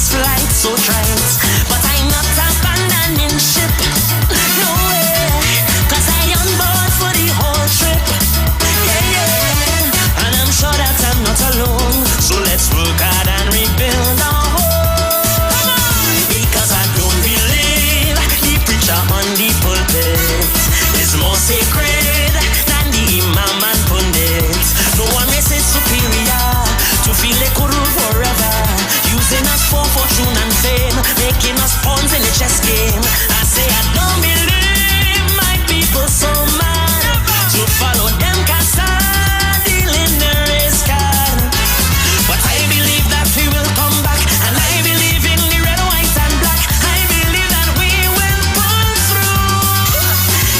first flight, so trite. But I'm not abandoning ship. No way, 'cause I on board for the whole trip. Yeah, yeah. And I'm sure that I'm not alone. So let's work hard and rebuild our home. Because I don't believe the preacher on the pulpit is more sacred than the imam and pundit. No one may say superior to feel they could rule forever, using us for fortune and fame, making us pawns in the chess game. I say I don't believe my people so mad to follow them cause I'm dealing the race card. But I believe that we will come back, and I believe in the red, white and black. I believe that we will pull through,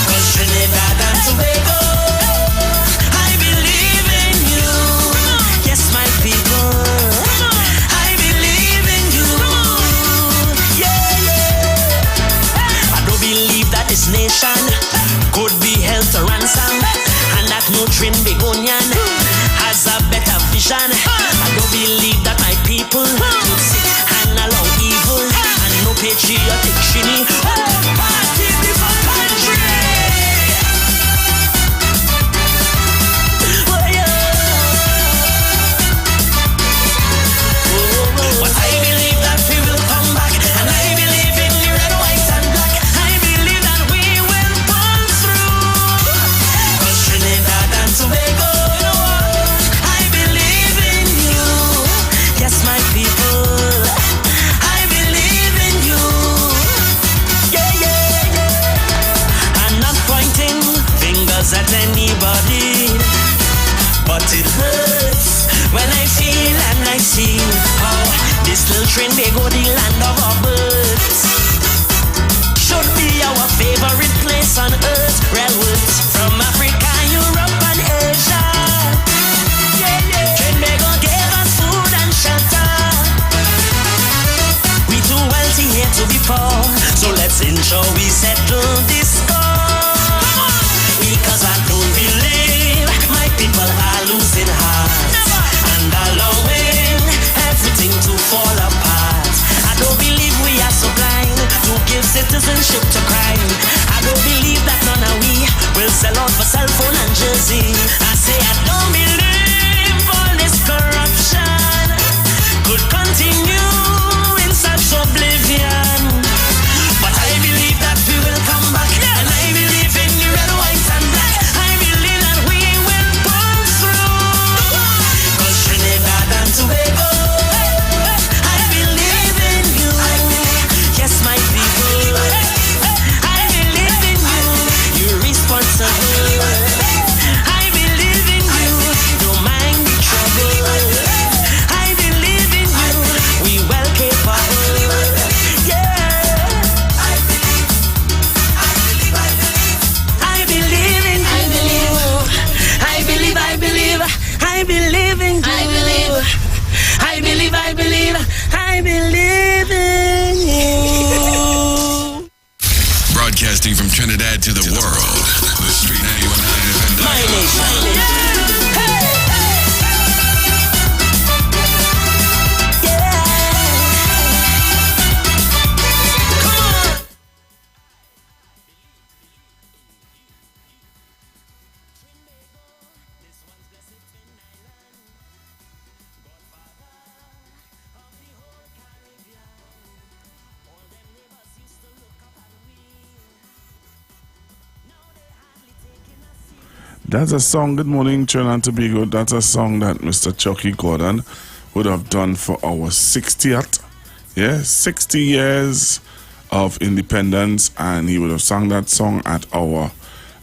'cause Trinidad and Tobago, I believe in you. Yes, my people, I believe in you. Yeah, yeah. I don't believe that this nation could be held to ransom, and that no train begonian has a better vision. I don't believe that my people could sit and allow evil and no patriotic shinny. Party before country. Oh, yeah. But I believe that we will come back, and I believe in the red, white and black. I believe that we will pull through, 'cause Trinidad and Tobago, you know what? I believe in you. Yes, my people, I believe in you. Yeah, yeah, yeah. I'm not pointing fingers at anybody, but it hurts when I feel and I see how this little train may go the land of our birds. Should be our favorite place on earth. Railroads from Africa, Europe and Asia. Yeah, yeah. Train may go give us food and shelter. We too wealthy here to be poor, so let's ensure we settle this score. Because I don't believe my people are losing hearts and allowing everything to fall apart. I don't believe we are so blind to give citizenship to crime. I don't believe that none of we will sell out for cell phone and jersey. I say I don't believe all this corruption could continue in such oblivion. But I believe that we will come back, and I believe in the red, white and black. I believe that we will pull through, 'cause Trinidad and Tobago, I believe in you. Yes, my people, I believe in you. You're responsible. I believe in you. Don't mind the trouble. I believe in you. We well capable. Yeah. I believe in you. I believe, I believe, I believe in you. I believe, I believe, I believe, I believe in you. Broadcasting from Trinidad to the world. The Street 91.9 FM. My nation. Hey. Yeah. Come on. That's a song, good morning, Trinidad and Tobago. That's a song that Mr. Chucky Gordon would have done for our 60th. Yeah, 60 years of independence, and he would have sung that song at our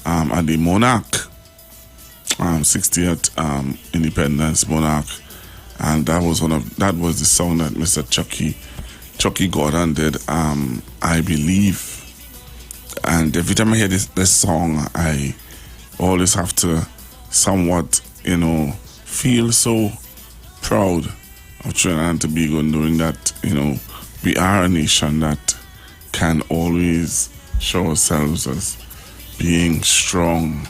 at the Monarch 60th Independence Monarch, and that was the song that Mr. Chucky Gordon did. I believe, and every time I hear this song, I always have to somewhat, feel so proud of Trinidad and Tobago, knowing that, we are a nation that can always show ourselves as being strong,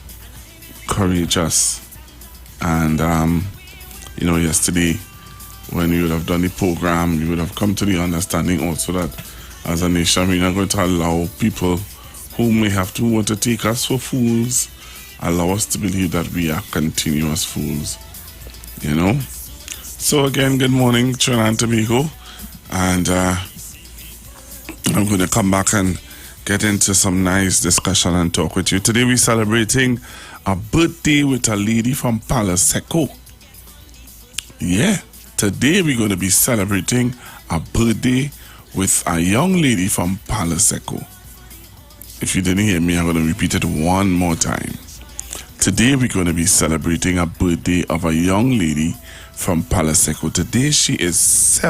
courageous, and, yesterday when we would have done the program, we would have come to the understanding also that as a nation, we're not going to allow people who may have to want to take us for fools, allow us to believe that we are continuous fools. You know? So again, good morning, Trinidad and Tobago. And I'm going to come back and get into some nice discussion and talk with you. Today we're celebrating a birthday with a lady from Palo Seco. Yeah, today we're going to be celebrating a birthday with a young lady from Palo Seco. If you didn't hear me, I'm going to repeat it one more time. Today we're going to be celebrating a birthday of a young lady from Palo Seco. Today she is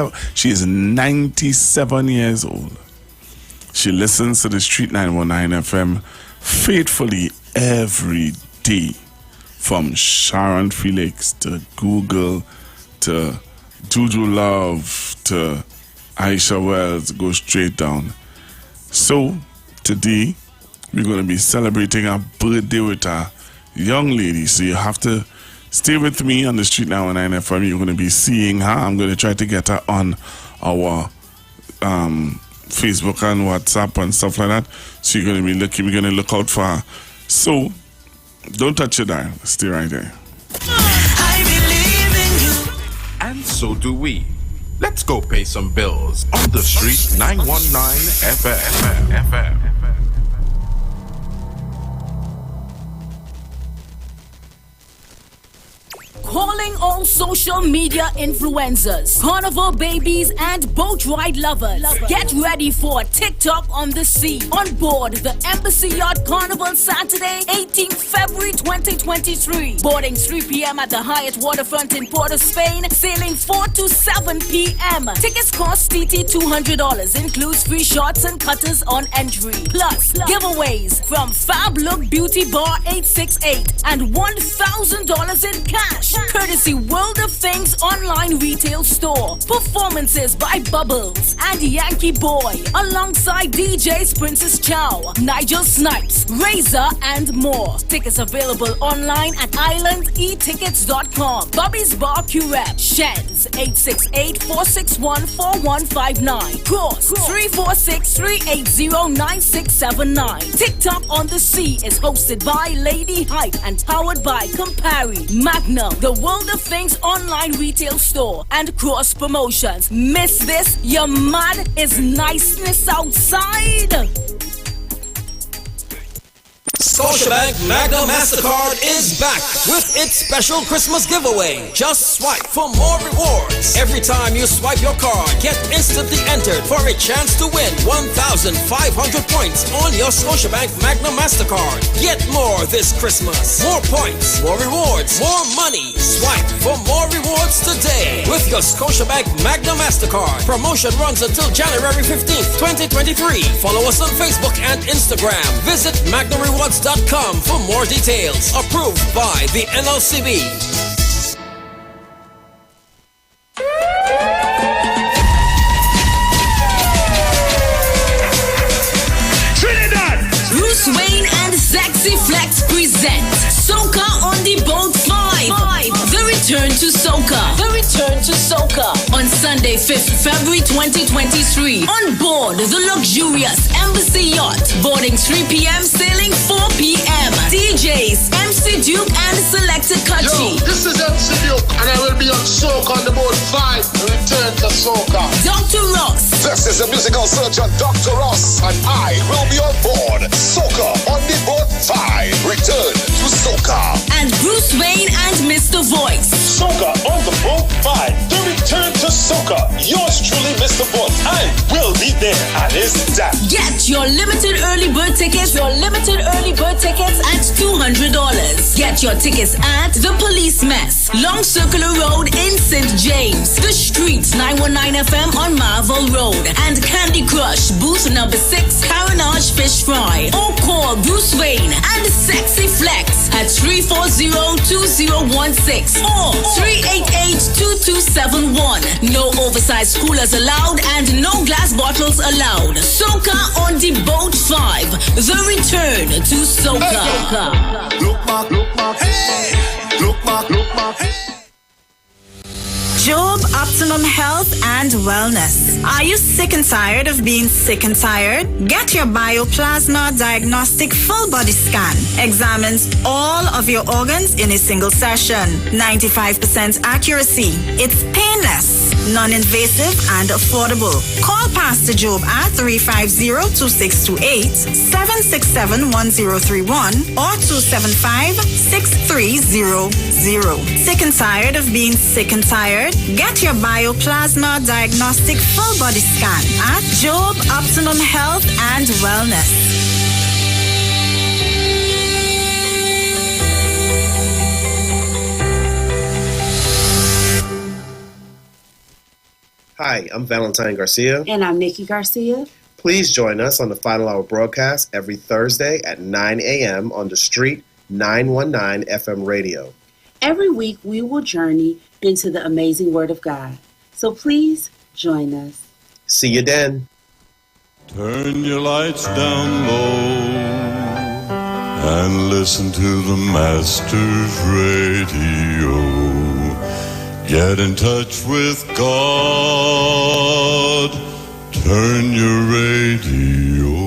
97 years old. She listens to the Street 919 FM faithfully every day, from Sharon Felix to Google to Juju Love to Aisha Wells, go straight down. So today we're going to be celebrating a birthday with a young lady. So you have to stay with me on the Street 919 FM. You're going to be seeing her. I'm going to try to get her on our Facebook and WhatsApp and stuff like that. So you're going to be looking. We're going to look out for her. So don't touch your dial. Stay right there. I believe in you. And so do we. Let's go pay some bills on the Street 919 FM. Calling all social media influencers, carnival babies, and boat ride lovers. Get ready for TikTok on the sea. On board the Embassy Yacht Carnival Saturday, 18th February 2023. Boarding 3 p.m. at the Hyatt Waterfront in Port of Spain. Sailing 4 to 7 p.m. Tickets cost TT $200. Includes free shots and cutters on entry. Plus, giveaways from Fab Look Beauty Bar 868 and $1,000 in cash. Courtesy World of Things online retail store. Performances by Bubbles and Yankee Boy, alongside DJs Princess Chow, Nigel Snipes, Razor, and more. Tickets available online at islandetickets.com. Bobby's Bar Curep, Sheds 868-461-4159. Cross 346-380-9679. TikTok on the Sea is hosted by Lady Hype and powered by Campari, Magnum, the World of Things online retail store, and Cross Promotions. Miss this? Your mad is niceness outside. Scotiabank Magna MasterCard is back with its special Christmas giveaway. Just swipe for more rewards. Every time you swipe your card, get instantly entered for a chance to win 1,500 points on your Scotiabank Magna MasterCard. Get more this Christmas. More points, more rewards, more money. Swipe for more rewards today with your Scotiabank Magna MasterCard. Promotion runs until January 15th, 2023. Follow us on Facebook and Instagram. Visit MagnaRewards.com for more details. Approved by the NLCB. Trinidad! Bruce Wayne and Sexy Flex present Soca on the Boat 5. The Return to Soca. The Return to Soca. On Sunday, 5th February 2023. On board the luxurious Embassy Yacht. Boarding 3 p.m. Sailing 4 p.m. DJs MC Duke and Selected Yo, Kachi. this is MC Duke, and I will be on Soca on the Boat 5. Return to Soca. Dr. Ross. This is the musical surgeon Dr. Ross, and I will be on board Soca on the Boat 5. Return to Soca. And Bruce Wayne and Mr. Voice. Soca on the Boat 5. The Return to Soca. Yours truly, Mr. Voice. I will be there at his dance. Get your limited early bird tickets. At $200. Get your tickets at The Police Mess, Long Circular Road in St. James, The Streets 919 FM on Marvel Road, and Candy Crush booth number 6, Carenage Fish Fry. Or call Bruce Wayne and Sexy Flex at 340-2016 or 388-2271. No oversized coolers allowed and no glass bottles allowed. Soca on the Boat 5. The Return to Soca. Look back, hey! Look back, hey! Job Optimum Health and Wellness. Are you sick and tired of being sick and tired? Get your Bioplasma Diagnostic Full Body Scan. Examines all of your organs in a single session. 95% accuracy. It's painless, non-invasive, and affordable. Call Pastor Job at 350-2628, 767-1031, or 275-6300. Sick and tired of being sick and tired? Get your Bioplasma Diagnostic Full Body Scan at Job Optimum Health and Wellness. Hi, I'm Valentine Garcia. And I'm Nikki Garcia. Please join us on the Final Hour broadcast every Thursday at 9 a.m. on the Street 919 FM radio. Every week we will journey into the amazing Word of God. So please join us. See you then. Turn your lights down low and listen to the Master's radio. Get in touch with God. Turn your radio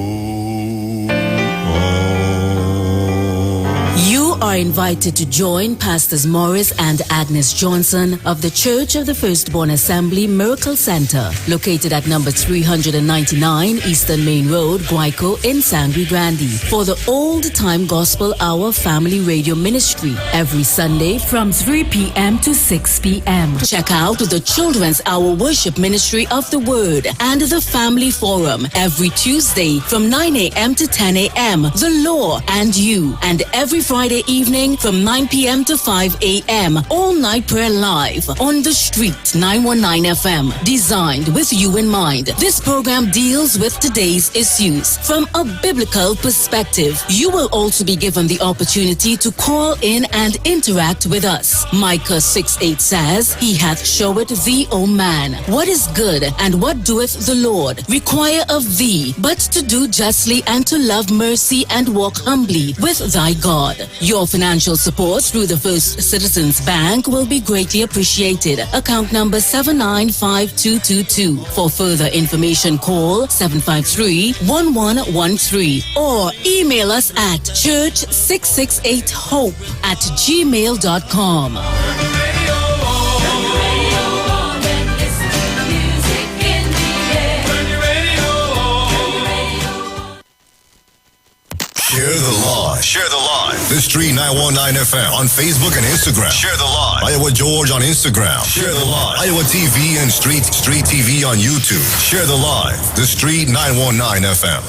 You are invited to join Pastors Morris and Agnes Johnson of the Church of the Firstborn Assembly Miracle Center, located at number 399 Eastern Main Road, Guayco in Sangre Grande, for the Old Time Gospel Hour Family Radio Ministry every Sunday from 3 p.m. to 6 p.m. Check out the Children's Hour Worship Ministry of the Word and the Family Forum every Tuesday from 9 a.m. to 10 a.m. The Law and You, and every Friday evening from 9 p.m. to 5 a.m. All Night Prayer Live on the Street 919 FM, designed with you in mind. This program deals with today's issues from a biblical perspective. You will also be given the opportunity to call in and interact with us. Micah 6:8 says, He hath showed thee, O man, what is good, and what doeth the Lord require of thee, but to do justly and to love mercy and walk humbly with thy God. Your financial support through the First Citizens Bank will be greatly appreciated. Account number 795222. For further information, call 753-1113 or email us at church668hope@gmail.com. Share the live. Share the live. The Street 919 FM on Facebook and Instagram. Share the live. Iowa George on Instagram. Share the live. Iowa TV and Street TV on YouTube. Share the live. The Street 919 FM.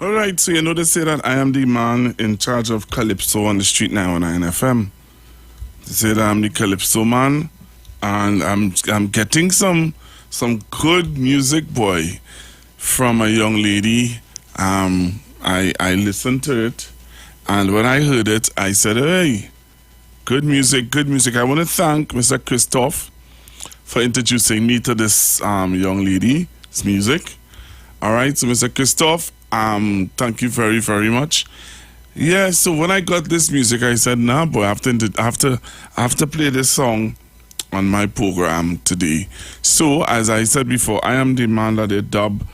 All right, so you know they say that I am the man in charge of Calypso on the Street 919 FM. They say that I'm the Calypso man, and I'm getting some good music, boy, from a young lady. I listened to it, and when I heard it, I said, hey, good music, good music. I want to thank Mr. Christoph for introducing me to this young lady's music. All right, so Mr. Christoph, thank you very, very much. Yeah, so when I got this music, I said, nah, boy, I have to play this song on my program today. So, as I said before, I am the man that they dub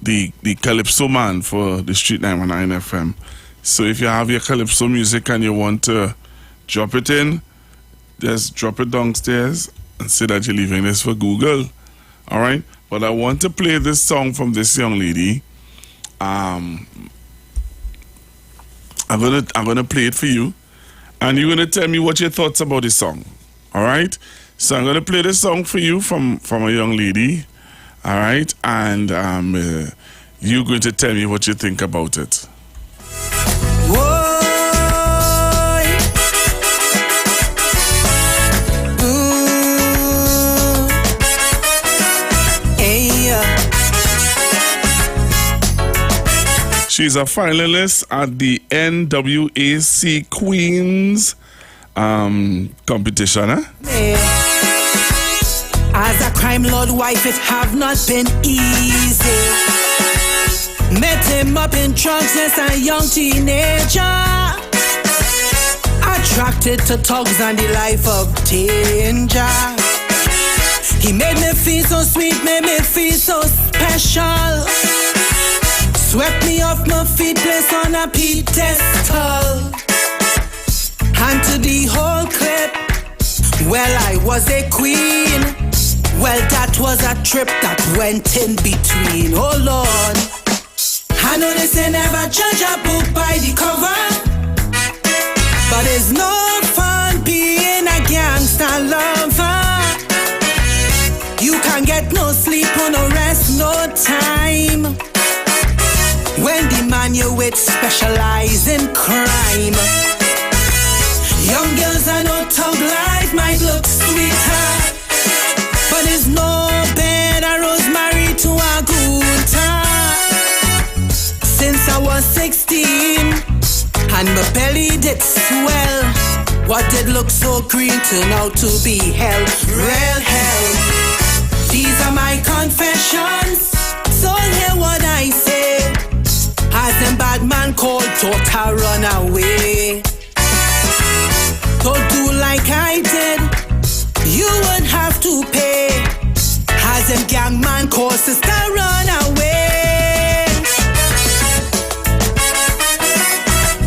the Calypso man for the Street 919 FM. So if you have your Calypso music and you want to drop it in, just drop it downstairs and say that you're leaving this for Google. All right? But I want to play this song from this young lady. I'm gonna play it for you, and you're gonna tell me what your thoughts about this song. All right? So I'm gonna play this song for you from a young lady. All right, and you're going to tell me what you think about it. She's a finalist at the NWAC Queens competition, huh? As a crime lord wife, it have not been easy. Met him up in trunks as a young teenager. Attracted to thugs and the life of danger. He made me feel so sweet, made me feel so special. Swept me off my feet, placed on a pedestal. And to the whole clip, well, I was a queen. Well, that was a trip that went in between. Oh Lord, I know they say never judge a book by the cover, but it's no fun being a gangster lover. You can't get no sleep or no rest, no time, when the man you with specialize in crime. Young girls I know talk life might look sweeter, but it's no better rosemary to a good time. Since I was 16 and my belly did swell, what did look so green turned out to be hell, real hell. These are my confessions, so hear what I say. As them bad man called daughter run away. Don't do like I did, you would have to pay. As them gang man called sister run away.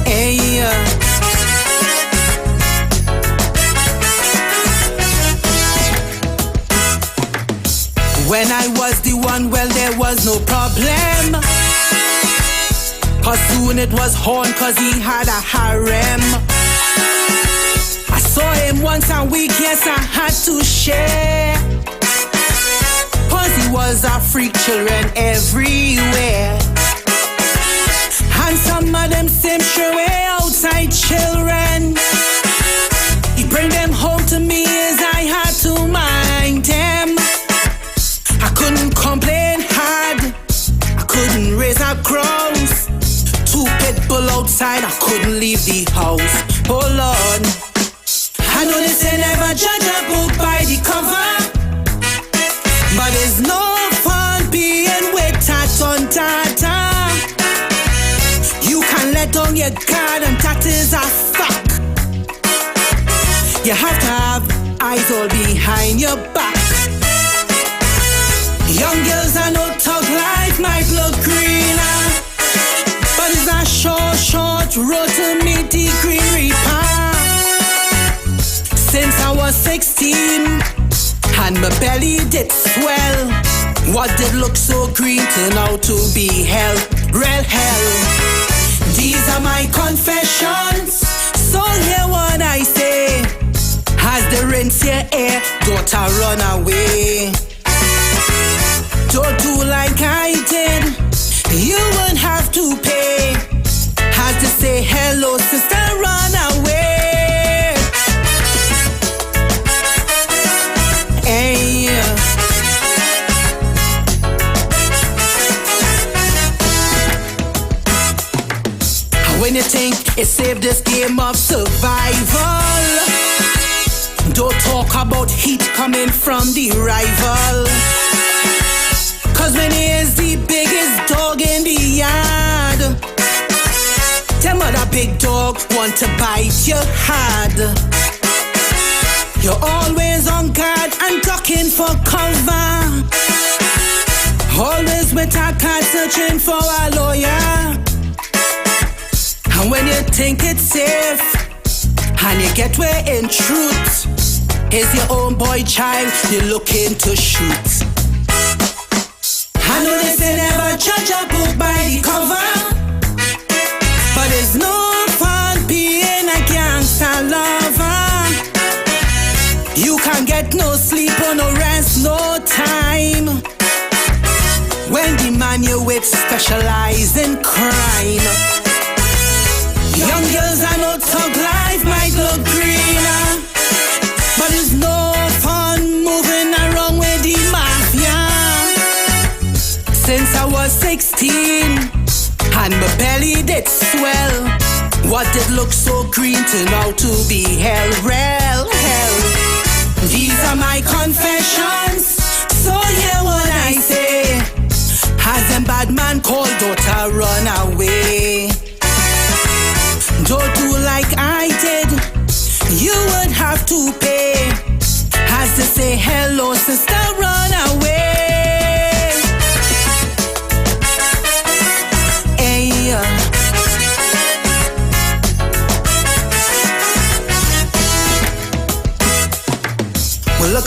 Hey, when I was the one, well, there was no problem. Cause soon it was horn, cause he had a harem. I saw him once a week, yes, I had to share. Cause he was a freak, children everywhere. And some of them same sure way outside children. He bring them home to me as I had to mind them. I couldn't complain hard, I couldn't raise a crows. Two pit bull outside, I couldn't leave the house. Oh Lord, I know they say never judge a book by the cover, but it's no fun being with tat on tata. You can let down your guard and that is a fact. You have to have eyes all behind your back. Young girls I know talk life might look greener, but it's a short road to meet the green reaper. Since I was 16 and my belly did swell, what did look so green turned out to be hell, real hell. These are my confessions, so hear what I say. As the rinse your air, daughter run away. Don't do like I did, you won't have to pay. Had to say hello, sister, run away. Hey. When you think it saved this game of survival, don't talk about heat coming from the rival. Cause when he is the biggest dog in the yard, them other big dog want to bite your hard. You're always on guard and ducking for cover, always with a card searching for a lawyer. And when you think it's safe and you get where in truth is your own boy child you're looking to shoot. I know they say never judge a book by the cover, but it's no fun being a gangster lover. You can't get no sleep or no rest, no time, when the man you with specialize in crime. Young girls I know talk life might look greener, but it's no fun moving around with the mafia. Since I was 16 and my belly did swell, what did look so green turned out to be hell, real hell. These are my confessions, so hear what I say. As them bad man called daughter run away. Don't do like I did, you would have to pay. As to say hello, sister,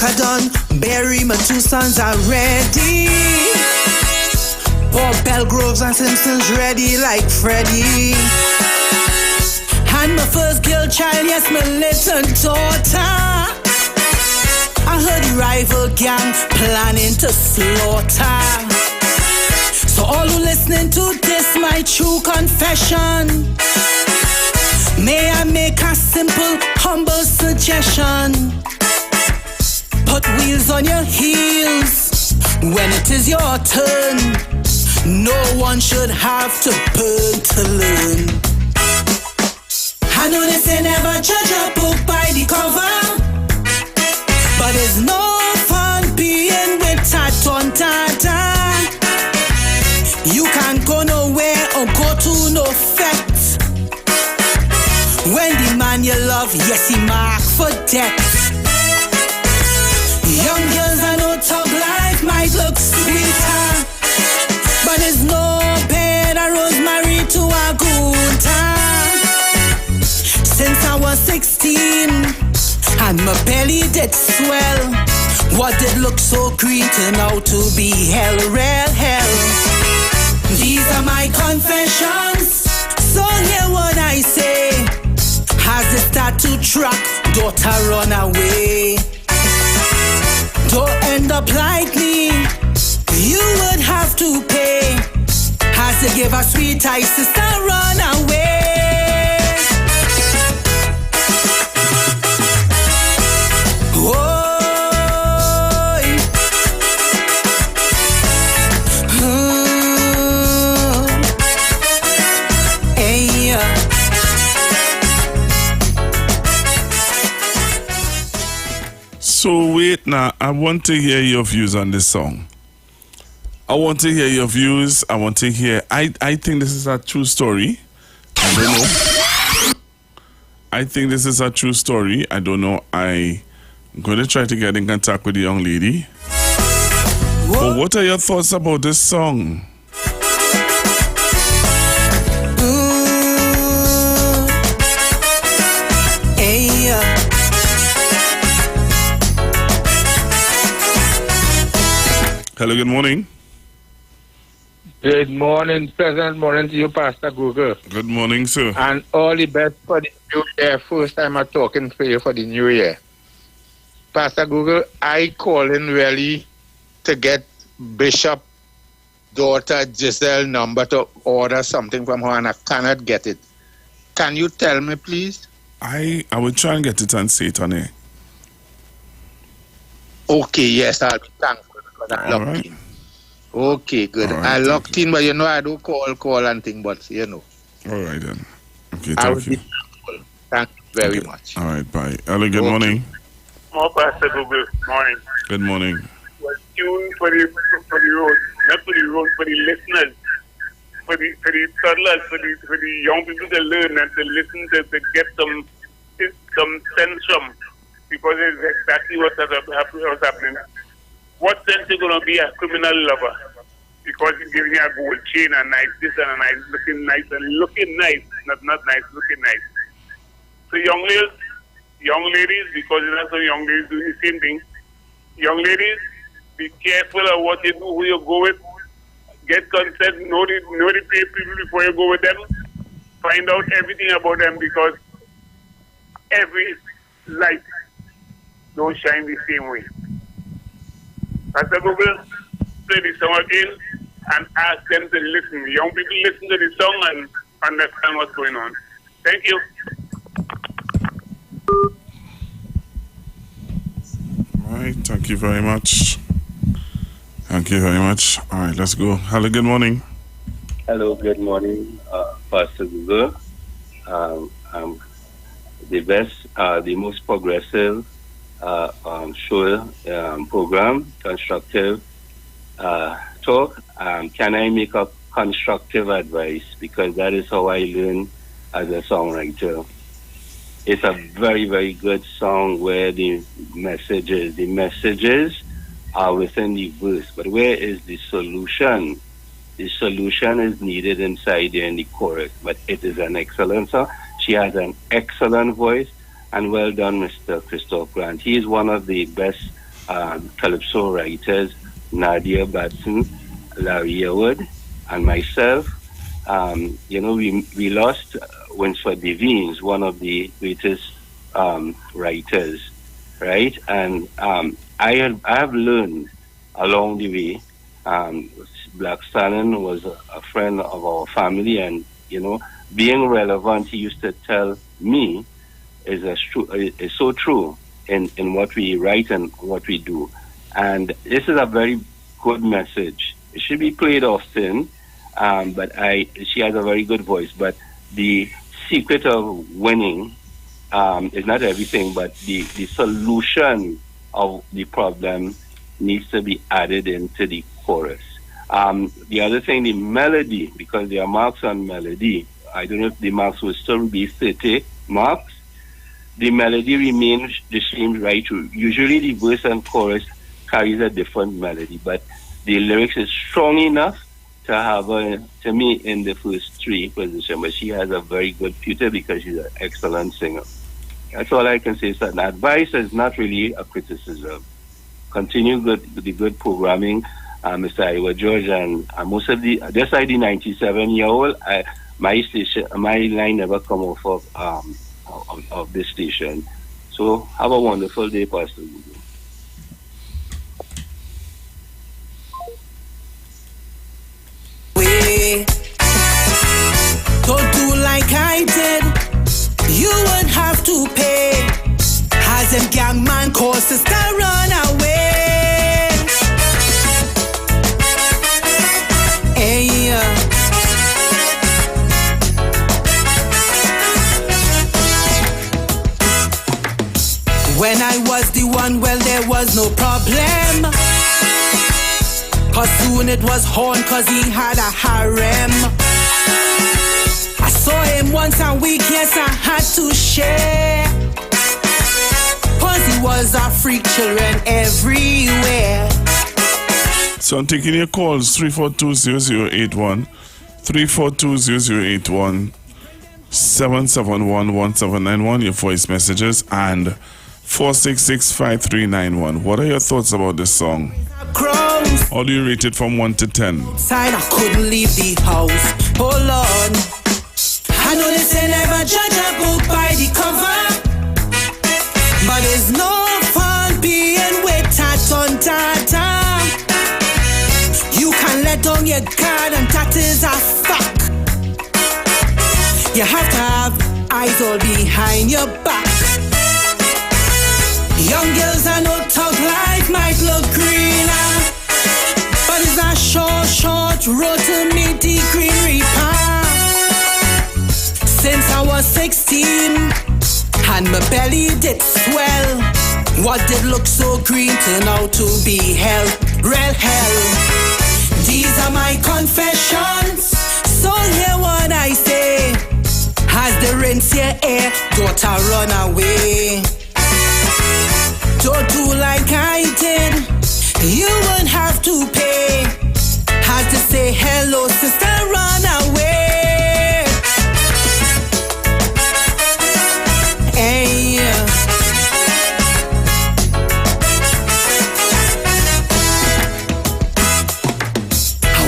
work I done, bury my two sons already. Bob Belgroves and Simpsons ready like Freddy. And my first girl child, yes, my little daughter. I heard the rival gang planning to slaughter. So all who listening to this, my true confession, may I make a simple, humble suggestion? Put wheels on your heels when it is your turn. No one should have to burn to learn. I know they say never judge a book by the cover, but it's no fun being with tat on tata. You can't go nowhere or go to no fete when the man you love, yes, he mark for death. Young girls I know talk life might look sweeter, but it's no better rosemary to a good time. Since I was 16 and my belly did swell, what did look so green turned out to be hell, real hell. These are my confessions, so hear what I say. As it start to track, daughter run away. Don't end up like me, you would have to pay. As you give a sweet eye, sister, run away. So wait now, I want to hear your views on this song. I want to hear your views. I want to hear, I think this is a true story. I don't know. I think this is a true story. I don't know. I'm going to try to get in contact with the young lady. But what are your thoughts about this song? Hello, good morning. Good morning, pleasant morning to you, Pastor Google. Good morning, sir. And all the best for the new year. First time I'm talking for you for the new year. Pastor Google, I call in really to get Bishop daughter Giselle number to order something from her and I cannot get it. Can you tell me, please? I will try and get it and say it on air. Okay, yes, I'll be thankful. I locked in. Okay, good. Right, I locked in, but you know I do call and thing, but you know. All right then. Okay, I thank will you. be thankful. Thank you very much. All right, bye. Hello, good morning. More Pastor Google, morning. Good morning. Was tuned for the road, not for the road, for the listeners, for the toddlers, for the young people to learn and to listen to get some sense from, because it's exactly what's happening. What sense is going to be a criminal lover? Because he's giving you a gold chain and nice, this and a nice, looking nice, not nice, looking nice. So young ladies, because there's also young ladies doing the same thing. Young ladies, be careful of what you do, who you go with. Get consent, know the people before you go with them. Find out everything about them, because every light don't shine the same way. Pastor Google, play the song again and ask them to listen. Young people listen to the song and understand what's going on. Thank you. All right, thank you very much. Thank you very much. All right, let's go. Hello, good morning. Hello, good morning, Pastor Google. The best, the most progressive show, program, constructive talk. Can I make a constructive advice? Because that is how I learn as a songwriter. It's a very, very good song where the messages are within the verse. But where is the solution? The solution is needed inside there in the chorus. But it is an excellent song. She has an excellent voice. And well done, Mr. Christoph Grant. He is one of the best calypso writers, Nadia Batson, Larry Iwer, and myself. We lost Winsford Devines, one of the greatest writers, right? And I have learned along the way. Black Stallion was a friend of our family, and being relevant, he used to tell me, is so true in what we write and what we do. And this is a very good message. It should be played often, but she has a very good voice. But the secret of winning is not everything, but the solution of the problem needs to be added into the chorus. The other thing, the melody, because there are marks on melody. I don't know if the marks will still be 30 marks. The melody remains the same right through. Usually the verse and chorus carries a different melody, but the lyrics is strong enough to have her, to me, in the first 3 position. But she has a very good future because she's an excellent singer. That's all I can say. So the advice is not really a criticism. Continue the good programming, Mr. Iwer George, and most of just like the 97-year-old, my line never come off of this station. So have a wonderful day, Pastor. Don't do like I did. You would have to pay. Has them gang man cause sister run away. Hey, when I was the one, well, there was no problem. Cause soon it was horn, cause he had a harem. I saw him once a week, yes, I had to share. Cause he was a freak, children everywhere. So I'm taking your calls, 342-0081, 342-0081, 771-1791, your voice messages, and 466-5391. What are your thoughts about this song? How do you rate it from 1 to 10? I couldn't leave the house. Oh Lord, I know they say never judge a book by the cover, but it's no fun being with on data. You can let down your guard, and that is a fact. You have to have eyes all behind your back. Young girls I know talk life might look greener, but it's a short road to meet the green reaper. Since I was 16 and my belly did swell, what did look so green turned out to be hell, real hell. These are my confessions, so hear what I say. As the rinse your air, daughter run away. Don't do like I did, you would have to pay. Had to say hello, sister, run away. Hey.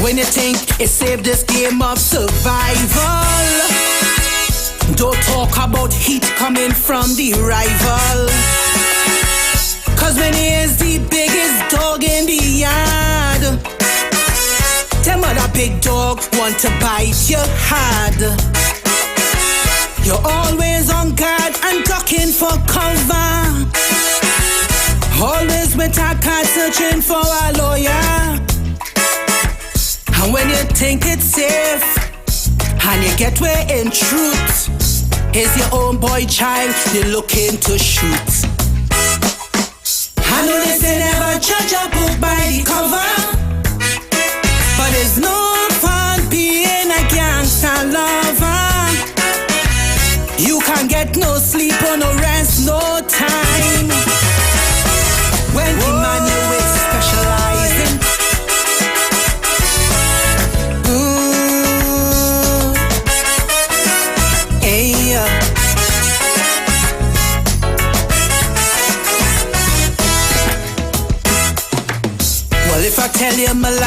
When you think it saved this game of survival, don't talk about heat coming from the rival. Cause when he is the biggest dog in the yard, them other big dog want to bite your hard. You're always on guard and ducking for cover. Always with a card searching for a lawyer. And when you think it's safe and you get where in truth is your own boy child you're looking to shoot. I know they say never judge a book by the cover, but it's no fun being a gangster lover. You can't get no sleep or no rest, no time. When the man you with specializing.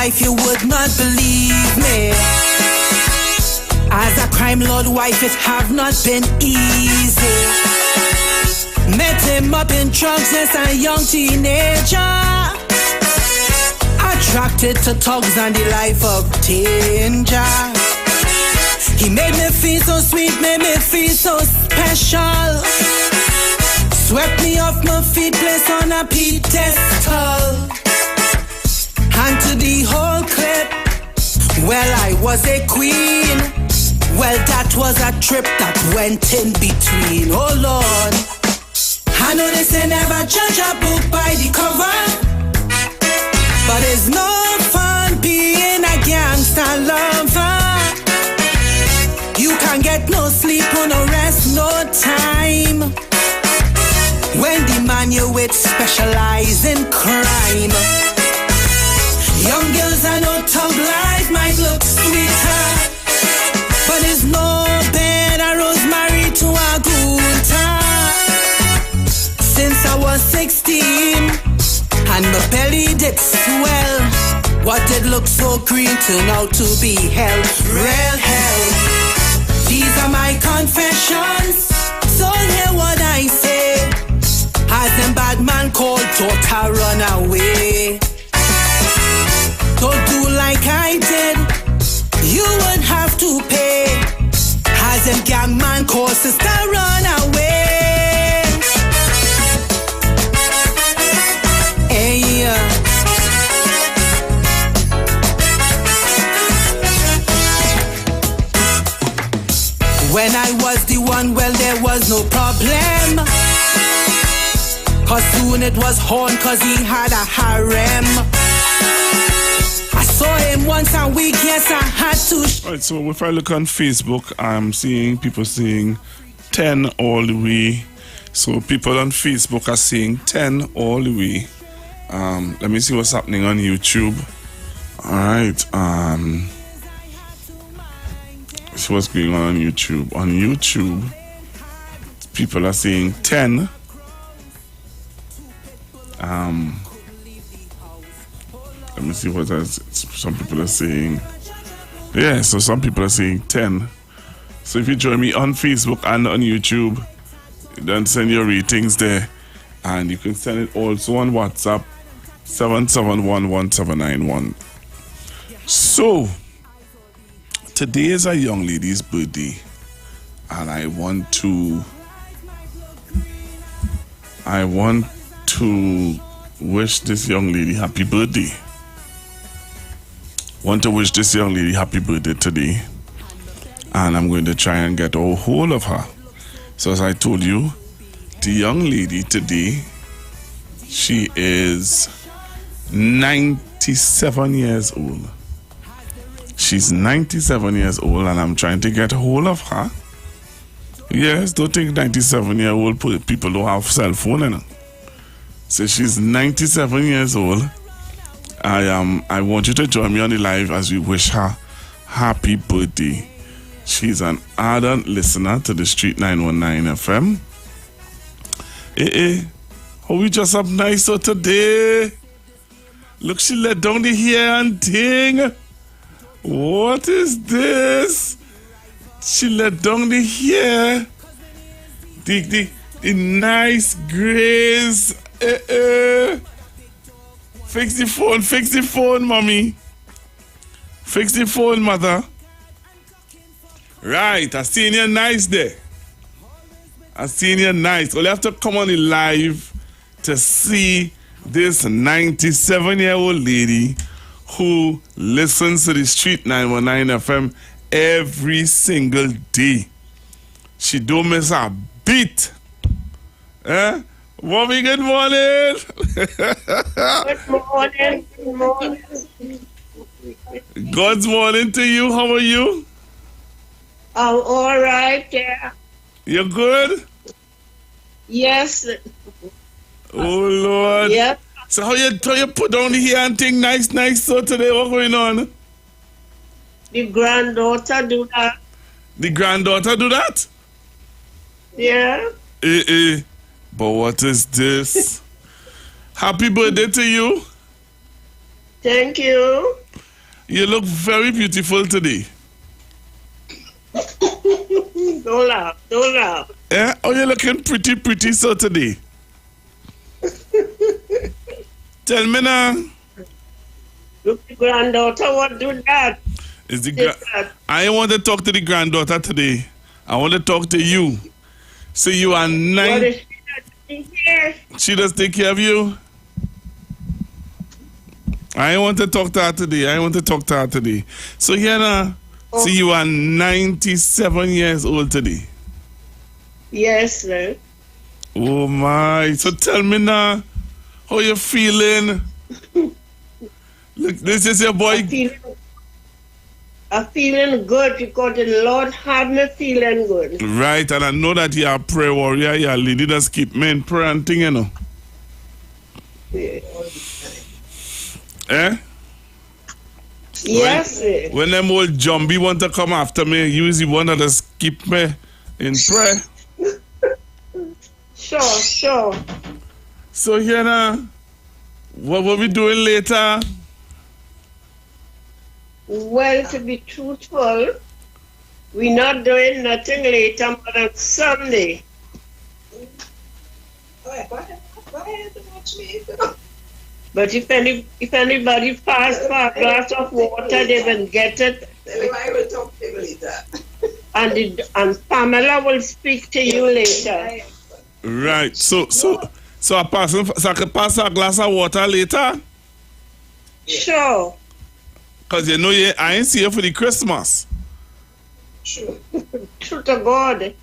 life, you would not believe me. As a crime lord wife, it have not been easy. Met him up in drugs as a young teenager, attracted to thugs and the life of danger. He made me feel so sweet, made me feel so special. Swept me off my feet, placed on a pedestal. And to the whole clip, well, I was a queen. Well, that was a trip that went in between. Oh Lord, I know they say never judge a book by the cover, but it's no fun being a gangster lover. You can't get no sleep, no rest, no time, when the man you with specialize in crime. Young girls I know tongue life might look sweeter, but it's no better rosemary to a Gunta. Since I was 16 and my belly did swell, what did look so green turned out to be hell, real hell. These are my confessions, so hear what I say. As them bad man called daughter run away. Don't do like I did, you would have to pay. As them gang man called sister run away. Hey, when I was the one, well, there was no problem. Cause soon it was horn, cause he had a harem. I saw him once a week, yes, I had to. Alright, so if I look on Facebook, I'm seeing people saying 10 all the way. So people on Facebook are saying 10 all the way. Let me see what's happening on YouTube. Alright, see what's going on YouTube. On YouTube, people are saying 10. Let me see what else some people are saying. Yeah, so some people are saying 10. So if you join me on Facebook and on YouTube, then send your ratings there. And you can send it also on WhatsApp, 7711791. So, today is a young lady's birthday. And I want to wish this young lady happy birthday. Want to wish this young lady happy birthday today. And I'm going to try and get a hold of her. So as I told you, the young lady today, she is 97 years old. She's 97 years old and I'm trying to get a hold of her. Yes, don't think 97-year-old people don't have cell phone, you know. So she's 97 years old. I want you to join me on the live as we wish her happy birthday. She's an ardent listener to the Street 919 FM. How we just up nice so today? Look, she let down the hair and thing. What is this? She let down the hair. The nice grays. Fix the phone, mommy. Fix the phone, mother. Right, I seen you nice there. I seen you nice. Well, you have to come on the live to see this 97-year-old lady who listens to the Street 919 FM every single day. She don't miss a beat. Mommy, good morning. Good morning. Good morning. God's morning to you. How are you? I'm all right, yeah. You good? Yes. Oh, Lord. Yep. So how you put down the hair and thing nice so today? What's going on? The granddaughter do that. The granddaughter do that? Yeah. But what is this? Happy birthday to you. Thank you. You look very beautiful today. Don't laugh. Don't laugh. Yeah? Oh, you're looking pretty so today. Tell me now. Look, the granddaughter, what do that? Is the I want to talk to the granddaughter today. I want to talk to you. So you are 9. What is she doing here? She does take care of you? I want to talk to her today. So here now. So you are 97 years old today. Yes, sir. Oh my. So tell me now, how you feeling? Look, this is your boy. I'm feeling good because the Lord had me feeling good. Right, and I know that you're a prayer warrior, you're a lady that's keep me in prayer and thing, you know. Yeah. Eh? Yes, sir. When them old zombie want to come after me, you is the one that just keep me in prayer. Sure. So here now, what will we doing later? Well, to be truthful, we're not doing nothing later but on Sunday. Go ahead and watch me. But if anybody pass for a glass of water, they will get it. I will talk to you later. And Pamela will speak to you later. Right. So I can pass a glass of water later? Sure. Because you know I ain't see you for the Christmas. True to God.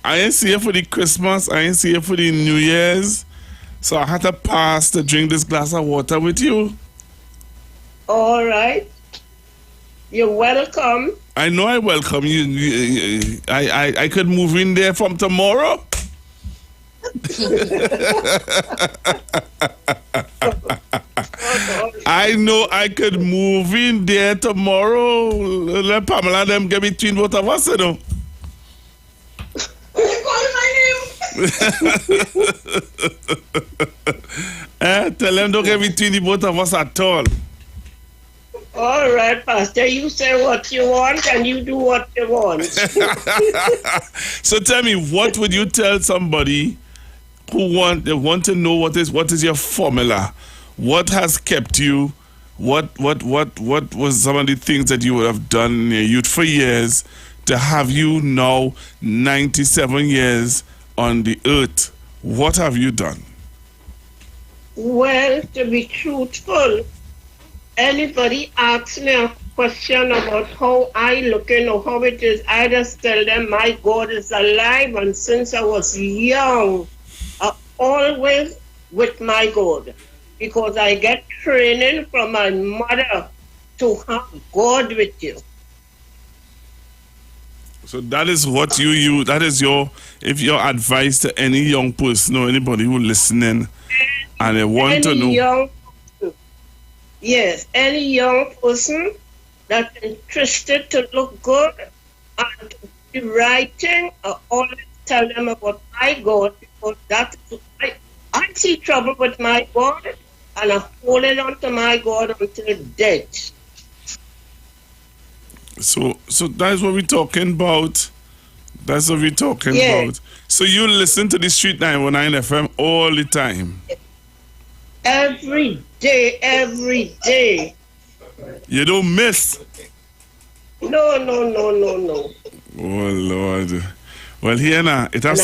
I ain't see you for the Christmas. I ain't see you for the New Year's. So I had to pass to drink this glass of water with you. All right. You're welcome. I know I welcome you. I could move in there from tomorrow. I know I could move in there tomorrow. Let Pamela them get between both of us, you know. Tell them don't get between the both of us at all. All right, Pastor. You say what you want and you do what you want. So tell me, what would you tell somebody who want to know what is your formula? What has kept you? What was some of the things that you would have done in your youth for years to have you now 97 years on the earth? What have you done? Well, to be truthful, anybody asks me a question about how I looking or how it is, I just tell them my God is alive, and since I was young, I always with my God, because I get training from my mother to have God with you. So that is what that is your advice to any young person or anybody who listening and they want to know. Any young person that's interested to look good and to be writing, I always tell them about my God, because I see trouble with my God and I'm holding on to my God until death. So that's what we're talking about. That's what we're talking about. So you listen to the Street 919 FM all the time? Every day. You don't miss? No. Oh Lord. Well, here now, it has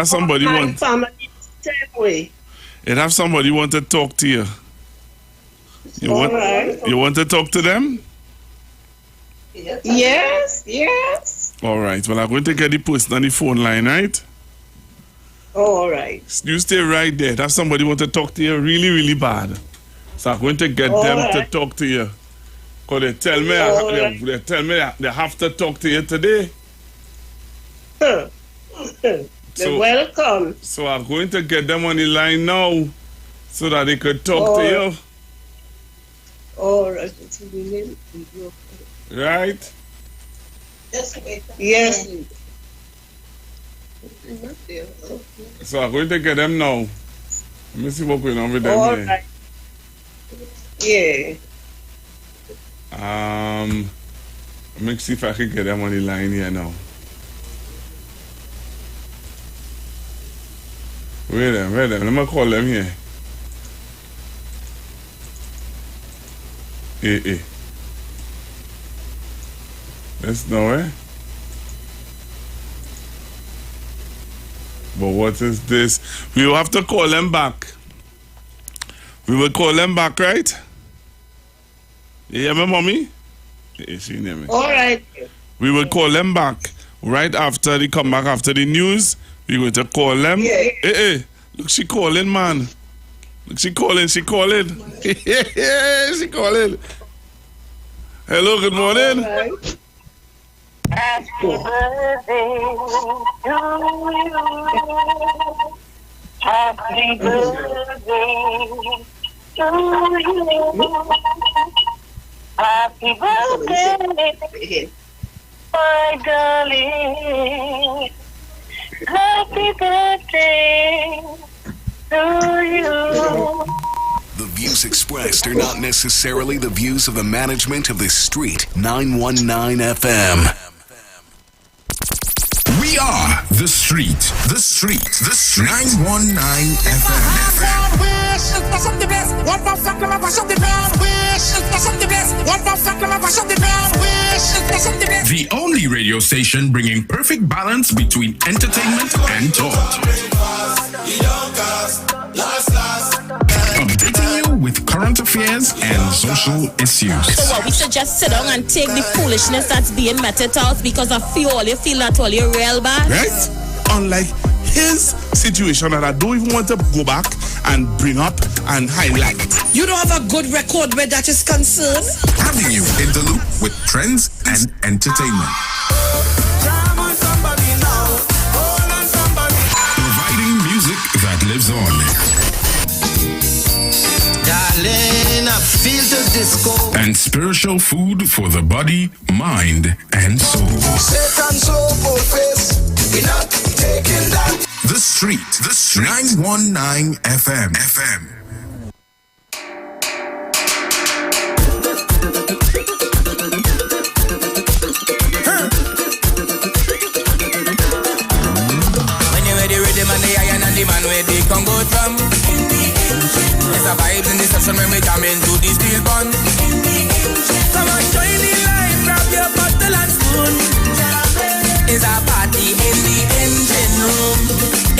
somebody want. Family same way. It have somebody want to talk to you. You want to talk to them? Yes. All right. Well, I'm going to get the person on the phone line, right? All right. You stay right there. That somebody want to talk to you really, really bad. So I'm going to get them to talk to you. Because they tell me they have to talk to you today. You're welcome. So I'm going to get them on the line now so that they could talk to you. All right. Right? Yes. So I'm going to get them now. Let me see what's going on with them All here. right. Yeah. Let me see if I can get them on the line here now. Wait a minute. Let me call them here. Hey. Let's know, eh? But what is this? We will have to call them back. We will call them back, right? You hear me, mommy? She hear me. All right. We will call them back right after they come back after the news. We're going to call them. Yeah. Hey. Look, she calling, man. Look, she calling. She calling. Hello, good morning. Right. Happy birthday to you. Happy birthday to you. Happy birthday, my darling. Happy birthday to you. The views expressed are not necessarily the views of the management of the Street 919 FM. We are the Street. The Street. 919 FM. The only radio station bringing perfect balance between entertainment and talk. Updating you with current affairs and social issues. So what, we should just sit down and take the foolishness that's being meted out because of fuel. You feel that all you're real bad? Right? Unlike his situation that I don't even want to go back and bring up and highlight. You don't have a good record where that is concerned? Having you in the loop with trends and entertainment. Providing music that lives on. Darling, I feel the disco. And spiritual food for the body, mind, and soul. We're not taking that. The Street. 919 FM. When you ready, rhythm and the iron and the man where the Congo drum. There's a vibe in the session when we come into the steel bun. Come on, join the line, grab your bottle and spoon. It's a party in the engine room.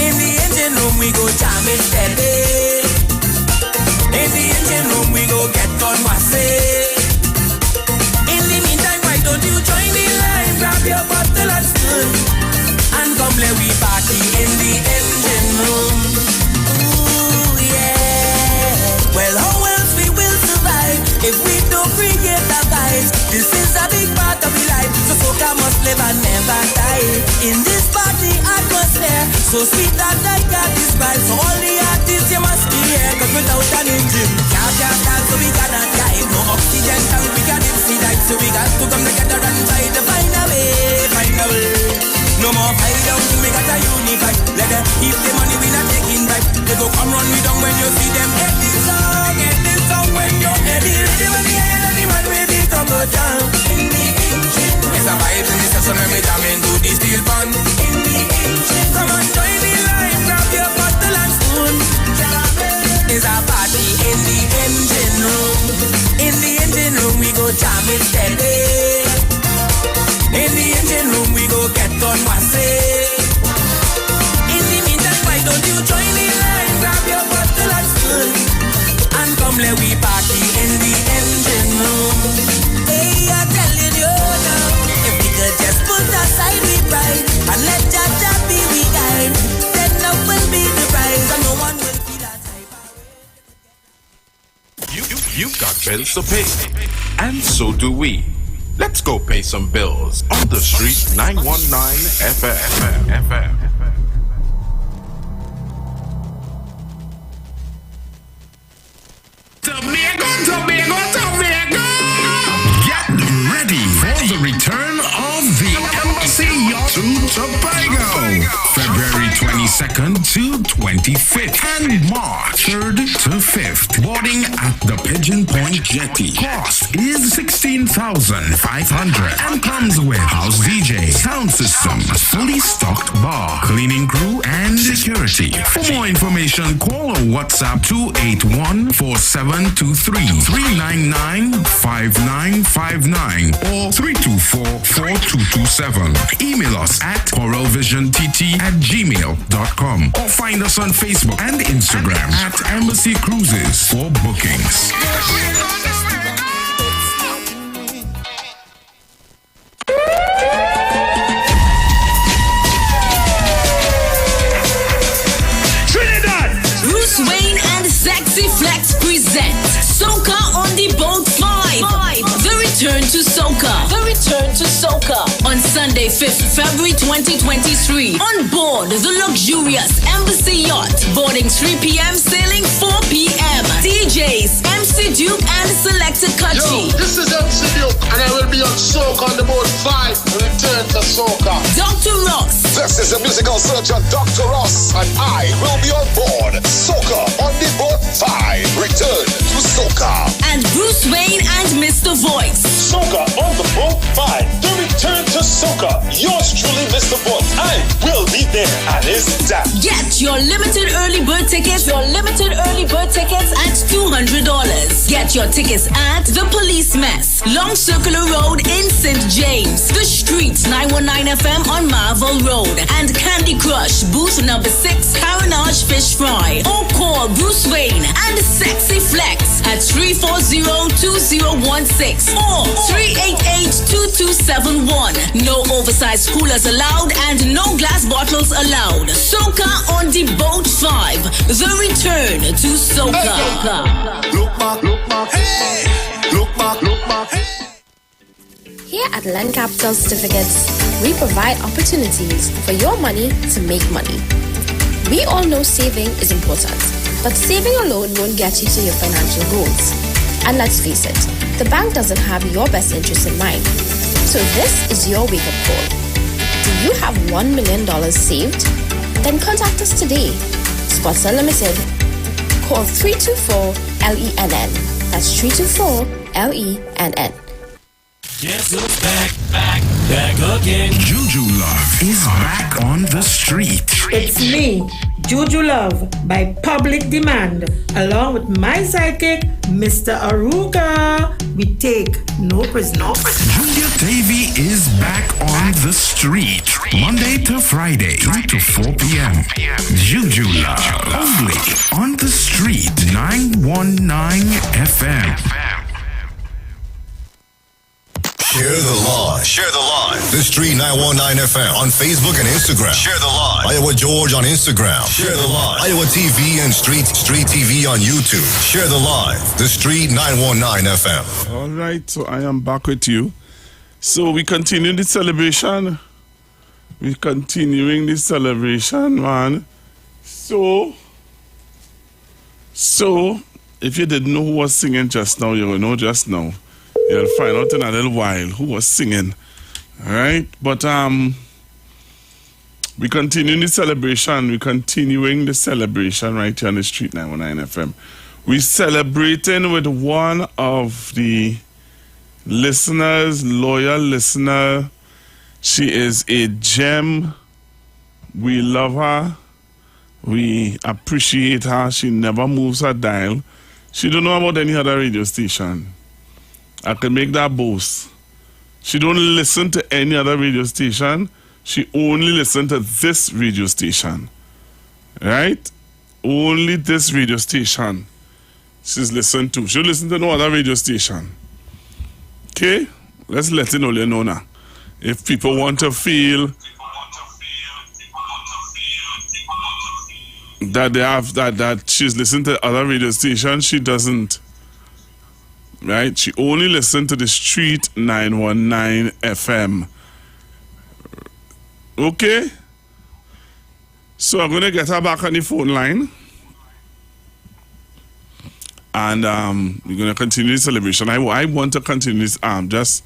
In the engine room we go jam it steady. In the engine room we go get on wassy. In the meantime, why don't you join the line, grab your bottle and spoon, and come let we party in the engine room. Ooh yeah. Well, how else we will survive if we don't create the vibes? This is a big part of the life, so soca must live and never die. In this party atmosphere, so sweet that I got this vibe. So all the artists you must be here, cause without an engine, can't start, so we cannot drive. No oxygen tank, we can dipsy dive. So we got to come together and try to find a way. No more fight down, we got a unify. Let them keep the money, we not taking bribe. They go come run me down when you see them. Get this song when you're heavy. Ready when the head of the man with the Congo down. In the engine. It's a vibe in the session when we jam into the steel bun. In the engine. Come on, join the line, grab your bottle and spoon. It's a party in the engine room. In the engine room we go jam it steady. In the engine room we go get on wassy. In the meantime, why don't you join the line, grab your bottle and spoon, and come let we party in the engine room. Hey, I'm telling you now, if we could just put aside we pride and let Jaja be we guide, then love will be the prize and no one will feel that type of. You've got bills to pay, and so do we. Let's go pay some bills on the Street 919 FM. Tobago! Get ready for the return of the Embassy Yacht to Tobago. February 26 22nd to 25th. And March 3rd to 5th. Boarding at the Pigeon Point Jetty. Cost is $16,500 and comes with house DJ, sound system, fully stocked bar, cleaning crew, and security. For more information, call or WhatsApp 281-472-399-5959 or 324-4227. Email us at coralvisiontT@gmail.com or find us on Facebook and Instagram at Embassy Cruises for bookings. Bruce Wayne and Sexy Flex present Soca on the Boat 5. The Return to Soca. The Return to Soca. On Sunday, 5th February 2023. On board the luxurious Embassy Yacht. Boarding 3 p.m. Sailing 4 p.m. DJs MC Duke and Selector Kachi. Yo, this is MC Duke and I will be on Soca on the Boat 5. The Return to Soca. Dr. Ross. This is the musical surgeon Dr. Ross, and I will be on board Soca on the Boat 5. Return to Soca. And Bruce Wayne and Mr. Voice. Soca on the Boat 5. The Return to Soca. Yours truly, Mr. Boat. I will be there at his dam. Get your limited early bird tickets. At $200. Get your tickets at The Police Mess, Long Circular Road in St. James, The Streets 919 FM on Marvel Road, and Candy Crush booth number 6, Carenage Fish Fry. Or call Bruce Wayne and Sexy Flex at 340-2016 or 388-2271. No oversized coolers allowed and no glass bottles allowed. Soca on the Boat 5. The Return to Soca. Look back, hey! Look back, hey! Here at Land Capital Certificates, we provide opportunities for your money to make money. We all know saving is important, but saving alone won't get you to your financial goals. And let's face it, the bank doesn't have your best interest in mind. So this is your wake-up call. Do you have $1 million saved? Then contact us today. Spots Unlimited. Call 324-LENN. That's 324-LENN. Guess who's back again. Juju Love is back on the street. It's me, Juju Love, by public demand, along with my sidekick, Mr. Aruga. We take no prisoners. Junior Davy is back on the street. Monday to Friday, 3 to 4 p.m. Juju Love. Only on the street, 919 FM. Share the live. Share the live. The Street 919 FM on Facebook and Instagram. Share the live. Iowa George on Instagram. Share the live. Iowa TV and Street TV on YouTube. Share the live. The Street 919 FM. All right, so I am back with you. So we continue the celebration. We're continuing the celebration, man. So if you didn't know who was singing just now, you will know just now. You'll find out in a little while who was singing. All right? But we continuing the celebration. We're continuing the celebration right here on the Street 919 FM. We're celebrating with one of the listeners, loyal listener. She is a gem. We love her. We appreciate her. She never moves her dial. She don't know about any other radio station. I can make that boast. She don't listen to any other radio station. She only listen to this radio station. Right? Only this radio station she's listened to. She'll listen to no other radio station. Okay? Let's let it all know now. If people want to feel that they have that she's listened to other radio stations, she doesn't. Right? She only listened to the Street 919 FM. Okay? So I'm going to get her back on the phone line. And we're going to continue the celebration. I want to continue this. Just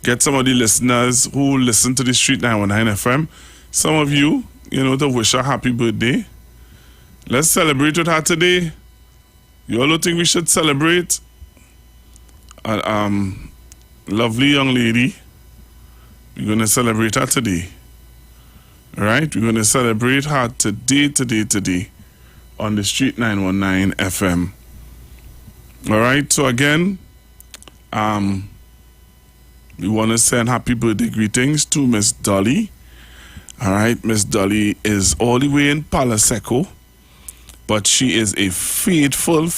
get some of the listeners who listen to the Street 919 FM. Some of you, to wish her happy birthday. Let's celebrate with her today. You all don't think we should celebrate? A lovely young lady. We're going to celebrate her today. All right? We're going to celebrate her today on the Street 919 FM. All right? So again, we want to send happy birthday greetings to Miss Dolly. All right? Miss Dolly is all the way in Palo Seco, but she is a faithful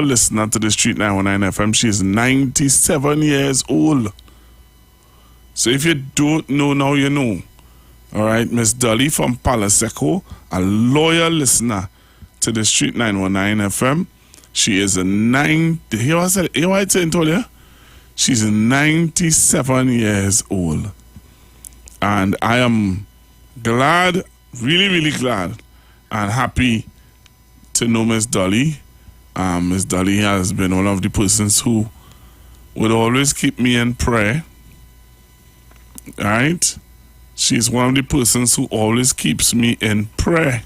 listener to the Street 919 FM. She is 97 years old. So if you don't know now, you know. All right, Miss Dolly from Palo Seco, a loyal listener to the Street 919 FM. She is a hear what I told you? She's 97 years old. And I am glad, really glad and happy to know Miss Dolly. Miss Dolly has been one of the persons who would always keep me in prayer. All right? She's one of the persons who always keeps me in prayer.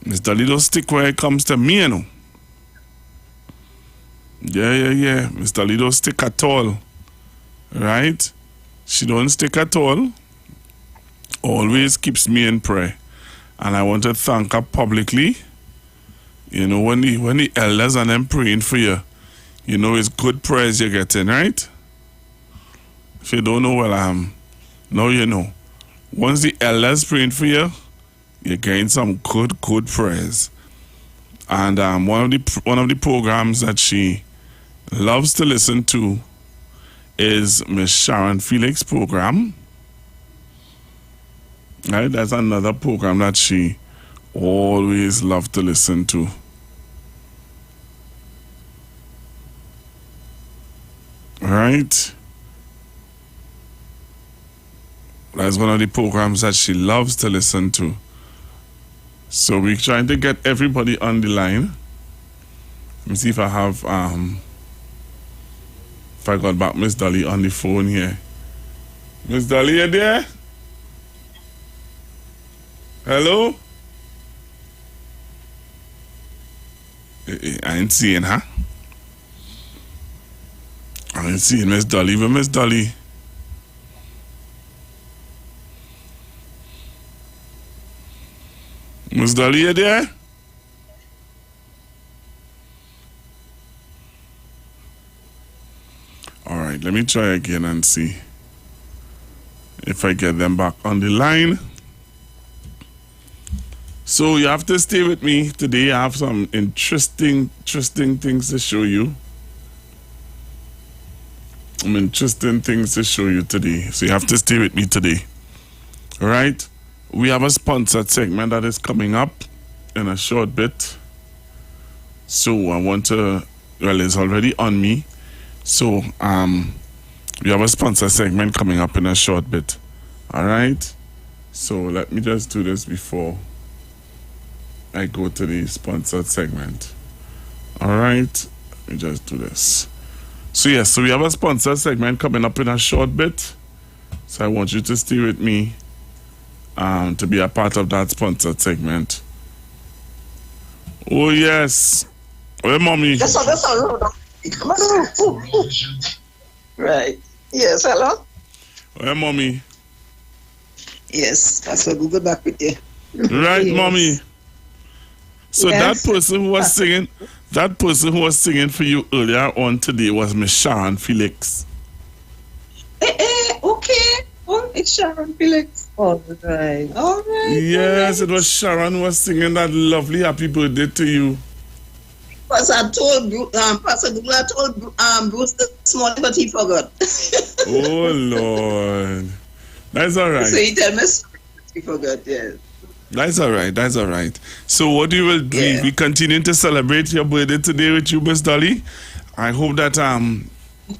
Miss Dolly don't stick where it comes to me, you know. Yeah. Miss Dolly don't stick at all. Right? She don't stick at all. Always keeps me in prayer. And I want to thank her publicly. You know, when the elders and them praying for you, you know it's good prayers you're getting, right? If you don't know, well, now you know. Once the elders praying for you, you're getting some good prayers. And one of the programs that she loves to listen to is Miss Sharon Felix program. Right, that's another program that she always loved to listen to. Right? That's one of the programs that she loves to listen to. So we're trying to get everybody on the line. Let me see if I have if I got back Miss Dolly on the phone here. Miss Dolly, you there? Hello? I ain't seeing her. I ain't seeing Miss Dolly, but Miss Dolly. Miss Dolly, you there? All right, let me try again and see if I get them back on the line. So you have to stay with me today. I have some interesting things to show you. Some interesting things to show you today. So you have to stay with me today. All right? We have a sponsored segment that is coming up in a short bit. So I want to, well, it's already on me. So we have a sponsored segment coming up in a short bit. All right? So let me just do this before I go to the sponsored segment. All right? Let me just do this. So yes, so we have a sponsored segment coming up in a short bit. So I want you to stay with me to be a part of that sponsored segment. Oh yes. Where mommy? That's all. Right. Yes, hello? Where mommy? Yes, that's a Google back with you. Right, Yes. mommy. So Yes. that person who was singing for you earlier on today was Miss Sharon Felix. Okay. Oh, it's Sharon Felix. All right. Yes, it was Sharon who was singing that lovely happy birthday to you. Pastor I told Pastor Douglas, I told Bruce this morning, but he forgot. Oh Lord. That's all right. So he tell me he forgot, yes. That's all right. So what we will do, we continue to celebrate your birthday today with you, Miss Dolly. I hope that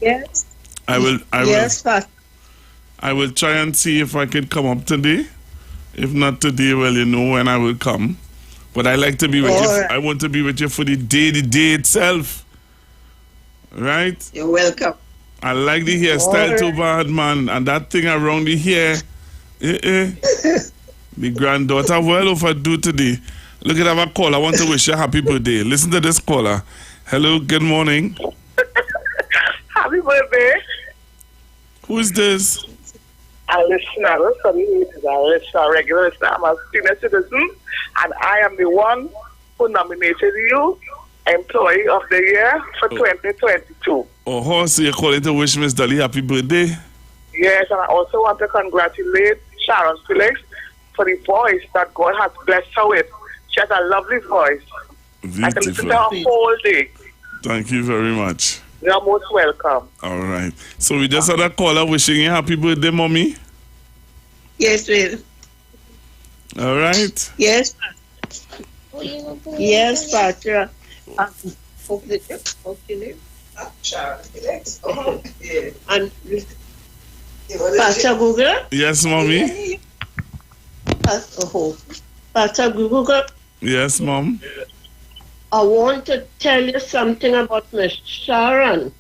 Yes. Yes, Pastor. I will try and see if I can come up today. If not today, well, you know when I will come. But I like to be with you. Right. I want to be with you for the day itself. Right? You're welcome. I like the hairstyle too bad, man. And that thing around the hair. The granddaughter well overdue today. Look at our caller. I want to wish you a happy birthday. Listen to this caller. Hello, good morning. Happy birthday. Who is this? A listener, a regular listener. I'm a senior citizen, and I am the one who nominated you Employee of the Year for 2022. Oh, so you're calling to wish Miss Dolly happy birthday? Yes, and I also want to congratulate Sharon Felix for the voice that God has blessed her with. She has a lovely voice. Beautiful. I can listen to her whole day. Thank you very much. You're most welcome. All right. So we just had a caller wishing you happy birthday, Mommy. Yes, please. All right. Yes. Yes, Pastor. And Pastor Google? Yes, Mommy. Pastor Google? Yes, Mom. I want to tell you something about Miss Sharon.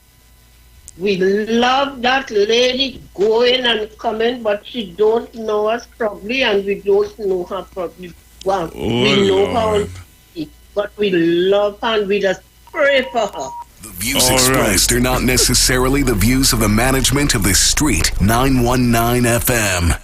We love that lady going and coming, but she don't know us properly, and we don't know her properly. Well, we know her, but we love her, and we just pray for her. The views expressed are not necessarily the views of the management of the Street 919 FM.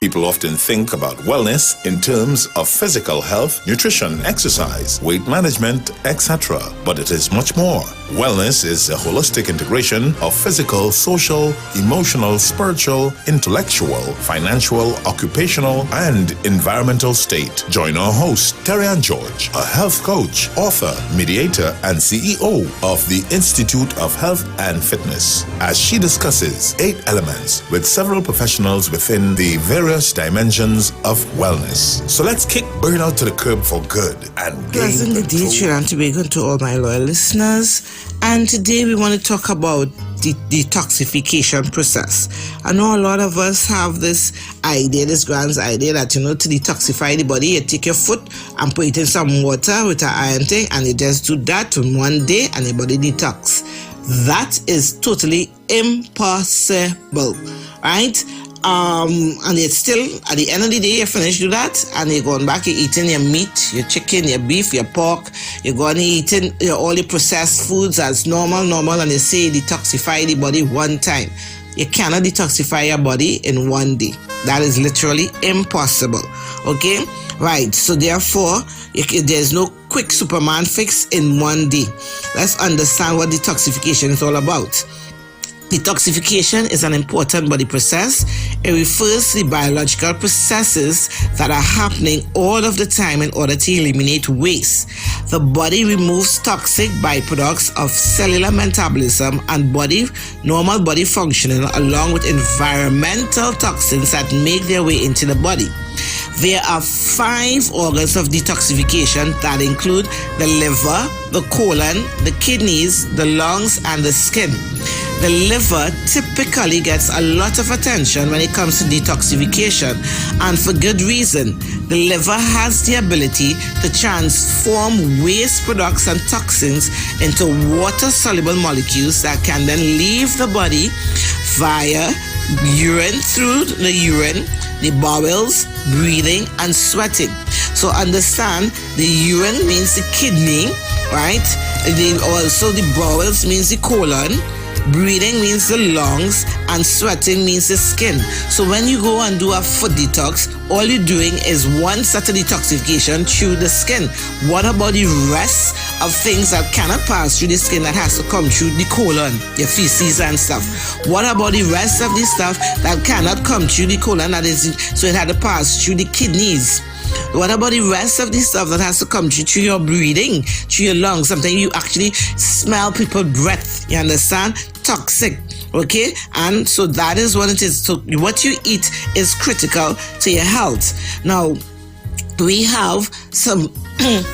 People often think about wellness in terms of physical health, nutrition, exercise, weight management, etc. But it is much more. Wellness is a holistic integration of physical, social, emotional, spiritual, intellectual, financial, occupational, and environmental state. Join our host, Terry Ann George, a health coach, author, mediator, and CEO of the Institute of Health and Fitness, as she discusses 8 elements with several professionals within the various dimensions of wellness. So let's kick burnout to the curb for good and gain Pleasant control. day, Trinidad and Tobago, to all my loyal listeners. And today we want to talk about the detoxification process. I know a lot of us have this idea, this grand idea that, to detoxify the body, you take your foot and put it in some water with an iron thing, and you just do that in one day and your body detox. That is totally impossible, right? And it's still, at the end of the day, you finish do that, and you're going back, you're eating your meat, your chicken, your beef, your pork, you're going to eating all the processed foods as normal, and they say detoxify the body one time. You cannot detoxify your body in one day. That is literally impossible. Okay? Right. So therefore, there's no quick Superman fix in one day. Let's understand what detoxification is all about. Detoxification is an important body process. It refers to the biological processes that are happening all of the time in order to eliminate waste. The body removes toxic byproducts of cellular metabolism and normal body functioning, along with environmental toxins that make their way into the body. There are 5 organs of detoxification that include the liver, the colon, the kidneys, the lungs, and the skin. The liver typically gets a lot of attention when it comes to detoxification, and for good reason. The liver has the ability to transform waste products and toxins into water-soluble molecules that can then leave the body via urine, through the urine, the bowels, breathing, and sweating. So understand, the urine means the kidney, right? Also the bowels means the colon, breathing means the lungs, and sweating means the skin. So when you go and do a foot detox, all you're doing is one set of detoxification through the skin. What about the rest of things that cannot pass through the skin that has to come through the colon, your feces and stuff? What about the rest of the stuff that cannot come through the colon, so it had to pass through the kidneys? What about the rest of the stuff that has to come through your breathing, through your lungs? Sometimes you actually smell people's breath, you understand? Toxic, okay? And so that is what it is. So what you eat is critical to your health. Now, we have some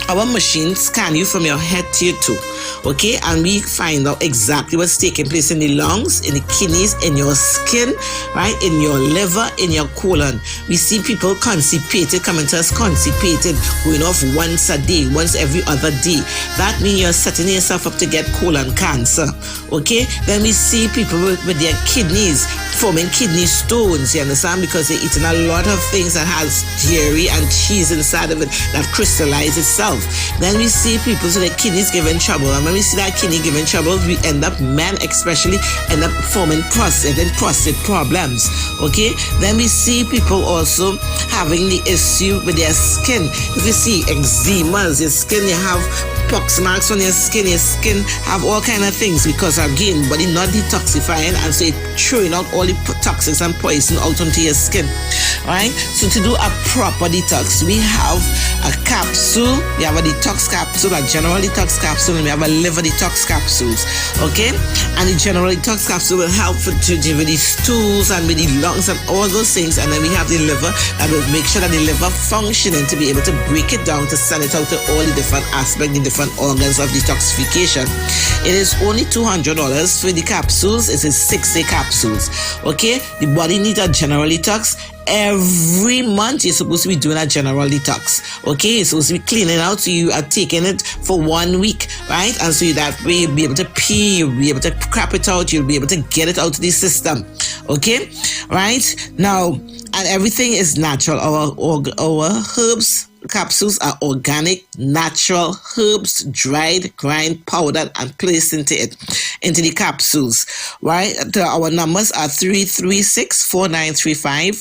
our machine scan you from your head to your toe, okay? And we find out exactly what's taking place in the lungs, in the kidneys, in your skin, right? In your liver, in your colon. We see people constipated, coming to us constipated, going off once a day, once every other day. That means you're setting yourself up to get colon cancer, okay? Then we see people with their kidneys forming kidney stones, you understand, because they're eating a lot of things that has dairy and cheese inside of it that crystallize itself. Then we see people, so their kidneys giving trouble, and when we see that kidney giving trouble, we end up, men especially, end up forming prostate problems, okay? Then we see people also having the issue with their skin. If you see eczemas, your skin, you have pox marks on your skin have all kind of things, because again, body not detoxifying, and so it's throwing out all the toxins and poison out onto your skin, right? So to do a proper detox, we have a capsule, we have a detox capsule, a general detox capsule, and we have a liver detox capsules, okay? And the general detox capsule will help with the stools and with the lungs and all those things, and then we have the liver that will make sure that the liver functioning to be able to break it down, to send it out to all the different aspects, the different organs of detoxification. It is only $200 for the capsules. It is 6-day capsules, okay? The body needs a general detox. Every month you're supposed to be doing a general detox, okay? You're supposed to be cleaning out, so you are taking it for 1 week, right? And so that way you'll be able to pee, you'll be able to crap it out, you'll be able to get it out of the system, okay? Right? Now, and everything is natural. Our herbs capsules are organic, natural herbs, dried, grind, powdered, and placed into the capsules, right? Our numbers are 336-4935,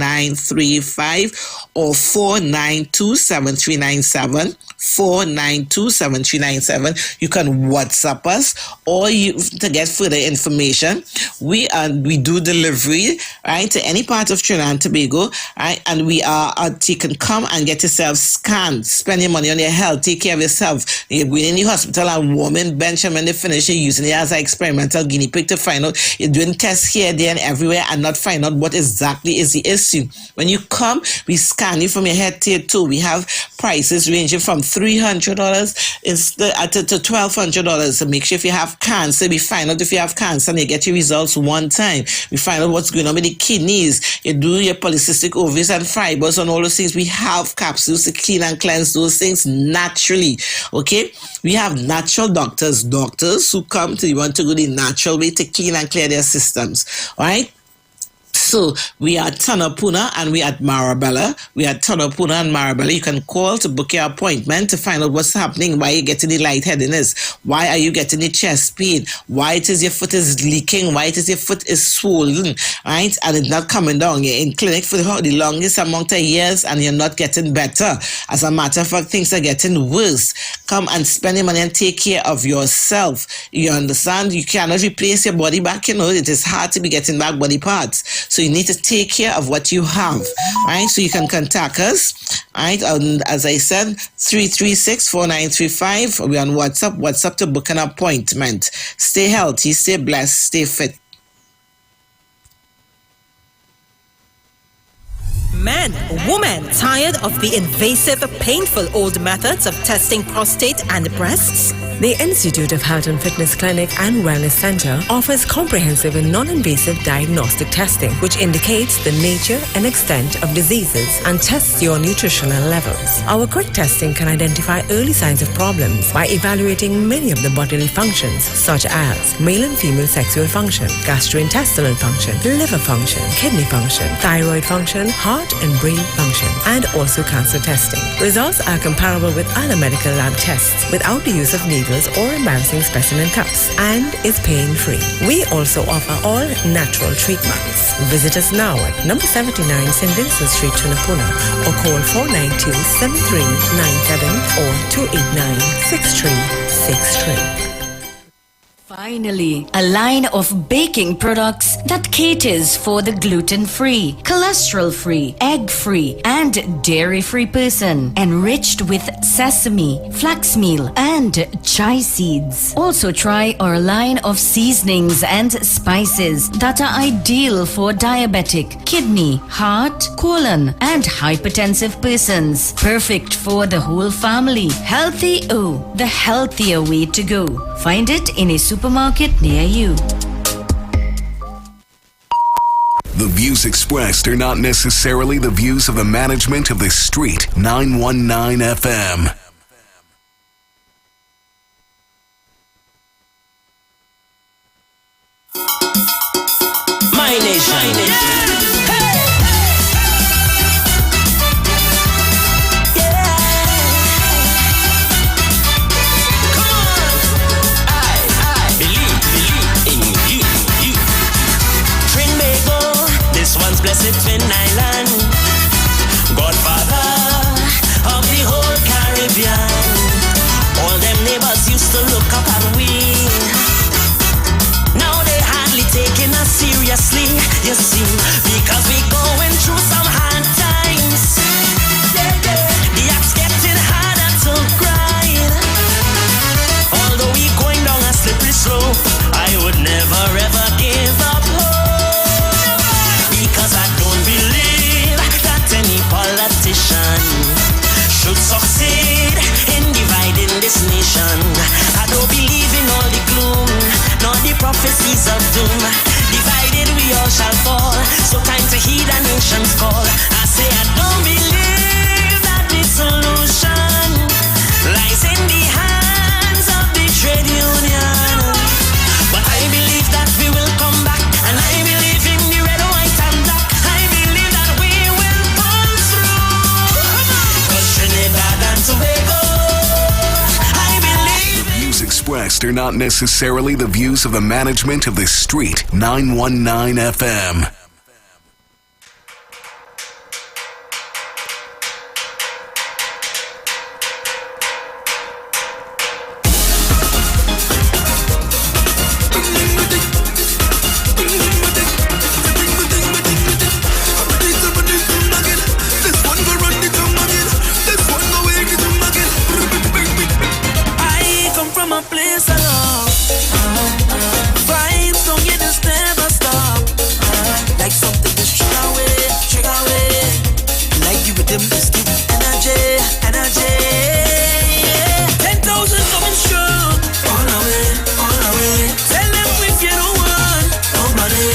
336-4935, or 492-7397. 492-7397. You can WhatsApp us, or to get further information. We do delivery, right, to any part of Trinidad and Tobago, right? And you can come and get yourself scanned, spend your money on your health, take care of yourself. You're going in the hospital and warming bench, and when they finish, you're using it as an experimental guinea pig to find out. You're doing tests here, there, and everywhere, and not find out what exactly is the issue. When you come, we scan you from your head to your toe. We have prices ranging from $300 to $1,200. So make sure if you have cancer, we find out if you have cancer, and you get your results one time. We find out what's going on with the kidneys. You do your polycystic ovaries and fibers and all those things. We have capsules to clean and cleanse those things naturally, okay? We have natural doctors who come to want to go the natural way to clean and clear their systems, all right? So we are Tanapuna and we at Marabella. We are Tanapuna and Marabella. You can call to book your appointment to find out what's happening, why you're getting the lightheadedness, why are you getting the chest pain, why it is your foot is leaking, why it is your foot is swollen, right? And it's not coming down. You're in clinic for the longest amount of years and you're not getting better. As a matter of fact, things are getting worse. Come and spend your money and take care of yourself. You understand? You cannot replace your body back. You know, it is hard to be getting back body parts. So you need to take care of what you have, right? So you can contact us, right? As I said, 336-4935. We're on WhatsApp to book an appointment. Stay healthy, stay blessed, stay fit. Man, woman, tired of the invasive, painful old methods of testing prostate and breasts? The Institute of Health and Fitness Clinic and Wellness Center offers comprehensive and non-invasive diagnostic testing, which indicates the nature and extent of diseases and tests your nutritional levels. Our quick testing can identify early signs of problems by evaluating many of the bodily functions, such as male and female sexual function, gastrointestinal function, liver function, kidney function, thyroid function, heart and brain function, and also cancer testing. Results are comparable with other medical lab tests without the use of needles or embarrassing specimen cups, and is pain-free. We also offer all natural treatments. Visit us now at number 79 St. Vincent Street, Tunapuna, or call 492-7397 or 289-6363. Finally, a line of baking products that caters for the gluten-free, cholesterol-free, egg-free, and dairy-free person, enriched with sesame, flax meal, and chai seeds. Also try our line of seasonings and spices that are ideal for diabetic, kidney, heart, colon, and hypertensive persons. Perfect for the whole family. Healthy O, the healthier way to go. Find it in a supermarket near you. The views expressed are not necessarily the views of the management of the Street 919 FM. doom. Divided we all shall fall. So time to heed a nation's call. I say I don't believe that the solution lies in the hands of the trade union. But I believe that we will come back, and I believe in the red, white, and black. I believe that we will pull through. 'Cause Trinidad and Tobago, I believe. The views expressed are not necessarily the views of the management of the Street 919 FM. I come from a place of love. Vibes don't get this never stop. Like something just trigger away. Like the rhythm is the energy. 10,000 coming strong. On our way. Tell them if you don't want nobody.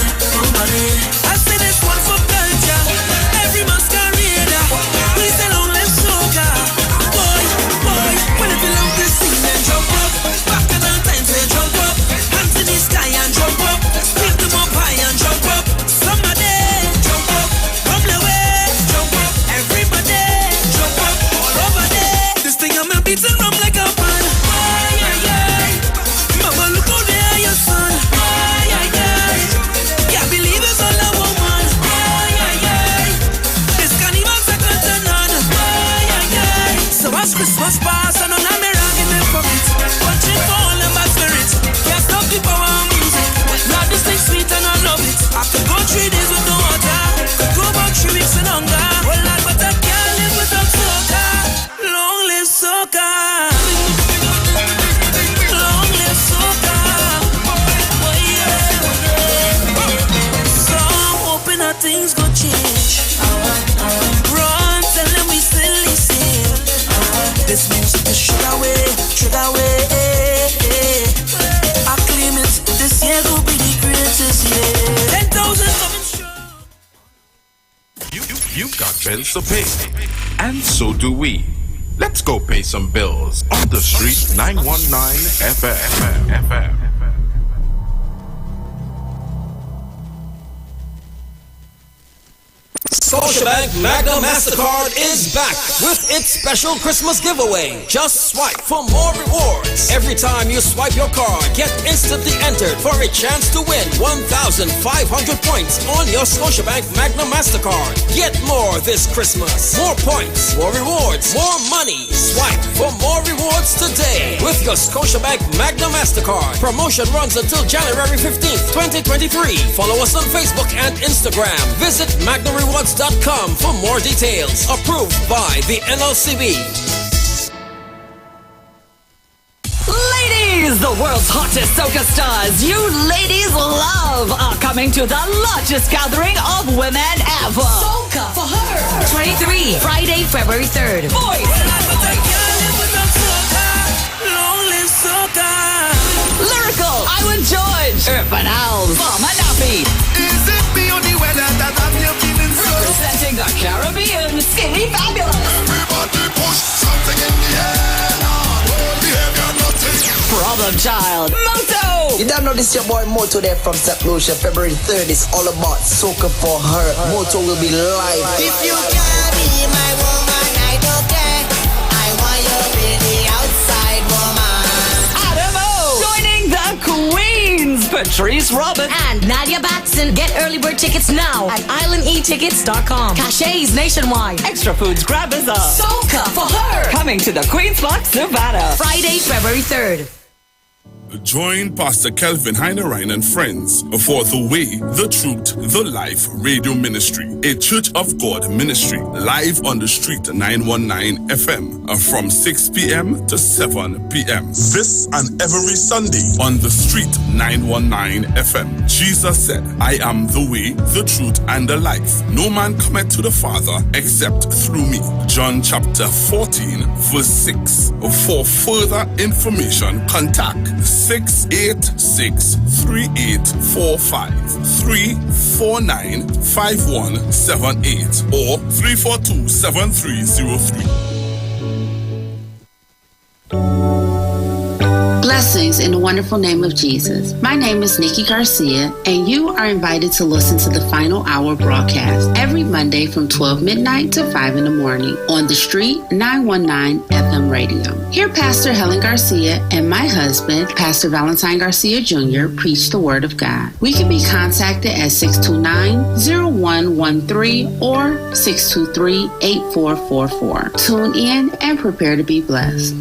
I say this one for culture. Every masquerader. We say long live soca. Boy, when if you love this scene, then jump up. Back in our time, say jump up. Hands in the sky and jump up. Lift them up high and jump up. Somebody jump up. From the way, jump up. Everybody jump up. All over there. This thing I'm a beating rum like a pan. Mama, look out there, your son. Can't believe it's all a woman. This carnival second to none. So as Christmas pass, and on a mirror in the pocket, watching for all the bad spirits. Can't stop the power of music. Love this thing sweet and I love it. I could go 3 days with no water. Could go about 3 weeks in hunger. Well, lad, but I can't live without soca. Long live soca. Long live soca. Oh, yeah. So I'm hoping that things go change. Run, tell them we still listen. This music is trigger away. I claim it, this year will be the greatest year. 10,000 coming strong. You've got bills to pay, and so do we. Let's go pay some bills on the Street 919 FM. Scotiabank Magna MasterCard is back with its special Christmas giveaway. Just swipe for more rewards. Every time you swipe your card, get instantly entered for a chance to win 1,500 points on your Scotiabank Magna MasterCard. Get more this Christmas. More points, more rewards, more money. Swipe for more rewards today with your Scotiabank Magna MasterCard. Promotion runs until January 15th, 2023. Follow us on Facebook and Instagram. Visit magnarewards.com for more details. Approved by the NLCB. Ladies, the world's hottest soca stars you ladies love are coming to the largest gathering of women ever. Soca for her. 23, Friday, February 3rd. Boys. Lyrical, Iwer George, Urban Owls, Mama Nappy. Is it the only weather that I'm feeling so? Representing the Caribbean, Skinny Fabulous. Everybody push something in the air now. Behavior nothing. Problem Child, Moto. You don't know this your boy Moto there from St. Lucia. February 3rd is all about soca for her. Moto will be live. If you can be my woman, I don't care. I want you to be the outside woman. Adamo. Joining the Queens, Patrice Robin and Nadia Batson. Get early bird tickets now at islandetickets.com. Cachets nationwide. Extra foods grab us up. Soca for her. Coming to the Queen's Park, Savannah. Friday, February 3rd. Join Pastor Kelvin Heinerine and friends for The Way, The Truth, The Life Radio Ministry, a Church of God ministry, live on the Street 919 FM from 6 p.m. to 7 p.m. This and every Sunday on the Street 919 FM. Jesus said, I am the way, the truth, and the life. No man cometh to the Father except through me. John chapter 14, verse 6. For further information, contact 686-3845, 349-5178, or 342-7303. Blessings in the wonderful name of Jesus. My name is Nikki Garcia, and you are invited to listen to the Final Hour broadcast every Monday from 12 midnight to 5 in the morning on the Street 919 FM radio. Here, Pastor Helen Garcia and my husband, Pastor Valentine Garcia Jr., preach the Word of God. We can be contacted at 629-0113 or 623-8444. Tune in and prepare to be blessed.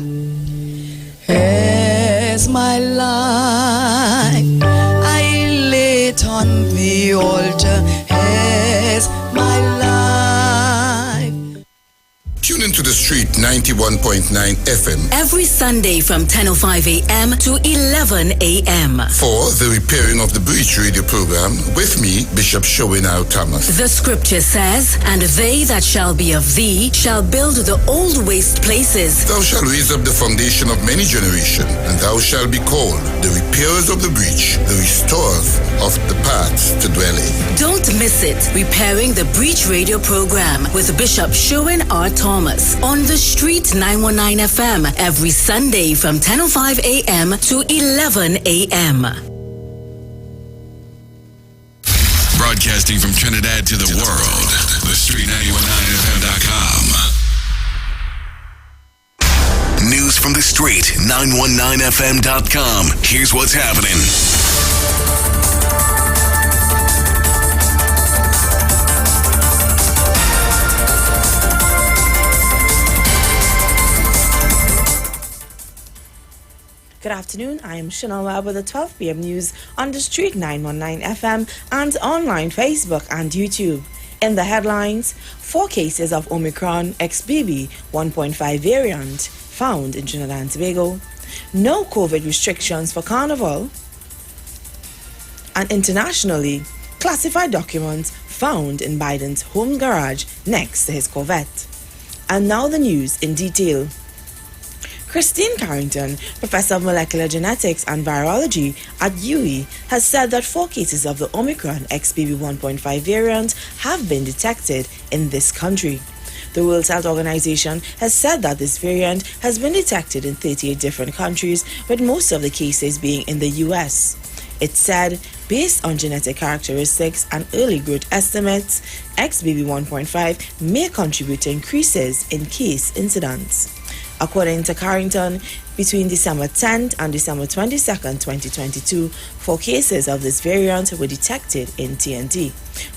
As my life I lay it on the altar, as my life. Tune into the Street 91.9 FM every Sunday from 10:05 a.m. to 11 a.m. for the Repairing of the Breach radio program with me, Bishop Showinau Thomas. The scripture says, "And they that shall be of thee shall build the old waste places. Thou shalt raise up the foundation of many generations, and thou shalt be called the repairers of the breach, the restorers of the paths to dwell in." Don't miss it. Repairing the Breach radio program with Bishop Sherwin R. Thomas on the Street 919 FM every Sunday from 10:05 a.m. to 11 a.m. Broadcasting from Trinidad to the world, the Street919FM.com. News from the Street, 919FM.com. Here's what's happening. Good afternoon, I am Chanel Webb with the 12 p.m. news on the Street 919 FM and online Facebook and YouTube. In the headlines, 4 cases of Omicron XBB 1.5 variant found in Trinidad and Tobago. No COVID restrictions for Carnival. And internationally, classified documents found in Biden's home garage next to his Corvette. And now the news in detail. Christine Carrington, professor of molecular genetics and virology at UWI, has said that 4 cases of the Omicron XBB 1.5 variant have been detected in this country. The World Health Organization has said that this variant has been detected in 38 different countries, with most of the cases being in the US. It said, based on genetic characteristics and early growth estimates, XBB 1.5 may contribute to increases in case incidence. According to Carrington, between December 10th and December 22nd, 2022, 4 cases of this variant were detected in TNT.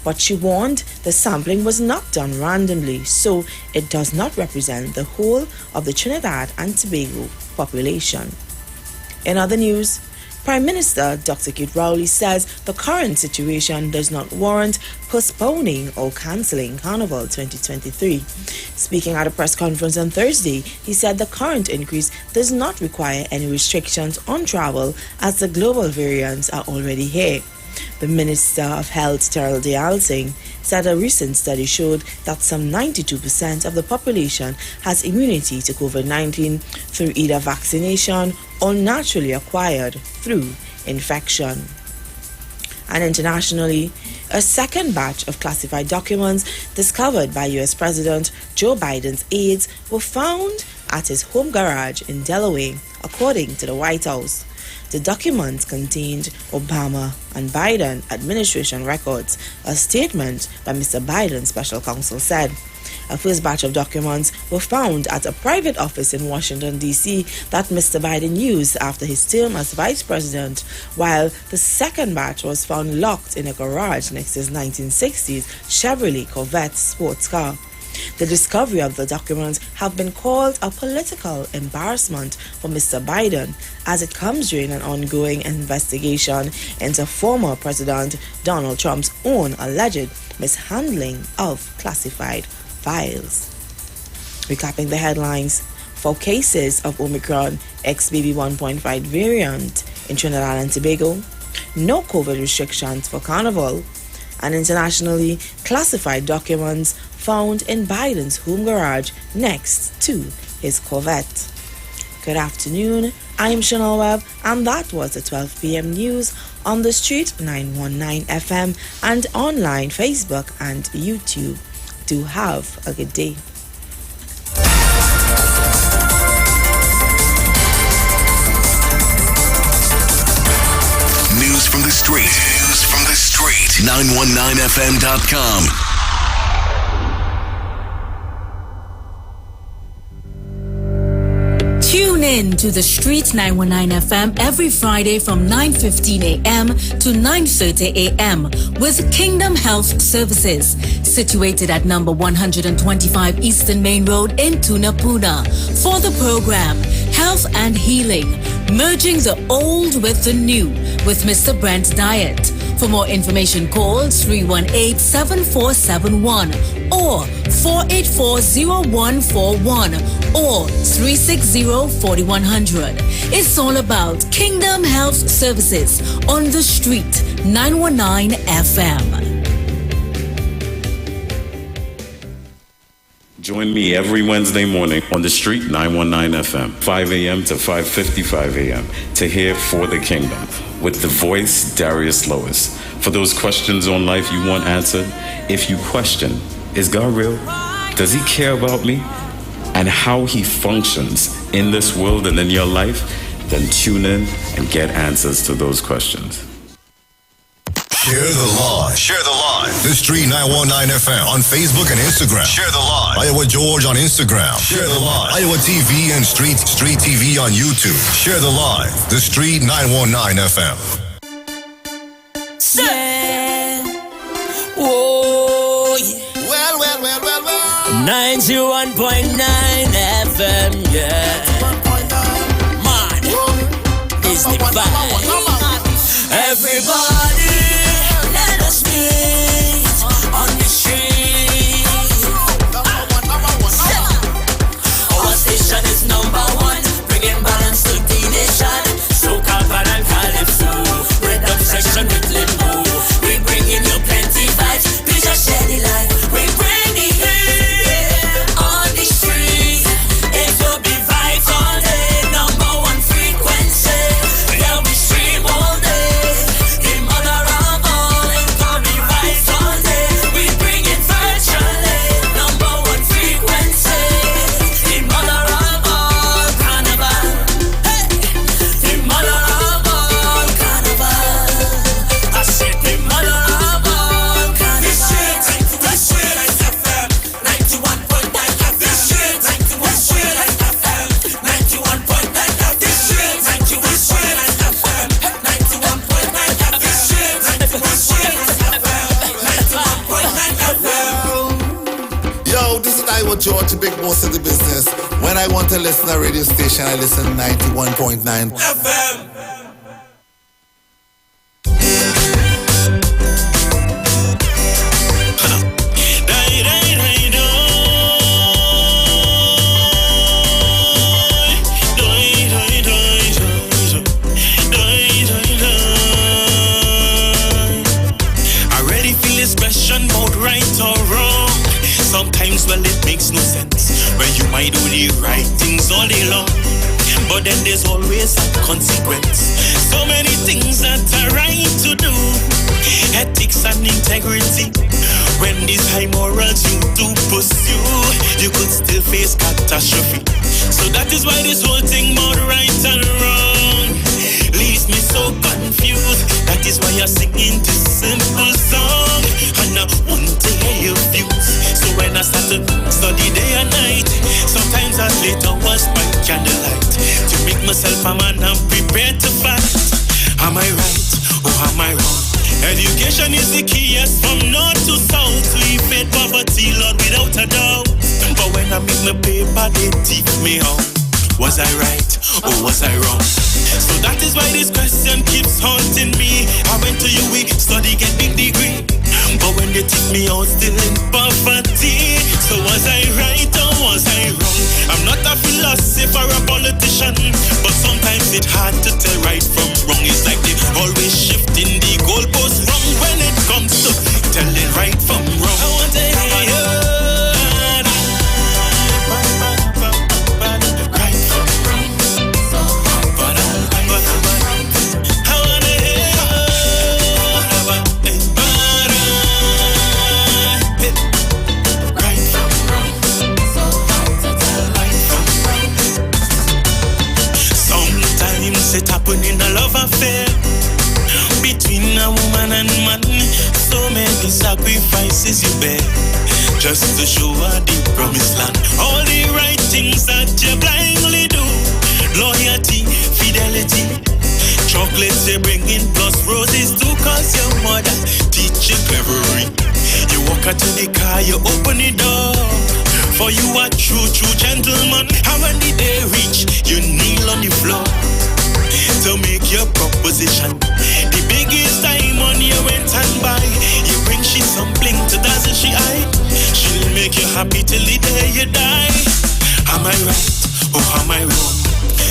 But she warned the sampling was not done randomly, so it does not represent the whole of the Trinidad and Tobago population. In other news, Prime Minister Dr. Kit Rowley says the current situation does not warrant postponing or cancelling Carnival 2023. Speaking at a press conference on Thursday, he said the current increase does not require any restrictions on travel as the global variants are already here. The Minister of Health, Terrell Dialsing, said a recent study showed that some 92% of the population has immunity to COVID-19 through either vaccination or naturally acquired through infection. And internationally, a second batch of classified documents discovered by U.S. President Joe Biden's aides were found at his home garage in Delaware, according to the White House. The documents contained Obama and Biden administration records, a statement by Mr. Biden's special counsel said. A first batch of documents were found at a private office in Washington, D.C. that Mr. Biden used after his term as vice president, while the second batch was found locked in a garage next to his 1960s Chevrolet Corvette sports car. The discovery of the documents have been called a political embarrassment for Mr. Biden, as it comes during an ongoing investigation into former President Donald Trump's own alleged mishandling of classified files. Recapping the headlines, 4 cases of Omicron XBB 1.5 variant in Trinidad and Tobago, no COVID restrictions for Carnival, and internationally, classified documents found in Biden's home garage next to his Corvette. Good afternoon, I am Chanel Webb, and that was the 12 p.m. news on the street 919 FM and online Facebook and YouTube. Do have a good day. News from the street. News from the street. 919fm.com. Tune in to the Street 919 FM every Friday from 9:15 a.m. to 9:30 a.m. with Kingdom Health Services, situated at number 125 Eastern Main Road in Tunapuna. For the program, Health and Healing, merging the old with the new with Mr. Brent Diet. For more information, call 318-7471 or 484-0141 or 360-4100. It's all about Kingdom Health Services on the street 919 FM. Join me every Wednesday morning on the street 919 FM, 5 a.m. to 5:55 a.m. to hear For the Kingdom with the voice Darius Lois. For those questions on life you want answered, if you question, is God real? Does he care about me? And how he functions in this world and in your life? Then tune in and get answers to those questions. Share the live. Share the live. The Street 919 FM on Facebook and Instagram. Share the live. Iowa George on Instagram. Share the live. Iowa TV and Street TV on YouTube. Share the live. The Street 919 FM. Yeah. Whoa. Yeah. Well. 91.9 FM. Yeah. Man, is the vibe. Everybody. Let us meet on the street. Our station is number one, bringing balance to the nation. Soca, and calypso, rhythm section with limbo. We bringing you plenty vibes, please just share the light. We bring the heat on the street. It will be vibes all day, number one frequency. There'll be stream all day. George, big boss of the business. When I want to listen to a radio station, I listen to 91.9 FM. I already feel this question about right or wrong. Sometimes, well, it makes no sense when you might do the right things all day long, but then there's always a consequence. So many things that are right to do, ethics and integrity. When these high morals you do pursue, you could still face catastrophe. So that is why this whole thing about right and wrong leaves me so confused. That is why I'm singing this simple song, and I want to hear your views. So when I start to study day and night, sometimes I lay hours by candlelight to make myself a man and prepared to fight. Am I right or am I wrong? Education is the key, yes, from north to south. We fed poverty, Lord, without a doubt. But when I make my paper, they teach me how. Was I right or was I wrong? So that is why this question keeps haunting me. I went to UWI, study, get big degree, but when they teach me out, still in poverty. So was I right or was I wrong? I'm not a philosopher or a politician, but sometimes it's hard to tell right from wrong. It's like they always shifting the goalposts wrong when it comes to telling right from wrong. I want to hear right from wrong. the sacrifices you bear, just to show her the promised land. All the right things that you blindly do, loyalty, fidelity, chocolates you bring in plus roses too, cause your mother teach you cleverly. You walk out to the car, you open the door, for you are true gentleman. And when the day reach, you kneel on the floor to make your proposition. The biggest diamond you went and buy, you bring she some bling to dazzle she eye. She'll make you happy till the day you die. Am I right or am I wrong?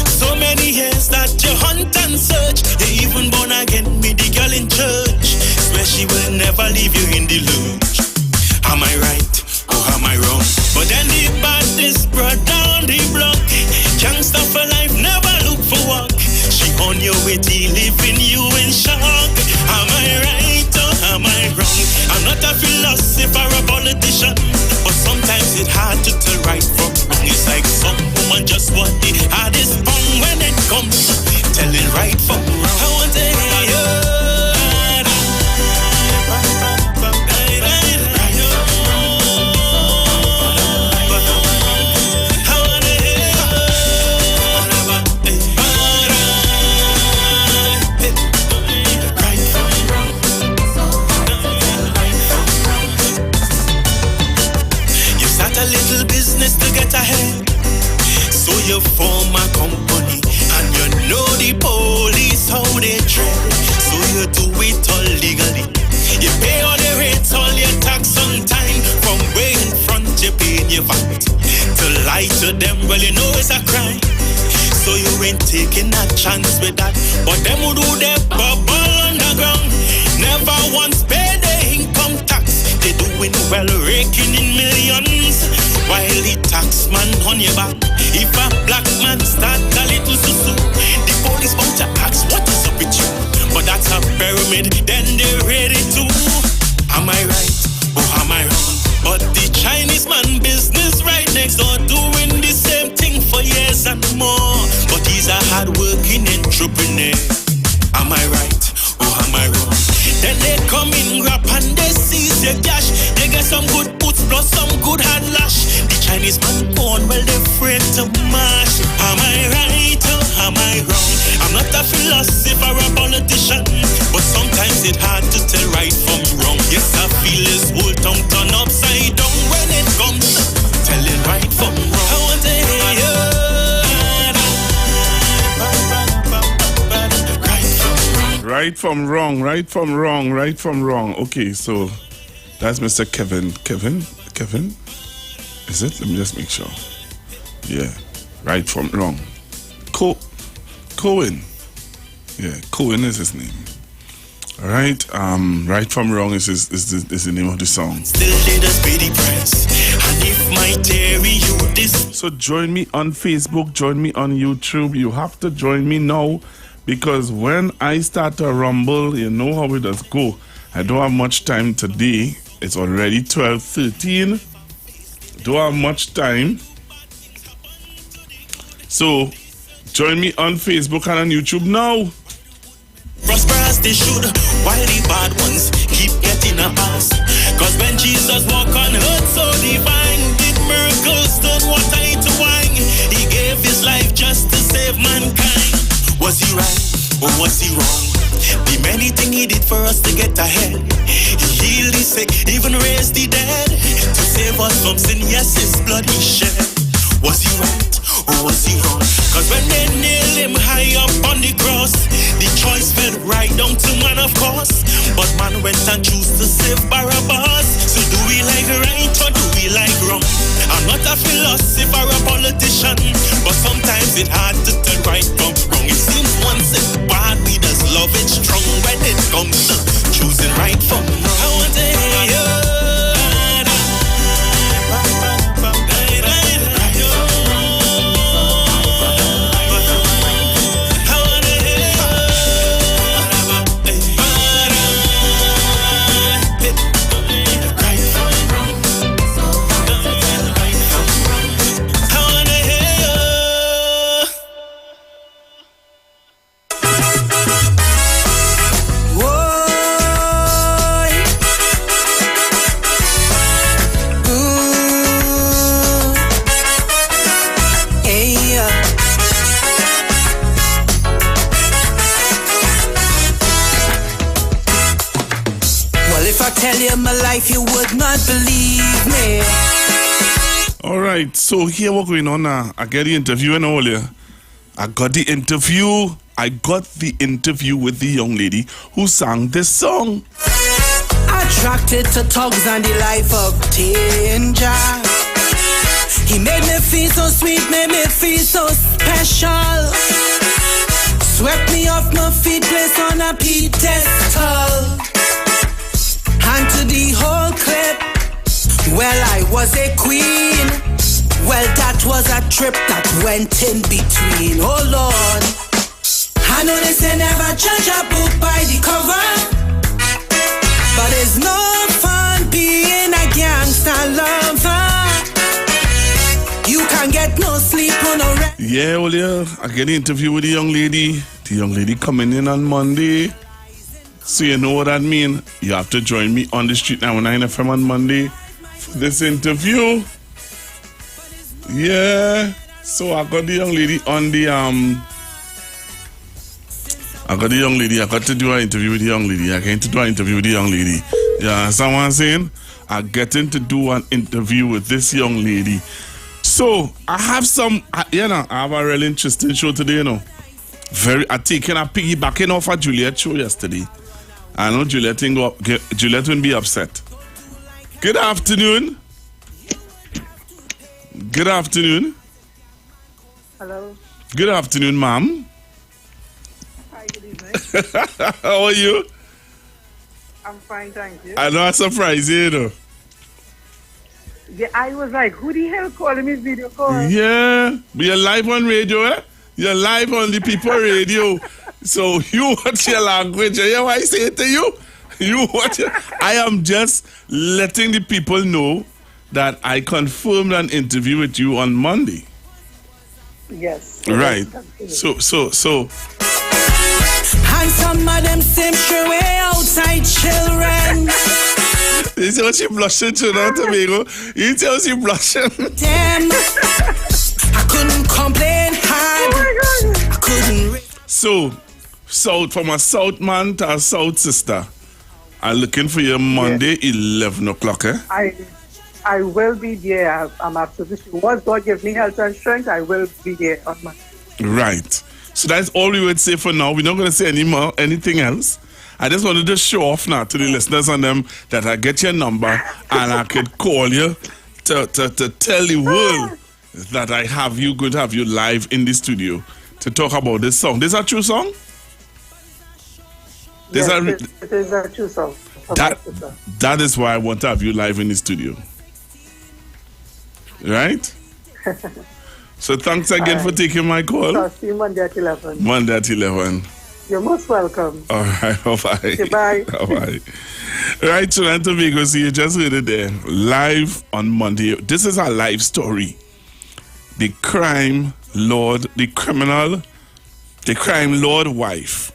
So many years that you hunt and search, you even born again with the girl in church, swear she will never leave you in the lurch. Am I right or am I wrong? But then the baddest brought down the block, gangsta for life, never look for work. She on your way to leaving you in shock. Am I right or am I wrong? I'm not a philosopher or a politician, but sometimes it's hard to tell right from wrong. It's like some woman just want the hardest bong when it comes to telling right from wrong. I want to hear you. To get ahead, so you form a company, and you know the police how they tread, so you do it all legally. You pay all the rates, all your tax on time. From way in front you pay your VAT. To lie to them, well you know it's a crime, so you ain't taking a chance with that. But them who do their bubble underground never once pay their income tax. They doing well, raking in millions, while the tax man on your back. If a black man start a little susu, the police bound to ask what is up with you. But that's a pyramid, then they're ready to. Am I right or am I wrong? But the Chinese man business right next door doing the same thing for years and more. But he's a hard-working entrepreneur. Am I right or am I wrong? Then they come in, grab and they seize your cash. They get some good puts plus some good hard lash. The Chinese man born, well they're afraid to mash. Am I right or am I wrong? I'm not a philosopher or a politician, but sometimes it's hard to tell right from wrong. Yes, I feel this whole tongue turn upside down when it comes to telling right from wrong. I want to hear you. Right from wrong, right from wrong, right from wrong. Okay, so that's Mr. Kevin. Kevin? Is it? Let me just make sure. Yeah, right from wrong. Cohen. Yeah, Cohen is his name. All right, right from wrong is the name of the song. Still did us pay the price. And if my theory you this. So join me on Facebook, join me on YouTube. You have to join me now, because when I start a rumble, you know how it does go. I don't have much time today. It's already 12:13. Don't have much time. So join me on Facebook and on YouTube now. Prosper as they should, while the bad ones keep getting a pass. Cause when Jesus walked on earth so divine, did miracles, turned water into wine. He gave his life just to save mankind. Was he right or was he wrong? The many things he did for us to get ahead. He healed the sick, even raised the dead, to save us from sin. Yes, his blood he shed. Was he right or was he wrong? Cause when they nailed him high up on the cross, the choice fell right down to man, of course. But man went and chose to save Barabbas. So do we like right or do we like wrong? I'm not a philosopher or a politician, but sometimes it's hard to tell right from wrong. It seems once it's bad, we just love it strong when it comes to choosing right from wrong. I want to hear you. if I tell you my life, you would not believe me. All right, so here what's going on now. I get the interview and all here. I got the interview with the young lady who sang this song. Attracted to thugs and the life of danger. He made me feel so sweet, made me feel so special. Swept me off my feet, placed on a pedestal. And to the whole clip, well, I was a queen. Well, that was a trip that went in between. Oh Lord, I know they say never judge a book by the cover, but it's no fun being a gangster lover. You can get no sleep on a rest. Yeah, well, yeah, I get the interview with the young lady. The young lady coming in on Monday. So you know what that means. You have to join me on the Street 919 FM on Monday for this interview. Yeah. So I got the young lady on the I got to do an interview with the young lady. I came to do an interview with the young lady. Yeah, someone saying I'm getting to do an interview with this young lady. So I have I have a really interesting show today, I piggybacking off a Juliet show yesterday. I know Juliet will be upset. Good afternoon. Good afternoon. Hello. Good afternoon, ma'am. Hi, good evening. How are you? I'm fine, thank you. I know I surprised you, know. Yeah, I was like, who the hell calling me video call? Yeah, but you're live on radio, eh? You're live on the people radio. So you watch your language. You hear what I say to you? I am just letting the people know that I confirmed an interview with you on Monday. Yes. Right. So. And some of them seem sure way outside children. You see how she blushing to that, Tobago? You see how she blushing? Damn. I couldn't complain hard. Oh my God. I couldn't. So, from a South man to a South sister, I'm looking for you Monday, 11 o'clock, eh? I will be there. I'm absolutely sure. Once God gives me health and strength, I will be there on Monday. Right. So that's all we would say for now. We're not going to say anything else. I just wanted to show off now to the listeners on them that I get your number and I could call you to tell the world that I have you, going to have you live in the studio to talk about this song. This is a true song? Yes, it is a true song. That is why I want to have you live in the studio. Right? So thanks again for taking my call. I'll see you Monday at 11. Monday at 11. You're most welcome. All right, bye-bye. Goodbye. Bye-bye. Right, Trinidad and Tobago, so you just heard it there. Live on Monday. This is our live story. The crime lord wife.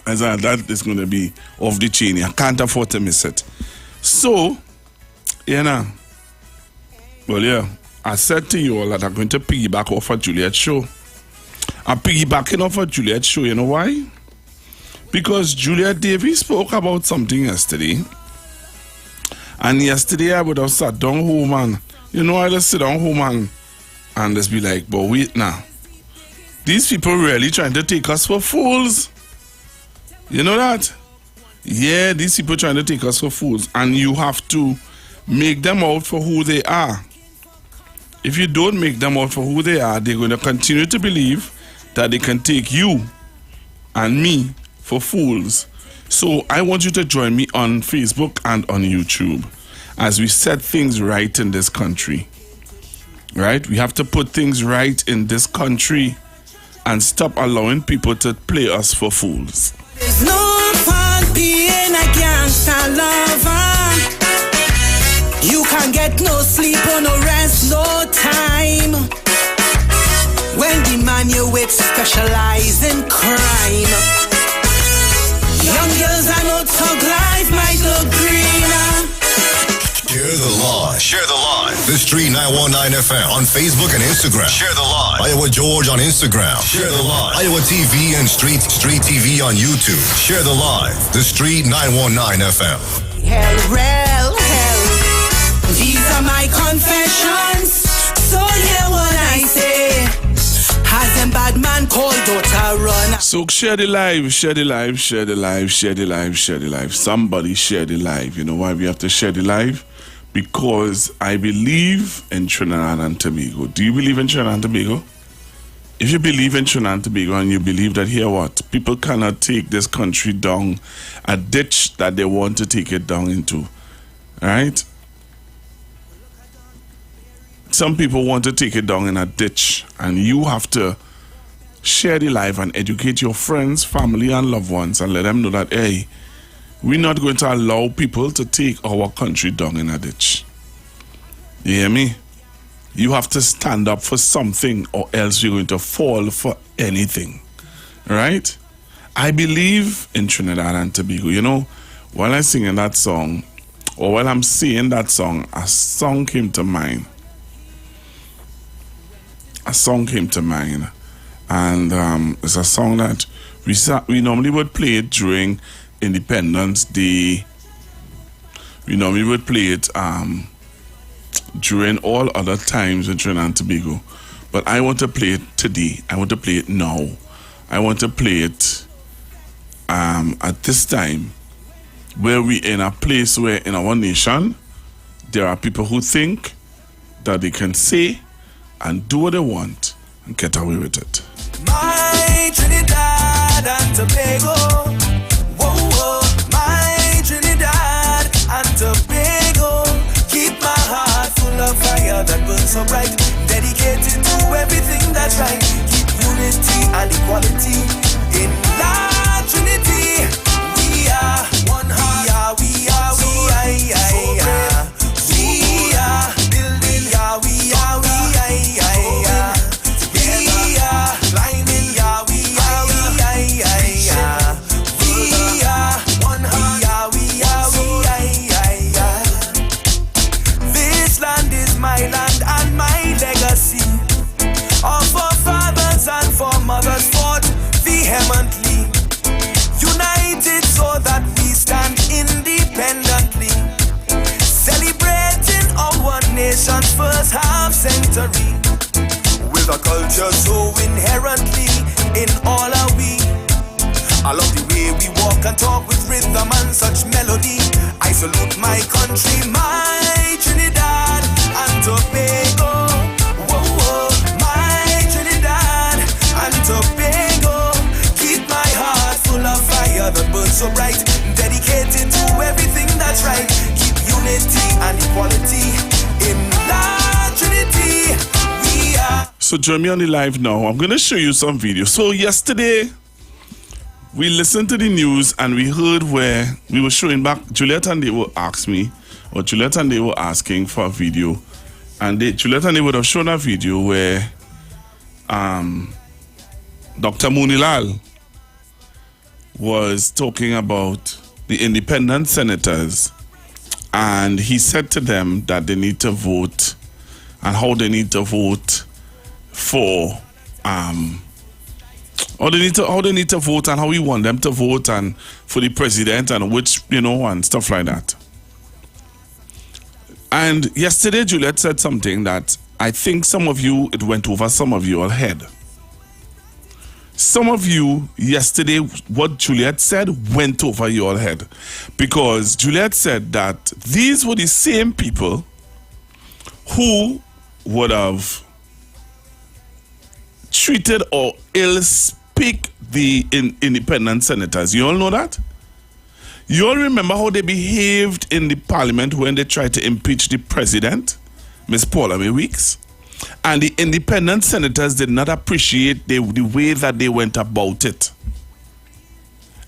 As that is going to be off the chain. I can't afford to miss it. So, I said to you all that I'm going to piggyback off a Juliet show. I'm piggybacking off a Juliet show. You know why? Because Juliet Davis spoke about something yesterday. And yesterday I would have sat down home and, I just sit down home and just be like, but wait now. These people really trying to take us for fools. You know that? Yeah, these people trying to take us for fools. And you have to make them out for who they are. If you don't make them out for who they are, they're going to continue to believe that they can take you and me for fools. So I want you to join me on Facebook and on YouTube as we set things right in this country. Right? We have to put things right in this country and stop allowing people to play us for fools. There's no fun being a gangster lover. You can't get no sleep or no rest, no time. When the man you with specialize in crime. Young girls I know talk life might look greener. Share the law. Share the live. The Street 919 FM on Facebook and Instagram. Share the live. Iowa George on Instagram. Share the live. Iowa TV and Street TV on YouTube. Share the live. The Street 919 FM. Hell. These are my confessions. So hear what I say. Has a bad man called daughter run. So share the live. Somebody share the live. You know why we have to share the live? Because I believe in Trinidad and Tobago. Do you believe in Trinidad and Tobago? If you believe in Trinidad and Tobago and you believe that here what? People cannot take this country down a ditch that they want to take it down into. Right? Some people want to take it down in a ditch, and you have to share the life and educate your friends, family, and loved ones and let them know that, hey, we're not going to allow people to take our country down in a ditch. You hear me? You have to stand up for something or else you're going to fall for anything. Right? I believe in Trinidad and Tobago. You know, while I'm singing that song, or while I'm saying that song, a song came to mind. And it's a song that we normally would play it during Independence Day. We normally would play it during all other times in Trinidad and Tobago. But I want to play it today. I want to play it now. I want to play it at this time where we're in a place where in our nation there are people who think that they can say and do what they want and get away with it. My Trinidad and Tobago, whoa, my Trinidad and Tobago, keep my heart full of fire that burns so bright, dedicated to everything that's right, keep unity and equality in La Trinity. We are one heart, we are mothers fought vehemently, united so that we stand independently, celebrating our nation's first half century, with a culture so inherently in all our we. I love the way we walk and talk with rhythm and such melody. I salute my country, my Trinidad and Tobago. Tobago, keep my heart full of fire that burns so bright, dedicated to everything that's right, keep unity and equality in La Trinity. We are. So join me on the live now. I'm going to show you some videos. So yesterday we listened to the news and we heard where we were showing back. Juliet and they were asking for a video, and Juliet and they would have shown a video where Dr. Munilal was talking about the independent senators, and he said to them that they need to vote and how they need to vote for how they need to vote and how we want them to vote and for the president and which, and stuff like that. And yesterday Juliet said something that I think it went over some of your head. Some of you, yesterday, what Juliet said went over your head. Because Juliet said that these were the same people who would have treated or ill-speak the independent senators. You all know that? You all remember how they behaved in the parliament when they tried to impeach the president, Miss Paula May Weeks? And the independent senators did not appreciate the way that they went about it.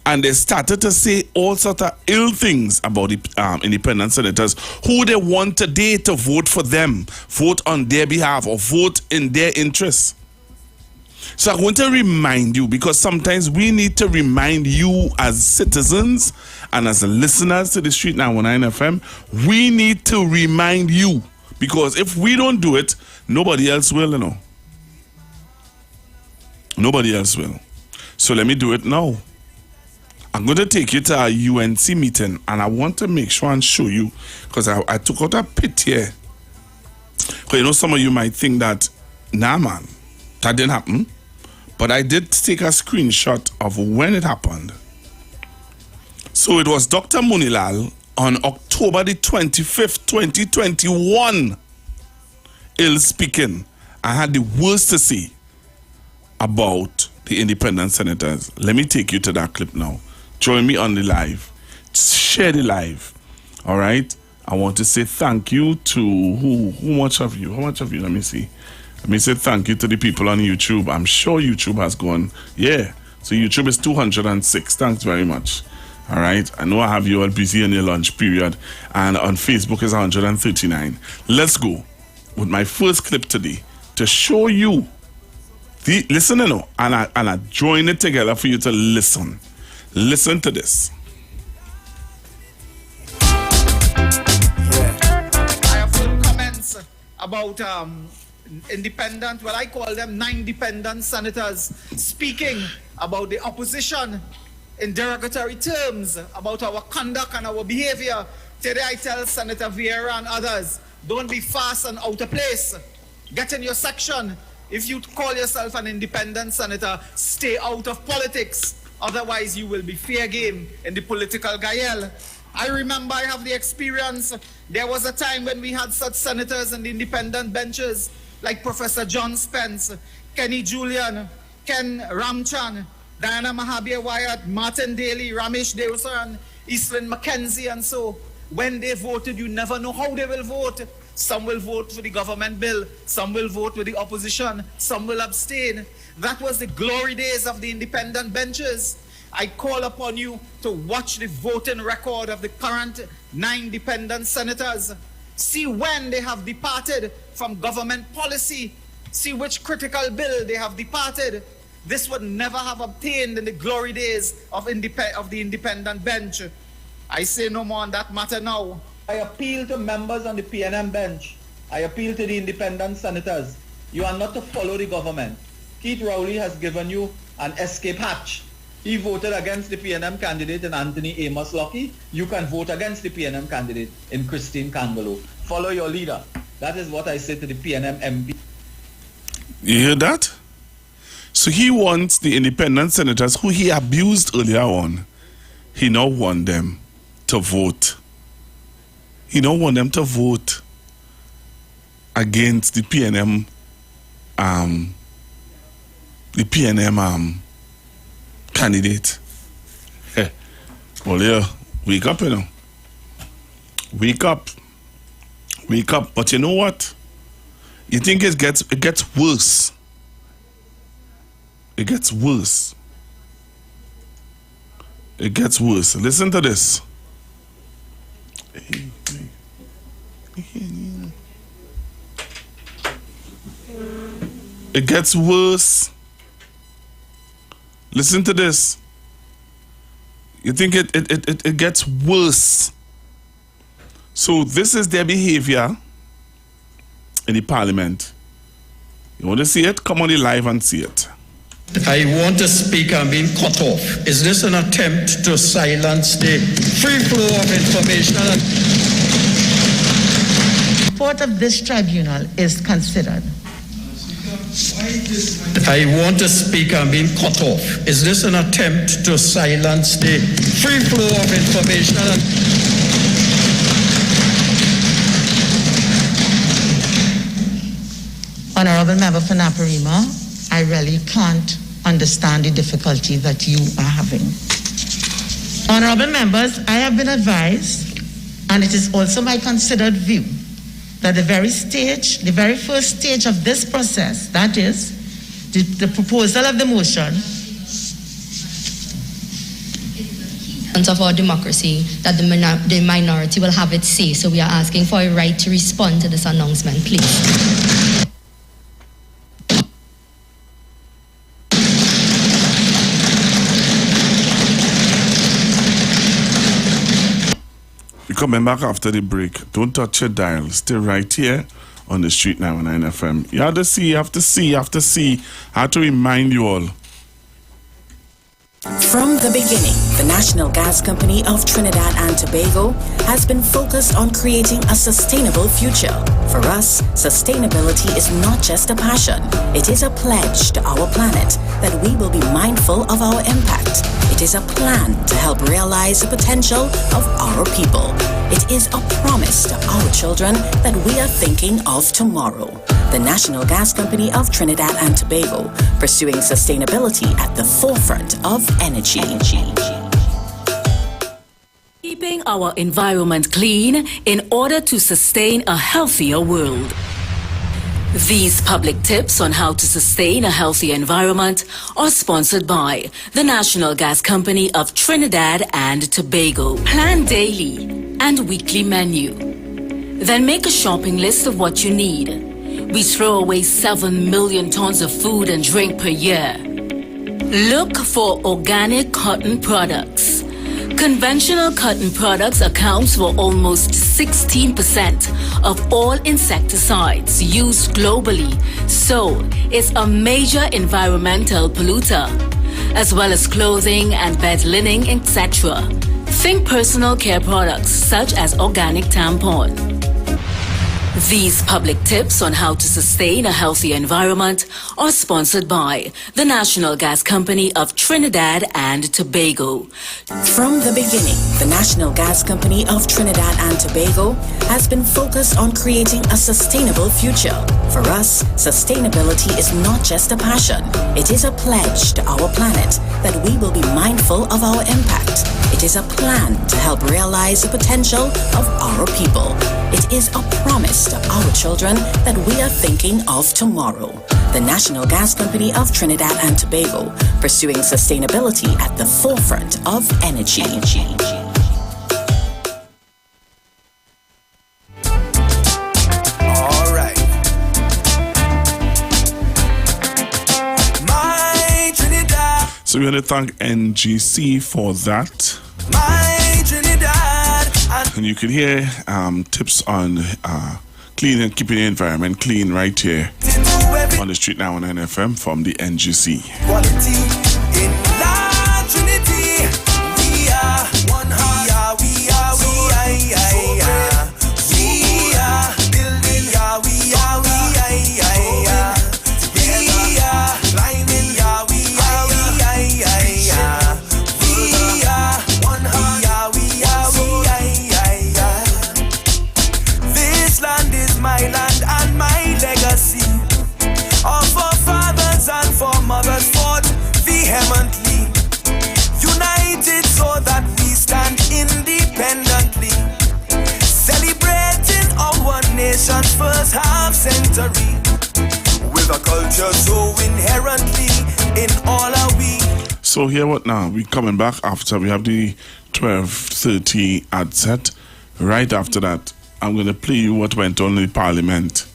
And they started to say all sorts of ill things about the independent senators who they want today to vote for them, vote on their behalf, or vote in their interests. So I want to remind you, because sometimes we need to remind you as citizens and as the listeners to the Street 919 FM, we need to remind you, because if we don't do it, nobody else will, you know. Nobody else will. So let me do it now. I'm going to take you to our UNC meeting, and I want to make sure and show you, because I took out a pit here. Because you know, some of you might think that, nah man, that didn't happen. But I did take a screenshot of when it happened. So it was Dr. Munilal on October the 25th, 2021. Ill speaking. I had the worst to say about the independent senators. Let me take you to that clip now. Join me on the live. Share the live. All right. I want to say thank you to who much of you? How much of you? Let me see. Let me say thank you to the people on YouTube. I'm sure YouTube has gone. Yeah. So YouTube is 206. Thanks very much. All right. I know I have you all busy in your lunch period. And on Facebook is 139. Let's go with my first clip today to show you. Listen, you know, and I join it together for you to listen. Listen to this. I have some comments about independent, well, I call them 9 dependent senators speaking about the opposition in derogatory terms about our conduct and our behavior. Today I tell Senator Vieira and others, don't be fast and out of place. Get in your section. If you call yourself an independent senator, stay out of politics. Otherwise, you will be fair game in the political gael. I remember I have the experience. There was a time when we had such senators in the independent benches like Professor John Spence, Kenny Julian, Ken Ramchan, Diana Mahabir Wyatt, Martin Daly, Ramesh Deosaran, Eastland Mackenzie, and so. When they voted, you never know how they will vote. Some will vote for the government bill. Some will vote with the opposition. Some will abstain. That was the glory days of the independent benches. I call upon you to watch the voting record of the current 9 dependent senators. See when they have departed from government policy. See which critical bill they have departed. This would never have obtained in the glory days of the independent bench. I say no more on that matter now. I appeal to members on the PNM bench. I appeal to the independent senators. You are not to follow the government. Keith Rowley has given you an escape hatch. He voted against the PNM candidate in Anthony Amos Lockie. You can vote against the PNM candidate in Christine Kangolo. Follow your leader. That is what I say to the PNM MP. You hear that? So he wants the independent senators who he abused earlier on. He now wants them to vote. He don't want them to vote against the PNM candidate. Well, yeah, wake up, you know. Wake up. Wake up. But you know what? You think it gets worse. It gets worse. It gets worse. Listen to this. It gets worse. Listen to this. You think it gets worse. So this is their behavior in the parliament. You want to see it? Come on the live and see it. I want to speak. I'm being cut off. Is this an attempt to silence the free flow of information? Report of this tribunal is considered. I want to speak. I'm being cut off. Is this an attempt to silence the free flow of information? Honorable Member for Naparima, I really can't understand the difficulty that you are having. Honorable members, I have been advised, and it is also my considered view, that the very first stage of this process, that is, the proposal of the motion, of our democracy, that the minority will have its say. So we are asking for a right to respond to this announcement, please. coming back after the break. Don't touch your dial. Stay right here on the Street 919 FM. You have to see. I have to remind you all. From the beginning, the National Gas Company of Trinidad and Tobago has been focused on creating a sustainable future. For us, sustainability is not just a passion. It is a pledge to our planet that we will be mindful of our impact. It is a plan to help realize the potential of our people. It is a promise to our children that we are thinking of tomorrow. The National Gas Company of Trinidad and Tobago, pursuing sustainability at the forefront of energy. Keeping our environment clean in order to sustain a healthier world. These public tips on how to sustain a healthy environment are sponsored by the National Gas Company of Trinidad and Tobago. Plan daily and weekly menu. Then make a shopping list of what you need. We throw away 7 million tons of food and drink per year. Look for organic cotton products. Conventional cotton products accounts for almost 16% of all insecticides used globally, so it's a major environmental polluter, as well as clothing and bed linen, etc. Think personal care products such as organic tampon. These public tips on how to sustain a healthy environment are sponsored by the National Gas Company of Trinidad and Tobago. From the beginning, the National Gas Company of Trinidad and Tobago has been focused on creating a sustainable future. For us, sustainability is not just a passion. It is a pledge to our planet that we will be mindful of our impact. It is a plan to help realize the potential of our people. It is a promise to our children that we are thinking of tomorrow. The National Gas Company of Trinidad and Tobago, pursuing sustainability at the forefront of energy. All right. My Trinidad. So we want to thank NGC for that. My Trinidad. And you can hear tips on clean and keeping the environment clean right here on the Street 919 FM from the NGC. Quality in La Trinity. We are one heart. We are building. We are climbing. We are one heart. This land is my land and my legacy. Our forefathers and foremothers fought vehemently, united so that we stand independently, celebrating our nation's first half century, with a culture so inherently in all our we. So here what now? We coming back after we have the 12:30 ad set. Right after that, I'm going to play you what went on in the Parliament.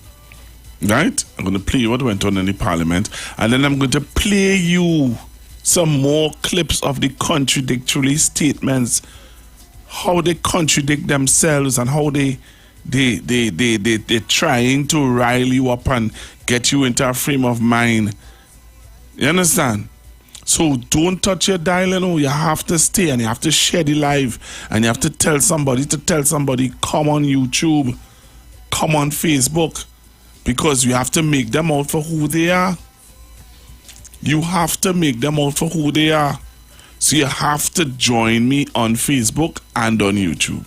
Right? I'm going to play you what went on in the Parliament. And then I'm going to play you some more clips of the contradictory statements. How they contradict themselves and how they're trying to rile you up and get you into a frame of mind. You understand? So don't touch your dial, you know. You have to stay and you have to share the live and you have to tell somebody come on YouTube, come on Facebook, because you have to make them out for who they are. You have to make them out for who they are. So you have to join me on Facebook and on YouTube.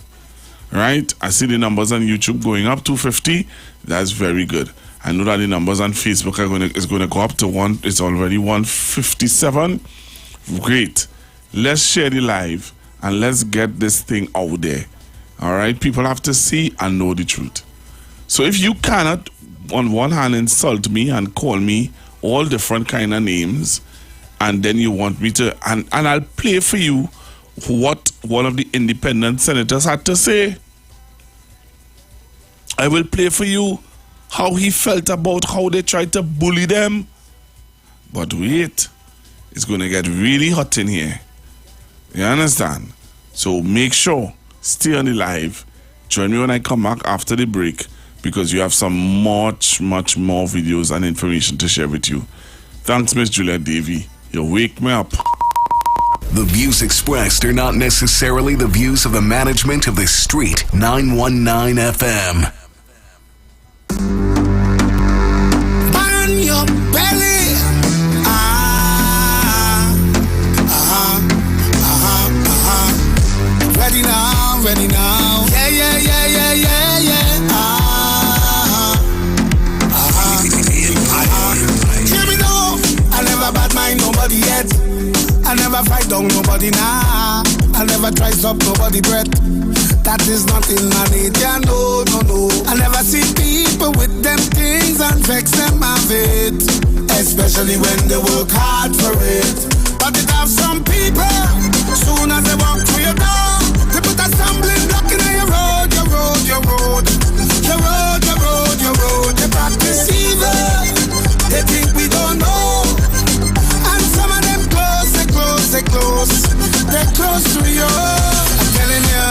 Right? I see the numbers on YouTube going up 250. That's very good. I know that the numbers on Facebook is going to go up to one. It's already 157. Great. Let's share the live and let's get this thing out there. All right? People have to see and know the truth. So if you cannot, on one hand, insult me and call me all different kind of names, and then you want me to, and I'll play for you what one of the independent senators had to say. I will play for you how he felt about how they tried to bully them. But wait, it's going to get really hot in here. You understand? So make sure, Stay on the live. Join me when I come back after the break because you have some much more videos and information to share with you. Thanks, Miss Juliet Davy. You wake me up. The views expressed are not necessarily the views of the management of the Street 919 FM. On your belly. Ready now. Yeah. Hear me now. I never bad mind nobody yet. I never fight down nobody now. I never try stop nobody breath. That is not in my nature, no. I never see people with them things and vex them of it. Especially when they work hard for it. But it have some people, soon as they walk through your door, they put a stumbling block in your road. They practice evil, they think we don't know. And some of them they're close to you. I'm telling you,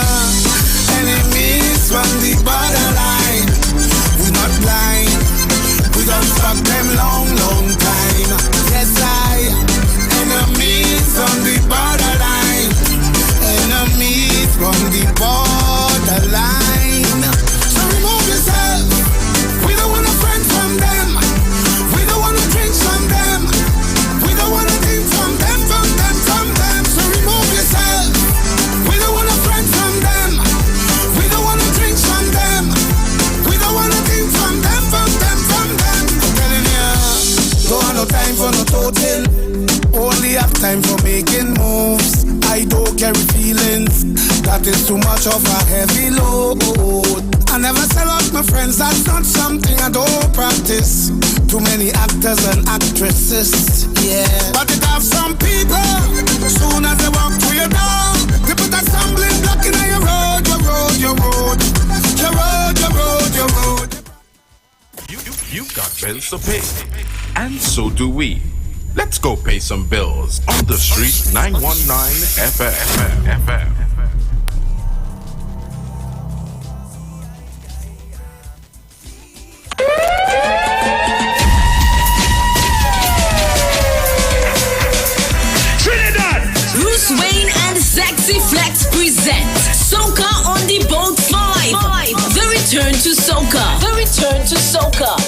enemies from the borderline. We're not blind, we don't fuck them long time. Yes, enemies from the borderline. Enemies from the borderline. So remove yourself. We don't want a friend from them. We don't want to drink from them. We don't want to think from them. So remove yourself. We don't want a friend from them. We don't want to drink from them. We don't want to think from them. I'm telling you, don't have no time for no total. Only have time for making moves. I don't carry feelings. That is too much of a heavy load. I never sell out my friends. That's not something I don't practice. Too many actors and actresses, yeah. But it have some people, soon as they walk through your door, they put a stumbling block in your road. You got bills to pay, and so do we. Let's go pay some bills on the Street 919 FM. Bruce Wayne and Sexy Flex present Soca on the Boat 5. The Return to Soca.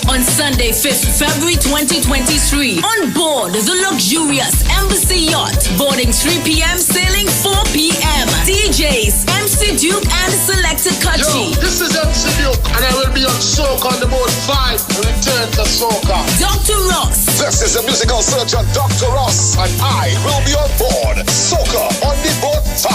On Sunday, 5th February 2023. On board the luxurious Embassy Yacht. Boarding 3 p.m., sailing 4 p.m. DJs, MC Duke and Selector Kachi. Yo, this is MC Duke and I will be on Soca on the Boat 5. The Return to Soca. Dr. Ross. This is the musical surgeon Dr. Ross and I will be on board Soca on the Boat 5.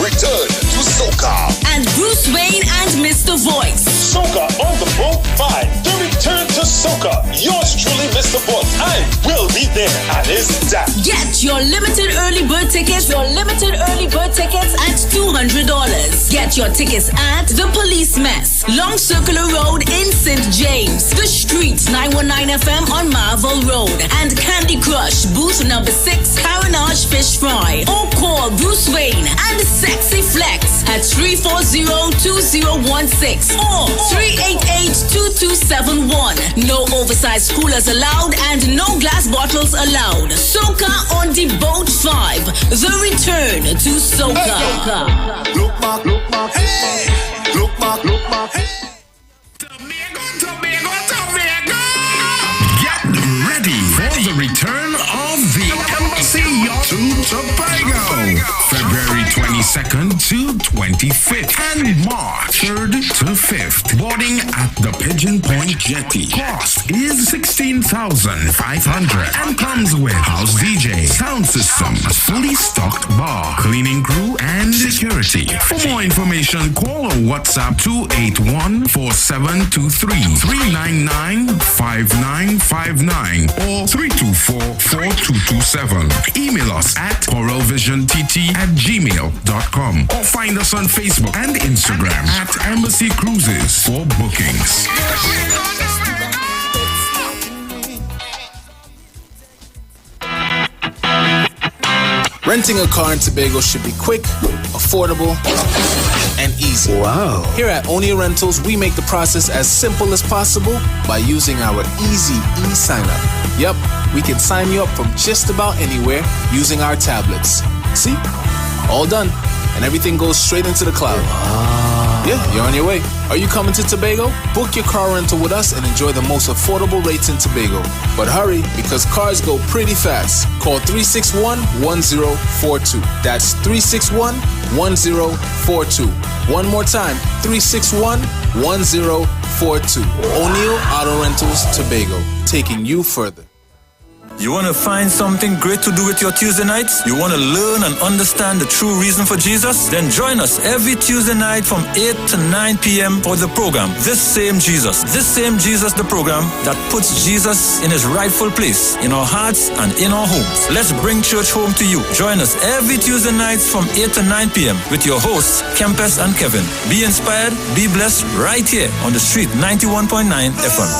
Return to Soca. And Bruce Wayne and Mr. Voice. Soca on the Boat 5. The Return to Soca. Yours truly, Mr. Voice. I will be there and is that. Get your limited early bird tickets at $200. Get your tickets at The Police Mess, Long Circular Road in St. James, The Street 919 FM on Marvel Road, and Candy Crush, booth number 6, Carenage Fish Fry. Or call Bruce Wayne and Sexy Flex at 340-2016 or 388-2271. No oversized coolers allowed and no glass bottles allowed. Soca on the Boat 5. The Return to Soca. Look back, hey! Look back, hey! Tobago. Get ready for the return of the Embassy Yacht to Tobago. February 22nd to 25th and March 3rd to 5th. Boarding at the Pigeon Point Jetty. Cost is $16,500 and comes with house DJ, sound system, a fully stocked bar, cleaning crew, and security. For more information, call or WhatsApp 281-472-399-5959 or 324-4227. Email us at coralvisiontT@gmail.com or find us on Facebook and Instagram at Embassy Cruises for bookings. Renting a car in Tobago should be quick, affordable, and easy. Wow. Here at Onia Rentals, we make the process as simple as possible by using our easy e-sign-up. Yep, we can sign you up from just about anywhere using our tablets. See? All done. And everything goes straight into the cloud. Yeah, you're on your way. Are you coming to Tobago? Book your car rental with us and enjoy the most affordable rates in Tobago. But hurry, because cars go pretty fast. Call 361-1042. That's 361-1042. One more time, 361-1042. O'Neill Auto Rentals, Tobago, taking you further. You want to find something great to do with your Tuesday nights? You want to learn and understand the true reason for Jesus? Then join us every Tuesday night from 8 to 9 p.m. for the program, This Same Jesus, the program that puts Jesus in his rightful place in our hearts and in our homes. Let's bring church home to you. Join us every Tuesday nights from 8 to 9 p.m. with your hosts, Kempes and Kevin. Be inspired, be blessed right here on the street 91.9 FM.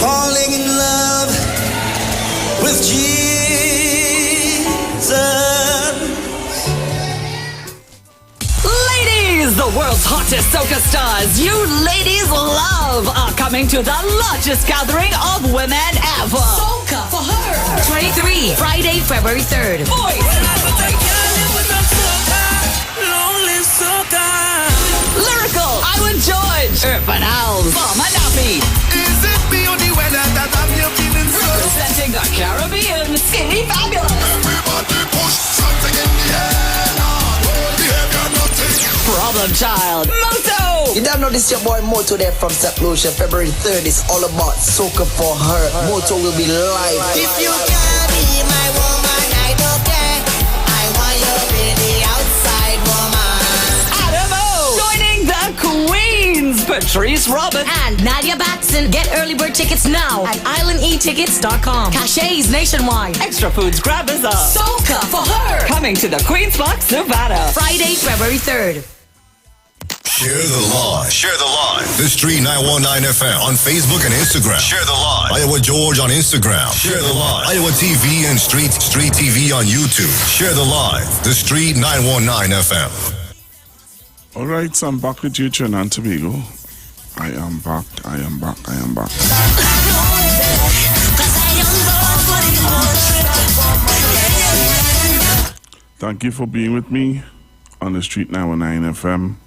Falling in love with Jesus. Ladies, the world's hottest soca stars you ladies love are coming to the largest gathering of women ever. Soca for her. 23, Friday, February 3rd. Boys. Lyrical, Iwer George, Urban Owls, Mama Nappy. Is it me or the weather that I'm feeling so? Representing the Caribbean, Skinny Fabulous. Everybody push something in the air now. Behavior nothing. Problem Child, Moto. You don't know this your boy Moto there from St. Lucia. February 3rd is all about soca for her. Moto will be live. If you can't be my woman, I don't care. I want you in the outside woman. Joining the Queens, Patrice Robert and Nadia Batson. Get early bird tickets now at islandetickets.com. Cachets nationwide. Extra foods grabbers up. Soca for her. Coming to the Queen's Park, Nevada. Friday, February 3rd. Share the live. Share the live. The Street 919 FM on Facebook and Instagram. Share the live. Iwer George on Instagram. Share the live. Iowa TV and Street TV on YouTube. Share the live. The Street 919 FM. All right, so I'm back with you, Trinidad and Tobago. I am back. Thank you for being with me on the Street 919 FM.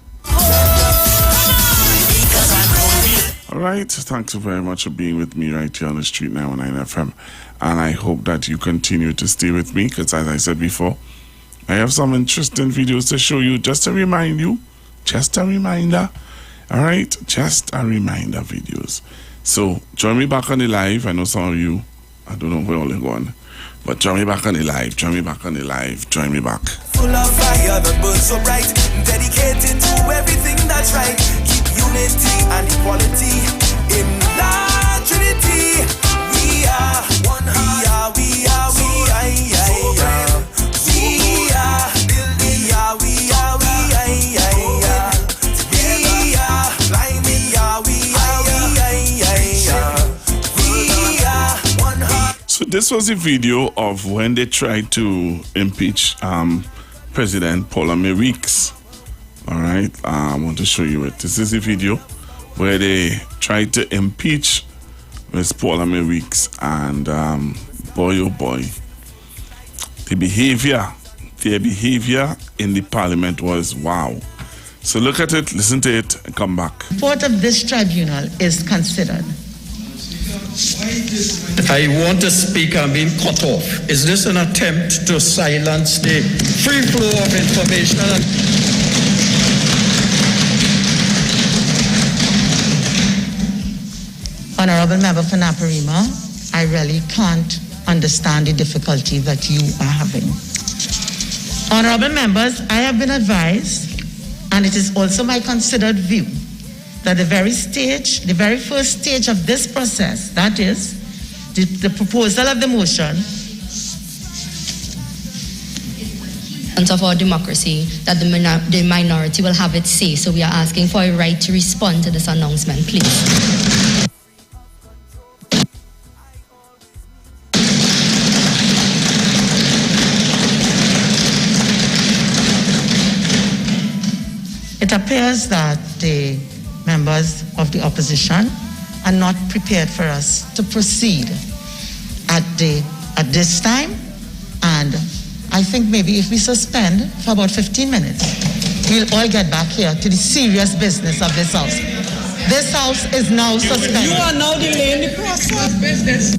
All right, thanks very much for being with me right here on the Street 919 FM. And I hope that you continue to stay with me, because as I said before, I have some interesting videos to show you, just to remind you. Just a reminder, all right? Just a reminder videos. So join me back on the live. I know some of you, I don't know where all they're going, but join me back on the live. Join me back. Full of fire that burns so bright, dedicated to everything that's right. Keep unity and equality in the Trinity. We are one heart. We are. So this was a video of when they tried to impeach President Paula May Weeks. All right, I want to show you it. This is a video where they tried to impeach Ms. Paula May Weeks, and boy oh boy, their behavior in the parliament was wow. So look at it, listen to it, and come back. The report of this tribunal is considered. I want to speak. I'm being cut off. Is this an attempt to silence the free flow of information? Honorable Member for Naparima, I really can't understand the difficulty that you are having. Honorable members, I have been advised, and it is also my considered view, that the very first stage of this process, that is, the proposal of the motion, of our democracy, that the minority will have its say. So we are asking for a right to respond to this announcement, please. It appears that the members of the opposition are not prepared for us to proceed at this time, and I think maybe if we suspend for about 15 minutes, we'll all get back here to the serious business of this house. This house is now suspended. You are now delaying the process. Business.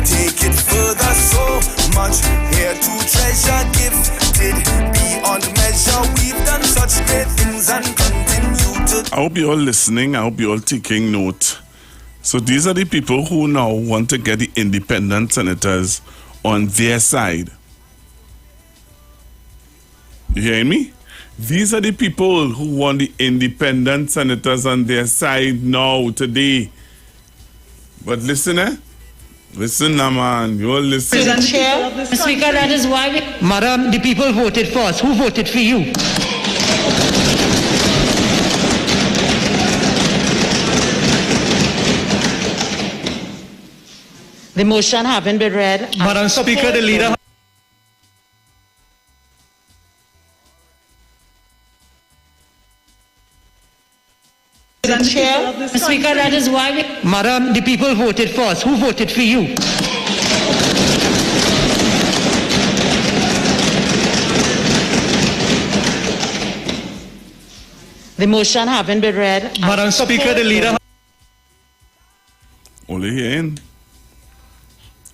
Take it further, so much here to treasure, gifted beyond measure. We've done such great things and continue to. I hope you're all listening. I hope you're all taking note. So these are the people who now want to get the independent senators on their side. You hearing me? These are the people who want the independent senators on their side now, today. But listen, Listen now, man. You're listening. Mr. Chair, Mr. Speaker, that is why we... Madam, the people voted for us. Who voted for you? The motion having been read. Madam Speaker, the leader... Mr. Chair, Mr. Speaker, that is why we... Madam, the people voted for us. Who voted for you? The motion having been read. Madam Speaker, the leader... Only hearing.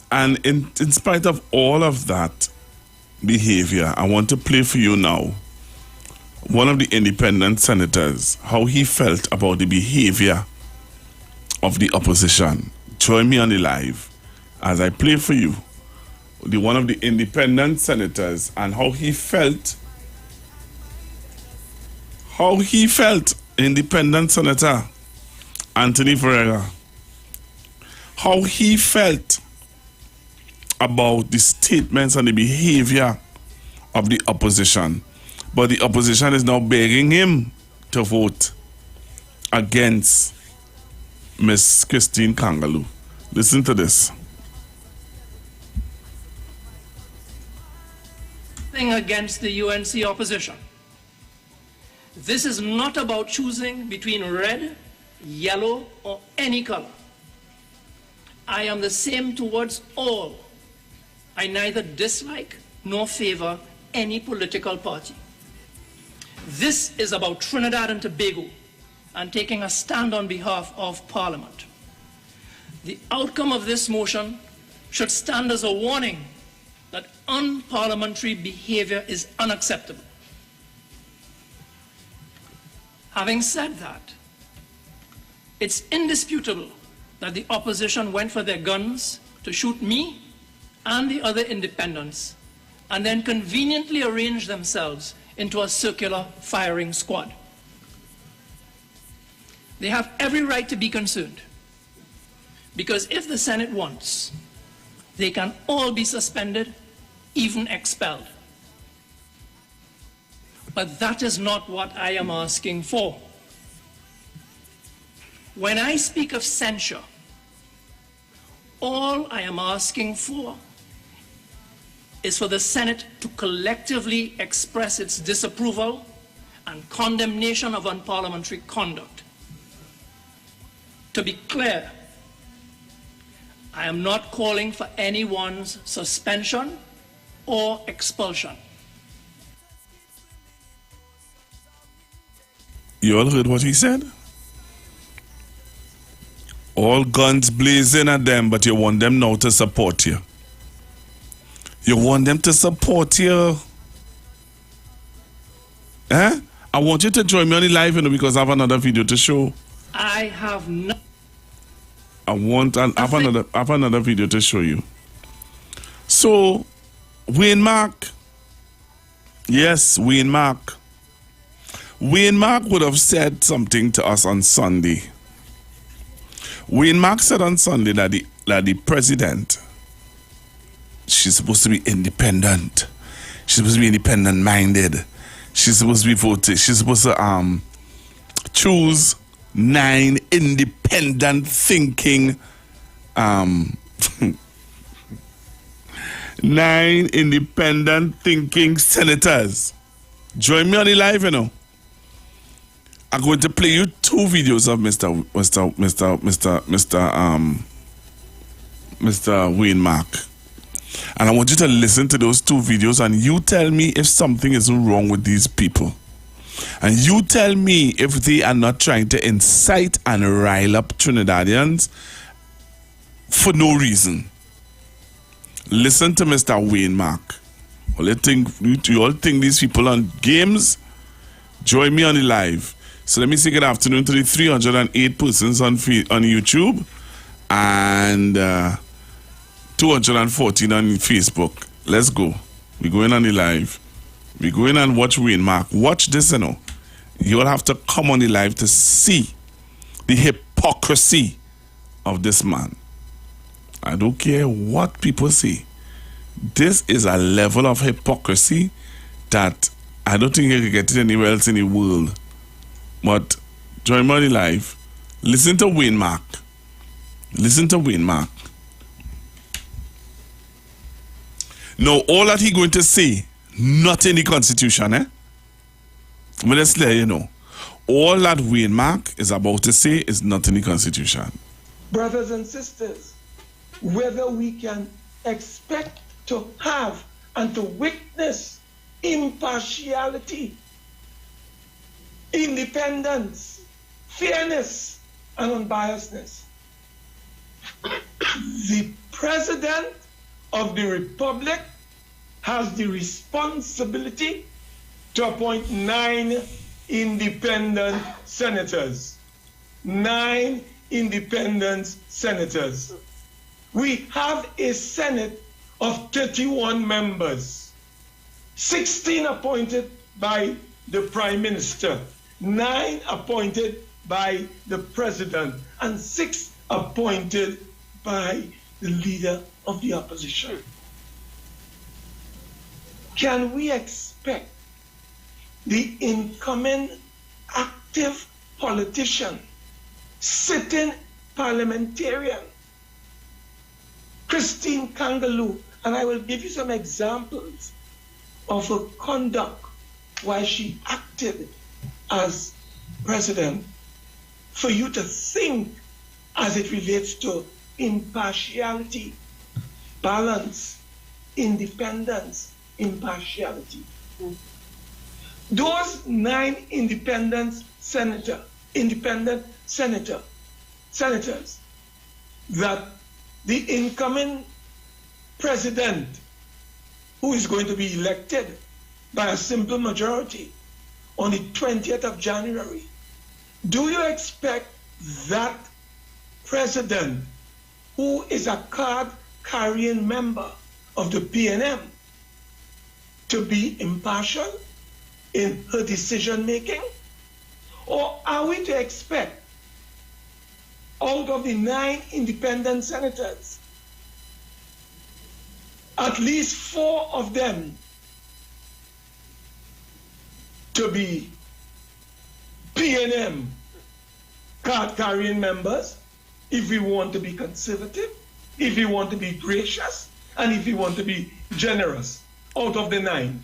And in spite of all of that behavior, I want to play for you now one of the independent senators, how he felt about the behavior of the opposition. Join me on the live as I play for you one of the independent senators and how he felt. Independent Senator Anthony Ferreira. How he felt about the statements and the behavior of the opposition. But the opposition is now begging him to vote against Miss Christine Kangaloo. Listen to this. Against the UNC opposition. This is not about choosing between red, yellow, or any color. I am the same towards all. I neither dislike nor favor any political party. This is about Trinidad and Tobago and taking a stand on behalf of Parliament. The outcome of this motion should stand as a warning that unparliamentary behavior is unacceptable. Having said that, it's indisputable that the opposition went for their guns to shoot me and the other independents and then conveniently arranged themselves into a circular firing squad. They have every right to be concerned, because if the Senate wants, they can all be suspended, even expelled. But that is not what I am asking for. When I speak of censure, all I am asking for is for the Senate to collectively express its disapproval and condemnation of unparliamentary conduct. To be clear, I am not calling for anyone's suspension or expulsion. You all heard what he said? All guns blazing at them, but you want them now to support you. You want them to support you. I want you to join me on the live, because I have another video to show. I have not. I have another video to show you. So, Wayne Mark. Yes, Wayne Mark. Wayne Mark would have said something to us on Sunday. Wayne Mark said on Sunday that the president, she's supposed to be independent. She's supposed to be independent-minded. She's supposed to be voted. She's supposed to choose 9 independent thinking 9 independent thinking senators. Join me on the live, you know. I'm going to play you 2 videos of Mr. Wayne Mark. And I want you to listen to those 2 videos and you tell me if something isn't wrong with these people. And you tell me if they are not trying to incite and rile up Trinidadians for no reason. Listen to Mr. Wayne Mark. Well, you all think these people on games? Join me on the live. So let me say good afternoon to the 308 persons on YouTube and 214 on Facebook. Let's go. We're going on the live. We go in and watch Wayne Mark. Watch this, you know. You'll have to come on the live to see the hypocrisy of this man. I don't care what people say. This is a level of hypocrisy that I don't think you can get it anywhere else in the world. But join me on the live. Listen to Wayne Mark. Listen to Wayne Mark. Now, all that he's going to say, not in the Constitution, eh? But let's let you know. All that Wayne Mark is about to say is not in the Constitution. Brothers and sisters, whether we can expect to have and to witness impartiality, independence, fairness, and unbiasedness. The President of the Republic has the responsibility to appoint 9 independent senators. 9 independent senators. We have a Senate of 31 members, 16 appointed by the Prime Minister, 9 appointed by the President, and 6 appointed by the Leader of the Opposition. Can we expect the incoming active politician, sitting parliamentarian, Christine Kangaloo, and I will give you some examples of her conduct while she acted as president, for you to think as it relates to impartiality, balance, independence, impartiality. Those 9 independent senators that the incoming president, who is going to be elected by a simple majority on the 20th of January, do you expect that president, who is a card-carrying member of the PNM, to be impartial in her decision-making? Or are we to expect, out of the 9 independent senators, at least 4 of them to be PNM card-carrying members, if we want to be conservative, if we want to be gracious, and if we want to be generous, out of the 9?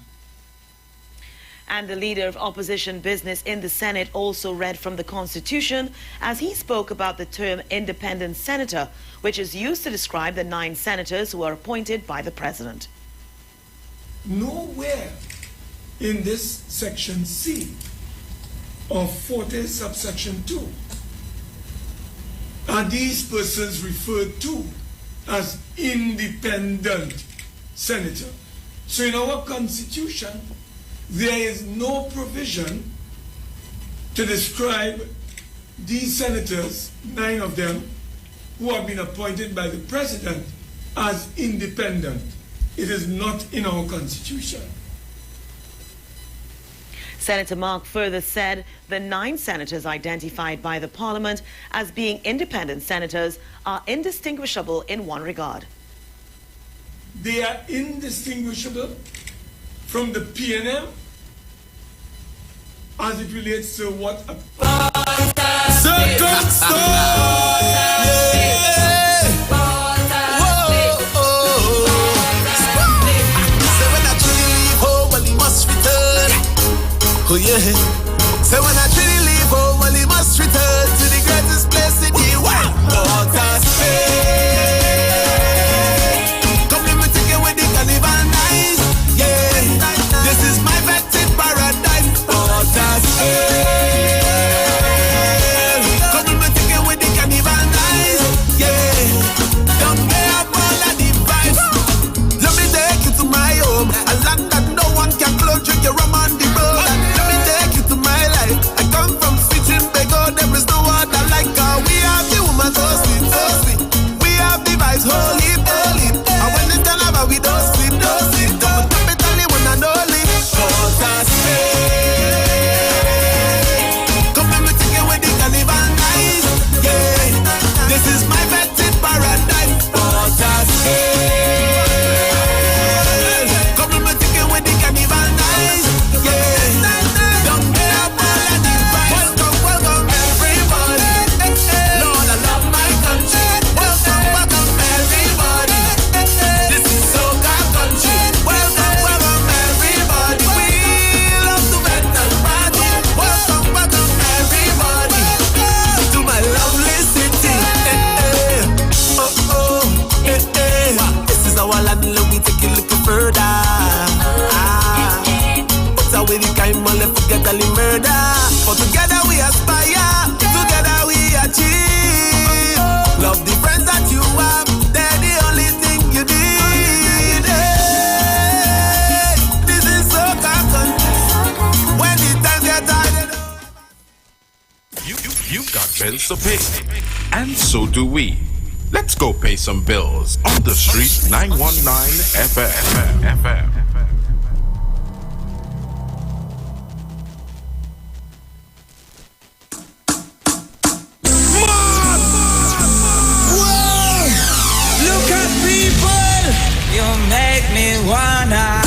And the leader of opposition business in the Senate also read from the Constitution as he spoke about the term independent senator, which is used to describe the 9 senators who are appointed by the president. Nowhere in this section C of 40 subsection 2 are these persons referred to as independent senator. So in our Constitution, there is no provision to describe these senators, 9 of them, who have been appointed by the president as independent. It is not in our Constitution. Senator Mark further said the 9 senators identified by the Parliament as being independent senators are indistinguishable in one regard. They are indistinguishable from the PNM as it relates to what a oh yeah. So when I truly leave home, well, he must return to the greatest place in the world. Water Spain. Come let me take you with the carnival night. Yeah, this is my vetted paradise. Water Spain. Come let me take you with the carnival night. Yeah, don't get up all of the vibes. Let me take you to my home, a land that no one can close. Drink your rum on the road. There is no other like her. We have the woman so sweet, so sweet. We have the vibes, holy, holy. And when it's done over, we don't sleep, don't sleep. Don't put it only when I know it. Water Spain. Come let me take you with the carnival night. Yeah, this is my vetted paradise. Water Spain. Come let me take you with the carnival night. Yeah, don't get up all of the vibes. Welcome. Lord, I love my country. Welcome, welcome everybody. This is soca country. Welcome, welcome everybody. We love to bet and party. Welcome, welcome everybody to my lovely city. Oh, oh, this is our land. Let me take a little further. Put away the crime, man, let's forget all the murder. For together we aspire. Together we achieve. Love the friends that you have. They're the only thing you need. Hey, this is soca country. When the times get tired. You've got bills to pay. And so do we. Let's go pay some bills on the street 919 FM. Make me wanna.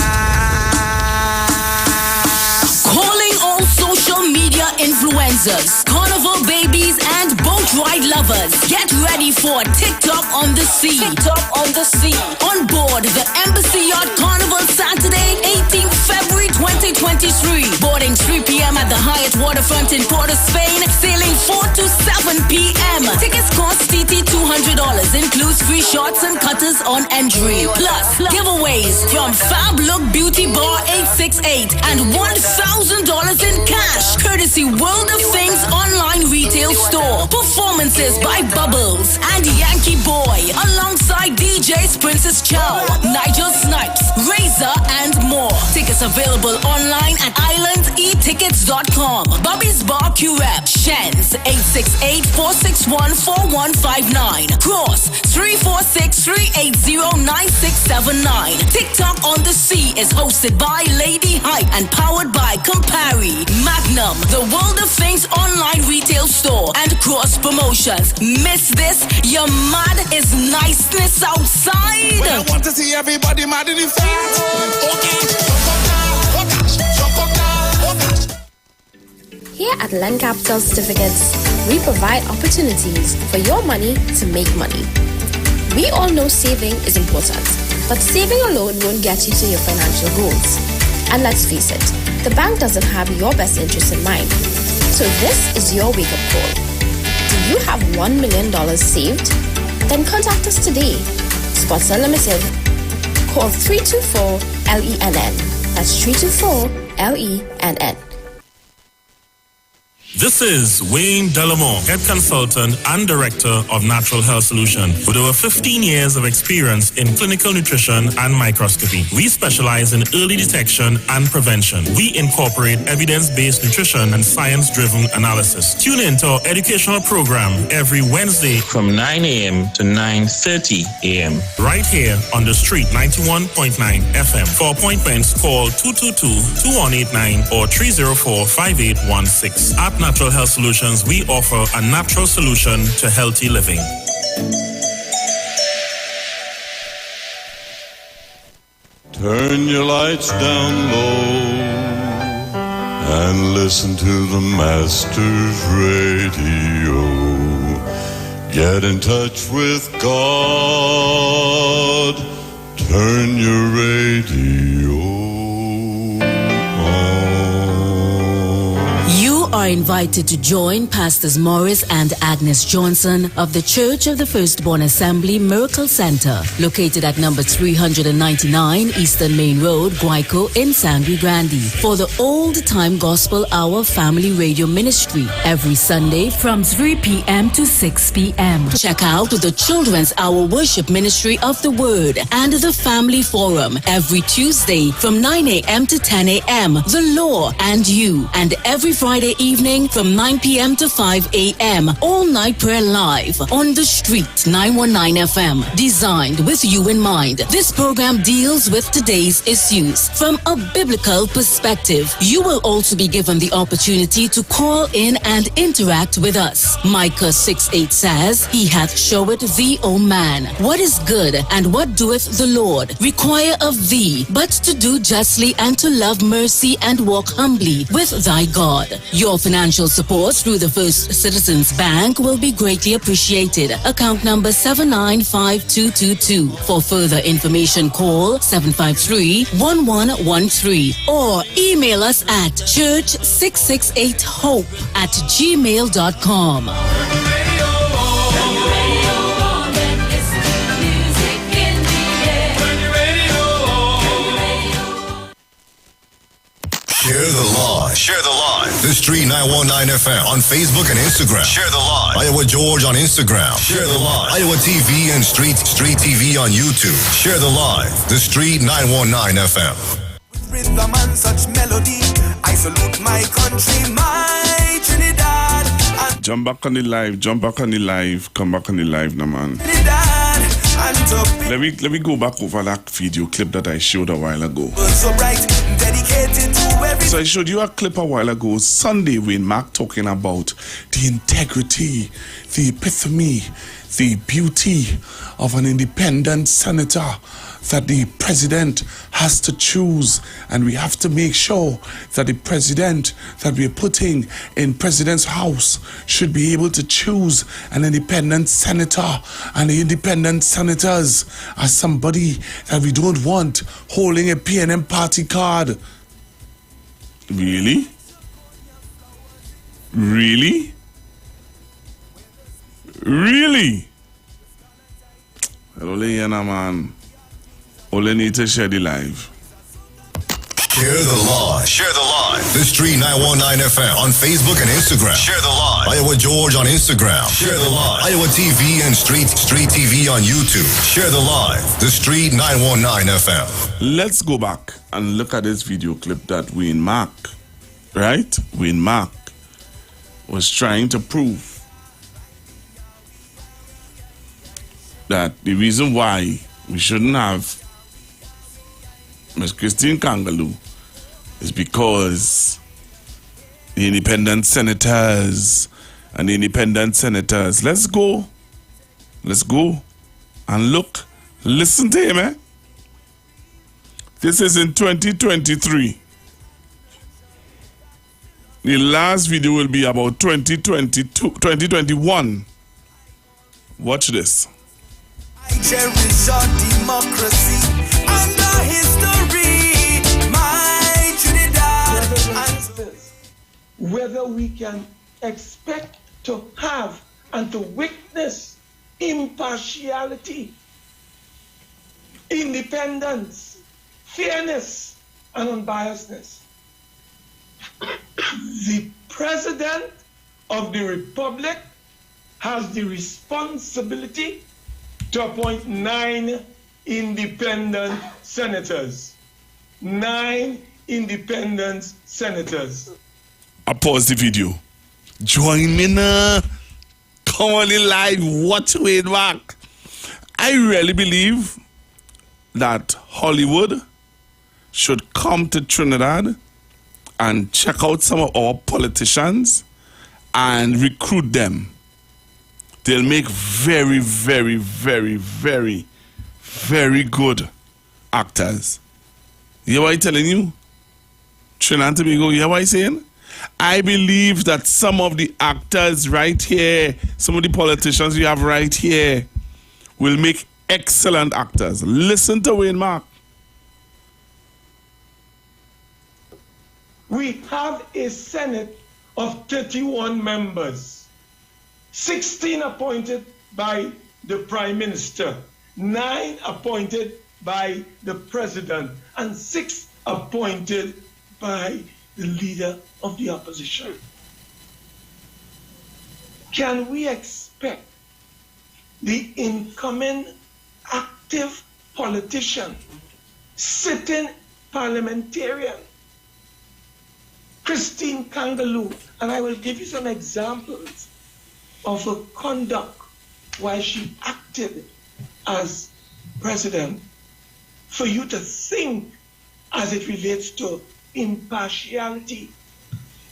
Calling all social media influencers, carnival babies, and boat ride lovers. Get ready for TikTok on the Sea. TikTok on the Sea. On board the Embassy Yacht Carnival Saturday, 18th February 2023. Boarding 3 p.m. at the Hyatt Waterfront in Port of Spain. Sailing 4 to 7 p.m. Tickets cost TT $200. Includes free shots and cutters on entry. Plus, giveaways from Fab Look Beauty Bar 868 and $1,000 in cash. Courtesy World of Things online retail store. Performances by Bubbles and Yankee Boy. Alongside DJs Princess Chow, Nigel Snipes, Razor, and more. Tickets available online at islandetickets.com. Bobby's Bar Curep, Shens, 868-461-4159. Cross, 346-380-9679. TikTok on the Sea is hosted by Lady Hype and powered by Campari, Magnum, the World of Things online retail store, and Cross Promotions. Miss this? Your mad is niceness outside. Well, I want to see everybody mad in the front. Okay. Here at Lend Capital Certificates, we provide opportunities for your money to make money. We all know saving is important, but saving alone won't get you to your financial goals. And let's face it, the bank doesn't have your best interest in mind. So this is your wake-up call. Do you have $1 million saved? Then contact us today. Sponsor Limited. Call 324-LENN. That's 324-LENN. This is Wayne Delamore, Head Consultant and Director of Natural Health Solution, with over 15 years of experience in clinical nutrition and microscopy. We specialize in early detection and prevention. We incorporate evidence-based nutrition and science-driven analysis. Tune in to our educational program every Wednesday from 9 a.m. to 9:30 a.m. right here on the street 91.9 FM. For appointments, call 222-2189 or 304-5816. At Natural Health Solutions, we offer a natural solution to healthy living. Turn your lights down low and listen to the Master's radio. Get in touch with God. Turn your radio You are invited to join Pastors Morris and Agnes Johnson of the Church of the Firstborn Assembly Miracle Center, located at number 399 Eastern Main Road, Guayco in Sangre Grande, for the Old Time Gospel Hour Family Radio Ministry every Sunday from 3 p.m. to 6 p.m. Check out the Children's Hour Worship Ministry of the Word and the Family Forum every Tuesday from 9 a.m. to 10 a.m. The Law and You, and every Friday evening from 9 p.m. to 5 a.m. All Night Prayer Live on the Street 919 FM, designed with you in mind. This program deals with today's issues from a biblical perspective. You will also be given the opportunity to call in and interact with us. Micah 6:8 says, He hath showed thee, O man, what is good, and what doeth the Lord require of thee, but to do justly and to love mercy and walk humbly with thy God. Your financial support through the First Citizens Bank will be greatly appreciated. Account number 795222. For further information, call 753-1113 or email us at church668hope@gmail.com. Share the live. Share the live. The Street 919 FM on Facebook and Instagram. Share the live. Iowa George on Instagram. Share the live. Iowa TV and Street TV on YouTube. Share the live. The Street 919 FM. With rhythm and such melody, I salute my country, my Trinidad. Jump back on the live. Jump back on the live. Come back on the live now, man. Let me go back over that video clip that I showed a while ago. So bright, dedicated to every. So I showed you a clip a while ago, Sunday, when Mark talking about the integrity, the epitome, the beauty of an independent senator that the president has to choose, and we have to make sure that the president that we're putting in president's house should be able to choose an independent senator, and the independent senators are somebody that we don't want holding a PNM party card. Really? Really? Really? Only man. Only need to share the live. Share the live. Share the live. The Street 919 FM on Facebook and Instagram. Share the live. Iowa George on Instagram. Share the live. Iowa TV and Street TV on YouTube. Share the live. The Street 919 FM. Let's go back and look at this video clip that Wayne Mark, right? Wayne Mark was trying to prove that the reason why we shouldn't have Ms. Christine Kangaloo is because the independent senators and the independent senators. Let's go and look, listen to him, eh? This is in 2023. The last video will be about 2021. Watch this. I cherish our democracy and our history, my Trinidad. Whether we can expect to have and to witness impartiality, independence, fairness, and unbiasedness. The president of the Republic has the responsibility to appoint 9 independent senators. 9 independent senators. I pause the video. Join me now. Come on in live. Watch Wayne Mark. I really believe that Hollywood should come to Trinidad and check out some of our politicians and recruit them. They'll make very, very, very, very, very good actors. You hear what I'm telling you? Trinidad and Tobago, you hear what I'm saying? I believe that some of the actors right here, some of the politicians you have right here, will make excellent actors. Listen to Wayne Mark. We have a Senate of 31 members, 16 appointed by the Prime Minister, 9 appointed by the President, and 6 appointed by the Leader of the Opposition. Can we expect the incoming active politician, sitting parliamentarian, Christine Kangaloo, and I will give you some examples of her conduct while she acted as president, for you to think as it relates to impartiality,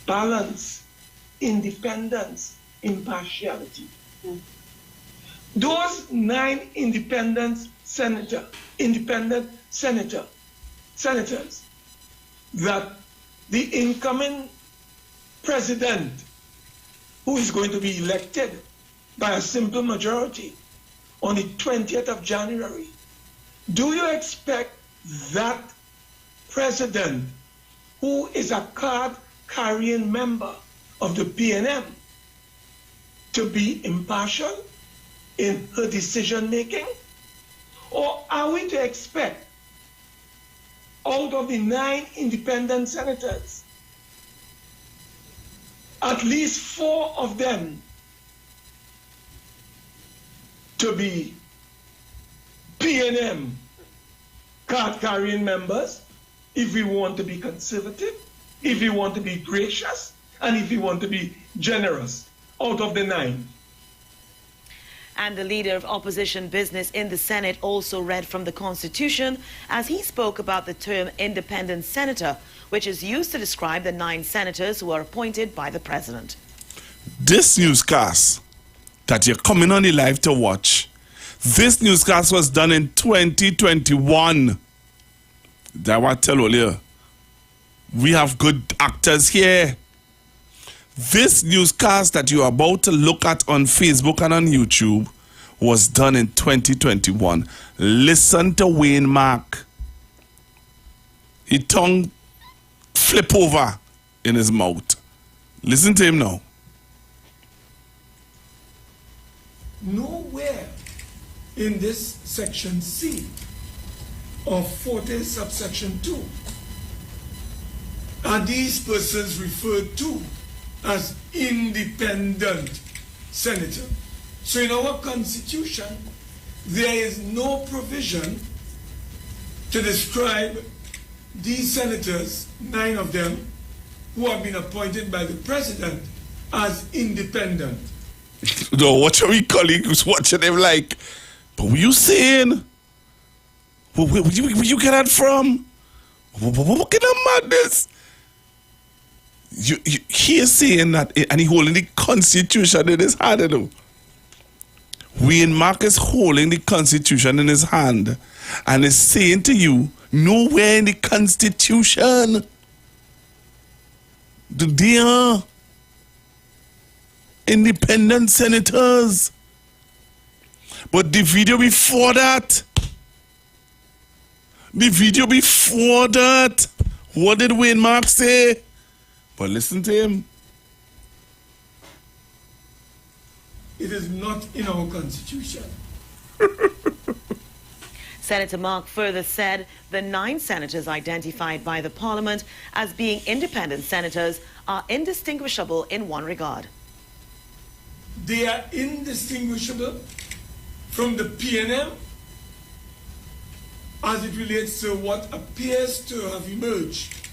balance, independence, impartiality. Those 9 independent senators that the incoming president, who is going to be elected by a simple majority on the 20th of January, do you expect that president, who is a card-carrying member of the PNM, to be impartial in her decision-making? Or are we to expect, out of the 9 independent senators, at least 4 of them to be PNM card-carrying members, if we want to be conservative, if we want to be gracious, and if we want to be generous, out of the 9? And the leader of opposition business in the Senate also read from the Constitution as he spoke about the term independent senator, which is used to describe the 9 senators who are appointed by the president. This newscast that you're coming on the live to watch, this newscast was done in 2021. That's what I tell earlier. We have good actors here. This newscast that you're about to look at on Facebook and on YouTube was done in 2021. Listen to Wayne Mark. His tongue flip over in his mouth. Listen to him now. Nowhere in this section C of 40 subsection 2 are these persons referred to as independent senator. So in our constitution, there is no provision to describe these senators, 9 of them, who have been appointed by the president, as independent. No, watch your colleague who's watching him like, but what you saying? Where you get that from? What kind of madness? He is saying that, and he holding the Constitution in his hand, you know. Wayne Mark is holding the Constitution in his hand and is saying to you, nowhere in the Constitution do they are independent senators. But the video before that, what did Wayne Mark say? But listen to him. It is not in our constitution. Senator Mark further said the 9 senators identified by the parliament as being independent senators are indistinguishable in one regard. They are indistinguishable from the PNM as it relates to what appears to have emerged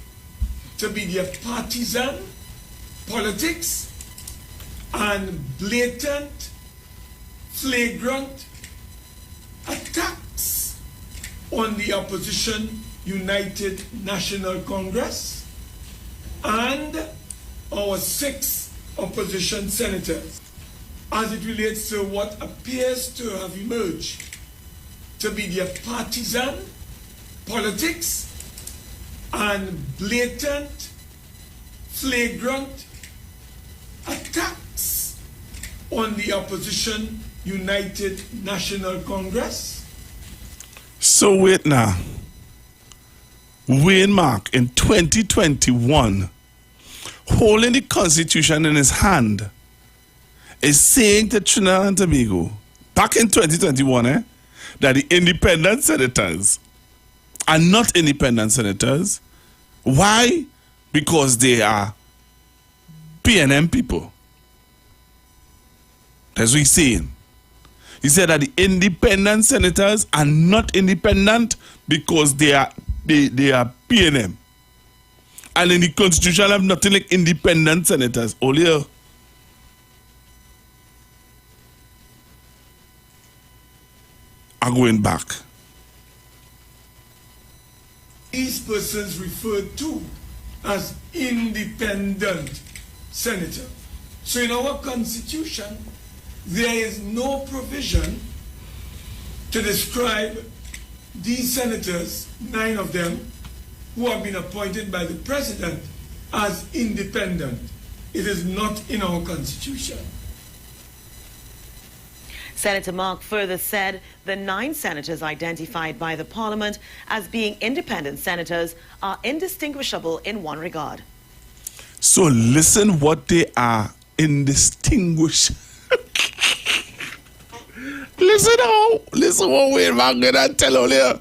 to be their partisan politics and blatant, flagrant attacks on the opposition United National Congress and our 6 opposition senators as it relates to what appears to have emerged to be their partisan politics and blatant, flagrant attacks on the opposition United National Congress. So wait now. Wayne Mark in 2021, holding the Constitution in his hand, is saying to Trinidad and Tobago, back in 2021, that the independent senators are not independent senators. Why? Because they are PNM people. That's what he's saying. He said that the independent senators are not independent because they are PNM. And in the Constitution have nothing like independent senators. Only are going back. These persons referred to as independent senator. So in our Constitution, there is no provision to describe these senators, 9 of them, who have been appointed by the president as independent. It is not in our Constitution. Senator Mark further said the 9 senators identified by the parliament as being independent senators are indistinguishable in one regard. So listen what they are indistinguishable. Listen what Wayne Mark gonna tell all here.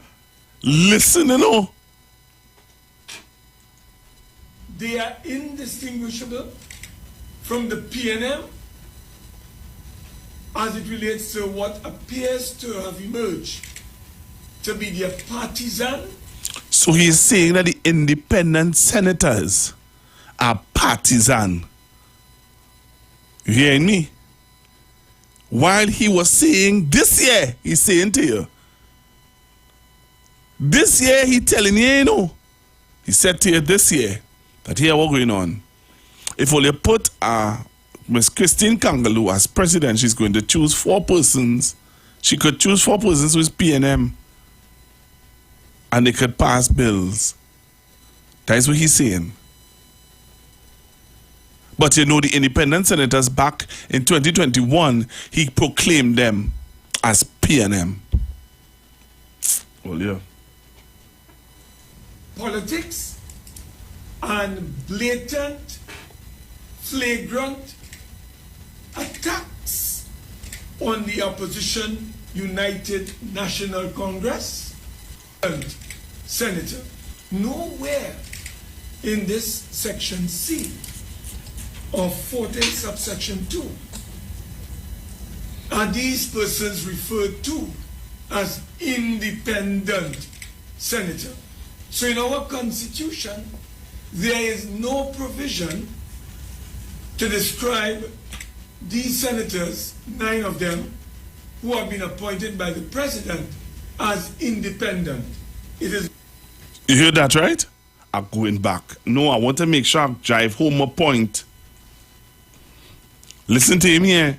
Listen, you know. They are indistinguishable from the PNM as it relates to what appears to have emerged to be their partisan. So he is saying that the independent senators are partisan. You hearing me? While he was saying this year, he's saying to you, this year he telling you, you know, he said to you this year that here what's going on. If only put Miss Christine Kangaloo as president, she's going to choose 4 persons. She could choose 4 persons with PNM and they could pass bills. That's what he's saying. But you know, the independent senators back in 2021, he proclaimed them as PNM. Well, yeah. Politics and blatant, flagrant attacks on the opposition United National Congress and senator. Nowhere in this section C of 40 subsection 2 are these persons referred to as independent senator. So in our Constitution, there is no provision to describe these senators, 9 of them, who have been appointed by the president as independent. It is. You hear that, right? I'm going back. No, I want to make sure I drive home a point. Listen to him here.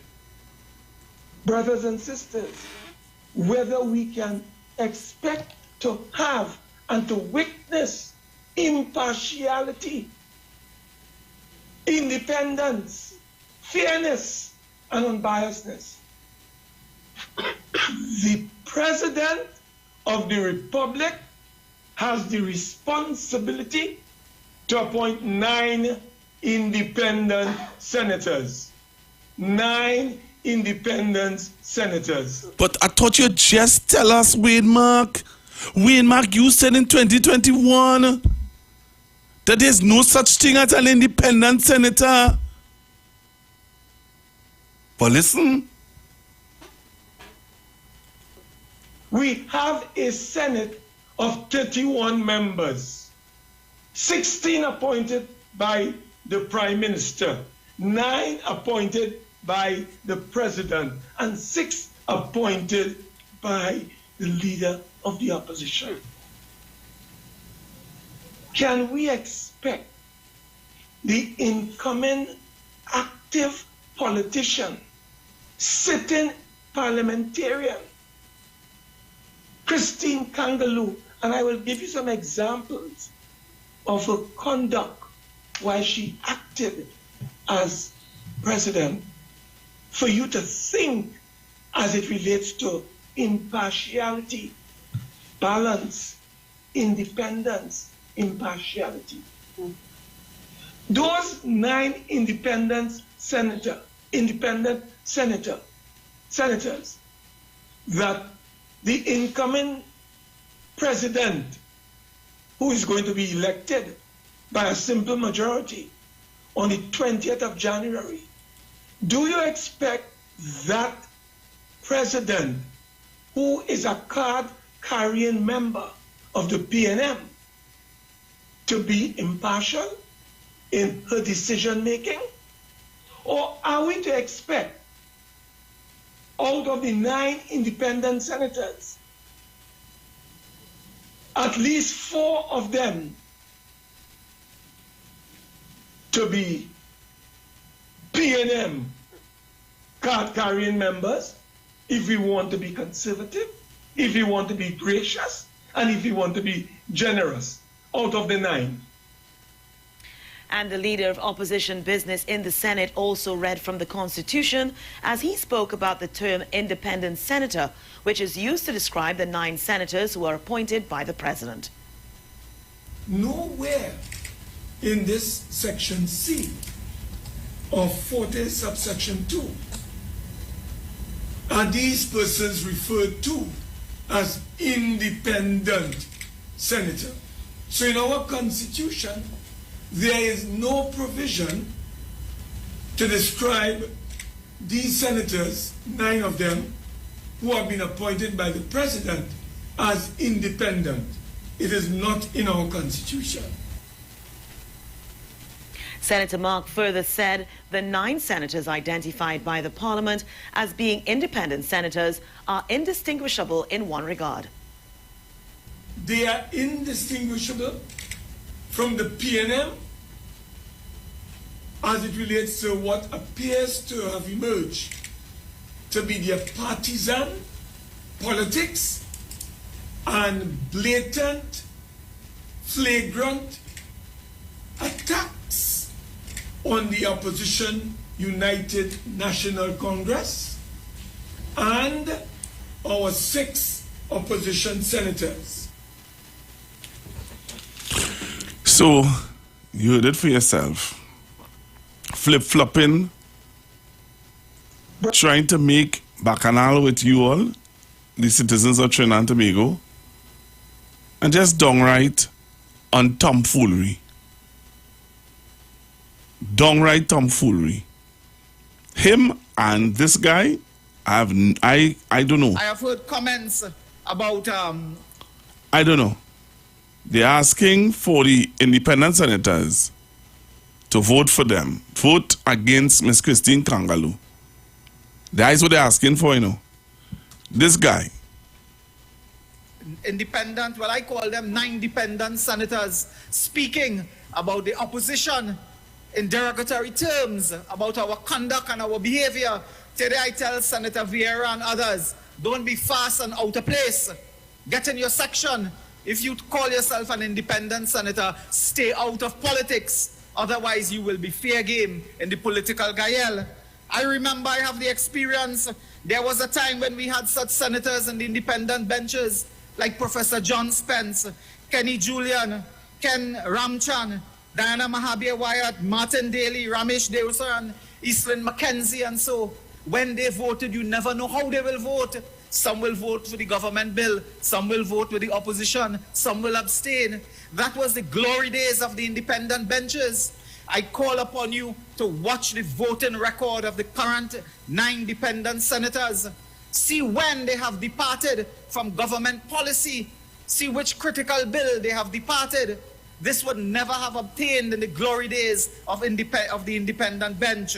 Brothers and sisters, whether we can expect to have and to witness impartiality, independence, fairness, and unbiasedness. The President of the Republic has the responsibility to appoint 9 independent senators. 9 independent senators. But I thought you just tell us, Wayne Mark. Wayne Mark, you said in 2021 that there's no such thing as an independent senator. But listen. We have a Senate of 31 members, 16 appointed by the Prime Minister, 9 appointed by the President, and 6 appointed by the Leader of the Opposition. Can we expect the incoming active politician, sitting parliamentarian, Christine Kangaloo, and I will give you some examples of her conduct while she acted as president, for you to think as it relates to impartiality, balance, independence, impartiality. Those 9 independent senators that the incoming president, who is going to be elected by a simple majority on the 20th of January, do you expect that president, who is a card-carrying member of the PNM, to be impartial in her decision-making? Or are we to expect, out of the 9 independent senators, at least 4 of them to be PNM card-carrying members, if we want to be conservative, if we want to be gracious, and if we want to be generous, out of the 9? And the leader of opposition business in the Senate also read from the Constitution as he spoke about the term independent senator, which is used to describe the 9 senators who are appointed by the president. Nowhere in this section C of 40 subsection 2 are these persons referred to as independent senator. So in our Constitution, there is no provision to describe these senators, 9 of them, who have been appointed by the president, as independent. It is not in our Constitution. Senator Mark further said the 9 senators identified by the Parliament as being independent senators are indistinguishable in one regard. They are indistinguishable from the PNM as it relates to what appears to have emerged to be their partisan politics and blatant, flagrant attacks on the opposition United National Congress and our 6 opposition senators. So, you heard it for yourself. Flip-flopping, trying to make bacchanal with you all, the citizens of Trinidad and Tobago, and just downright on tomfoolery. Downright tomfoolery. Him and this guy, I don't know. I have heard comments about I don't know. They're asking for the independent senators to vote for them. Vote against Miss Christine Kangaloo. That is what they're asking for, you know. This guy. independent, well, I call them 9 dependent senators, speaking about the opposition in derogatory terms, about our conduct and our behavior. Today I tell Senator Vieira and others, don't be fast and out of place. Get in your section. If you call yourself an independent senator, stay out of politics. Otherwise, you will be fair game in the political gael. I remember, I have the experience. There was a time when we had such senators in the independent benches, like Professor John Spence, Kenny Julian, Ken Ramchan, Diana Mahabir Wyatt, Martin Daly, Ramesh Deosaran, Eastland Mackenzie, and so. When they voted, you never know how they will vote. Some will vote for the government bill, some will vote with the opposition, some will abstain. That was the glory days of the independent benches. I call upon you to watch the voting record of the current 9 dependent senators. See when they have departed from government policy. See which critical bill they have departed. This would never have obtained in the glory days of the independent bench.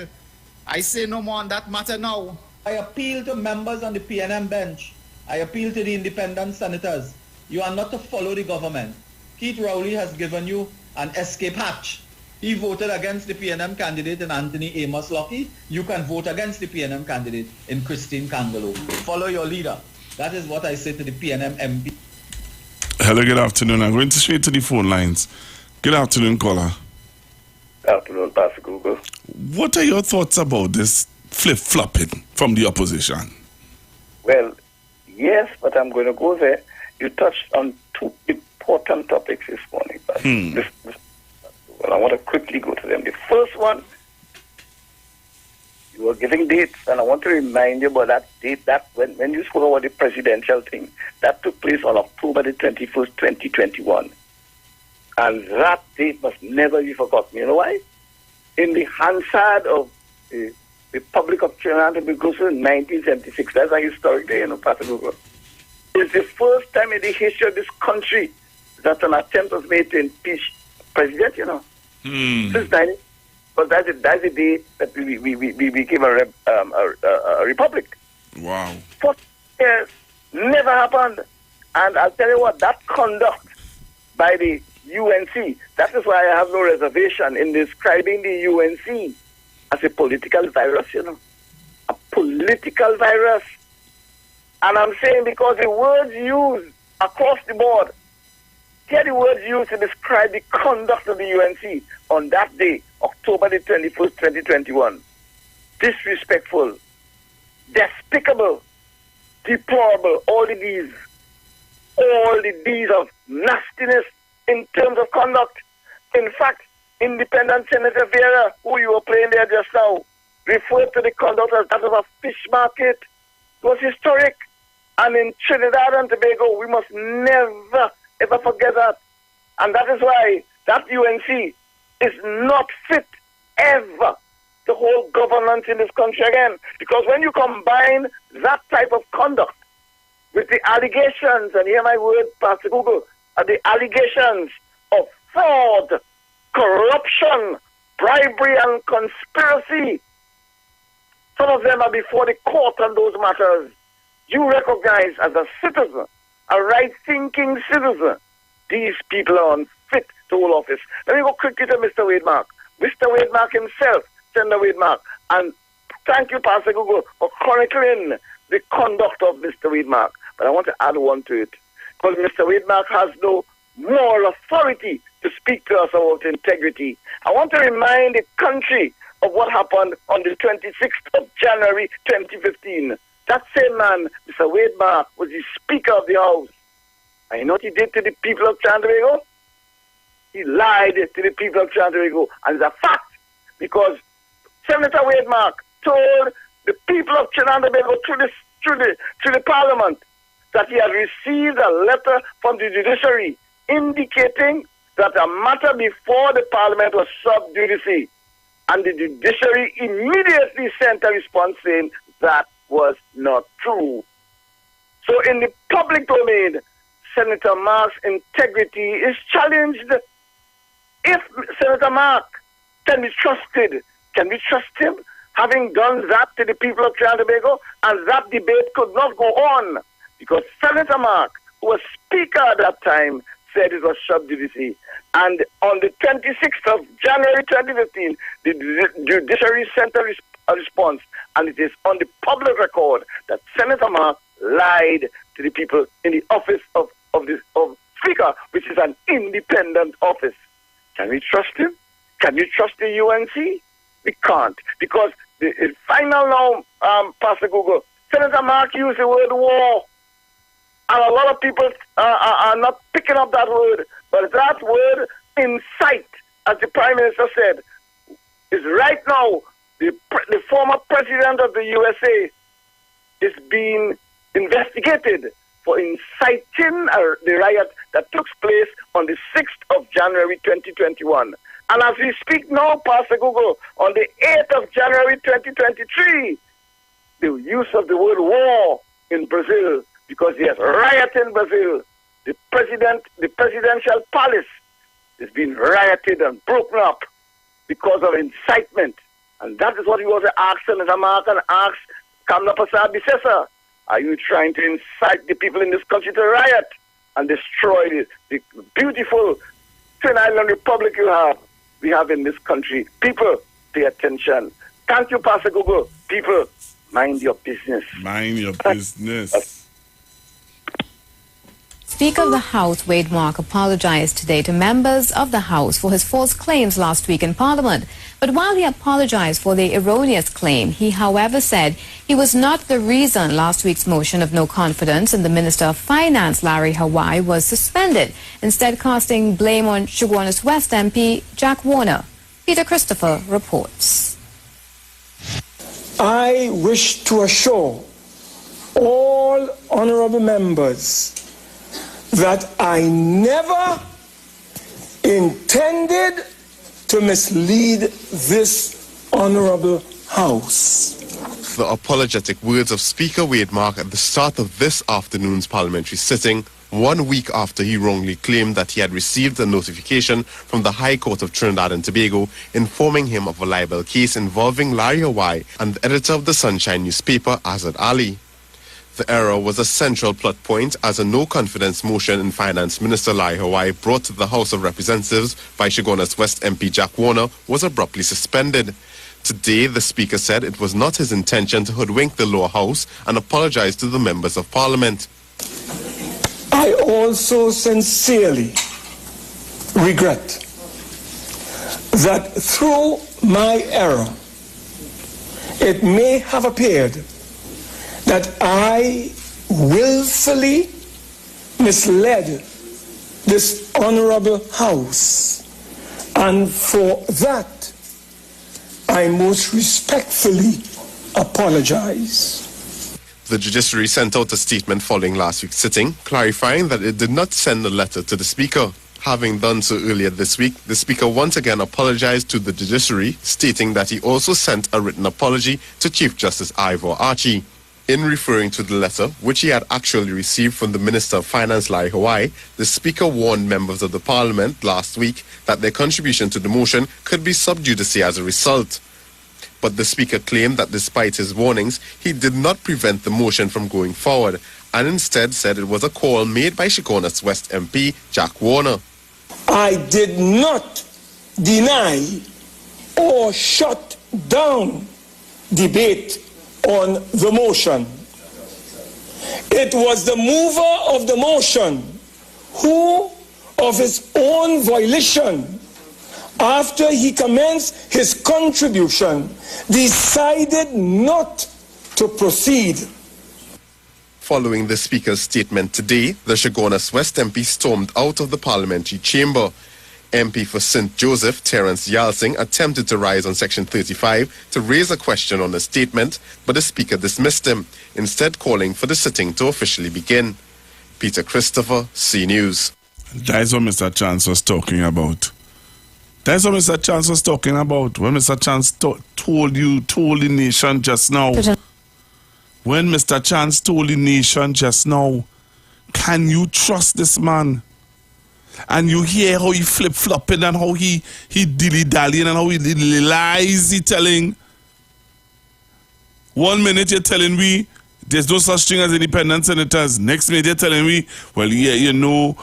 I say no more on that matter now. I appeal to members on the PNM bench. I appeal to the independent senators. You are not to follow the government. Keith Rowley has given you an escape hatch. He voted against the PNM candidate in Anthony Amos Lockie. You can vote against the PNM candidate in Christine Kangolo. Follow your leader. That is what I say to the PNM MP. Hello, good afternoon. I'm going straight to the phone lines. Good afternoon, caller. Good afternoon, Pastor Google. What are your thoughts about this flip-flopping from the opposition? Well, yes, but I'm going to go there. You touched on 2 important topics this morning, Pastor. Well, I want to quickly go to them. The first one, you were giving dates, and I want to remind you about that date, that when you spoke about the presidential thing, that took place on October the 21st, 2021. And that date must never be forgotten. You know why? In the Hansard of the Republic of Trinidad and Tobago in 1976, that's a historic day, Pastor Google. It's the first time in the history of this country that an attempt was made to impeach president, Since 90, but that's the day that we became a republic. Wow. 40 years, never happened. And I'll tell you what, that conduct by the UNC, that is why I have no reservation in describing the UNC as a political virus, a political virus. And I'm saying because the words used across the board, here the words used to describe the conduct of the UNC on that day, October the 21st, 2021. Disrespectful, despicable, deplorable, all the D's of nastiness in terms of conduct. In fact, Independent Senator Vera, who you were playing there just now, referred to the conduct as that of a fish market. It was historic. And in Trinidad and Tobago, we must never, ever forget that. And that is why that UNC is not fit ever to hold governance in this country again. Because when you combine that type of conduct with the allegations, and hear my word, Pastor Google, the allegations of fraud, corruption, bribery, and conspiracy, some of them are before the court on those matters. You recognize as a citizen, a right-thinking citizen, these people are unfit to hold office. Let me go quickly to Mr. Wademark. Mr. Wademark himself, Senator Wademark, and thank you, Pastor Google, for chronicling the conduct of Mr. Wademark. But I want to add one to it, because Mr. Wademark has no moral authority to speak to us about integrity. I want to remind the country of what happened on the 26th of January 2015. That same man, Mr. Wademark, was the Speaker of the House. And you know what he did to the people of Trinidad? He lied to the people of Trinidad. And it's a fact, because Senator Wademark told the people of Trinidad through the Parliament that he had received a letter from the judiciary indicating that a matter before the Parliament was sub judice. And the judiciary immediately sent a response saying that was not true. So in the public domain, Senator Mark's integrity is challenged. If Senator Mark can be trusted, can we trust him having done that to the people of Trinidad and Tobago? And that debate could not go on, because Senator Mark, who was Speaker at that time, said it was sub judice. And on the 26th of January 2015, the judiciary sent a response, and it is on the public record that Senator Mark lied to the people in the office of Speaker, which is an independent office. Can we trust him? Can you trust the UNC? We can't, because the final now, Pastor Google, Senator Mark used the word war, and a lot of people are not picking up that word. But that word, incite, as the Prime Minister said, is right now the former president of the USA is being investigated for inciting the riot that took place on the 6th of January 2021. And as we speak now, Pastor Google, on the 8th of January 2023, the use of the word war in Brazil, because there's riot in Brazil. The presidential palace has been rioted and broken up because of incitement. And that is what he was asked, Senator Mark, and asked Kamla Prasad Bisesa. Are you trying to incite the people in this country to riot and destroy the beautiful Twin Island Republic we have in this country? People, pay attention. Thank you, Pastor Google. People, mind your business. Mind your business. Speaker of the House, Wade Mark, apologized today to members of the House for his false claims last week in Parliament. But while he apologized for the erroneous claim, he, however, said he was not the reason last week's motion of no confidence in the Minister of Finance, Larry Hawaii, was suspended, instead casting blame on Chaguanas West MP Jack Warner. Peter Christopher reports. I wish to assure all honorable members that I never intended to mislead this honorable House. The apologetic words of Speaker Wade Mark at the start of this afternoon's parliamentary sitting, 1 week after he wrongly claimed that he had received a notification from the High Court of Trinidad and Tobago informing him of a libel case involving Larry Hawaii and the editor of the Sunshine newspaper, Azad Ali. The error was a central plot point as a no-confidence motion in Finance Minister Larry Hawaii brought to the House of Representatives by Chaguanas West MP Jack Warner was abruptly suspended. Today, the Speaker said it was not his intention to hoodwink the lower house and apologized to the members of Parliament. I also sincerely regret that through my error, it may have appeared that I willfully misled this honorable House, and for that I most respectfully apologize. The judiciary sent out a statement following last week's sitting, clarifying that it did not send a letter to the Speaker. Having done so earlier this week, the Speaker once again apologized to the judiciary, stating that he also sent a written apology to Chief Justice Iwer Archie. In referring to the letter, which he had actually received from the Minister of Finance, Larry Hawaii, the Speaker warned members of the Parliament last week that their contribution to the motion could be sub judice as a result. But the Speaker claimed that despite his warnings, he did not prevent the motion from going forward, and instead said it was a call made by Chaguanas West MP Jack Warner. I did not deny or shut down debate on the motion. It was the mover of the motion who, of his own volition, after he commenced his contribution, decided not to proceed. Following the Speaker's statement today, the Chaguanas West MP stormed out of the parliamentary chamber. MP for St. Joseph, Terence Yalsing, attempted to rise on Section 35 to raise a question on the statement, but the Speaker dismissed him, instead calling for the sitting to officially begin. Peter Christopher, C News. That's what Mr. Chance was talking about. That's what Mr. Chance was talking about. When Mr. Chance told the nation just now. When Mr. Chance told the nation just now, can you trust this man? And you hear how he flip-flopping and how he dilly-dallying and how he lies he telling. 1 minute you're telling me there's no such thing as independent senators. Next minute you're telling me, well, yeah, you know,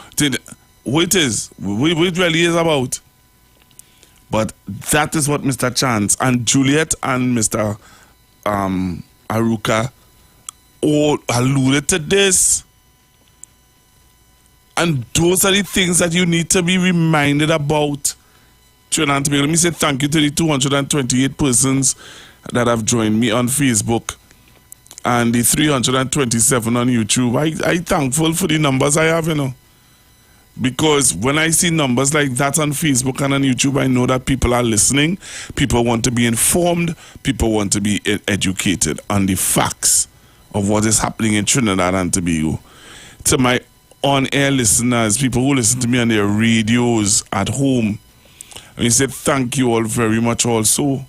what it really is about. But that is what Mr. Chance and Juliet and Mr. Aruka all alluded to this. And those are the things that you need to be reminded about. Let me say thank you to the 228 persons that have joined me on Facebook and the 327 on YouTube. I'm thankful for the numbers I have, you know. Because when I see numbers like that on Facebook and on YouTube, I know that people are listening. People want to be informed. People want to be educated on the facts of what is happening in Trinidad and Tobago. To my on-air listeners, people who listen to me on their radios at home, And we say thank you all very much also.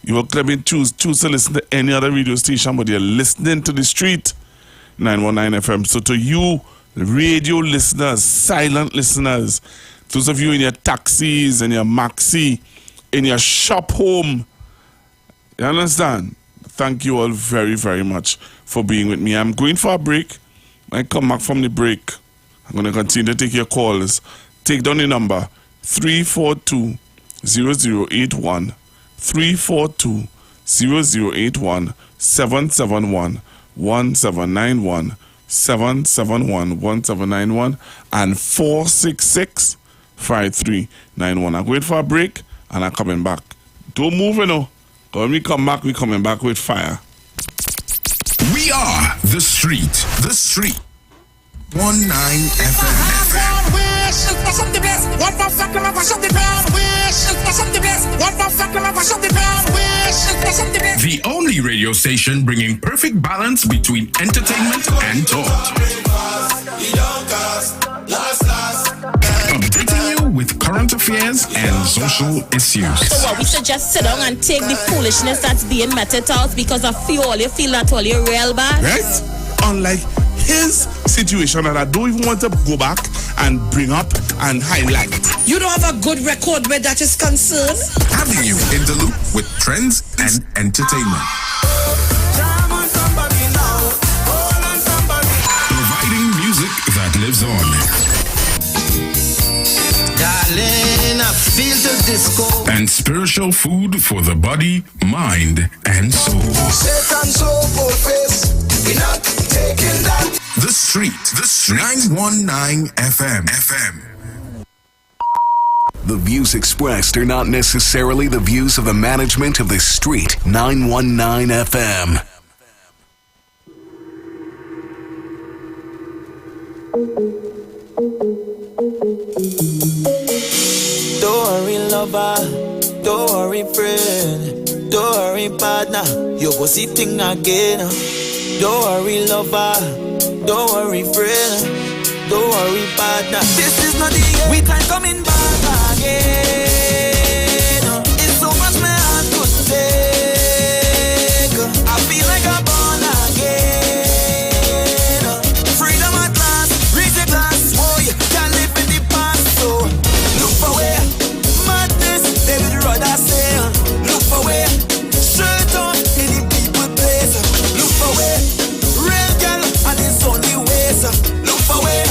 You are claiming choose to listen to any other radio station, but you're listening to the street, 919 FM. So to you, radio listeners, silent listeners, those of you in your taxis, in your maxi, in your shop home, you understand? Thank you all very, very much for being with me. I'm going for a break. When I come back from the break, I'm going to continue to take your calls. Take down the number 342-0081, 342-0081, 771-1791, 771-1791, and 466-5391. I'm going for a break, and I'm coming back. Don't move, you know. When we come back, we're coming back with fire. We are The Street. The Street. 19 FM. The only radio station bringing perfect balance between entertainment and talk. Updating you with current affairs and social issues. So what, we should just sit down and take the foolishness that's being meted out because of you feel that all you're real bad? Right? Unlike his situation that I don't even want to go back and bring up and highlight. You don't have a good record where that is concerned? Having you in the loop with trends and entertainment. Providing music that lives on. Darling, I feel the disco. And spiritual food for the body, mind, and soul. Satan so full face, we're not taking that. The Street. 919 FM. The views expressed are not necessarily the views of the management of The Street 919 FM. Don't worry, lover. Don't worry, friend. Don't worry, partner. You go see thing again. Don't worry, lover. Don't worry, friend. Don't worry, partner. This is not the end. We can coming back again. It's so much my heart to take. I feel like I'm born again. Freedom at last. Raise a glass. Oh, you can't live in the past. So look for where madness they would rather say. Look for where straight on any people place. Look for where real girl and it's only ways. Look for where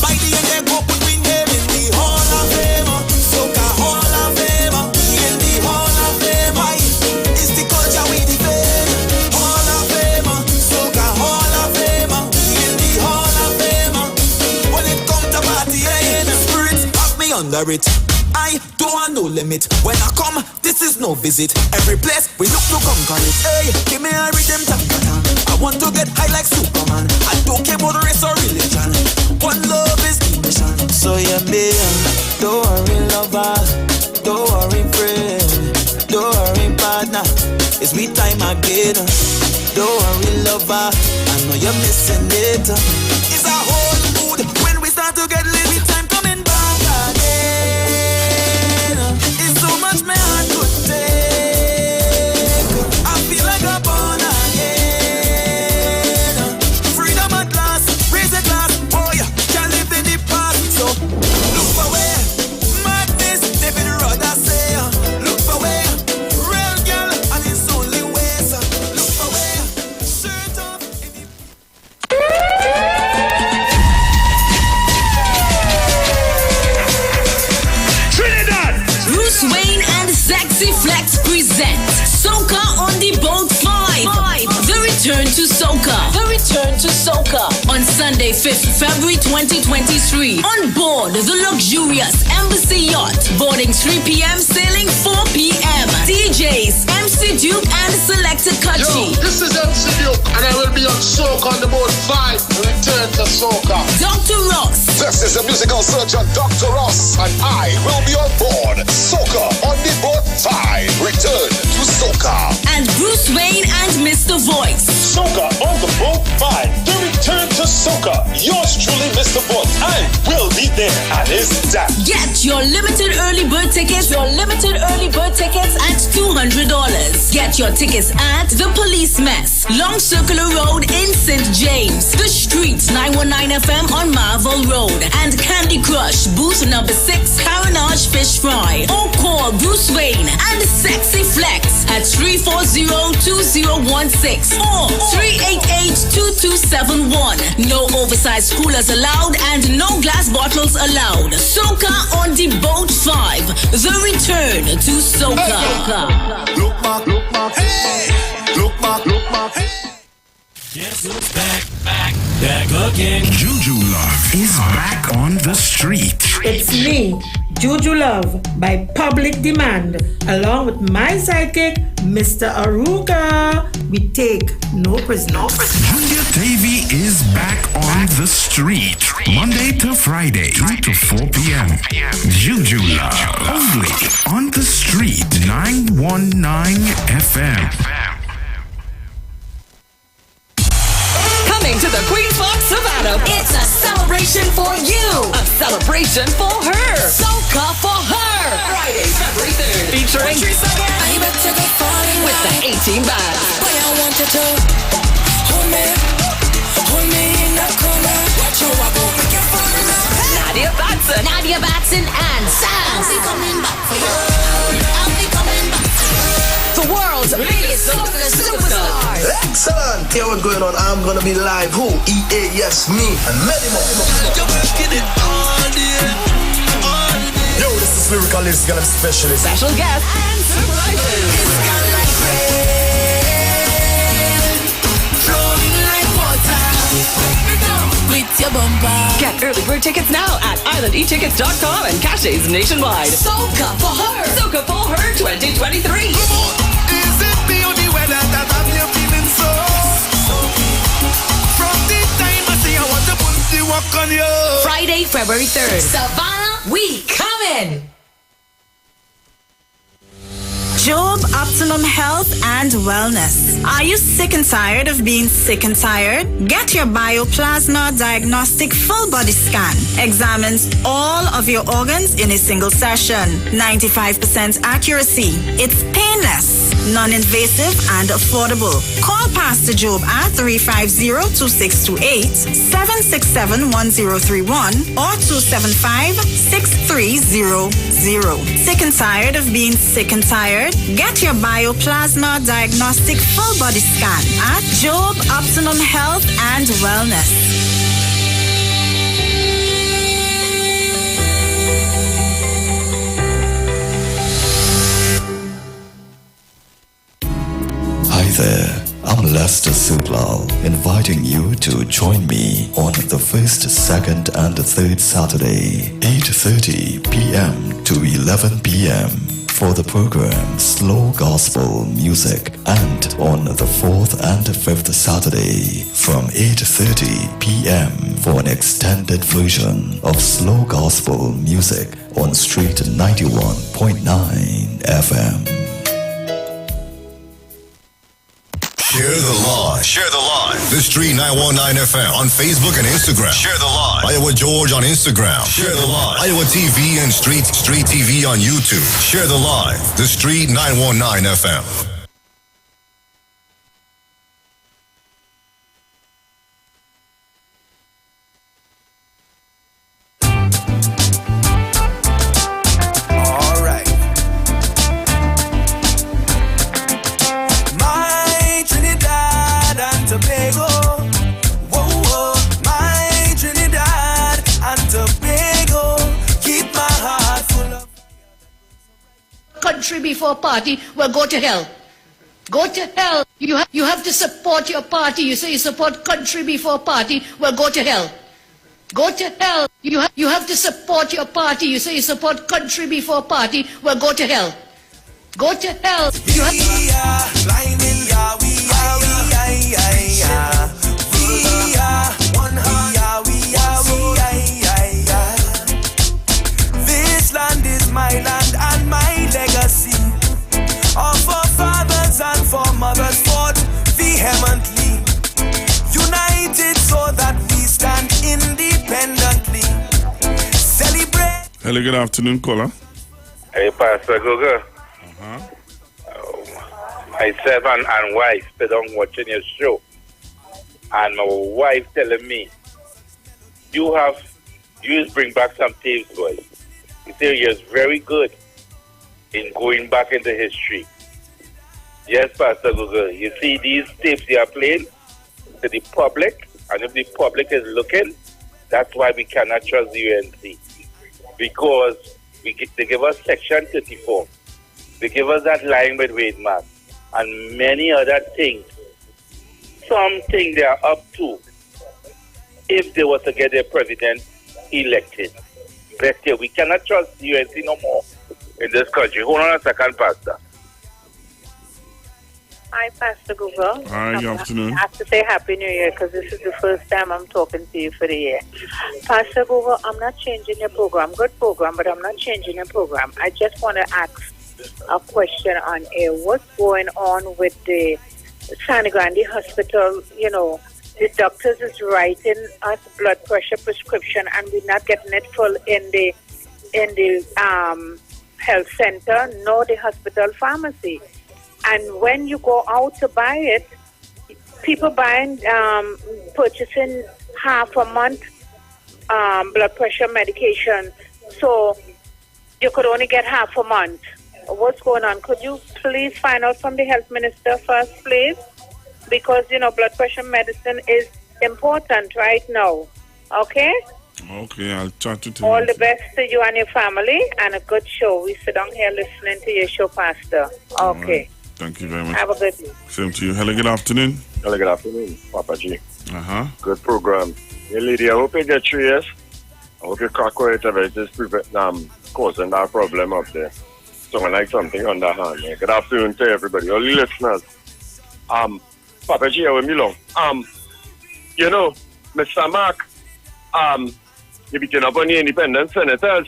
by the end they go put me name in the Hall of Fame. Soca Hall of Fame. In the Hall of Fame. Why? It's the culture we defend. Hall of Fame. Soca Hall of Fame. In the Hall of Fame. When it comes to party, the spirits have me under it. I don't want no limit. When I come, this is no visit. Every place we look to conquer it. Hey, give me a rhythm, I want to get high like Superman. I don't care about race or religion. One love is the mission. So yeah, baby, don't worry, lover. Don't worry, friend. Don't worry, partner. It's me time again. Don't worry, lover. I know you're missing it. It's a whole mood when we start to get lit. Time coming back again. It's so much my heart could take. I feel like I'm born again. Freedom at last. Raise a glass. Oh yeah, can't live in the past. So look for where madness they been rather say. Look for where real girl and it's only ways. Look for where shirt off in the Trinidad! Bruce Wayne and Sexy Flex present Soca on the Boat 5. The Return to Soca. The Return to Soca. On Sunday, 5th February 2023. On board the luxurious Embassy Yacht. Boarding 3 p.m. Sailing 4 p.m. DJs MC Duke and Selector Kachi. Yo, this is MC Duke and I will be on Soca on the Boat 5. The Return to Soca. Dr. Ross. This is the musical surgeon Dr. Ross, and I will be on board Soca on the Boat 5. Return to Soca. And Bruce Wayne and Mr. Voice. Soca on the Boat 5. The Return to Soca. Yours truly, Mr. Voice. I will be there. And is that? Get your limited early bird tickets. At $200. Get your tickets at The Police Mess, Long Circular Road in St. James, The Streets 919 FM on Marvel Road, and Candy Crush booth number 6, Caranage Fish Fry. Or call Bruce Wayne and Sexy Flex at 340-2016 or 388-2271. No oversized coolers allowed and no glass bottles allowed. Soca on the Boat 5. The return to Soca. Look back, hey! Look back, hey! Guess who's back again? Juju Love is back on the street. It's me, Juju Love, by public demand, along with my sidekick, Mr. Aruka. We take no prisoners. Junior Davy is back on the street. Monday to Friday, 2 to 4 p.m. Juju Love. Only on the street, 919 FM. Coming to the Queen's Park Savannah. It's a celebration for you. A celebration for her. Soca for her. Friday, February 3rd. Featuring with the 18 bands. Nadia Batson and Sam. I'll be coming back for you. The world's biggest soca superstars. Excellent. Here what's going on. I'm gonna be live. Who? EA, yes, me, and many more. Yo, this is Lyricalist, gonna be specialist. Special guest and surprises. With your bumper. Get early bird tickets now at islandetickets.com and caches nationwide. Soca for her. Soca for her 2023. Is it the only weather that I'm feeling so? From the time I say I want to put the walk on you. Friday, February 3rd. Savannah, we coming. Job Optimum Health and Wellness. Are you sick and tired of being sick and tired? Get your Bioplasma Diagnostic Full Body Scan. Examines all of your organs in a single session. 95% accuracy. It's painless, non-invasive, and affordable. Call Pastor Job at 350-2628, 767-1031, or 275-6300. Sick and tired of being sick and tired? Get your Bioplasma Diagnostic Full Body Scan at Job Optimum Health and Wellness. Hi there, I'm Lester Suplal, inviting you to join me on the first, second, and third Saturday, 8:30 p.m. to 11 p.m. for the program Slow Gospel Music, and on the fourth and fifth Saturday from 8:30 p.m. for an extended version of Slow Gospel Music on Street 91.9 FM. Share the live. Share the live. The Street 919 FM on Facebook and Instagram. Share the live. Iowa George on Instagram. Share the live. Iowa TV and Street TV on YouTube. Share the live. The Street 919 FM. Country before party, well, go to hell. Go to hell. You have to support your party. You say you support country before party, well, go to hell. Go to hell. You have to support your party. You say you support country before party, well, go to hell. Go to hell. You have This land is my land and my legacy. Our forefathers and foremothers fought vehemently, united so that we stand independently. Celebrate. Hello, good afternoon, caller. Hey, Pastor Google. Myself and wife sit down watching your show. And my wife telling me, you bring back some tapes, boys. You say you're very good in going back into history. Yes, Pastor Google. You see these tapes you are playing to the public, and if the public is looking, that's why we cannot trust the UNC. Because they give us Section 34. They give us that line with Wade Mark and many other things. Something they are up to if they were to get their president elected. But yeah, we cannot trust the UNC no more in this country. Hold on a second, Pastor. Hi, Pastor Google. Hi, good afternoon. I have to say Happy New Year because this is the first time I'm talking to you for the year. Pastor Google, I'm not changing your program. Good program, but I'm not changing your program. I just want to ask a question on air. What's going on with the San Grande Hospital? You know, the doctors is writing us blood pressure prescription and we're not getting it full in the health center nor the hospital pharmacy. And when you go out to buy it, people purchasing half a month blood pressure medication. So you could only get half a month. What's going on? Could you please find out from the health minister first, please? Because, you know, blood pressure medicine is important right now. Okay? Okay, I'll try to tell All you. the best to you and your family and a good show. We sit down here listening to your show, Pastor. Okay. Right. Thank you very much. Have a good day. Same to you. Hello, good afternoon. Hello, good afternoon, Papa G. Good program. Hey, lady, I hope you get 3 years. I hope you crack whatever it is causing that problem up there. So I like something underhand. Yeah. Good afternoon to everybody, all the listeners. Papa G, I will be long. You know, Mr. Mark, you beating up on the independent senators.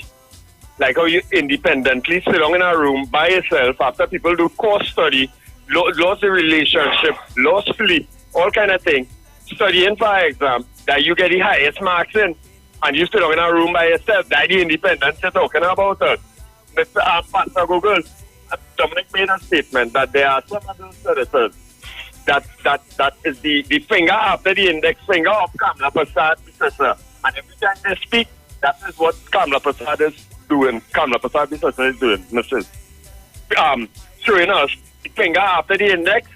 Like how you independently sit down in a room by yourself after people do course study, lost the relationship, lost sleep, all kind of thing, studying for exam, that you get the highest marks in, and you sit down in a room by yourself, that the independents are talking about it. Mr. Pastor Google, Dominic made a statement that there are some of those senators that is the finger after the index finger of Kamla Prasad, professor. And every time they speak, that is what Kamla Prasad is doing. Kamla Prasad professor is doing, Mrs. Showing us the finger after the index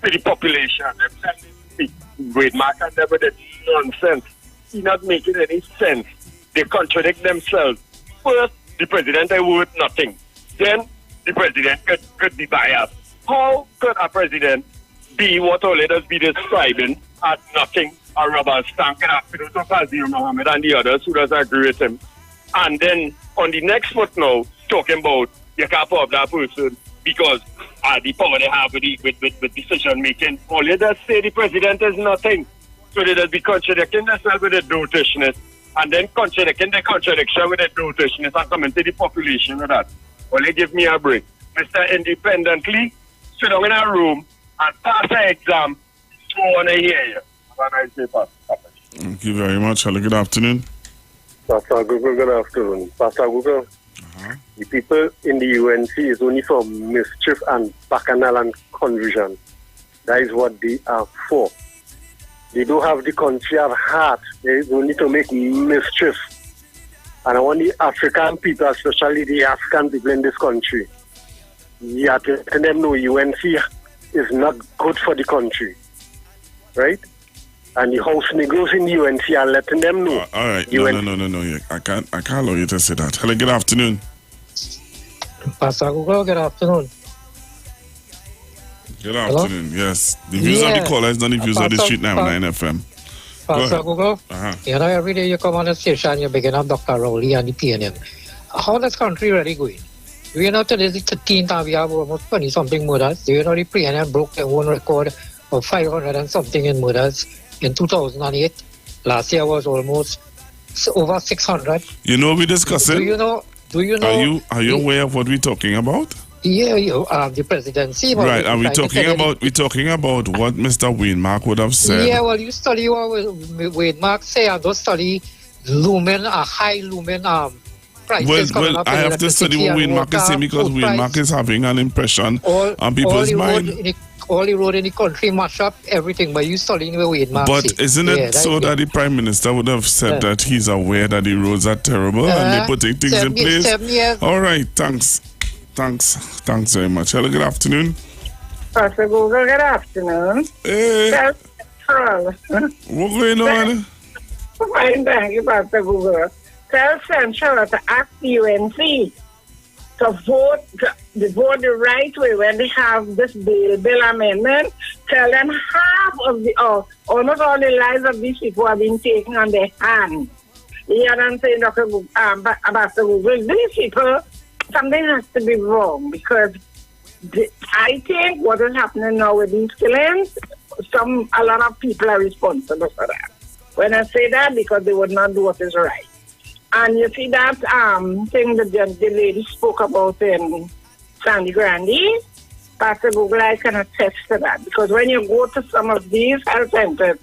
to the population. Every time they speak, Wade Mark and them with the nonsense. It's not making any sense. They contradict themselves. First, the president is worth nothing. Then, the president could be biased. How could a president be what all leaders be describing as nothing, a rubber stamp, and after Fazil Mohammed and the others who does agree with him? And then, on the next foot now, talking about you can't put up that person because the power they have with decision making. All leaders say the president is nothing. So they just be contradicting themselves with the dotishness and then contradicting the contradiction with the dotishness and coming to the population with that. Well, they give me a break. Mr. Independently, sit down in a room and pass an exam, so I want to hear you. Have a nice day, Pastor. Thank you very much. Hello, good afternoon. Pastor Google, good afternoon. Pastor Google, the people in the UNC is only for mischief and bacchanal and confusion. That is what they are for. They don't have the country at heart. They only to make mischief. And I want the African people, especially the African people in this country, you have to let them know UNC is not good for the country. Right? And the house negroes in the UNC are letting them know. All right. No. I can't allow you to say that. Hello, good afternoon. Pastor Google, good afternoon. Good afternoon. Hello? Yes. The views of the caller is not the views of the Street 99 FM. Pastor Google, you know, every day you come on the station, you begin up Dr. Rowley and the PNM. How this country really going? Do you know today is the 13th and we have almost 20 something murders? Do you know the PNM broke their own record of 500 and something in murders in 2008? Last year was almost over 600. You know we discussing? Do you know? Are you aware of what we're talking about? Yeah, the presidency. Right, and we're talking about what Mr. Wade Mark would have said. Yeah, well, you study what Wade Mark say, and those study lumen, high lumen prices coming up. I have to study what Wayne Mark is saying because Wayne Mark is having an impression on people's mind. All the road in the country mash up everything, but you studying the Wayne Mark. But isn't it so that the Prime Minister would have said that he's aware that the roads are terrible and they're putting things in place? 7 years. All right, thanks very much. Hello, good afternoon. Pastor Google, good afternoon. Hey. What's going on? Fine, thank you, Pastor Google. Tell Central to ask the UNC to vote the right way when they have this bill amendment. Tell them half of almost all the lives of these people have been taken on their hands. You know what I'm saying, Pastor Google? These people, something has to be wrong because I think what is happening now with these killings, a lot of people are responsible for that. When I say that, because they would not do what is right. And you see that thing that the lady spoke about in Sandy Grande, Pastor Google, I can attest to that. Because when you go to some of these health centers,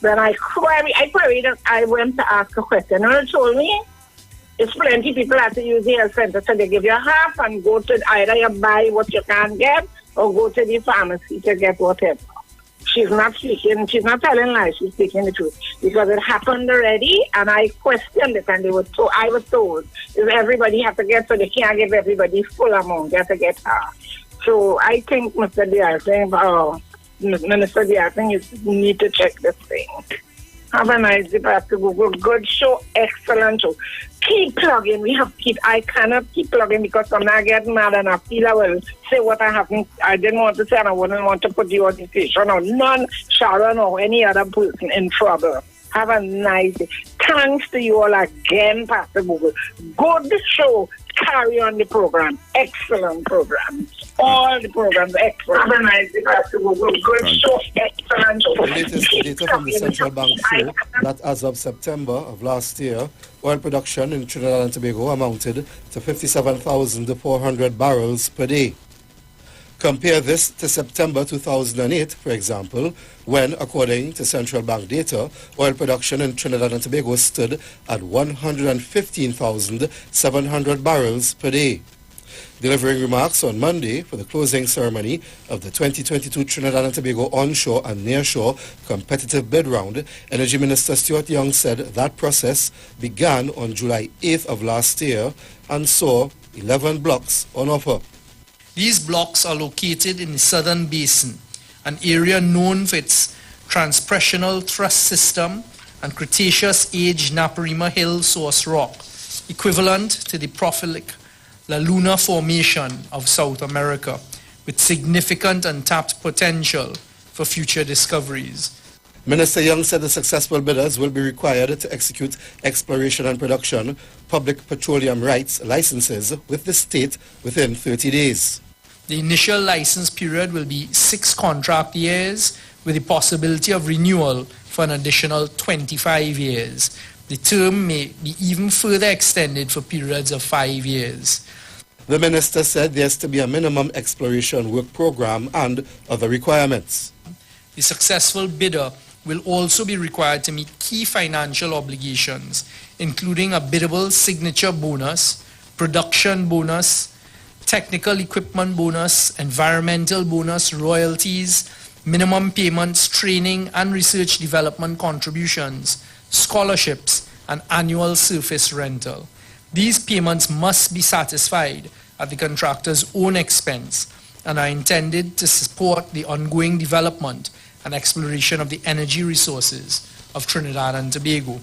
then I queried that I went to ask a question. And they told me, it's plenty people have to use the health center, so they give you half and go to either you buy what you can get or go to the pharmacy to get whatever. She's not telling lies, she's speaking the truth. Because it happened already and I questioned it and I was told if everybody have to get, so they can't give everybody full amount, they have to get half. So I think Minister Diartin, you need to check this thing. Have a nice day, Pastor Google. Good show, excellent show. Keep plugging. I cannot keep plugging because I'm not getting mad and I feel I will say what I haven't. I didn't want to say and I wouldn't want to put you on the station or none, Sharon or any other person in trouble. Have a nice day. Thanks to you all again, Pastor Google. Good show. Carry on the program. Excellent program. All the programs excellent. Have a nice day, Pastor Google. Good show. Excellent show. The latest data from the Central Bank show that as of September of last year, oil production in Trinidad and Tobago amounted to 57,400 barrels per day. Compare this to September 2008, for example, when, according to Central Bank data, oil production in Trinidad and Tobago stood at 115,700 barrels per day. Delivering remarks on Monday for the closing ceremony of the 2022 Trinidad and Tobago onshore and nearshore competitive bid round, Energy Minister Stuart Young said that process began on July 8th of last year and saw 11 blocks on offer. These blocks are located in the southern basin, an area known for its transpressional thrust system and Cretaceous-age Naparima Hill source rock, equivalent to the prophyllic La Luna Formation of South America, with significant untapped potential for future discoveries. Minister Young said the successful bidders will be required to execute exploration and production public petroleum rights licenses with the state within 30 days. The initial license period will be 6 contract years with the possibility of renewal for an additional 25 years. The term may be even further extended for periods of 5 years. The minister said there has to be a minimum exploration work program and other requirements. The successful bidder will also be required to meet key financial obligations, including a biddable signature bonus, production bonus, technical equipment bonus, environmental bonus, royalties, minimum payments, training and research development contributions, scholarships, and annual surface rental. These payments must be satisfied at the contractor's own expense and are intended to support the ongoing development and exploration of the energy resources of Trinidad and Tobago.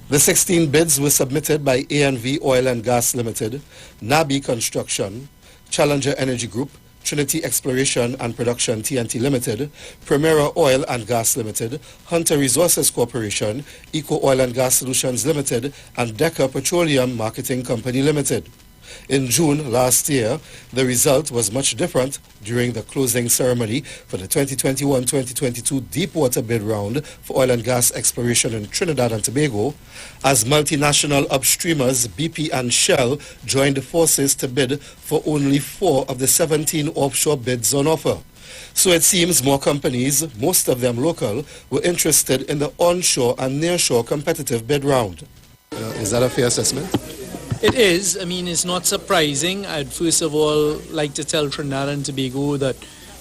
The 16 bids were submitted by ANV Oil and Gas Limited, Nabi Construction, Challenger Energy Group, Trinity Exploration and Production TNT Limited, Primera Oil and Gas Limited, Hunter Resources Corporation, Eco Oil and Gas Solutions Limited, and Decker Petroleum Marketing Company Limited. In June last year, the result was much different during the closing ceremony for the 2021-2022 Deepwater bid round for oil and gas exploration in Trinidad and Tobago, as multinational upstreamers BP and Shell joined forces to bid for only 4 of the 17 offshore bids on offer. So it seems more companies, most of them local, were interested in the onshore and nearshore competitive bid round. Is that a fair assessment? It is. I mean, it's not surprising. I'd first of all like to tell Trinidad and Tobago that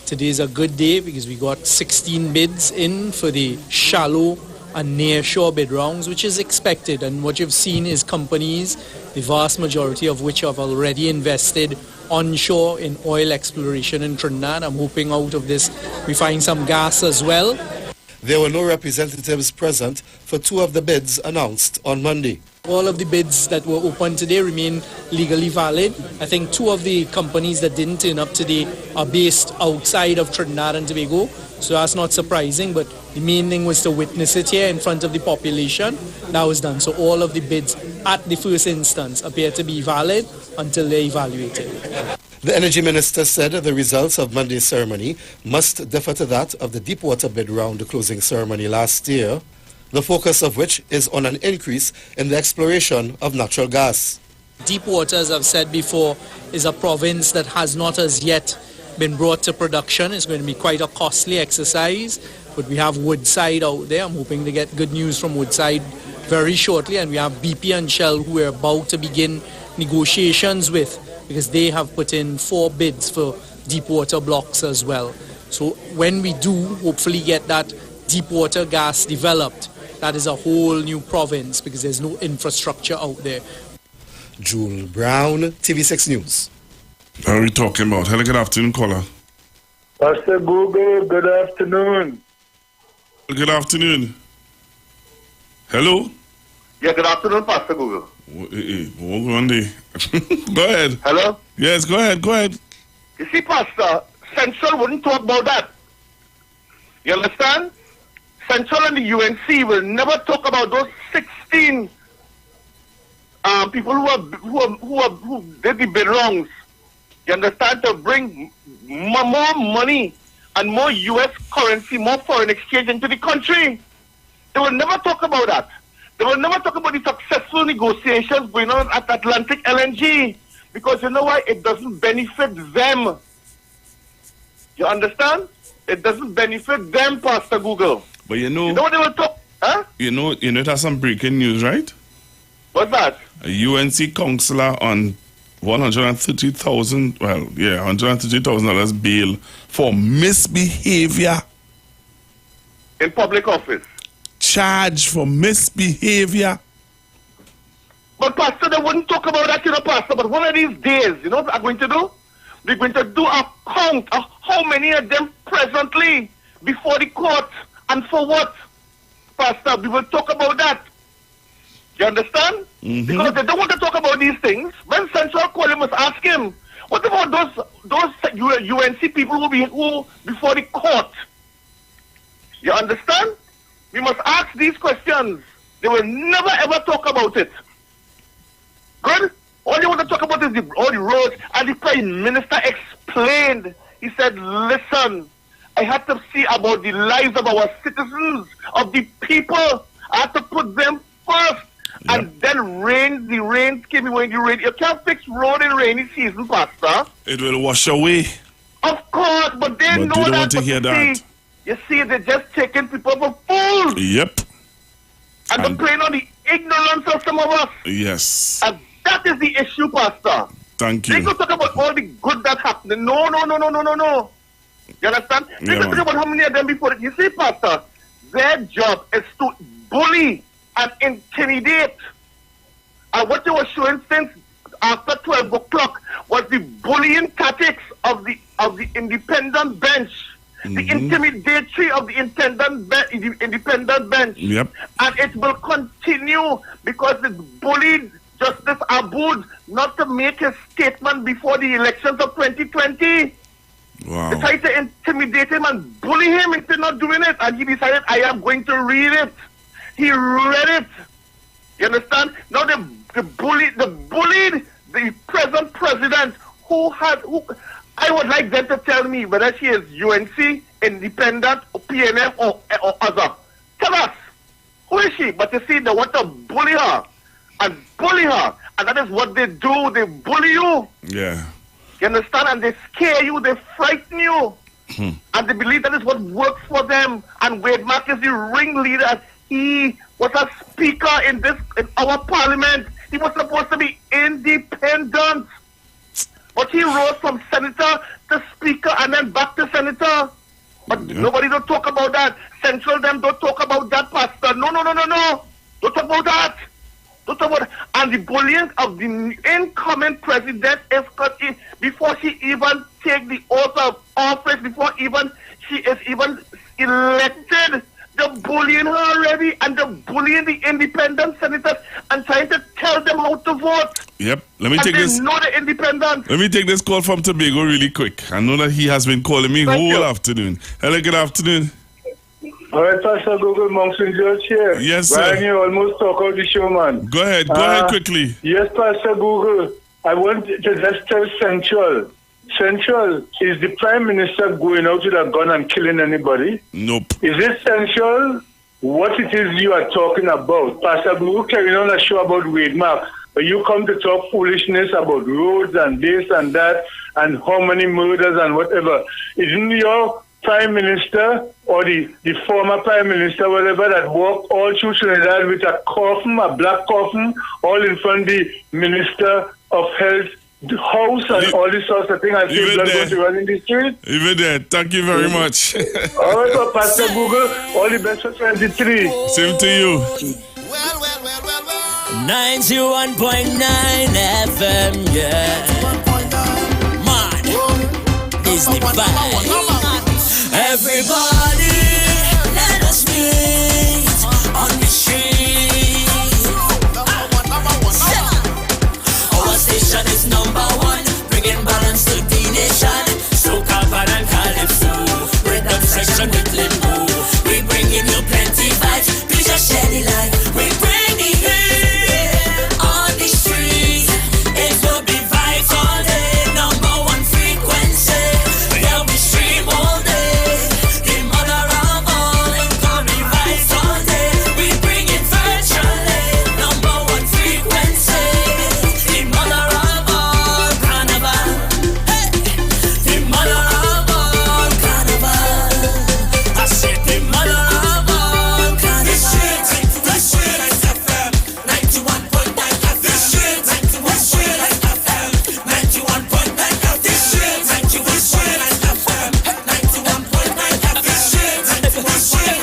today is a good day because we got 16 bids in for the shallow and near-shore bid rounds, which is expected. And what you've seen is companies, the vast majority of which have already invested onshore in oil exploration in Trinidad. I'm hoping out of this we find some gas as well. There were no representatives present for 2 of the bids announced on Monday. All of the bids that were open today remain legally valid. I think 2 of the companies that didn't turn up today are based outside of Trinidad and Tobago, so that's not surprising, but the main thing was to witness it here in front of the population. That was done. So all of the bids at the first instance appear to be valid until they're evaluated. The Energy Minister said the results of Monday's ceremony must differ to that of the Deepwater bid round closing ceremony last year, the focus of which is on an increase in the exploration of natural gas. Deepwater, as I've said before, is a province that has not as yet been brought to production. It's going to be quite a costly exercise, but we have Woodside out there. I'm hoping to get good news from Woodside very shortly, and we have BP and Shell who we're about to begin negotiations with, because they have put in 4 bids for deepwater blocks as well. So when we do hopefully get that deepwater gas developed, that is a whole new province because there's no infrastructure out there. Jewel Brown, TV6 News. What are we talking about? Hello, good afternoon, caller. Pastor Google, good afternoon. Good afternoon. Hello? Yeah, good afternoon, Pastor Google. Go ahead. Hello? Yes, go ahead. You see, Pastor, Central wouldn't talk about that. You understand? Central and the UNC will never talk about those 16 people who did the bid wrongs. You understand? To bring more money and more U.S. currency, more foreign exchange into the country. They will never talk about that. They will never talk about the successful negotiations going on at Atlantic LNG, because you know why? It doesn't benefit them. You understand? It doesn't benefit them, Pastor Google. But you know what they will talk? Huh? You know it has some breaking news, right? What's that? A UNC counselor on $130,000 bail for misbehavior. In public office. Charged for misbehavior. But Pastor, they wouldn't talk about that, Pastor. But one of these days, you know what I'm going to do? We're going to do a count of how many of them presently before the court and for what, Pastor. We will talk about that. You understand? Mm-hmm. Because they don't want to talk about these things. When Central called him, must ask him, what about those UNC people who before the court? You understand? We must ask these questions. They will never ever talk about it. Good? All they want to talk about is all the roads. And the Prime Minister explained. He said, listen, I had to see about the lives of our citizens, of the people. I had to put them first. Yep. And then the rain came when the rain. You can't fix road in rainy season, Pastor. It will wash away. Of course, but they know don't that. Want to hear that. You see, they're just taking people for fools. Yep. And they're playing on the ignorance of some of us. Yes. And that is the issue, Pastor. Thank you. They don't talk about all the good that's happening. No. You understand? They don't talk about how many of them before it. You see, Pastor, their job is to bully and intimidate. And what they were showing since after 12 o'clock was the bullying tactics of the independent bench. Mm-hmm. The intimidatory of the independent bench. Yep. And it will continue because it bullied Justice Aboud not to make his statement before the elections of 2020. Wow. They tried to intimidate him and bully him into not doing it. And he decided, I am going to read it. He read it. You understand? Now they bullied the present president who I would like them to tell me whether she is UNC, independent, or PNF, or other. Tell us. Who is she? But you see, they want to bully her. And that is what they do. They bully you. Yeah. You understand? And they scare you. They frighten you. And they believe that is what works for them. And Wade Mark is the ringleader. He was a speaker in our parliament. He was supposed to be in independent. But he rose from senator to speaker and then back to senator. But nobody don't talk about that. Central them don't talk about that, Pastor. No. Don't talk about that. Don't talk about that. And the bullying of the incoming president is before she even take the oath of office, before even she is even elected. They're bullying her already, and they're bullying the independent senators and trying to tell them how to vote. Yep. Let me take this. They know the independent. Let me take this call from Tobago really quick. I know that he has been calling me whole afternoon. Hello, good afternoon. All right, Pastor Google, Monks and George here. Yes, sir. Brian, you almost talk out the show, man. Go ahead quickly. Yes, Pastor Google. I want to just tell Central. Central, is the Prime Minister going out with a gun and killing anybody? Nope. Is it Central? What it is you are talking about? Pastor Google carrying on a show about Wade Mark, but you come to talk foolishness about roads and this and that and how many murders and whatever. Isn't your Prime Minister or the former Prime Minister, whatever, that walked all through Trinidad with a coffin, a black coffin, all in front of the Minister of Health house and all these sorts of things, and see blood going to run in the street? Even there. Thank you very much. All right, so Pastor Google, all the best for 23. Same to you. 91.9 FM, yeah. Man, is the vibe. Everybody, let us meet on the street. Our station is #1, bringing balance to the nation. Soca, Bad and Calypso, rhythm section with limbo. We bringing you plenty vibes, please just share the light. We bring the heat on the street. It will be vibes all day, #1 frequency. Yeah, we stream all day. The mother of all incoming vibes all day. We bring it virtually, #1 frequency. The mother of all carnival. Hey, the mother of all carnival. I said the mother of all carnival. This shit FM 91.9 FM. This shit 91.9 FM 91.9 FM. This shit 91.9 FM 91.9 FM. This shit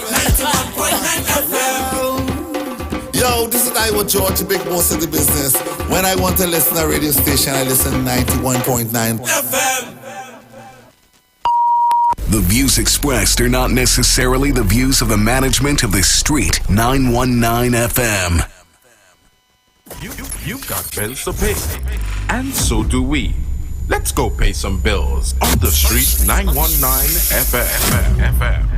91.9 FM. Yo, this is Iwer George, the big boss of the business. When I want to listen to a radio station, I listen 91.9 FM. The views expressed are not necessarily the views of the management of the Street 919 FM. You've got bills to pay, and so do we. Let's go pay some bills on the Street 919 FM.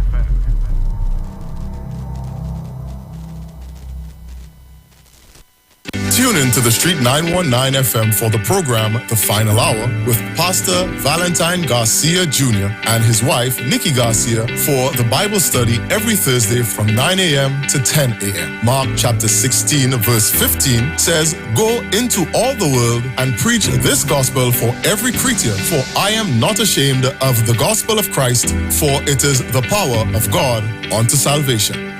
Tune in to the Street 919 FM for the program The Final Hour with Pastor Valentine Garcia Jr. and his wife Nikki Garcia for the Bible study every Thursday from 9 a.m. to 10 a.m. Mark chapter 16 verse 15 says, "Go into all the world and preach this gospel for every creature, for I am not ashamed of the gospel of Christ, for it is the power of God unto salvation."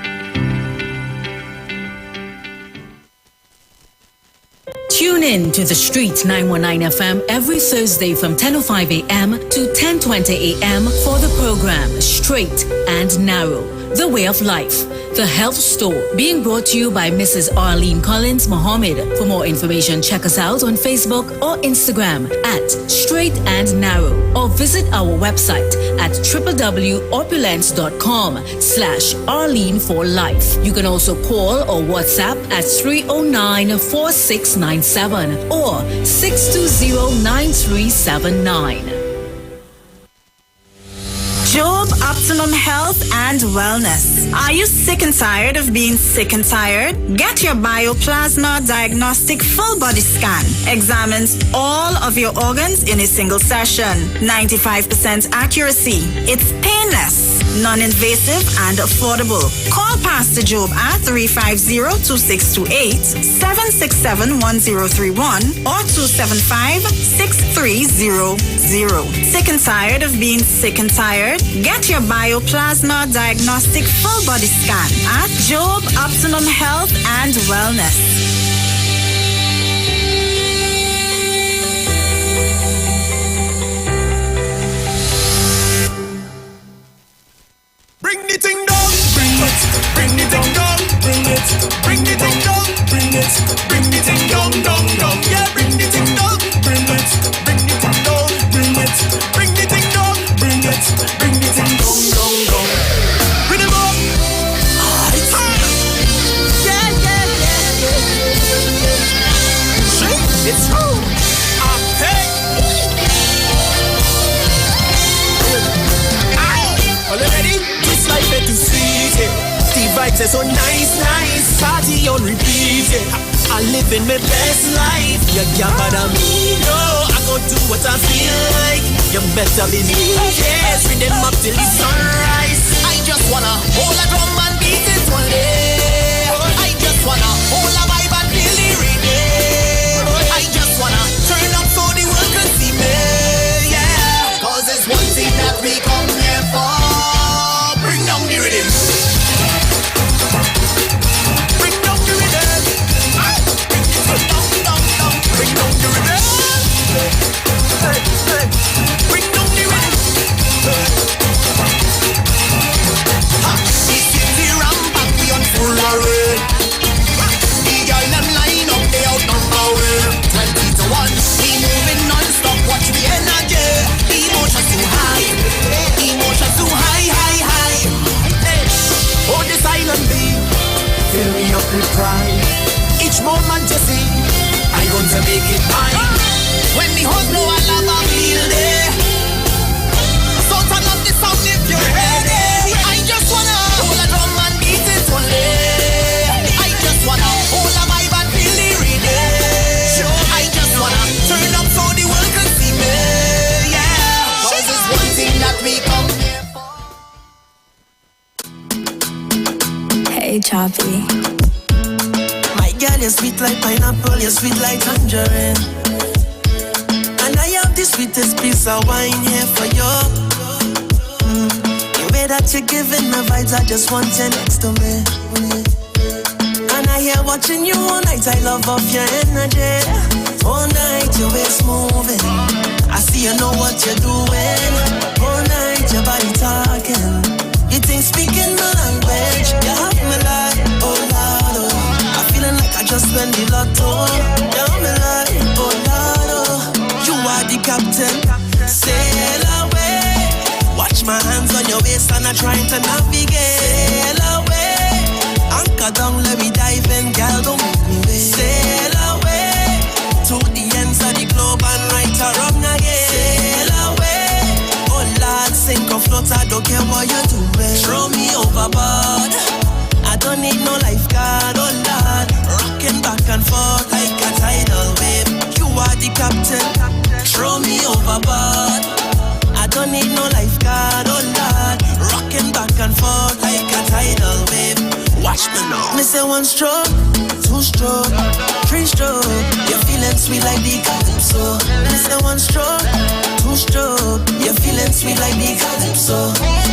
Tune in to the Street 919 FM every Thursday from 10:05 a.m. to 10:20 a.m. for the program Straight and Narrow, The Way of Life, The Health Store, being brought to you by Mrs. Arlene Collins Mohammed. For more information, check us out on Facebook or Instagram at Straight and Narrow, or visit our website at www.opulence.com/Arlene for Life. You can also call or WhatsApp at 309-4697 or 620-9379. Job Optimum Health and Wellness. Are you sick and tired of being sick and tired? Get your Bioplasma Diagnostic Full Body Scan. Examines all of your organs in a single session. 95% accuracy. It's painless, non-invasive, and affordable. Call Pastor Job at 350-2628, 767-1031, or 275-6300. Sick and tired of being sick and tired? Get your Bioplasma Diagnostic Full Body Scan at Job Optimum Health and Wellness. It's true. Hey. Are you ready? This life is too sweet, yeah. The vibes are so nice, nice. Party on repeat, yeah. I'm living my best life. You can't bother me, no. I go do what I feel like. You better believe, yes. Read them up till the sunrise. I just wanna hold a drum and beat it one day. I just wanna hold a vibe and feel the rhythm. I just wanna turn up so the world can see me, yeah. Cause it's one thing that we come here for. Bring down the rhythm. Bring down the rhythm. Bring down the rhythm. Hey, hey. Bring down the rhythm. The city ramp up, we on full array. The girl them line up, they outnumber we. 20 to 1, we moving non-stop, watch the energy. Emotion too high, emotion too high, high, high. Hey, oh this island beat, fill me up with pride. Each moment you see, I going to make it mine. When the hoes blow, I love a feel there. So turn up the sound if you're ready. I just wanna hold a drum and beat it only. I just wanna hold a vibe and feel the rhythm. I just wanna turn up so the world can see me, yeah. Cause it's one thing that we come here for. Hey, Choppy. My girl, you're sweet like pineapple, you're sweet like tangerine. And I have the sweetest piece of wine here for you. The way that you're giving the vibes, I just want you next to me. And I hear watching you all night, I love off your energy. All night, your waist moving. I see you know what you're doing. All night, your body talking. You think speaking the language. You have me like, oh Lord, oh. I'm feeling like I just spent the lotto. You have me like, oh Lord, oh. You are the captain, sail away. Watch my hands on your waist and I'm trying to navigate. Sail away, anchor down, let me dive in, girl, don't make me wait. Sail away, to the ends of the globe and right or wrong again. Sail away, oh Lord, sink or float, I don't care what you're doing. Throw me overboard, I don't need no lifeguard, oh Lord. Rocking back and forth like a tidal wave. You are the captain, throw me overboard. I don't need no lifeguard, oh Lord. Rocking back and forth like a tidal wave. Watch me now. Me say one stroke, two stroke, three stroke. You're feeling sweet like the calypso. Me say one stroke, two stroke. You're feeling sweet like the calypso.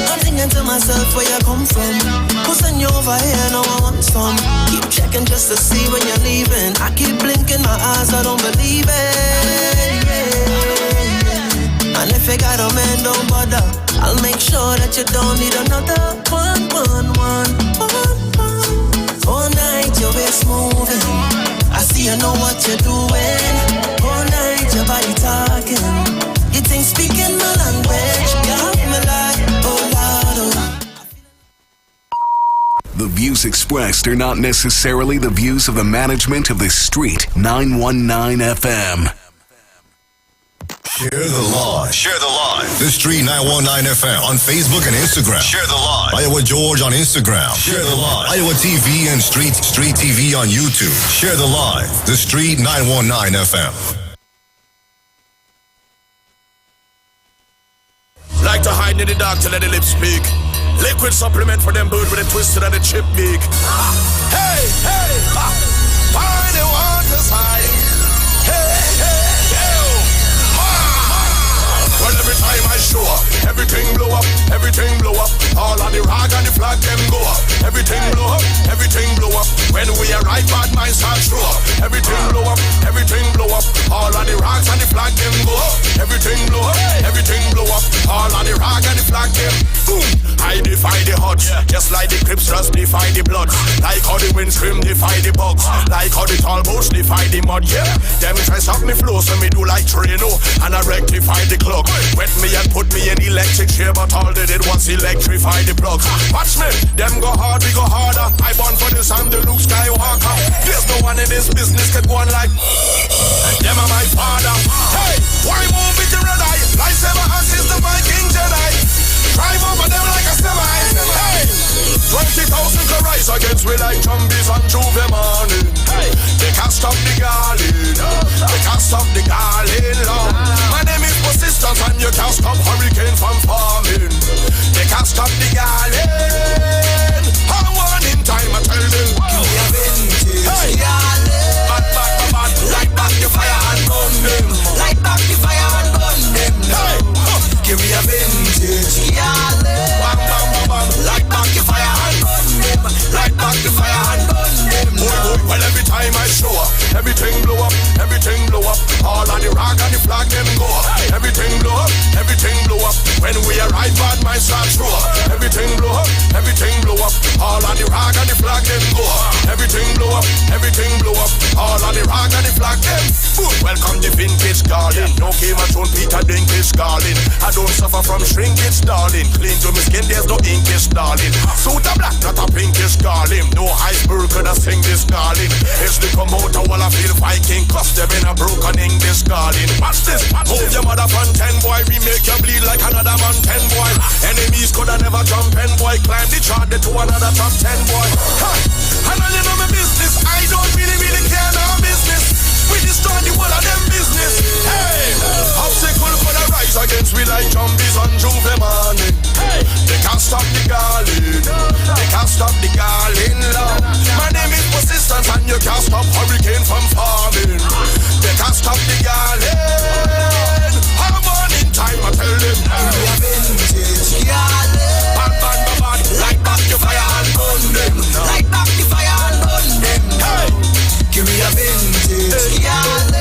I'm thinking to myself where you come from. Who's send you over here, now I want some. Keep checking just to see when you're leaving. I keep blinking my eyes, I don't believe it. And if you got a man, don't bother. I'll make sure that you don't need another one. All night your waist moving. I see you know what you're doing. All night your body talking. You think speaking my language. You have me like, oh Lord, oh. The views expressed are not necessarily the views of the management of the Street 919 FM. Share the live. Share the live. The Street 919 FM on Facebook and Instagram. Share the live. Iowa George on Instagram. Share the live. Iowa TV and Street TV on YouTube. Share the live. The Street 919 FM. Like to hide in the dark to let the lips speak. Liquid supplement for them bird with a twisted and a chip beak. Hey, hey, find the water's high. Hey, hey, hey. Well, every time I show up, everything blow up, everything blow up. All of the rag and the flag them go up. Everything blow up, everything blow up. When we arrive, bad minds start show up. Everything blow up, everything blow up. All of the rags and the flag them go up. Everything blow up, everything blow up. All of the rag and the flag them. Boom! I defy the odds, just like the Crips just defy the Bloods. Like how the wind scream defy the bugs. Like how the tall boats defy the mud. Yeah, them try stop me flow, so me do like Trino and I rectify the clock. Wet me and put me in electric chair, but all they did was electrify the plugs. Watch me, them go hard, we go harder. I born for this, I'm the Luke Skywalker. There's no one in this business can go on like. them are my father. Hey, why move with the red eye? Lightsaber assist the Viking Jedi. Drive over them like a semi. Hey, 20,000 can rise against me like zombies on Juve morning. Hey, they can't stop the garland. They can't stop the garland, Lord. My name is persistence and you can't stop hurricane from forming. They can't stop the garland. I'm one in time, I tell them. Give me a vintage, hey. Bad, light back the fire and burn them. Light back the fire and burn them. Hey, give me a vintage, bam, bam, bam, bam. Light back the fire and burn them. Light back the fire and burn them. Well, every time I show up, everything blow up, everything blow up. All of the rock and the flag them go up. Everything blow up, everything blow up. When we arrive, bad minds start show up. Everything blow up, everything blow up. All of the rock and the flag them go up. Everything blow up, everything blow up. All of the rock and the flag them. Welcome the vintage garden. No Game of Thrones, Peter Dinklage garden. I don't suffer from shrinkage, darling. Clean to my skin, there's no inkish, darling. Suit a black, not a pinkish, darling. No iceberg could I sing this, darling. It's the promoter while I feel Viking. Cause them in a broken English, darling. Watch this, move your mother from 10, boy. We make you bleed like another man 10, boy. Enemies could have never jump 10, boy. Climb the chart to another top 10, boy. I know you know my business. I don't really care no business. We destroy the whole of them business. Hey, obstacle could I rise against we like zombies on Juve morning. Hey, they can't stop the garland. They can't stop the garland, Lord. My name is persistence and you can't stop hurricane from forming. They can't stop the garland. I'm on in time, I tell them. We are vintage garland. Bad, light back the fire and burn them. Light back the fire and burn them. Hey, give me a vintage garland.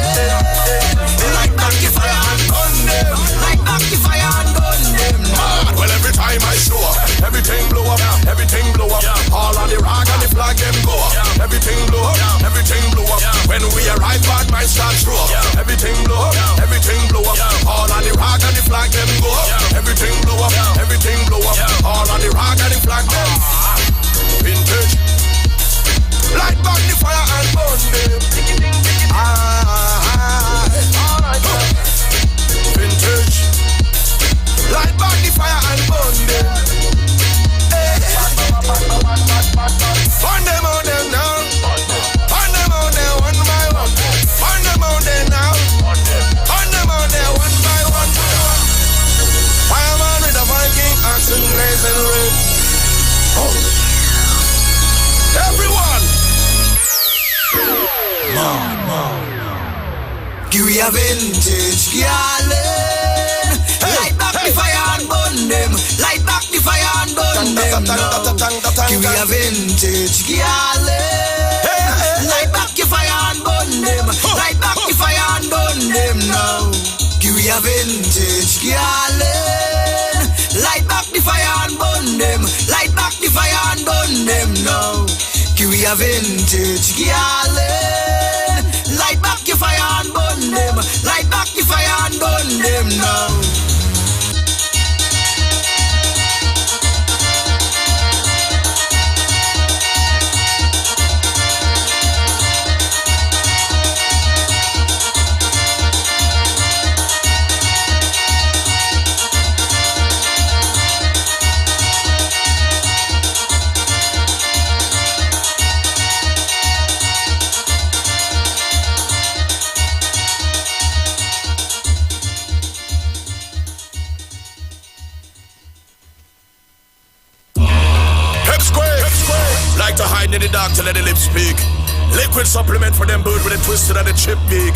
Light back the fire and burn them. Light back the fire and burn them. Man, well every time I show up, everything blow up, everything blow up. All of the rock and the flag them go up. Everything blow up, everything blow up. When we arrive, bad minds start show up. Everything blow up, everything blow up. All of the rock and the flag them go up. Everything blow up, everything blow up. All of the rock and the flag them. Vintage. Light back the fire and burn them. Vintage. Light back the fire and burn them. Burn them out there now. Burn them out there one by one. Burn them out there now. Burn them out there one by one. Fireman with a Viking axe and blazing red. Oh. Everyone. Give me a vintage garland. Light back the fire and burn them. Light back the fire and burn them now. Give me a vintage garland. Light back the fire and burn them. Light back the fire and burn them now. Give me a vintage garland. Light back the fire and burn them. Light back the fire and burn them now. Give me a vintage garland. Light back your fire and burn them. Light back the fire and burn them now. Like to hide in the dark to let the lips speak. Liquid supplement for them bird with a twisted and a chip beak.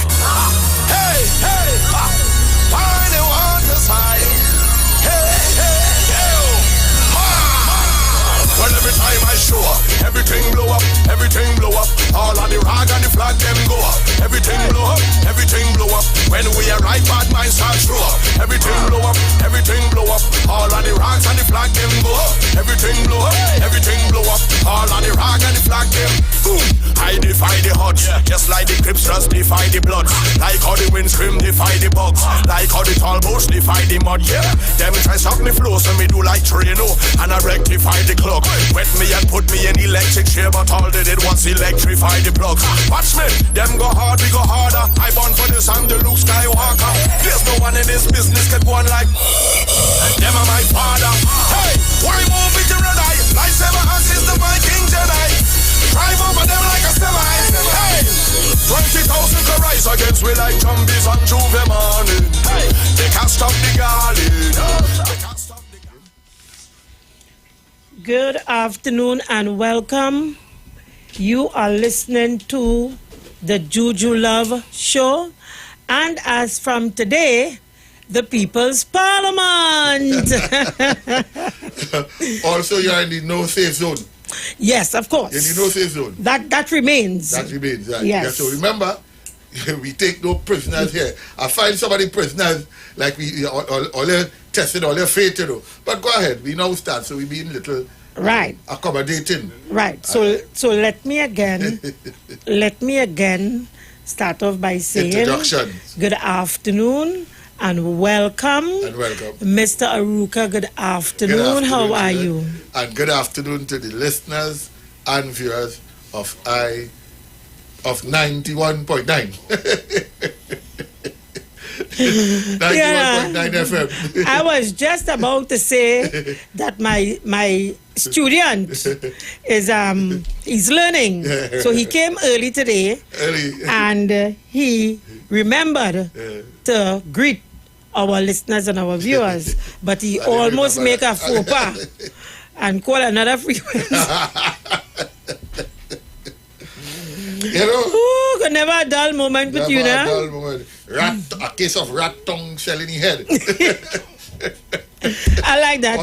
Hey, hey, find the waters high. Hey, hey, yo. Well, every time I show up, everything blow up, everything blow up. All of the rag and the flag them go up. Everything blow up, everything blow up. When we arrive, bad minds start show up. Everything blow up, everything blow up. All of the rags and the flag them go up. Everything blow up, everything blow up. All of the rag and the flag them. Boom! I defy the odds, just like the Crips just defy the Bloods. Like how the wind scream defy the bugs. Like how the tall bush defy the mud. Yeah, them try suck me flow so me do like Trino and I rectify the clock. Wet me and put me in electric chair, but all they did was electrify the plugs. Watch me, them go hard, we go harder. I born for the Willis and the Luke Skywalker. There's no one in this business can go on like them are my father. Hey, why move with the red eye? Lightsaber assist the Viking Jedi. Drive over them like a semi. Hey, 20,000 can rise against we like zombies on Juve morning. Hey, they can't stop the garden. Good afternoon and welcome. You are listening to the Juju Love Show, and as from today, the People's Parliament. Also, you're in the no safe zone. Yes, of course. In the no safe zone. That remains. That remains, right. Yes. Yeah, so remember, we take no prisoners here. I find somebody prisoners like we all tested all their faith, you know. But go ahead, we now start, so we being little right accommodating. Right. So let me again start off by saying introductions. Good afternoon and welcome. Mr. Aruka, good afternoon. How are you? And good afternoon to the listeners and viewers of 91.9. 91.9 FM. I was just about to say that my student is he's learning. So he came early today and he remembered to greet our listeners and our viewers, but he almost make a faux pas and call another frequency. You know, ooh, never a dull moment with you now. Dull moment. A case of rat tongue shell in the head. I like that.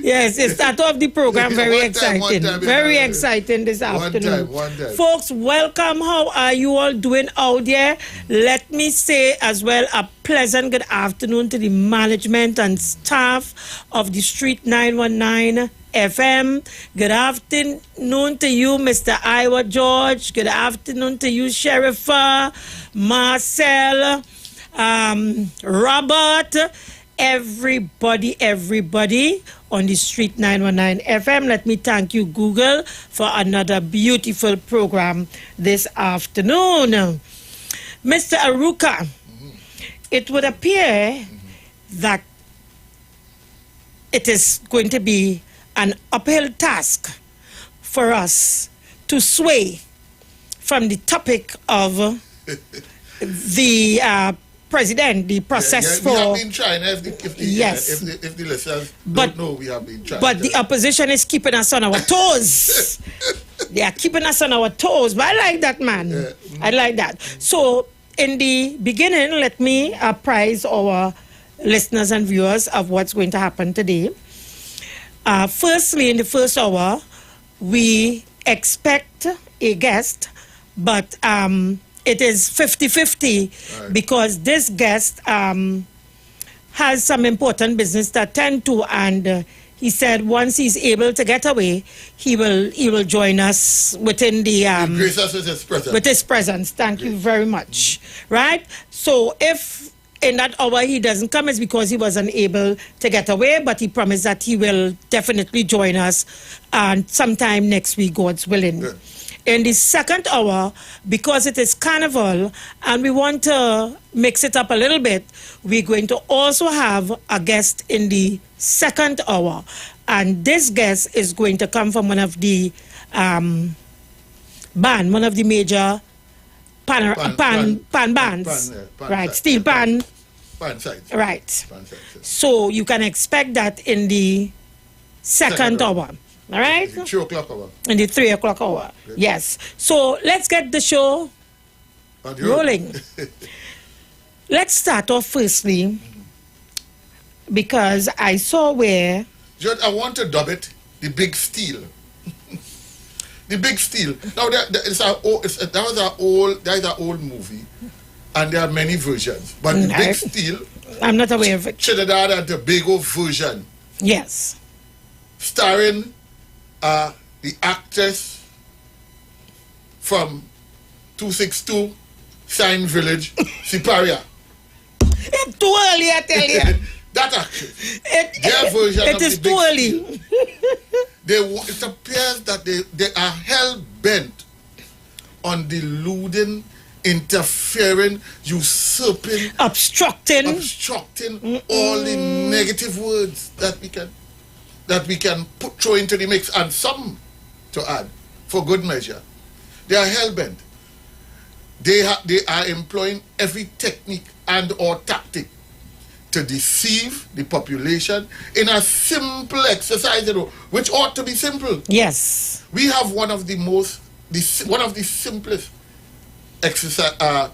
Yes, it started off the program very exciting. Very exciting this afternoon. One time. Folks, welcome. How are you all doing out there? Let me say as well a pleasant good afternoon to the management and staff of the Street 919 FM. Good afternoon to you, Mr. Iwer George. Good afternoon to you, Sherifa, Marcel, Robert, everybody on the Street 919 FM. Let me thank you, Google, for another beautiful program this afternoon. Mr. Aruka, it would appear that it is going to be an uphill task for us to sway from the topic of the president, the process we have for... been trying, if the listeners don't know, we have been trying. But the opposition is keeping us on our toes. They are keeping us on our toes. But I like that, man. I like that. So, in the beginning, let me apprise our listeners and viewers of what's going to happen today. Firstly, in the first hour, we expect a guest, but it is 50-50 because this guest has some important business to attend to, and he said once he's able to get away, he will join us within the grace us with his presence. With his presence. Thank you very much. Right? So if in that hour he doesn't come, it's because he was unable to get away, but he promised that he will definitely join us and sometime next week, God's willing. Good. In the second hour, because it is carnival and we want to mix it up a little bit, we're going to also have a guest in the second hour. And this guest is going to come from one of the one of the major pan bands. Right, steel pan. Pan sides. Right. So you can expect that in the second hour. All right? In the 3 o'clock hour. In the 3 o'clock hour. Good. Yes. So let's get the show rolling. Let's start off firstly because I saw where... Judge, I want to dub it the Big Steal. The Big Steal. Now, that is an old movie, and there are many versions. But the Big Steal... I'm not aware of it. Trinidad and Tobago version. Yes. Starring the actress from 262 Sign Village, Siparia. It's too early, I tell you. That actress. Their version it of is the too Big early. Steal. It appears that they are hell bent on deluding interfering, usurping, obstructing all the negative words that we can throw into the mix, and some to add for good measure. They are hell-bent. They are employing every technique and or tactic to deceive the population in a simple exercise, which ought to be simple. Yes. We have one of the simplest exercise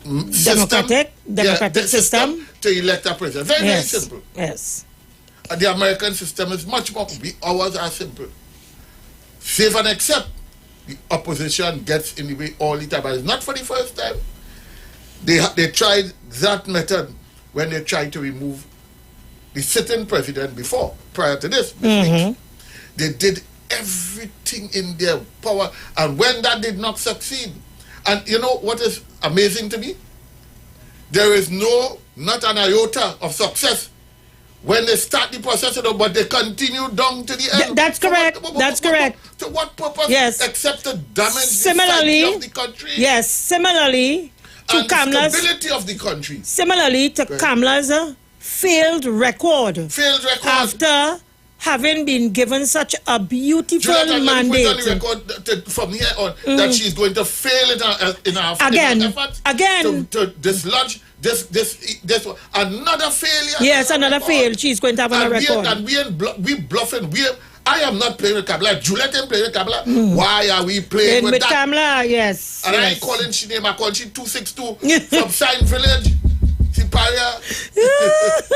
democratic system to elect a president. Very simple. Yes. The American system is much more. Ours are simple. Save and accept. The opposition gets in the way all the time, but it's not for the first time. They tried that method when they tried to remove the sitting president prior to this. They did everything in their power, and when that did not succeed, and you know what is amazing to me? There is not an iota of success when they start the process, but they continue down to the end. That's correct. That's correct. To what purpose? Yes. Except to damage the psyche of the country. Yes. Similarly to Kamala's stability of the country. Similarly to Kamala's failed record. After having been given such a beautiful mandate. Put on the record from here on that she's going to fail in her efforts to dislodge this another failure. Yes, another fail. She's going to have another record. We bluffing. I am not playing with Kamala. Juliet ain't playing with Kamala. Why are we playing with that? Kamala, yes. And I ain't calling she name. I call she 262 from Sign Village. Siparia.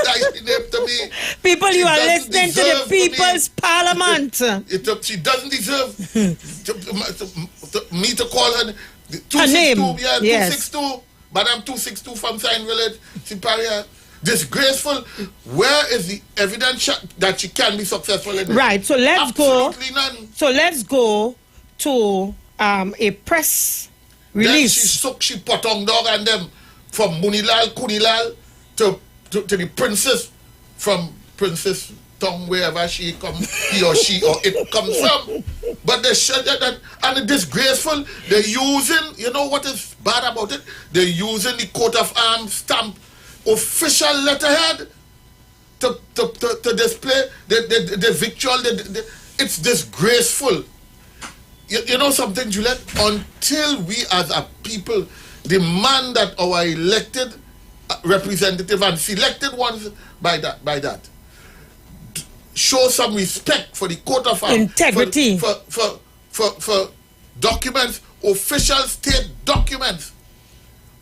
That's the name to me. People, you are listening to the People's Parliament. She doesn't deserve me to call her 262. Name. Yeah, yes. 262. Madam 262 from Sign Village. Siparia. Disgraceful. Where is the evidence that she can be successful in this? Right. So let's Absolutely none. So let's go to a press release. Then she potong dog and them from Munilal, Kunilal to the princess, from Princess Tong, wherever he or it comes from. But they said that, and it's disgraceful. They're using, you know what is bad about it? They're using the coat of arms stamp official letterhead to display the victual. It's disgraceful. You know something, Juliet? Until we as a people demand that our elected representative and selected ones by that show some respect for the court of arms, integrity, for documents, official state documents.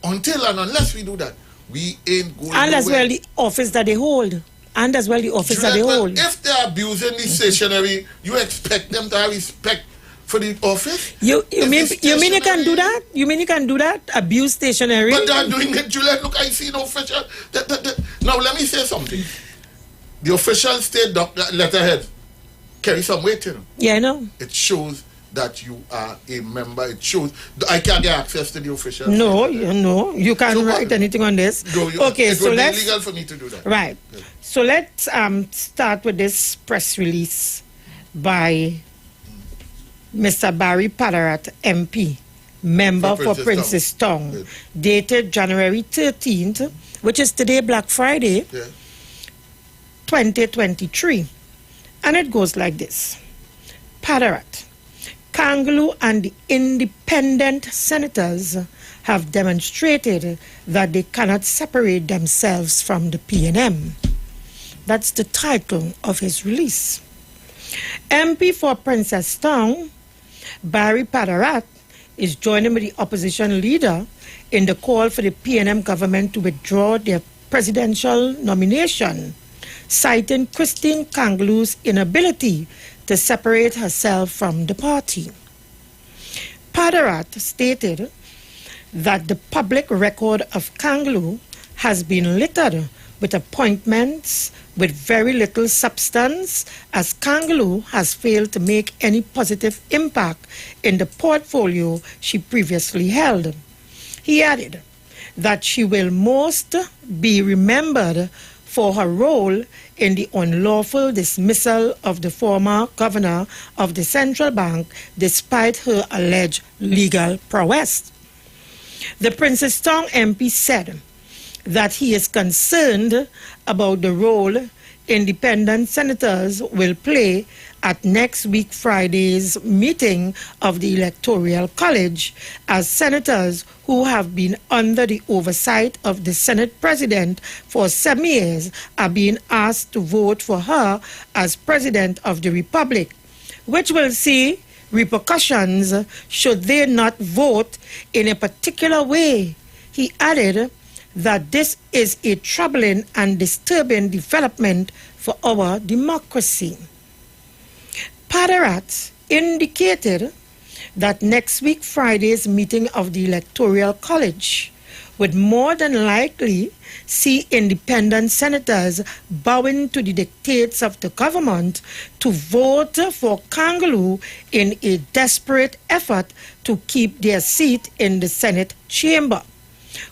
Until and unless we do that, we ain't going and as nowhere. well the office that they hold. And as well the office that they hold. If they're abusing the stationery, you expect them to have respect for the office? You mean you can do that? You mean you can do that? Abuse stationery? But they're doing it, Juliet. Look, I see no official. Now let me say something. The official state letterhead carry some weight, you know. Yeah, I know. It shows that you are a member. It shows I can't get access to the official. No, you can't write anything on this. No, okay, it so would be let's illegal for me to do that. Right. Yeah. So let's start with this press release by Mr. Barry Padarat, MP, member for Princess Tong, dated January 13th, which is today, Black Friday, 2023. And it goes like this. Padarat, Kangaloo and the independent senators have demonstrated that they cannot separate themselves from the PNM. That's the title of his release. MP for Princess Tong, Barry Padarat, is joining with the opposition leader in the call for the PNM government to withdraw their presidential nomination, citing Christine Kangaloo's inability to separate herself from the party. Padarat stated that the public record of Kangaloo has been littered with appointments with very little substance, as Kangaloo has failed to make any positive impact in the portfolio she previously held. He added that she will most be remembered for her role in the unlawful dismissal of the former governor of the central bank despite her alleged legal prowess. The Princestown MP said that he is concerned about the role independent senators will play at next week Friday's meeting of the Electoral College, as senators who have been under the oversight of the Senate President for 7 years are being asked to vote for her as President of the Republic, which will see repercussions should they not vote in a particular way. He added that this is a troubling and disturbing development for our democracy. Padarat indicated that next week Friday's meeting of the Electoral College would more than likely see independent senators bowing to the dictates of the government to vote for Kangaloo in a desperate effort to keep their seat in the Senate chamber,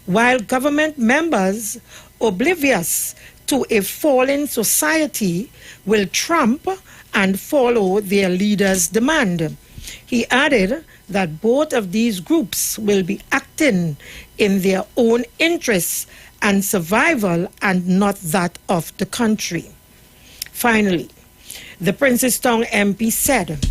while government members, oblivious to a falling society, will trump and follow their leaders' demand. He added that both of these groups will be acting in their own interests and survival and not that of the country. Finally, the Princestown MP said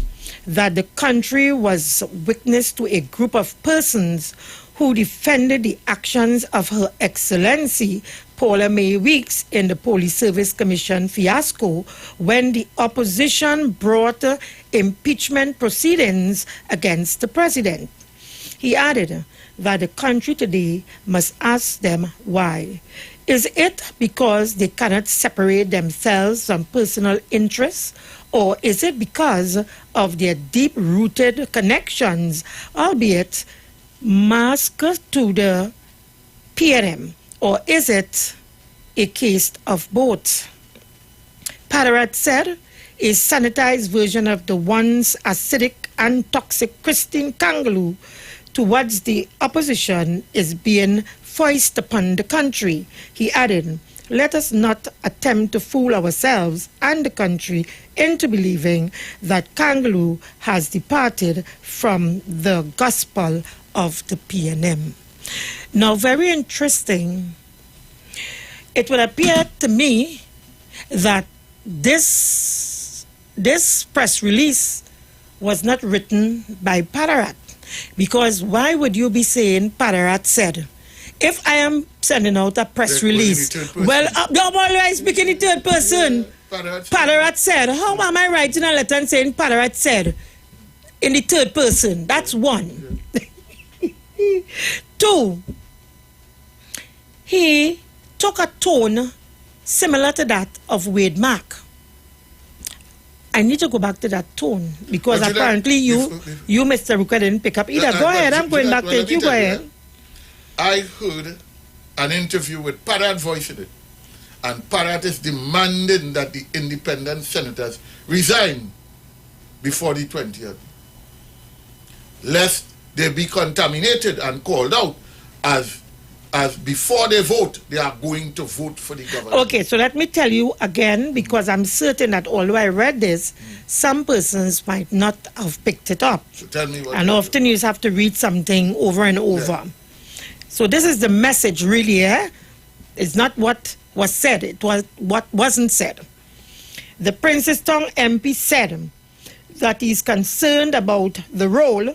that the country was witness to a group of persons who defended the actions of Her Excellency Paula May Weeks in the Police Service Commission fiasco when the opposition brought impeachment proceedings against the president. He added that the country today must ask them why. Is it because they cannot separate themselves from personal interests, or is it because of their deep-rooted connections, albeit masked to the PNM, or is it a case of both? Padarat said a sanitized version of the once acidic and toxic Christine Kangaloo towards the opposition is being foisted upon the country. He added, let us not attempt to fool ourselves and the country into believing that Kangaloo has departed from the gospel of the PNM. Now, very interesting, it would appear to me that this press release was not written by Padarat, because why would you be saying Padarat said? If I am sending out a press release, well, I'm always speaking in third person. Padarat said. How am I writing a letter and saying Padarat said in the third person? That's one. Two, he took a tone similar to that of Wade Mark. I need to go back to that tone because apparently you, Mr. Ruka, didn't pick up either. Go ahead, I'm going back to it. You go ahead. I heard an interview with Padarat voicing it, and Padarat is demanding that the independent senators resign before the 20th, lest they be contaminated and called out as before they vote, they are going to vote for the government. Okay, so let me tell you again, because I'm certain that although I read this, some persons might not have picked it up. So tell me what. And often you have to read something over and over. Yeah. So this is the message really, eh? It's not what was said, it was what wasn't said. The Princestown MP said that he's concerned about the role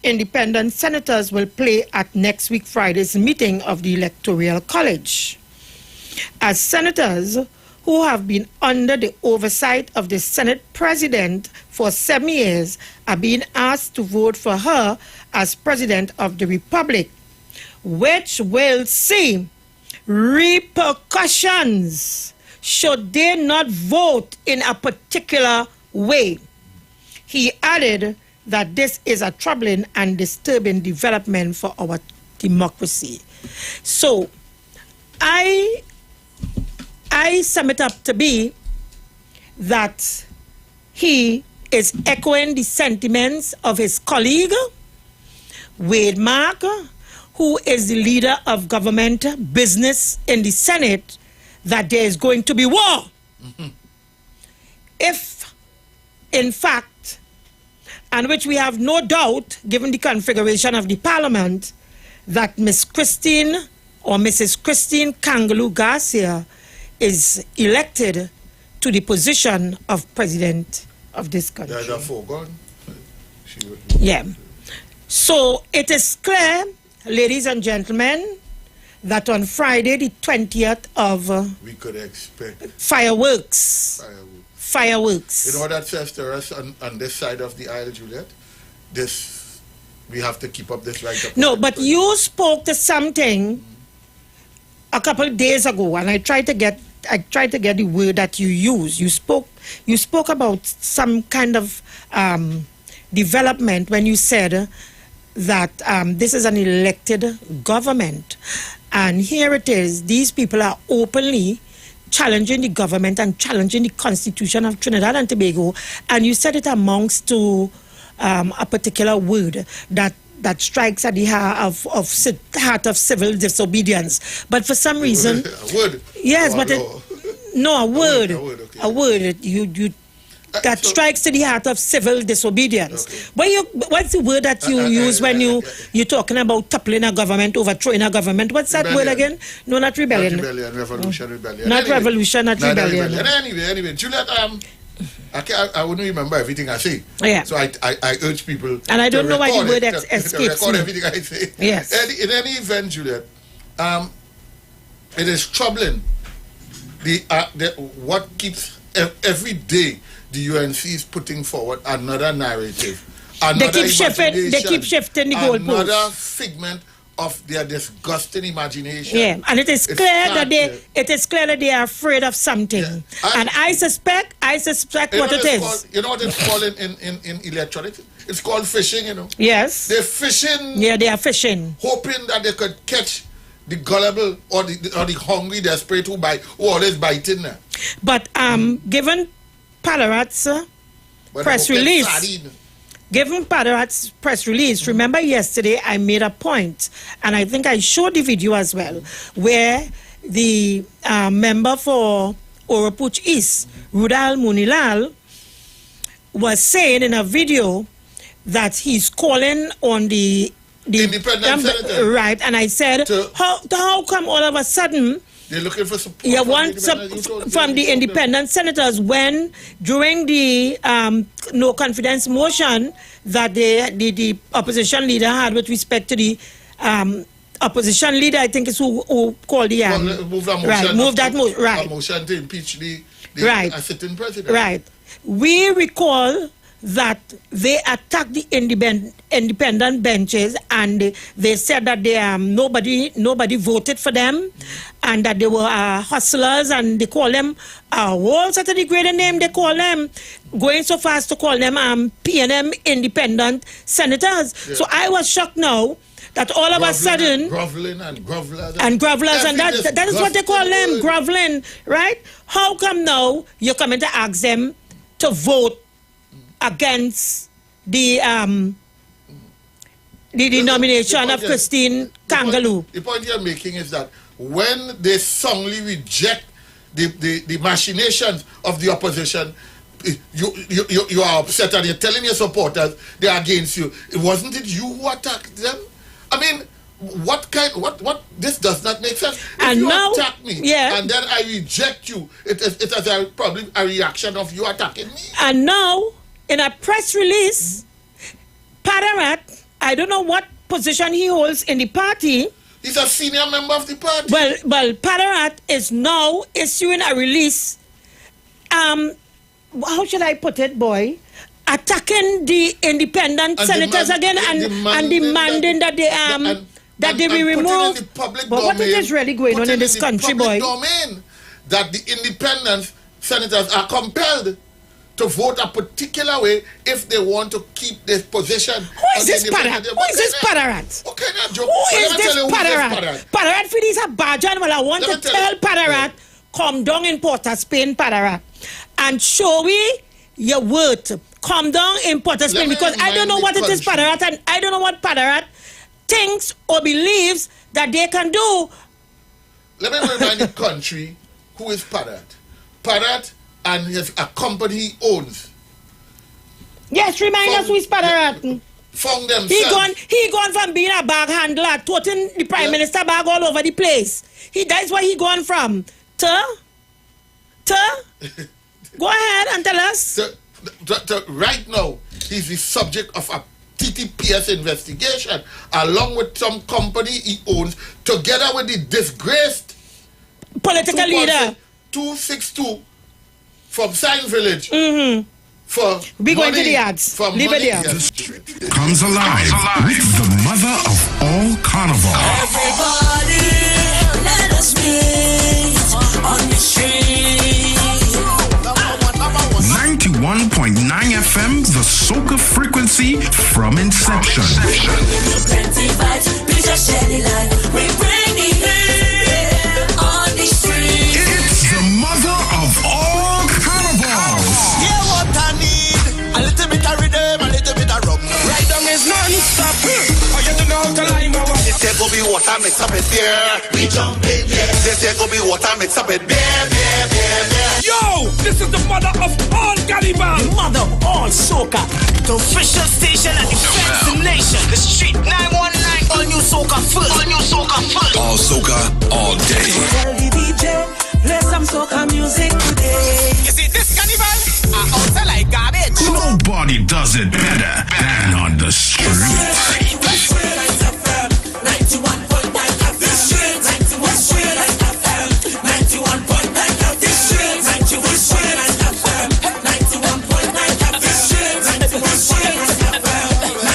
independent senators will play at next week Friday's meeting of the Electoral College, as senators who have been under the oversight of the Senate President for 7 years are being asked to vote for her as President of the Republic, which will see repercussions should they not vote in a particular way. He added that this is a troubling and disturbing development for our democracy. So I sum it up to be that he is echoing the sentiments of his colleague, Wade Mark, who is the leader of government business in the Senate, that there is going to be war. Mm-hmm. If, in fact, and which we have no doubt, given the configuration of the parliament, that Miss Christine or Mrs. Christine Kangaloo Garcia is elected to the position of president of this country. There's a foregone. Yeah. So it is clear, ladies and gentlemen, that on Friday, the 20th of we could expect fireworks. You know what that says to us on this side of the aisle, Juliet? We have to keep up this right up. No, but you spoke to something a couple of days ago, and I tried to get the word that you used. You spoke about some kind of development when you said that this is an elected government, and here it is. These people are openly challenging the government and challenging the Constitution of Trinidad and Tobago, and you said it amounts to a particular word that strikes at the heart of civil disobedience. But for some reason, a word. Yes, but a word. Okay. A word. You that strikes to the heart of civil disobedience. Okay. What's the word that you use when you're talking about toppling a government, overthrowing a government? What's that word again? No, not rebellion. Not rebellion, revolution, rebellion. Not revolution, not rebellion. Anyway, Juliet, I wouldn't remember everything I say. Yeah. So I urge people. And I don't know why the word escapes to record me. everything I say. Yes. In any event, Juliet, it is troubling. What keeps every day the UNC is putting forward another narrative. They keep shifting the goalposts. Another figment of their disgusting imagination. Yeah, and it is clear that they are afraid of something. Yeah. And I suspect what it is. You know what it's called in electronics? It's called fishing, you know. Yes. They're fishing. Yeah, they are fishing. Hoping that they could catch the gullible or the hungry desperate who always biting there. But given Padarat's press release. Given Padarat's press release, remember yesterday I made a point, and I think I showed the video as well, where the member for Oropuch East, Rudal Munilal, was saying in a video that he's calling on the independent senator. Right, and I said, how come all of a sudden they're looking for support from the independent senators when during the no confidence motion that the opposition leader had with respect to the opposition leader, I think is who called the move that motion to impeach the sitting president. Right. We recall that they attacked the independent benches, and they said that nobody voted for them, and that they were hustlers, and they call them a whole set of degrading name. They call them, going so far as to call them PNM independent senators. Yeah. So I was shocked now that all of a sudden groveling and grovelers and that is what they call them, groveling, right? How come now you're coming to ask them to vote against the nomination of Christine Kangaloo? The point you're making is that when they strongly reject the machinations of the opposition, you are upset and you're telling your supporters they're against you. Wasn't it you who attacked them? I mean, what this does not make sense. If you attack me and then I reject you, it is probably a reaction of you attacking me. And now, in a press release, Padarat, I don't know what position he holds in the party. He's a senior member of the party. Well, Padarat is now issuing a release. How should I put it, boy? Attacking the independent senators again and demanding that they be removed. But what is really going on in this country, boy? Domain that the independent senators are compelled to vote a particular way if they want to keep this position. Who is this Padarat? Who is this Padarat? Okay, now, Joe. Who is this Padarat? Padarat for these are Bajan. Well, I want to tell Padarat, come down in Port of Spain, Padarat, and show me your worth. Come down in Port of Spain, because I don't know what it is, Padarat, and I don't know what Padarat thinks or believes that they can do. Let me remind the country who is Padarat. Padarat and a company he owns. Yes, remind us who is Padarat. found themselves. He gone from being a bag handler, toting the Prime Minister bag all over the place. That's where he gone from. Go ahead and tell us. Right now, he's the subject of a TTPS investigation, along with some company he owns, together with the disgraced political leader 262 from Science Village. For we going to the ads. Leave it there. Comes alive with the mother of all carnival. Everybody, let us meet on the street. 91.9 FM, the soca frequency from inception. Plenty vibes, we just shed the light. We bring the heat on the street. It's the mother of all carnivals. Yeah, what I need, a little bit of rhythm, a little bit of rum. Right down is non-stop. Oh, you don't know how to line my one. This here go be water mix up with beer. We jump in, yeah. This here go be water mix up with beer. Yo, this is the mother of all caliber. The mother of all soca. The official station and the destination. The street 919. All new soca full. All new soca full. All soca, all day. Tell the DJ, play some soca music today. You see, this carnival, I also like garbage. Nobody does it better than on the street. 91.9 of the street. 91.9 FM. 91.9 of the street. 91.9 FM. 91.9 of the street.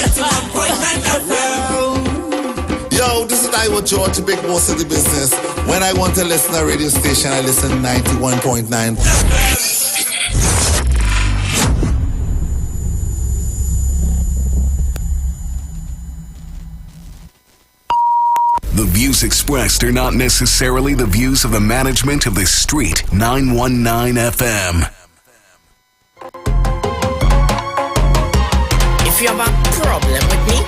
91.9 FM. Yo, this is Iwer George, the big boss of the business. When I want to listen to a radio station, I listen 91.9. The views expressed are not necessarily the views of the management of the Street 919 FM. If you have a problem with me,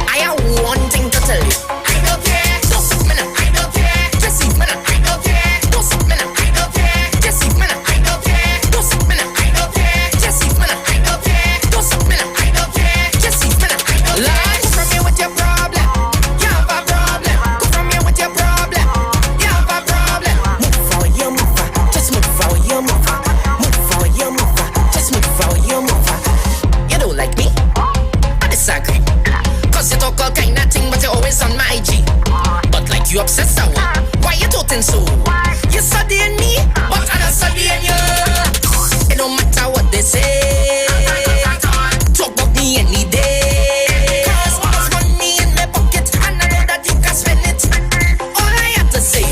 I have one thing to tell you. I don't care. Don't suck me now. I don't care. Just leave me now. I don't care. Don't suck me now. I don't care. Just leave me now. I don't care. Don't suck me now. I don't care. Just leave me now. I don't care. Don't suck me now. I don't care. Just leave me now. I don't care. Lie from me with your problem. You have a problem. Go from here with your problem. You have a problem. Move for your mover. Just move for your mover. Move for your mover. Just move for your mover. You don't like me? I disagree. Cause you talk all kind of thing, but you're always on my IG. But like you obsessed, I want. Why you talking so? You studying me, but I'm not studying you. It don't matter what they say. Talk about me any day. Cause there's money in my pocket, and I know that you can spend it. All I have to say, I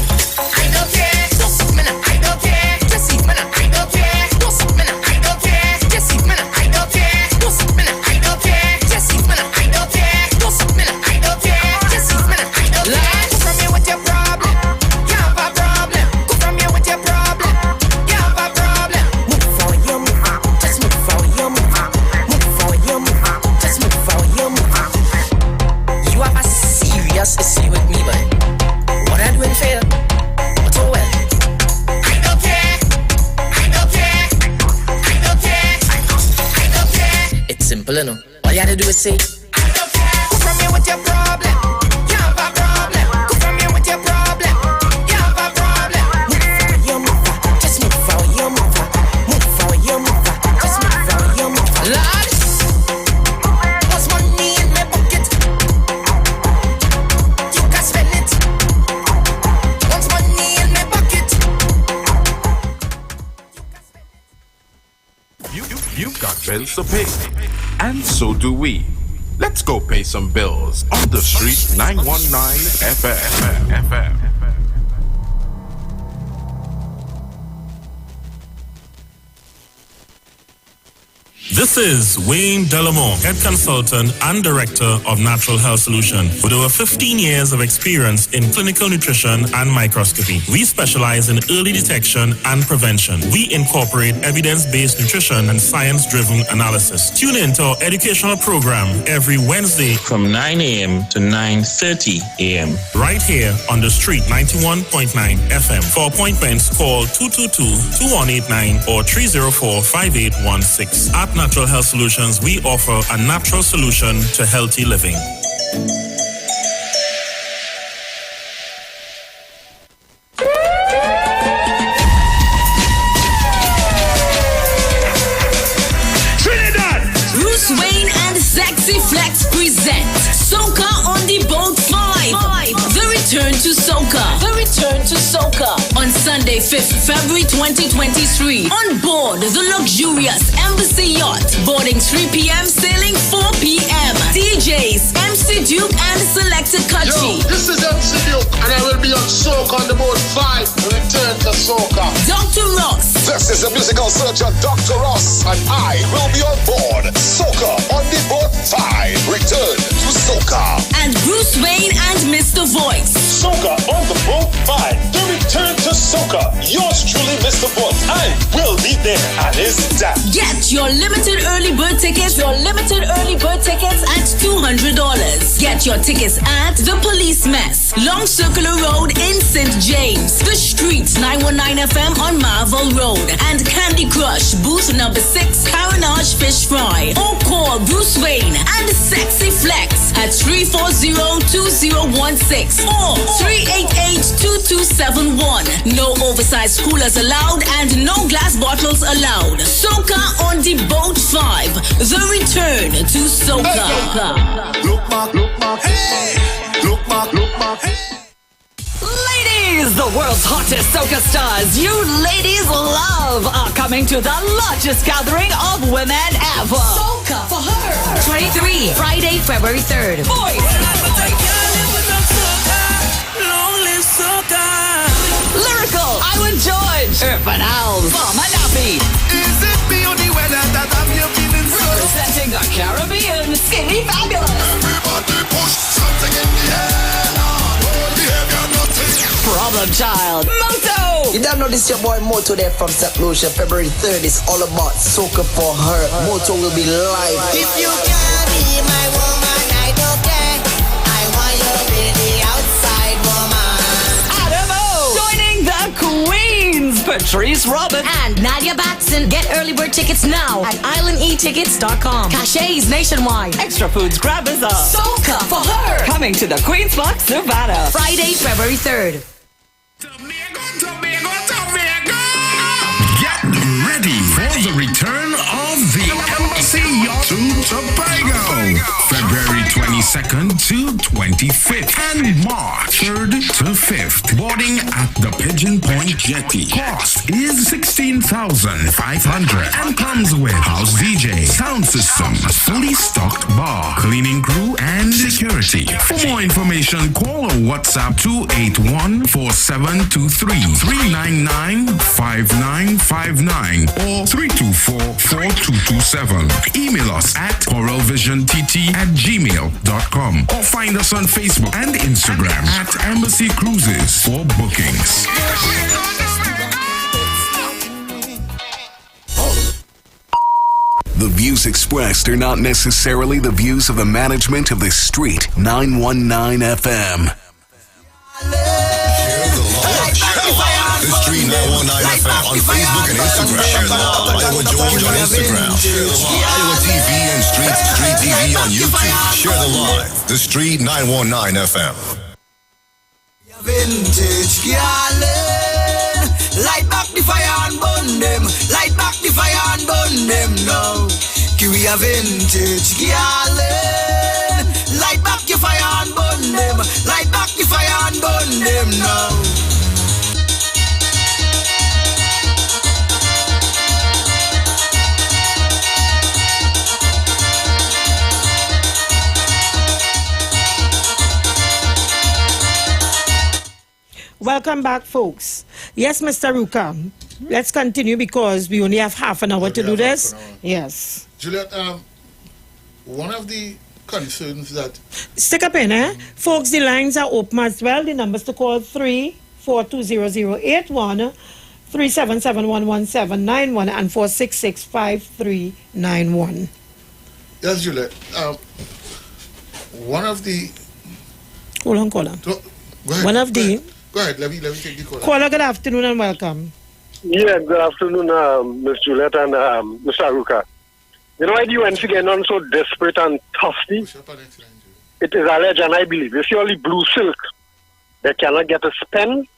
don't care. Don't suck me now, I don't care. Just leave me now, I don't care. Don't suck me now, I don't care. Just leave me now, I don't care. Don't suck me now, I don't care. Just leave me now, I don't care. Don't suck me now, I don't care. Just leave me now, I don't care. Go from here with your problem. You have a problem. Go from here with your problem. You have a problem. Move for your mover. Just move for your mover. Move for your mover. Just move for your mover. You have a serious issue with me, boy. What I doing fail? But oh well. I don't care. I don't care. I don't care. I don't care. It's simple enough. All you have to do is say, I don't care. Go from here with your problem. You have a problem. Go from here with your problem. You have a problem. Move for your mover. Just move for your mover. Move for your mover. Just move for your mover. Lord, what's money in my pocket? You can spend it. What's money in my pocket? You've got bills to pay, and so do we. Let's go pay some bills on the Street 919 FM. This is Wayne Delamore, Head Consultant and Director of Natural Health Solution. With over 15 years of experience in clinical nutrition and microscopy, we specialize in early detection and prevention. We incorporate evidence-based nutrition and science-driven analysis. Tune in to our educational program every Wednesday from 9 a.m. to 9:30 a.m. right here on the Street 91.9 FM. For appointments, call 222-2189 or 304-5816. At Natural Natural Health Solutions, we offer a natural solution to healthy living. Bruce Wayne and Sexy Flex present Soca on the Boat 5. The return to Soca. On Sunday, 5th February 2023. On board the luxurious Embassy Yacht. Boarding 3 p.m., sailing 4 p.m. DJs, MC Duke and Selected Country. Yo, this is MC Duke and I will be on Soca on the Boat 5. Return to Soca. Dr. Ross. This is the musical surgeon Dr. Ross, and I will be on board Soca on the Boat 5. Return to Soca. And Bruce Wayne and Mr. Voice. Soca on the Boat 5. The return to Soca. Yours truly, Mr. Voice. I will be there at his dance. Get your limited early bird tickets. At $200. Get your tickets at The Police Mess, Long Circular Road in St. James, The Street 919 FM on Marvel Road, and Candy Crush booth number 6, Carenage Fish Fry. Or call Bruce Wayne and Sexy Flex at 340-2016 or 388-2271. No oversized coolers allowed and no glass bottles allowed. Soca on the Boat 5. The return to Soca. Look back, hey! Look back, hey! Ladies, the world's hottest soca stars you ladies love are coming to the largest gathering of women ever. Soca for her. 23, Friday, February 3rd. Voice. Lyrical, Iwer George, Urban Owls, Mama Nappy. Is it the only weather that I'm feeling so? Representing the Caribbean, Skinny Fabulous. Everybody push something in the air now. Behavior nothing. Problem Child, Moto. You don't know this your boy Moto there from St. Lucia. February 3rd is all about Soca for her. Moto will be live. If you can't be my woman, I don't care. I want you to be the outside woman. Adamo. Joining the Queens, Patrice Robin and Nadia Batson. Get early bird tickets now at islandetickets.com. Cachets nationwide. Extra foods grabbers up. Soca for her. Coming to the Queen's Park, Savannah. Friday, February 3rd. Get ready for the return of the Embassy Yacht to Tobago. February 22nd to 25th and March 3rd to 5th. Boarding at the Pigeon Point Jetty. Cost is $16,500 and comes with house DJ, sound system, fully stocked bar, cleaning crew, and security. For more information, call or WhatsApp 281-4723-399-5959 or 324-4227. Email us at coralvisiontt@gmail.com or find us on Facebook and Instagram at Embassy Cruises for bookings. The views expressed are not necessarily the views of the management of the Street 919 FM. The Street 919 FM on Facebook and Instagram. Share the love. Iwer George on Instagram. Share the love. Iwer TV and Street TV on YouTube. Share the live. The Street 919 FM. Vintage darling, light back the fire and burn them. Light back the fire and burn them now. We are vintage darling, light back your fire and burn them. Light back the fire and burn them now. Welcome back, folks. Yes, Mr. Ruka. Let's continue because we only have half an hour to do this. Yes. Juliet, one of the concerns that... Stick up in, eh? Folks, the lines are open as well. The numbers to call 3420081, 3771191, and 4665391. Yes, Juliet. One of the... Hold on, caller. Go ahead, one of the... Go ahead, let me take the caller. Caller, good afternoon and welcome. Yeah, good afternoon, Ms. Juliet and Mr. Aruka. You know why the UNC getting on so desperate and thirsty? It is alleged, and I believe, if you only blue silk, they cannot get a spend.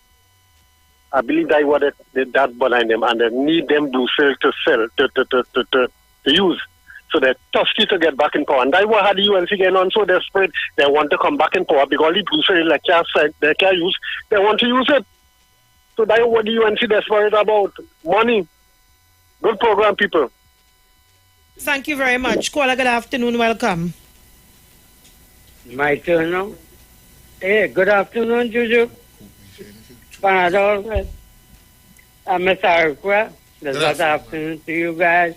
I believe that what that behind them, and they need them blue silk to sell, to use. So they're thirsty to get back in power. And that's what had the UNC getting on so desperate. They want to come back in power because the blue silk they can't use. They want to use it. So that's what the UNC desperate about. Money. Good program, people. Thank you very much. Kuala, good afternoon. Welcome. My turn now. Hey, good afternoon, Juju. Panadol. Mr. Iwer. Good afternoon to you guys.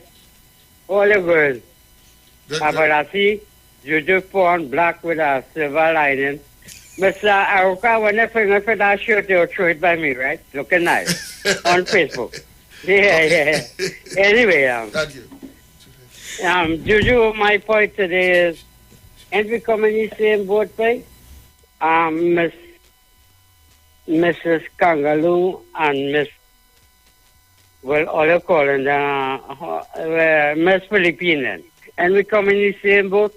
All the world. Abarasi, Juju Pond, black with a silver lining. Mr. Iwer, when I finger for that shirt, they'll throw it by me, right? Looking nice. On Facebook. Yeah. Anyway, Thank you. Juju, my point today is, and we come in the same boat, right? Mrs. Kangaloo and all you calling Miss Philippine. And we come in the same boat,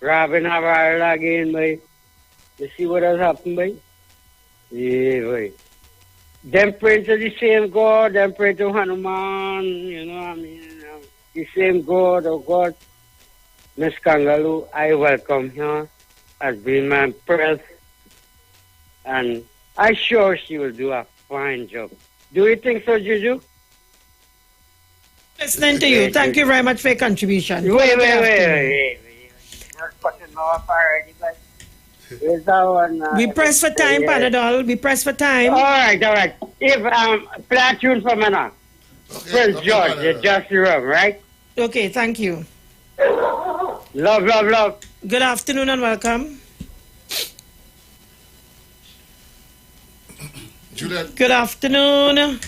robbing our viral again, boy. You see what has happened, boy? Yeah, boy. Them pray to the same God, them pray to Hanuman, you know what I mean? The same God, oh God. Miss Kangaloo, I welcome her as being my press. And I'm sure she will do a fine job. Do you think so, Juju? Listening to you. Thank you very much for your contribution. Wait. Just putting off already, but is that one? We press for time, Panadol. We press for time. All right. If play a tune for me now. Prince George, the Just Room, right? Okay, thank you. Love. Good afternoon and welcome. Juliet. Good afternoon.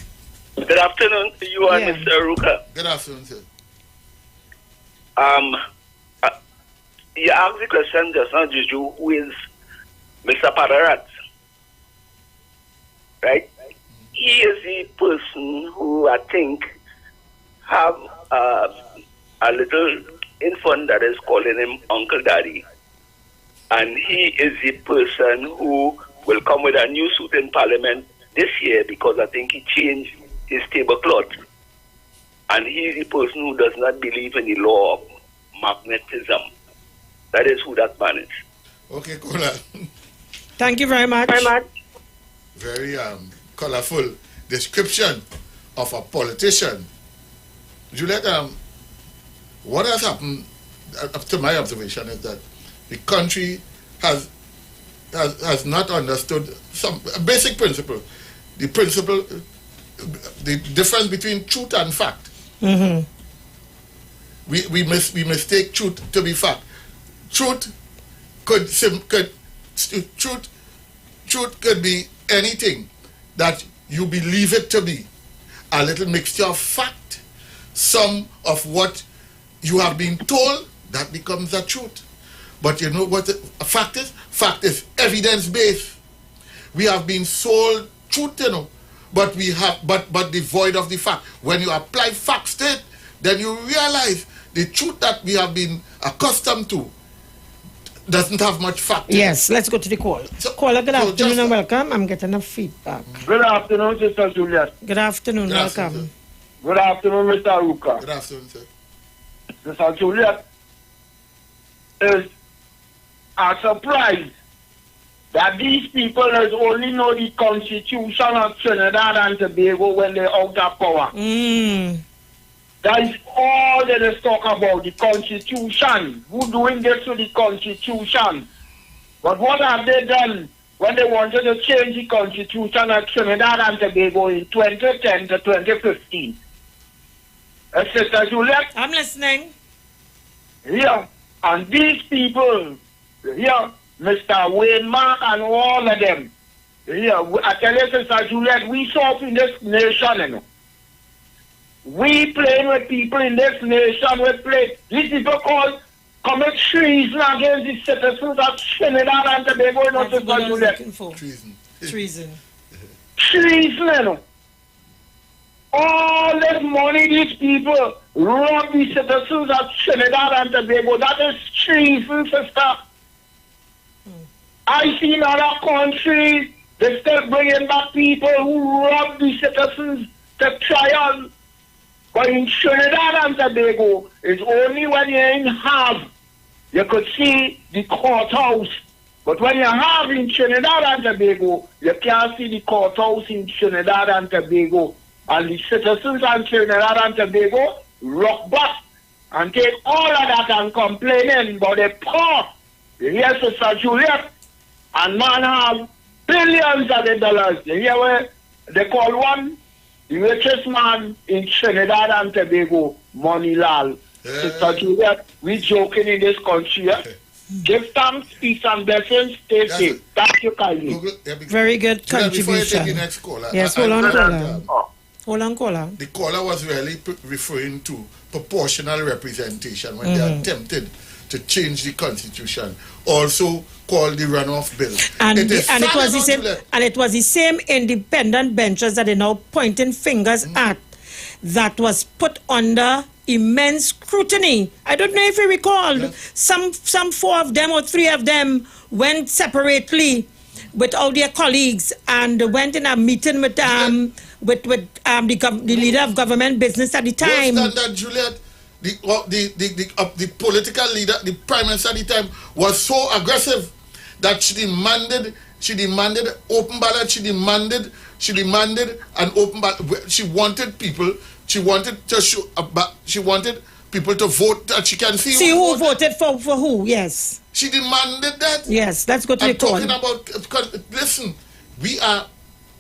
Good afternoon to you and Mr. Aruka. Good afternoon, sir. You asked the question just now, Juju, who is Mr. Padarat, right? He is the person who I think have a little infant that is calling him Uncle Daddy. And he is the person who will come with a new suit in Parliament this year because I think he changed his tablecloth. And he is the person who does not believe in the law of magnetism. That is who that man is. Okay, Kola. Thank you very much. Very colorful description of a politician. Juliet, what has happened, up to my observation, is that the country has not understood some basic principle. The principle, the difference between truth and fact. Mm-hmm. We mistake truth to be fact. Truth could be anything that you believe it to be. A little mixture of fact, some of what you have been told, that becomes the truth. But you know what a fact is? Fact is evidence-based. We have been sold truth, you know, but we have but devoid of the fact. When you apply facts to it, then you realize the truth that we have been accustomed to doesn't have much fact. Yes, let's go to the call. Caller, good afternoon and welcome. I'm getting a feedback. Good afternoon, Sister Juliet. Good afternoon, welcome. Afternoon, good afternoon, Mr. Aruka. Good afternoon, sir. Sister Juliet, is a surprise that these people only know the Constitution of Trinidad and Tobago when they're out of power. That is all they just talk about, the Constitution. Who doing this to the Constitution? But what have they done when they wanted to change the Constitution of Trinidad and Tobago in 2010 to 2015? Sister Juliet? I'm listening. Yeah, and these people, yeah, Mr. Wayne Mark and all of them, yeah, I tell you, Sister Juliet, we saw in this nation, you know. We playing with people in this nation, we play. These people commit treason against the citizens of Trinidad and Tobago, you know, Sister Juliet. Treason. Treason, you know. All this money these people rob the citizens of Trinidad and Tobago, that is treason, sister. I see in other countries, they're still bringing back people who rob the citizens to trial. But in Trinidad and Tobago, it's only when you're in Havre, you could see the courthouse. But when you have in Trinidad and Tobago, you can't see the courthouse in Trinidad and Tobago. And the citizens of Trinidad and Tobago rock back and take all of that and complaining about the poor. You hear Sister Juliet, and man have billions of the dollars. You hear where they call one, the richest man in Trinidad and Tobago, Monilal. Sister Juliet, we joking in this country. Yeah? Give thanks, peace and blessings. Stay safe. Thank you, kindly. Very good Juliet, before you contribution. take the next caller. Yes, hold on, caller. Hold on, caller. The caller was really referring to proportional representation when they attempted to change the constitution. Also called the runoff bill. And it was the same independent benches that are now pointing fingers at that was put under immense scrutiny. I don't know if you recall, some 4 of them or 3 of them went separately with all their colleagues and went in a meeting with the leader of government business at the time. Worse than that, Juliet, the political leader, the prime minister at the time, was so aggressive that she demanded open ballot. She demanded an open ballot. She wanted people to vote that she can see. See who voted for who? Yes. She demanded that. Yes, let's go to the call. I'm talking about. Listen,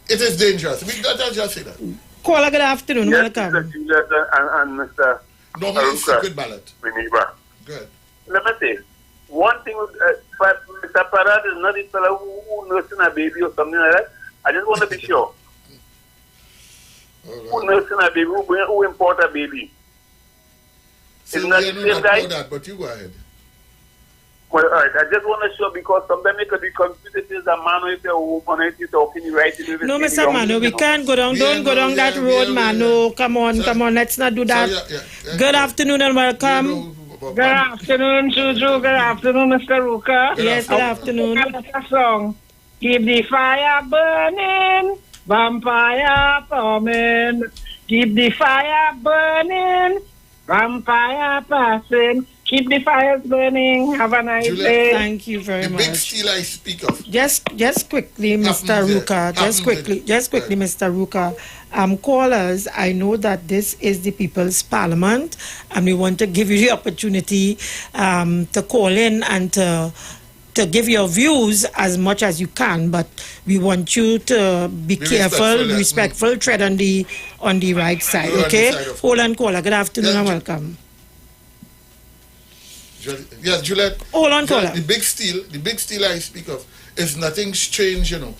it is dangerous. We don't just say that. Caller, good afternoon. Yes, Welcome. Mr. Juliet and Mr. Normally it's a good ballot. Good. Let me say, one thing with Mr. Parad is not this fellow who nursing a baby or something like that. I just want to be sure. Who nursing a baby, who import a baby. So Isn't that the same guy? That, but you go ahead. Well, all right. I just want to show because sometimes it could be confused if it's a man or if you're a woman, if you're talking right. No, Mr. Mano, we can't go down. Don't go down that road, Mano. Come on. Let's not do that. Good afternoon and welcome. Good afternoon, Juju. Good afternoon, Mr. Ruka. Yes, good afternoon. A song. Keep the fire burning, vampire coming. Keep the fire burning, vampire passing. Keep the fires burning. Have a nice day. Thank you very much. The big steel I speak of. Just quickly, Mr. Ruka. Just quickly, Mr. Ruka. Callers, I know that this is the People's Parliament, and we want to give you the opportunity to call in and to give your views as much as you can, but we want you to be careful, respectful, tread on the right side, okay? Hold on, caller. Good afternoon and welcome. Yes, Juliet. Hold on, caller. The big steel I speak of is nothing strange, you know.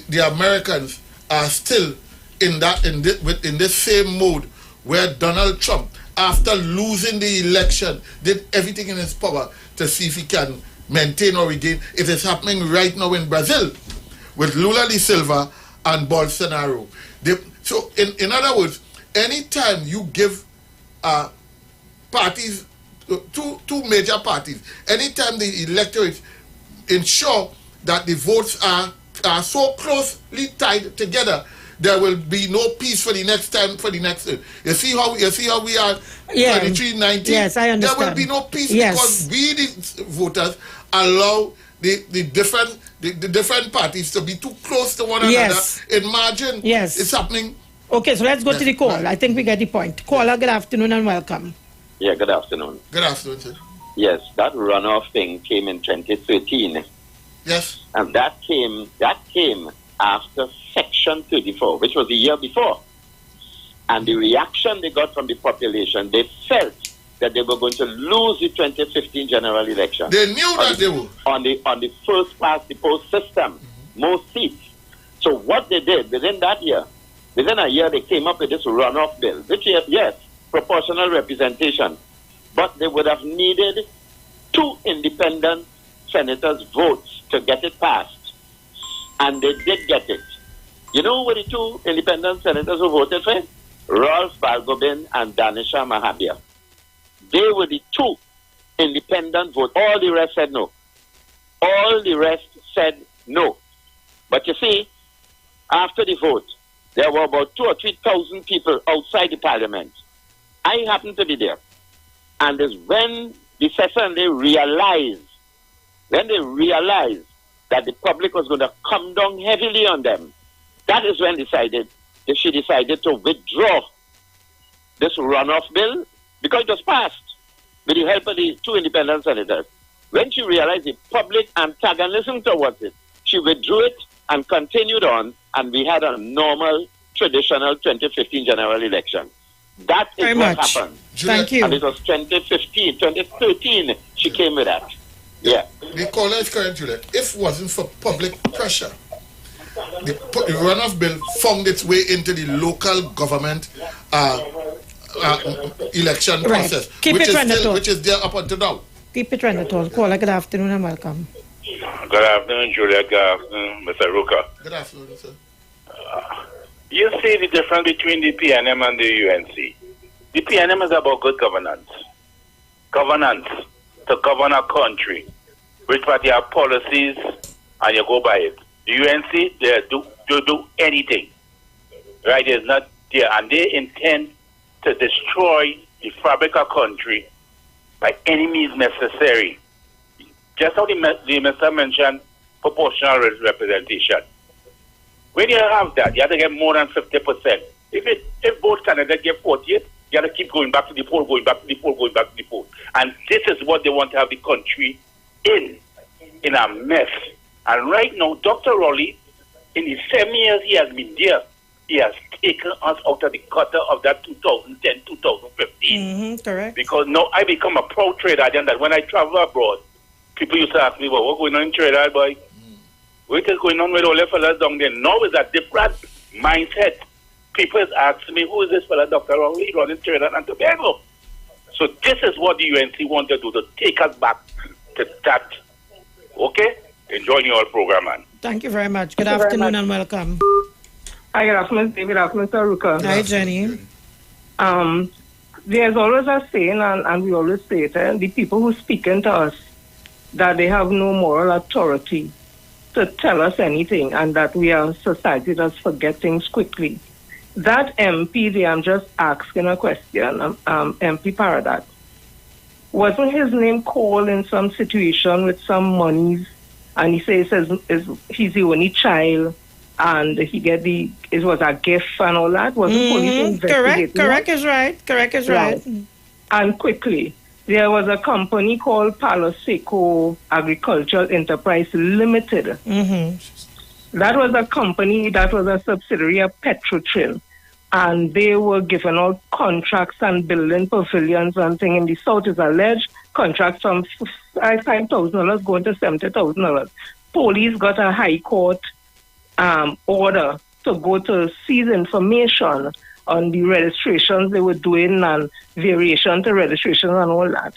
The Americans are still in this same mode where Donald Trump, after losing the election, did everything in his power to see if he can maintain or regain. It is happening right now in Brazil with Lula da Silva and Bolsonaro. So, in other words, anytime you give parties, two major parties, anytime the electorate ensure that the votes are so closely tied together, there will be no peace for the next time, you see how we are 23-19? Yes, I understand. There will be no peace because we, the voters, allow the different parties to be too close to one another in margin. Yes. It's happening. Okay, so let's go to the call. I think we get the point. Caller, good afternoon and welcome. Yeah, good afternoon. Good afternoon, sir. Yes, that runoff thing came in 2013. Yes. And that came after Section 34, which was the year before. And the reaction they got from the population, they felt that they were going to lose the 2015 general election. They knew that they would. On the first past the post system, most seats. So what they did within a year, they came up with this runoff bill, which is, yes, proportional representation. But they would have needed 2 independent senators' votes to get it passed. And they did get it. You know who were the 2 independent senators who voted for it? Rolf Balgobin and Danisha Mahabir. They were the two independent votes. All the rest said no. All the rest said no. But you see, after the vote, there were about 2,000 or 3,000 people outside the parliament. I happened to be there. And it's when the session they realized that the public was going to come down heavily on them, that is when she decided to withdraw this runoff bill because it was passed with the help of the two independent senators. When she realized the public antagonism towards it, she withdrew it and continued on, and we had a normal, traditional 2015 general election. That is what happened. Thank you. And it was 2013, she came with that. Yeah. The caller is correct, Juliet. If it wasn't for public pressure, the runoff bill found its way into the local government election process, which is there up until now. Keep it running, Tall. Caller, good afternoon and welcome. Good afternoon, Juliet. Good afternoon, Mr. Ruka. Good afternoon, sir. You see the difference between the PNM and the UNC. The PNM is about good governance. Governance to govern a country. Which party have policies and you go by it. The UNC, they do anything. Right? It's not there. And they intend to destroy the fabric of country by any means necessary. Just how the minister mentioned proportional representation. When you have that, you have to get more than 50%. If both candidates get 48, you have to keep going back to the poll, going back to the poll, going back to the poll. And this is what they want to have the country in a mess. And right now, Dr. Rowley, in the 7 years he has been there, he has taken us out of the gutter of that 2010, 2015. Correct. Because now I become a proud trader again, that when I travel abroad, people used to ask me, well, what's going on in Trinidad, boy? What is going on with all the fellas down there? Now is a different mindset. People ask me, who is this fella, Dr. Rowley, running Trinidad and Tobago? So this is what the UNC want to do, to take us back to that. Okay? Enjoy your program, man. Thank you very much. Good afternoon and welcome. Hi, good afternoon, David. Good afternoon, Mr. Ruka. Hi, Jenny. There's always a saying, and we always say it, the people who speaking to us, that they have no moral authority to tell us anything, and that we are society does forget things quickly. That MP there, I'm just asking a question, MP Paradat. Wasn't his name called in some situation with some monies, and he says he's the only child, and it was a gift and all that? Wasn't police investigating? Correct is right. And quickly, there was a company called Palo Seco Agricultural Enterprise Limited. That was a company that was a subsidiary of Petrotrail. And they were given out contracts and building pavilions and things in the south, is alleged. Contracts from $5,000 going to $70,000. Police got a high court order to go to seize information on the registrations they were doing and variation to registrations and all that.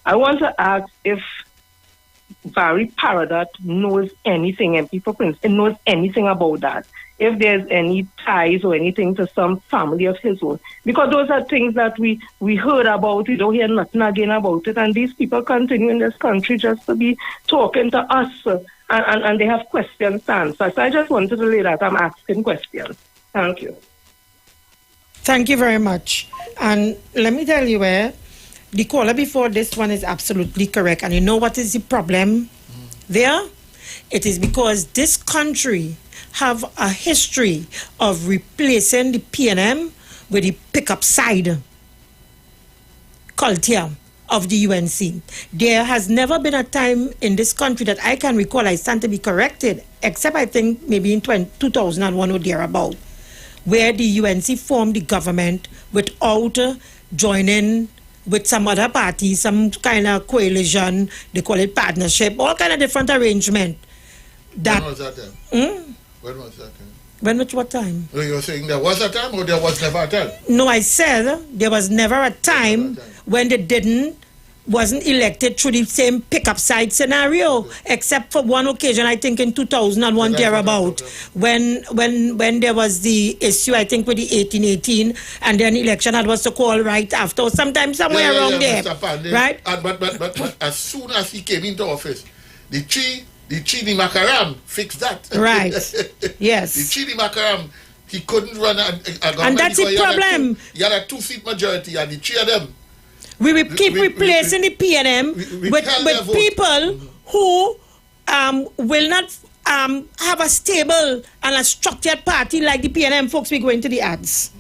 I want to ask if Barry Paradat knows anything, and people knows anything about that. If there's any ties or anything to some family of his own. Because those are things that we heard about, we don't hear nothing again about it, and these people continue in this country just to be talking to us, and they have questions to answer. So I just wanted to lay that I'm asking questions. Thank you. Thank you very much. And let me tell you the caller before this one is absolutely correct. And you know what is the problem there? It is because this country have a history of replacing the PNM with the pickup side culture of the UNC. There has never been a time in this country that I can recall, I stand to be corrected, except I think maybe in 2001 or thereabout, where the UNC formed the government without joining with some other party, some kind of coalition, they call it partnership, all kind of different arrangement. When was that then? When was that time? When was what time? No, you're saying there was a time or there was never a time? No, I said there was never a time when they didn't wasn't elected through the same pickup side scenario, except for one occasion, I think in 2001 thereabout, when there was the issue, I think with the 1818, and then election that was to call right after, sometimes somewhere around there, right? But as soon as he came into office, the Chidi Makaram fixed that. Right. Yes. The Chidi Makaram, he couldn't run a government. And that's the problem. He had a 2-seat majority, and the three of them. We will keep replacing the PNM with people who will not have a stable and a structured party like the PNM folks. We go into the ads.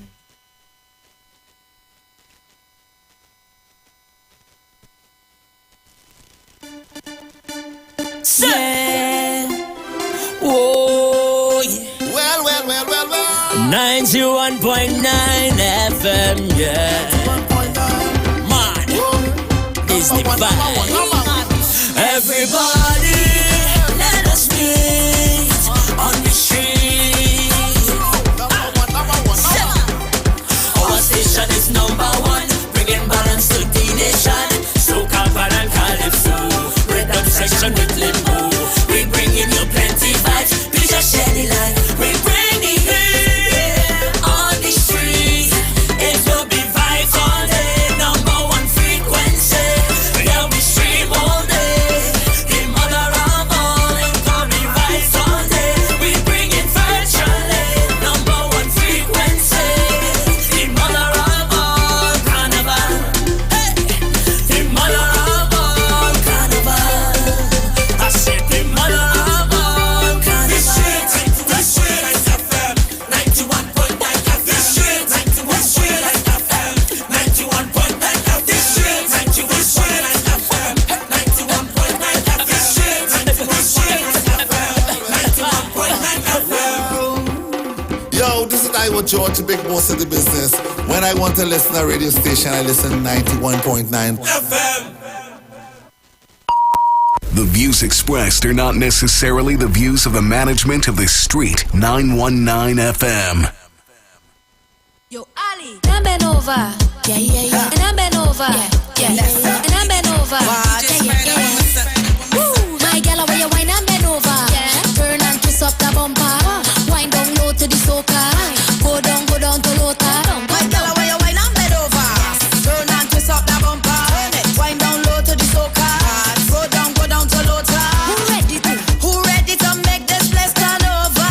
Yeah. Oh, yeah. Well. 91.9 FM, yeah. Man, is the vibe. Everybody, let us meet on the street. Our station is #1, bringing balance to the nation. Soca, and Calypso, rhythm section with limbo. We bringing you plenty vibes, please just share the light. We bring the heat on the street. It will be vibes all day, #1 frequency. Yeah, we stream all day. The mother of all incoming vibes all day. We bring it virtually, #1 frequency. The mother of all carnival. Hey, the mother of all carnival. I said the mother of all carnival. The street FM, 91.9 FM. The street 91.9 FM, 91.9 FM. The street 91.9 FM, 91.9 FM. The street 91.9 FM. Yo, this is Iwer George, the big boss of the business. When I want to listen to a radio station, I listen 91.9 FM. The views expressed are not necessarily the views of the management of the Street 919 FM. Yo, Ali. And I'm bent over. Yeah. And I'm bent over. Yeah. And I'm bent over. Yeah. Woo. My girl, where you wine and bend over. Turn and twist up the bumper. Wind down low to the soca. Go down to lota. My girl, where you wine and bend over. Turn and twist up the bumper. Wind down low to the soca. Go down to lota. Who ready to make this place turn over?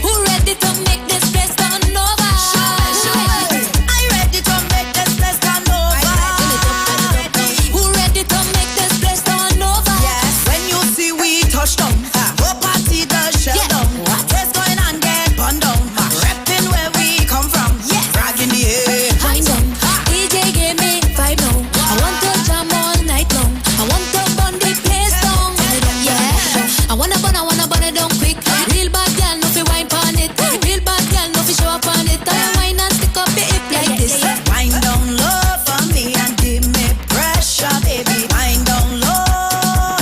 Who ready to make this place turn over? I ready to make this place turn over. Who ready to make this place turn over? Yes, when you see we touch down, go party the shell down. What's going on, get bun down. Repping where we come from, rag in the air. Wind down. DJ give me vibe now. I want to jam all night long. I want to burn the place down. Yeah. I wanna burn it down quick. Real bad girl, no fi wine pon it. Real bad girl, no fi show up on it. I wine and stick up your hip like this. Wind down low for me and give me pressure, baby. Wind down low.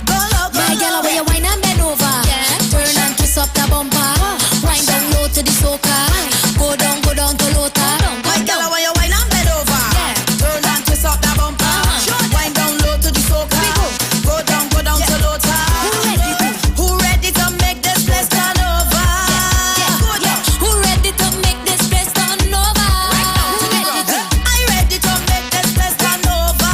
Go low. My girl, where you wine and bend over. Turn and twist up the bumper. Wind down low to the soca. Go down to lota. My girl, where you wine and bend over. Turn and twist up the bumper. Wind down low to the soca. Go down to lota. Who ready to make this place turn over? Who ready to make this place turn over? I ready to make this place turn over.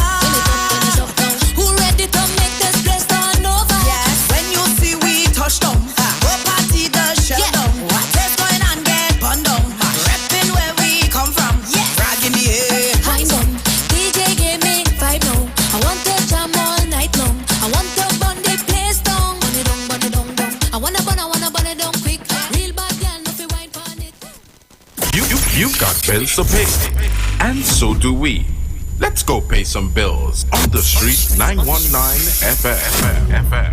Who ready to make this place turn over? Yes, when you see we touch down, go party the shell down. What's going on, get bun down. Repping where we come from, rag in the air. Wind down. DJ give me vibe now. I want to jam all night long. I want to burn the place down. Burn it down. I wanna burn it down quick. Real bad girl, no fi wine pon it. You've got bills to pay, and so do we. Let's go pay some bills on the Street 919 FM.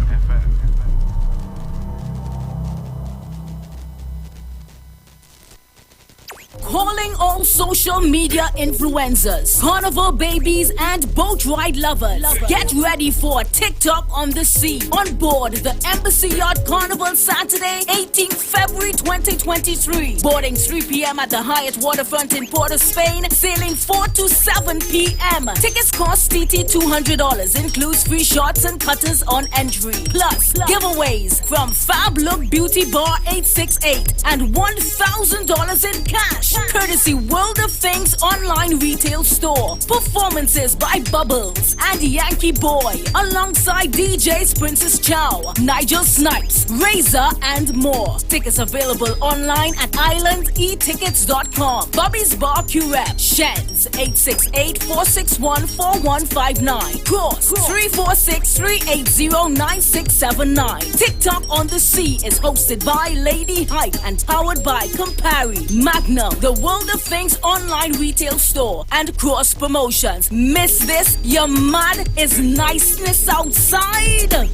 Calling all social media influencers, carnival babies, and boat ride lovers. Get ready for TikTok on the sea. On board the Embassy Yacht Carnival Saturday, 18th February 2023. Boarding 3 p.m. at the Hyatt Waterfront in Port of Spain. Sailing 4 to 7 p.m. Tickets cost TT $200. Includes free shots and cutters on entry. Plus, giveaways from Fab Look Beauty Bar 868 and $1,000 in cash. Courtesy World of Things online retail store. Performances by Bubbles and Yankee Boy. Alongside DJs Princess Chow, Nigel Snipes, Razor, and more. Tickets available online at islandetickets.com. Bobby's Bar Curep, Shens 868-461-4159. Cross 346-380-9679. TikTok on the Sea is hosted by Lady Hype and powered by Campari, Magnum, the World of Things online retail store, and Cross Promotions. Miss this? Your mad is niceness outside.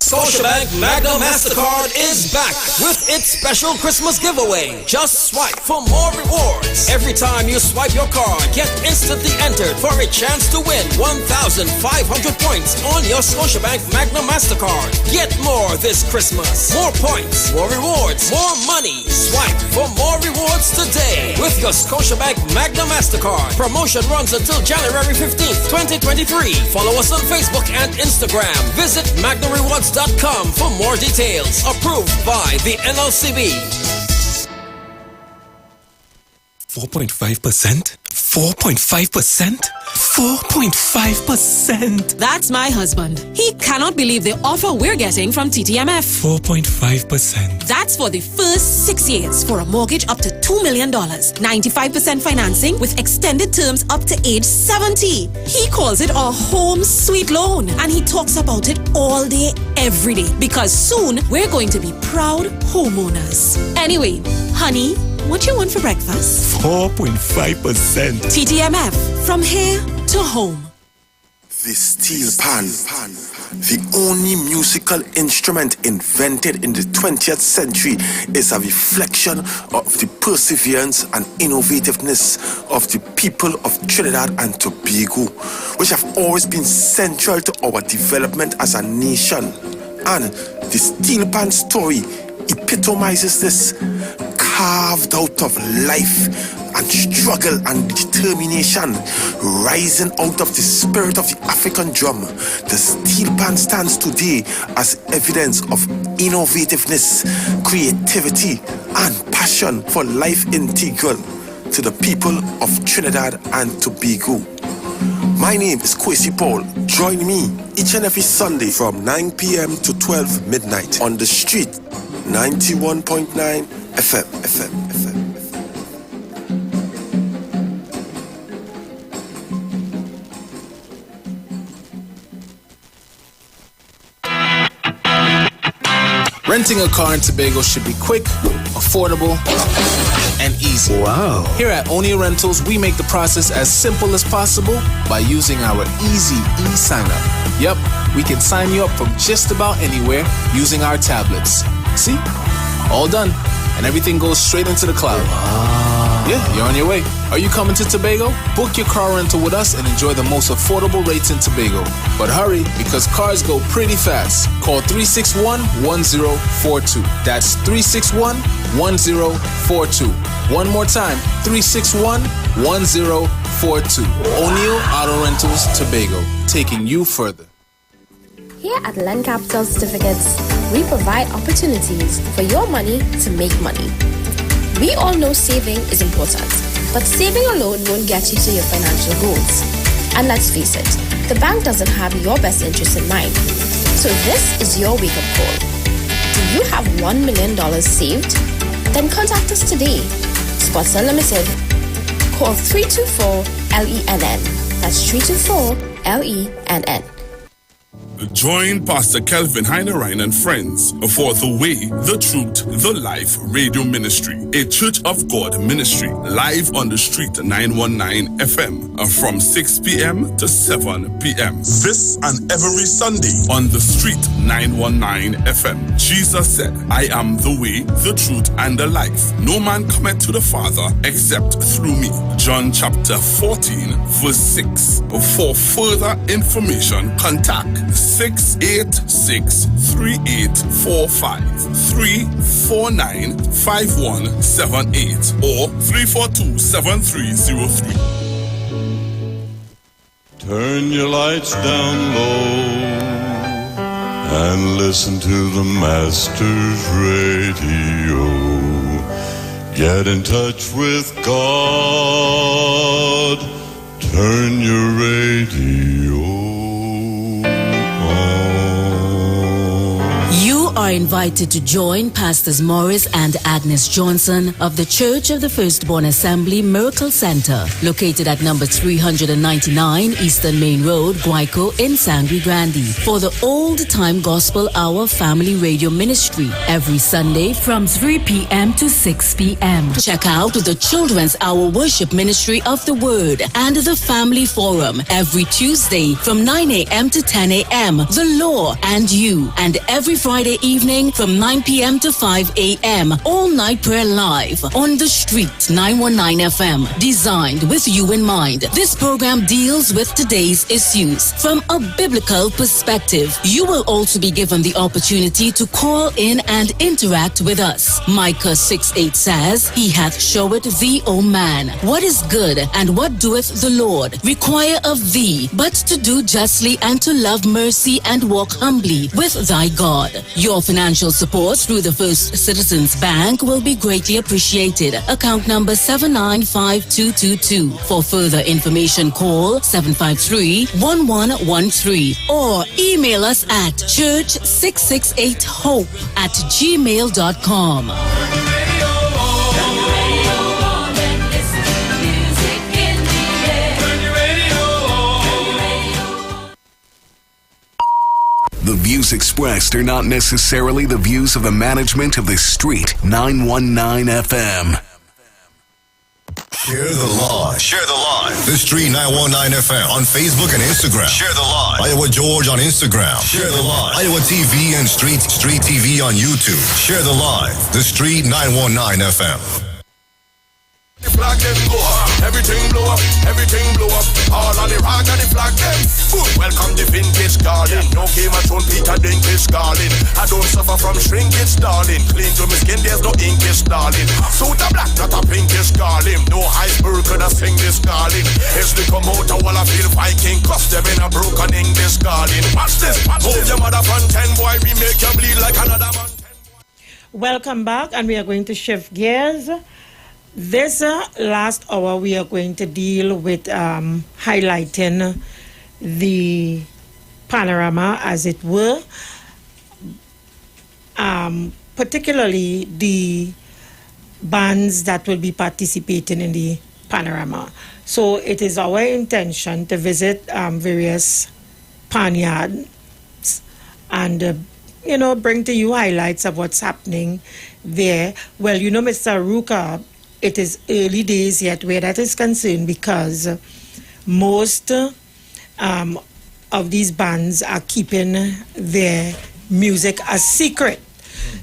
Scotiabank Magna MasterCard is back with its special Christmas giveaway. Just swipe for more rewards. Every time you swipe your card, get instantly entered for a chance to win 1,500 points on your Scotiabank Magna MasterCard. Get more this Christmas. More points, more rewards, more money. Swipe for more rewards today with your Scotiabank Magna MasterCard. Promotion runs until January 15th, 2023. Follow us on Facebook and Instagram. Visit MagnaRewards.com for more details. Approved by the NLCB. 4.5%? 4.5%? 4.5%. That's my husband. He cannot believe the offer we're getting from TTMF. 4.5%. That's for the first 6 years for a mortgage up to $2 million. 95% financing with extended terms up to age 70. He calls it a home sweet loan. And he talks about it all day, every day. Because soon we're going to be proud homeowners. Anyway, honey, what you want for breakfast? 4.5%. TTMF, from here to home. The steel pan, the only musical instrument invented in the 20th century, is a reflection of the perseverance and innovativeness of the people of Trinidad and Tobago, which have always been central to our development as a nation. And the steel pan story epitomizes this. Carved out of life and struggle and determination, rising out of the spirit of the African drum, the steel pan stands today as evidence of innovativeness, creativity, and passion for life integral to the people of Trinidad and Tobago. My name is Kwesi Paul. Join me each and every Sunday from 9 p.m. to 12 midnight on the street, 91.9 FM. Renting a car in Tobago should be quick, affordable, and easy. Wow. Here at Onia Rentals, we make the process as simple as possible by using our easy e-sign-up. Yep, we can sign you up from just about anywhere using our tablets. See? All done. And everything goes straight into the cloud. Wow. Yeah, you're on your way. Are you coming to Tobago? Book your car rental with us and enjoy the most affordable rates in Tobago. But hurry, because cars go pretty fast. Call 361-1042. That's 361-1042. One more time, 361-1042. O'Neill Auto Rentals, Tobago, taking you further. Here at Land Capital Certificates, we provide opportunities for your money to make money. We all know saving is important, but saving alone won't get you to your financial goals. And let's face it, the bank doesn't have your best interest in mind. So this is your wake-up call. Do you have $1 million saved? Then contact us today. Spots Unlimited. Call 324-LENN. That's 324-LENN. Join Pastor Kelvin Heinerine and friends for The Way, the Truth, the Life Radio Ministry, a Church of God ministry, live on the street 919 FM from 6 p.m. to 7 p.m. This and every Sunday on the street 919 FM. Jesus said, I am the way, the truth, and the life. No man cometh to the Father except through me. John chapter 14, verse 6. For further information, contact 686-3845, 349-5178, or 342-7303. Turn your lights down low and listen to the Master's radio. Get in touch with God. Turn your radio on. You are invited to join Pastors Morris and Agnes Johnson of the Church of the Firstborn Assembly Miracle Center, located at number 399 Eastern Main Road, Guayco in Sangre Grande, for the Old Time Gospel Hour Family Radio Ministry every Sunday from 3 p.m. to 6 p.m. Check out the Children's Hour Worship Ministry of the Word and the Family Forum every Tuesday from 9 a.m. to 10 a.m. The Law and You, and every Friday evening from 9 p.m. to 5 a.m. All Night Prayer Live on the street 919 FM, designed with you in mind. This program deals with today's issues from a biblical perspective. You will also be given the opportunity to call in and interact with us. Micah 6:8 says, He hath showed thee, O man, what is good, and what doeth the Lord require of thee, but to do justly and to love mercy and walk humbly with thy God. Your financial support through the First Citizens Bank will be greatly appreciated. Account number 795222. For further information, call 753-1113 or email us at church668hope@gmail.com. The views expressed are not necessarily the views of the management of the Street 919 FM. Share the live. Share the live. The Street 919 FM on Facebook and Instagram. Share the live. Iowa George on Instagram. Share the live. Iowa TV and Street TV on YouTube. Share the live. The Street 919 FM. The flag them go up, everything blow up, all on the rock and the flag them. Boom. Welcome the vintage garden, no game at on Peter Dinklage garden. I don't suffer from shrinkage, darling. Clean to my skin, there's no inkish, darling. Suit a black, not a pinkish, darling. No iceberg could I sing this, darling. If they come out, I wanna feel Viking, cuss them in a broken English, darling. Watch this, hold your mother from 10, boy, we make you bleed like another man. Welcome back, and we are going to shift gears. This last hour, we are going to deal with highlighting the panorama, as it were, particularly the bands that will be participating in the panorama. So it is our intention to visit various panyards and bring to you highlights of what's happening there. Well, Mr. Ruka, it is early days yet where that is concerned, because most of these bands are keeping their music a secret.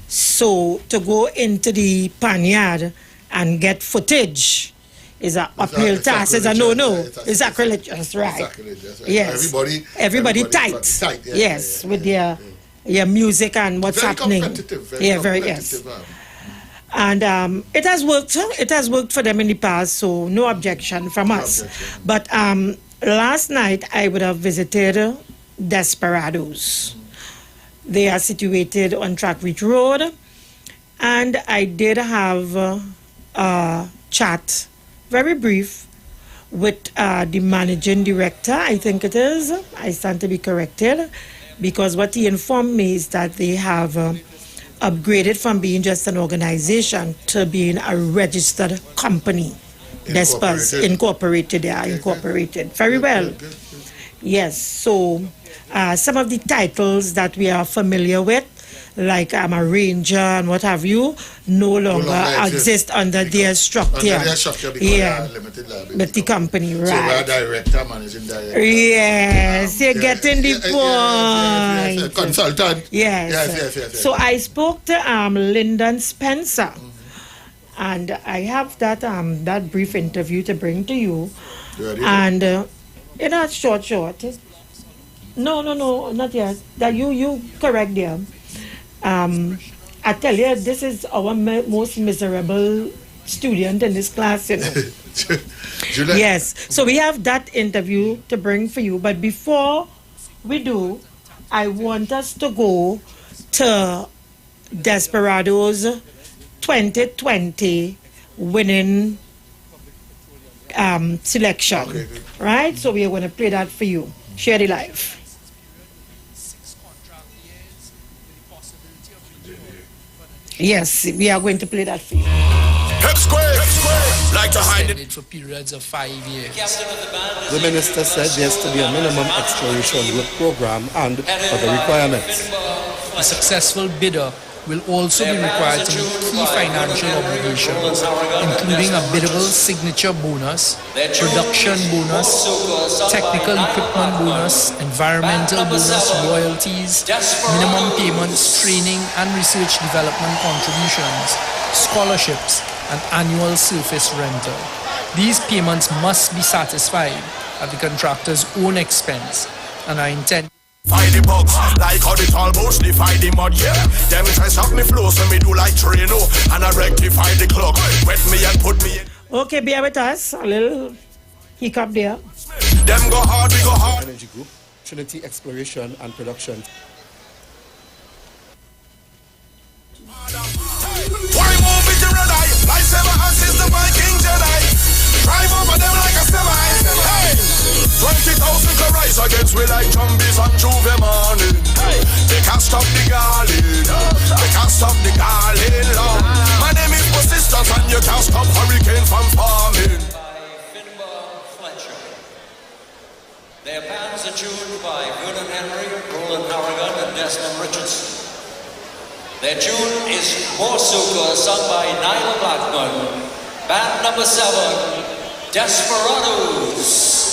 So to go into the panyard and get footage is an uphill task. It's a no-no. It's sacrilegious, right? Sacrilegious, right? Yes. Everybody tight. Yes, with their music and what's very happening. Very yes. And it has worked. It has worked for them in the past, so no objection from us. But last night I would have visited Desperados. They are situated on Track Reach Road, and I did have a chat, very brief, with the managing director. I think it is. I stand to be corrected, because what he informed me is that they have upgraded from being just an organization to being a registered company. Incorporated. Incorporated. Very well. Yes. So some of the titles that we are familiar with, like I'm a ranger and what have you, no longer exist under their structure. Under their structure because they are limited liability. But the company, right. So we're a director, managing director. Yes, you're getting the point. Yes. Consultant. Yes. So I spoke to Lyndon Spencer. And I have that brief interview to bring to you. And short. No, not yet. That you correct there. I tell you, this is our most miserable student in this class, you know. Yes. So we have that interview to bring for you. But before we do, I want us to go to Desperados 2020 winning selection. Okay, right? So we are going to play that for you. Share the live. Yes, we are going to play that for you. Like to hide it for periods of 5 years. The minister said there has to be a minimum exploration work program and other requirements. A successful bidder will also be required to meet key financial obligations, including a biddable signature bonus, production bonus, technical equipment bonus, environmental bonus, royalties, minimum payments, training and research development contributions, scholarships, and annual surface rental. These payments must be satisfied at the contractor's own expense and are intended. Fight the bugs, like how the tall bush, they fight the mud, yeah. Them try stop me flow, so me do like Trino, and I rectify the clock. Wet me and put me in. Okay, bear with us. A little hiccup there. Them go hard, we go hard. Energy Group, Trinity Exploration and Production. Why move it to red eye? Like 7 assists the Viking Jedi. Drive over them like a semi. Hey, 20,000 can rise against we like zombies on Juve morning. Hey, they can't stop the garland. They can't stop the garland long. My name is Persistence and you can't stop hurricane from forming. Their bands are tuned by Vernon Henry, Roland Harrigan, and Desmond Richardson. Their tune is More Soca, sung by Nyla Blackman. Band number 7, Desperados.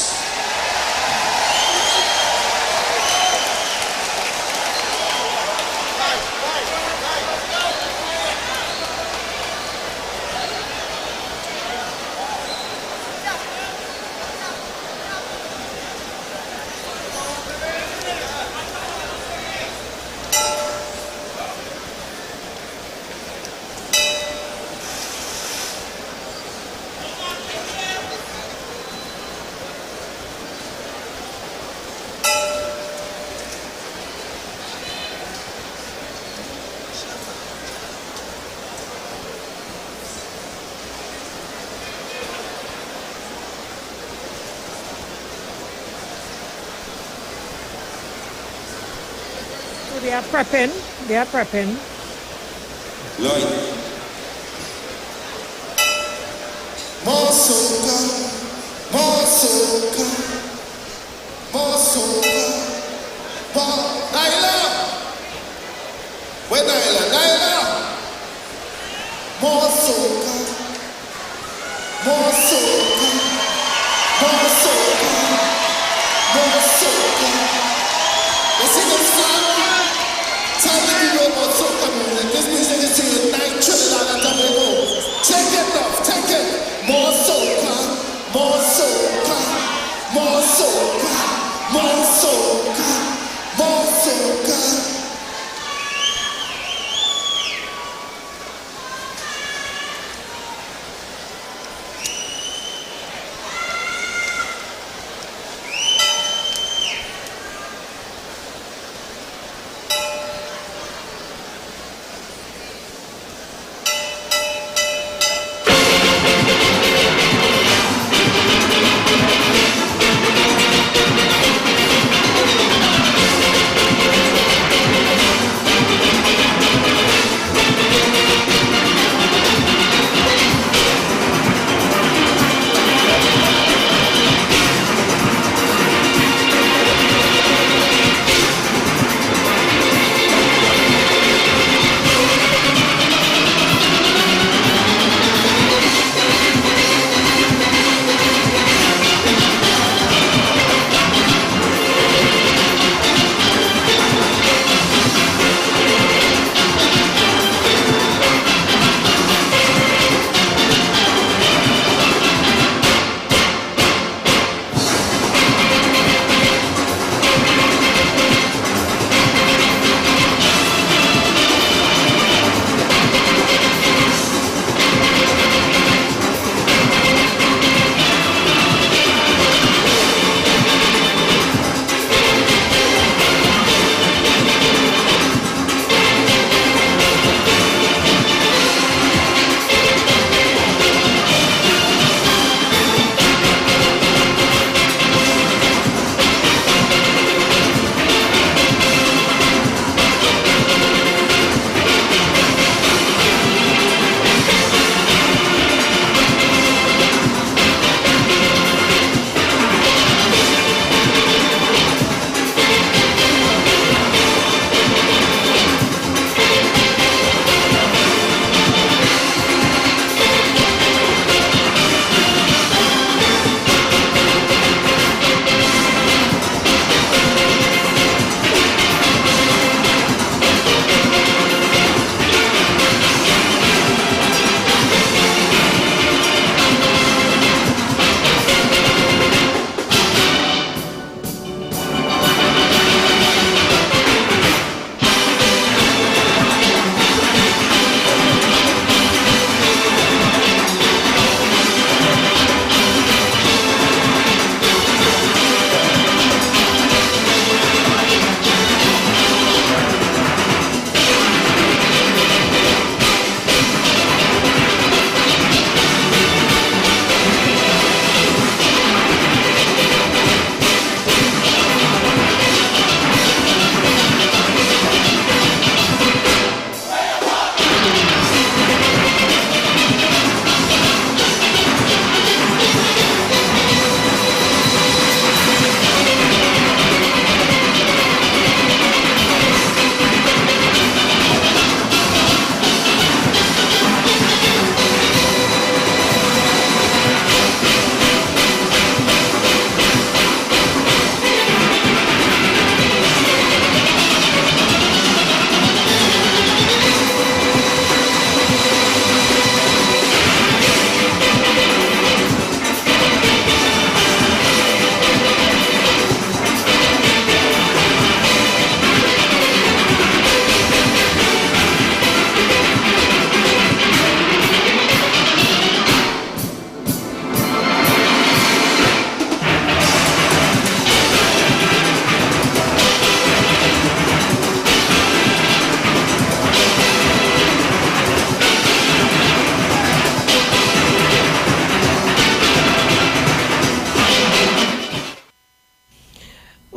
They are prepping. Lloyd. More soca, more soca, more soca. Nyla, where Nyla? More soca, more soca, more soca, more soca. You see the song? Tell the people about soca music. This music is singing night Trinidad and Tobago. Take it up, take it. More soca, more soca, more soca, more soca, more soca.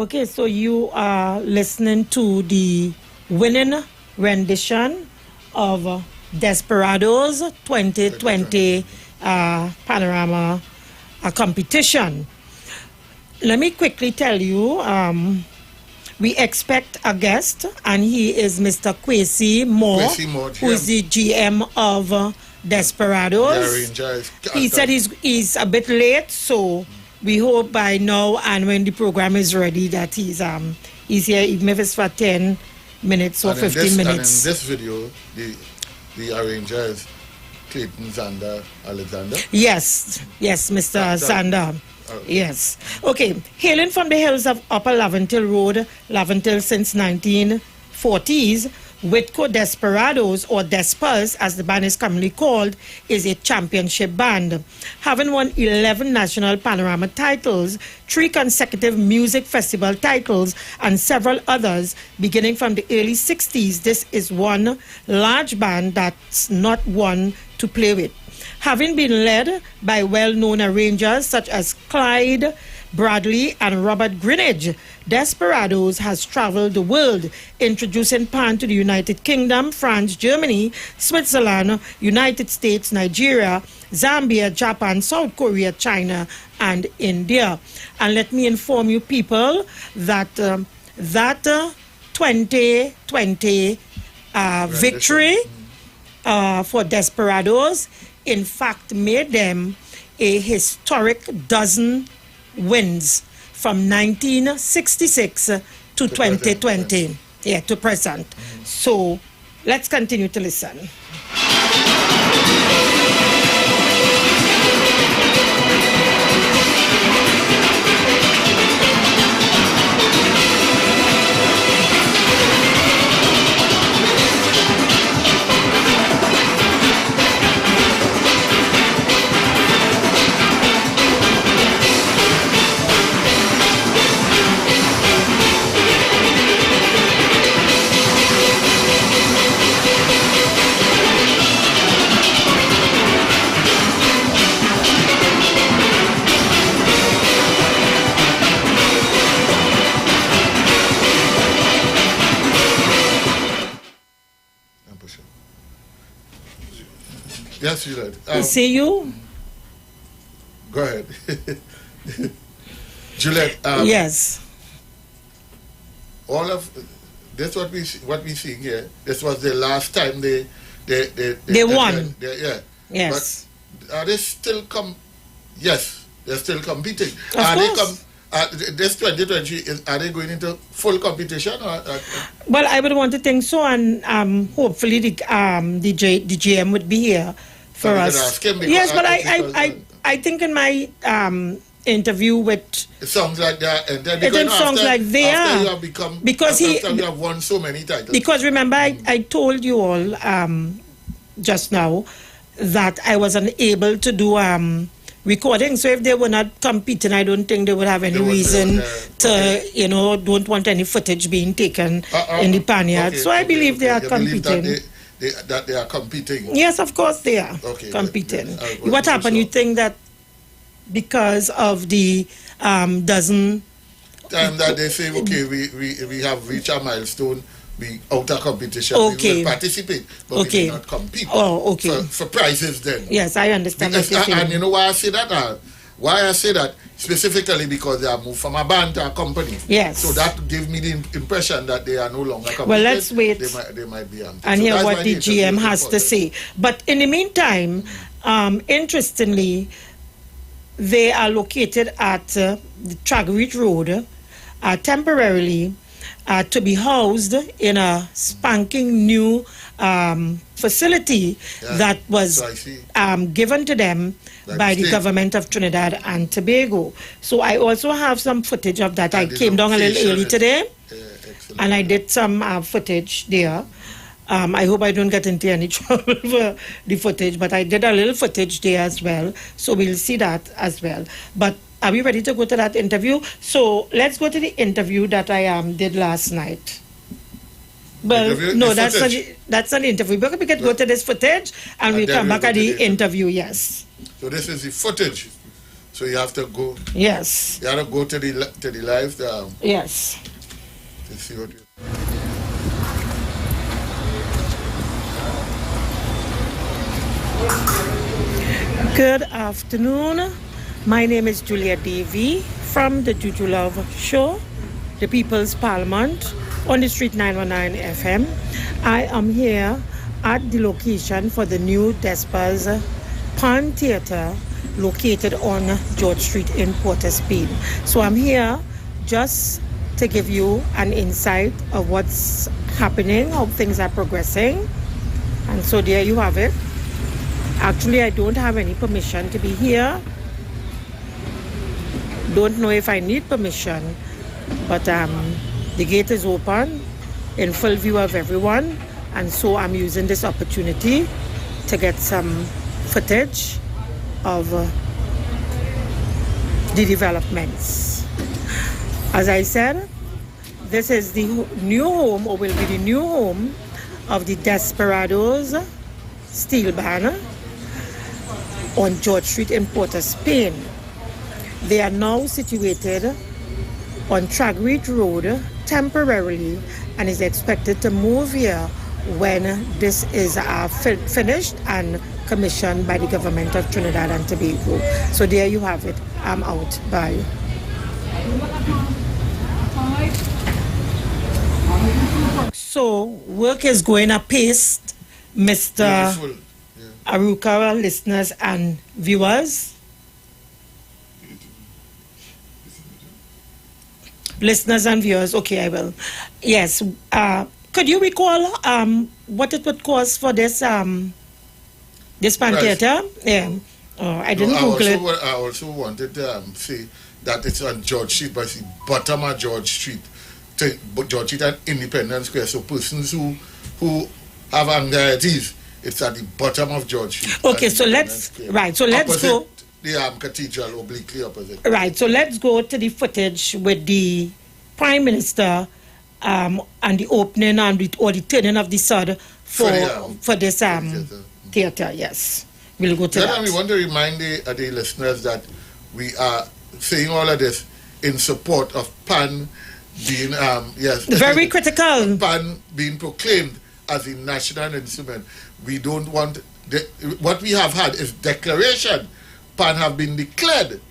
Okay, so you are listening to the winning rendition of Desperados 2020 Panorama competition. Let me quickly tell you, we expect a guest, and he is Mr. Kwesi Moore, who is the GM of Desperados. He said he's a bit late, so we hope by now and when the program is ready that he's here, even if it's for 10 minutes or 15 minutes. And in this video, the arranger is Clayton Zander Alexander. Yes, Mr. Zander. Yes. Okay. Hailing from the hills of Upper Laventille Road, Laventille since 1940s, Whitco Desperados, or Despers as the band is commonly called, is a championship band. Having won 11 national panorama titles, 3 consecutive music festival titles, and several others beginning from the early 60s, this is one large band that's not one to play with. Having been led by well-known arrangers such as Clyde Bradley and Robert Greenidge, Desperados has traveled the world, introducing Pan to the United Kingdom, France, Germany, Switzerland, United States, Nigeria, Zambia, Japan, South Korea, China, and India. And let me inform you people that that 2020 victory for Desperados in fact made them a historic dozen wins from 1966 to 2020, to present. So let's continue to listen. Yes, Juliet. See you? Go ahead. Juliet. Yes. All of this, what we seeing here. This was the last time they won. Yes. But are they still Yes, they're still competing. Of course. This 2020 are they going into full competition? Well, I would want to think so, and hopefully the GM would be here for us. Yes, but I think in my interview with it sounds like that, and then it sounds like they are you have become, because after you have won so many titles. Because remember, I told you all just now that I was unable to do recording, so if they were not competing, I don't think they would have any reason to, don't want any footage being taken in the Panyard. So I believe they are competing. That they are competing. Yes, of course they are competing. What happened? You think that because of the dozen time that they say, okay, we have reached a milestone, we out of competition, we will participate, but we will not compete for prizes then. Yes, I understand. Because, and you know why I say that? Why I say that? Specifically because they are moved from a band to a company. Yes. So that gave me the impression that they are no longer competing. Well, let's wait they might be empty. and hear what the GM has to say. But in the meantime, interestingly, they are located at the Tragreet Road temporarily to be housed in a spanking new facility that was given to them by the government of Trinidad and Tobago. So I also have some footage of that. I came down a little early today and I did some footage there. I hope I don't get into any trouble for the footage, but I did a little footage there as well. So we'll see that as well. But are we ready to go to that interview? So let's go to the interview that I did last night. Well, no, that's not the interview. We can go to this footage and we'll come back at the interview, yes. So this is the footage. So you have to go. Yes. You have to go to the live. Yes. To see what you. Good afternoon. My name is Julia Davy from the Juju Love Show, the People's Parliament, on the Street 919 FM. I am here at the location for the new Despa's Pan Theatre located on George Street in Port of Spain. So I'm here just to give you an insight of what's happening, how things are progressing. And so there you have it. Actually, I don't have any permission to be here. Don't know if I need permission, but the gate is open in full view of everyone, and so I'm using this opportunity to get some footage of the developments. As I said, this is the new home, or will be the new home, of the Desperados steel band on George Street in Port of Spain. They are now situated on Tragreed Road temporarily and is expected to move here when this is finished and commissioned by the government of Trinidad and Tobago. So there you have it. I'm out. Bye. So work is going apace, Mr. Beautiful. Aruka listeners and viewers. Listeners and viewers, okay, I will. Yes, could you recall what it would cost for this this pan theatre? Yeah, I didn't Google it. I also wanted to say that it's on George Street, but it's the bottom of George Street, George Street and Independence Square. So persons who have anxieties, it's at the bottom of George Street. Okay, so let's go. The cathedral, obliquely opposite. Right, so let's go to the footage with the Prime Minister and the opening or the turning of the sod for this theatre. Yes, we'll go to that. We want to remind the listeners that we are saying all of this in support of PAN being very critical. PAN being proclaimed as a national instrument. We don't want what we have had is declaration. PAN have been declared,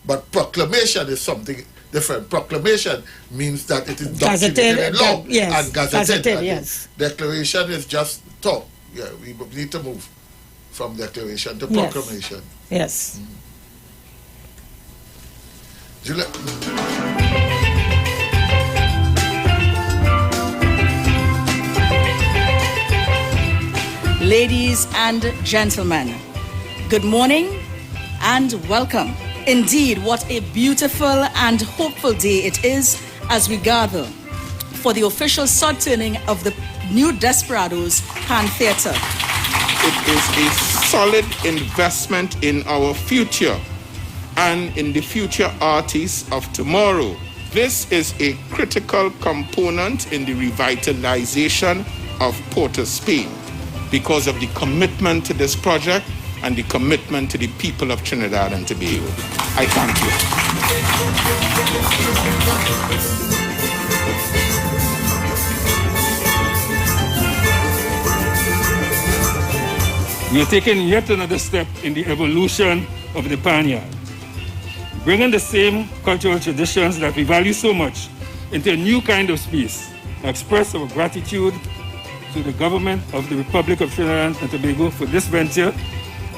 but proclamation is something different. Proclamation means that it is documented in law and gazetted. Yes. Declaration is just talk. Yeah, we need to move from declaration to proclamation. Yes. Ladies and gentlemen, good morning and welcome. Indeed, what a beautiful and hopeful day it is as we gather for the official sod turning of the new Desperados Pan Theatre. It is a solid investment in our future and in the future artists of tomorrow. This is a critical component in the revitalization of Port of Spain because of the commitment to this project and the commitment to the people of Trinidad and Tobago. I thank you. We are taking yet another step in the evolution of the Panyard, bringing the same cultural traditions that we value so much into a new kind of space. I express our gratitude to the government of the Republic of Trinidad and Tobago for this venture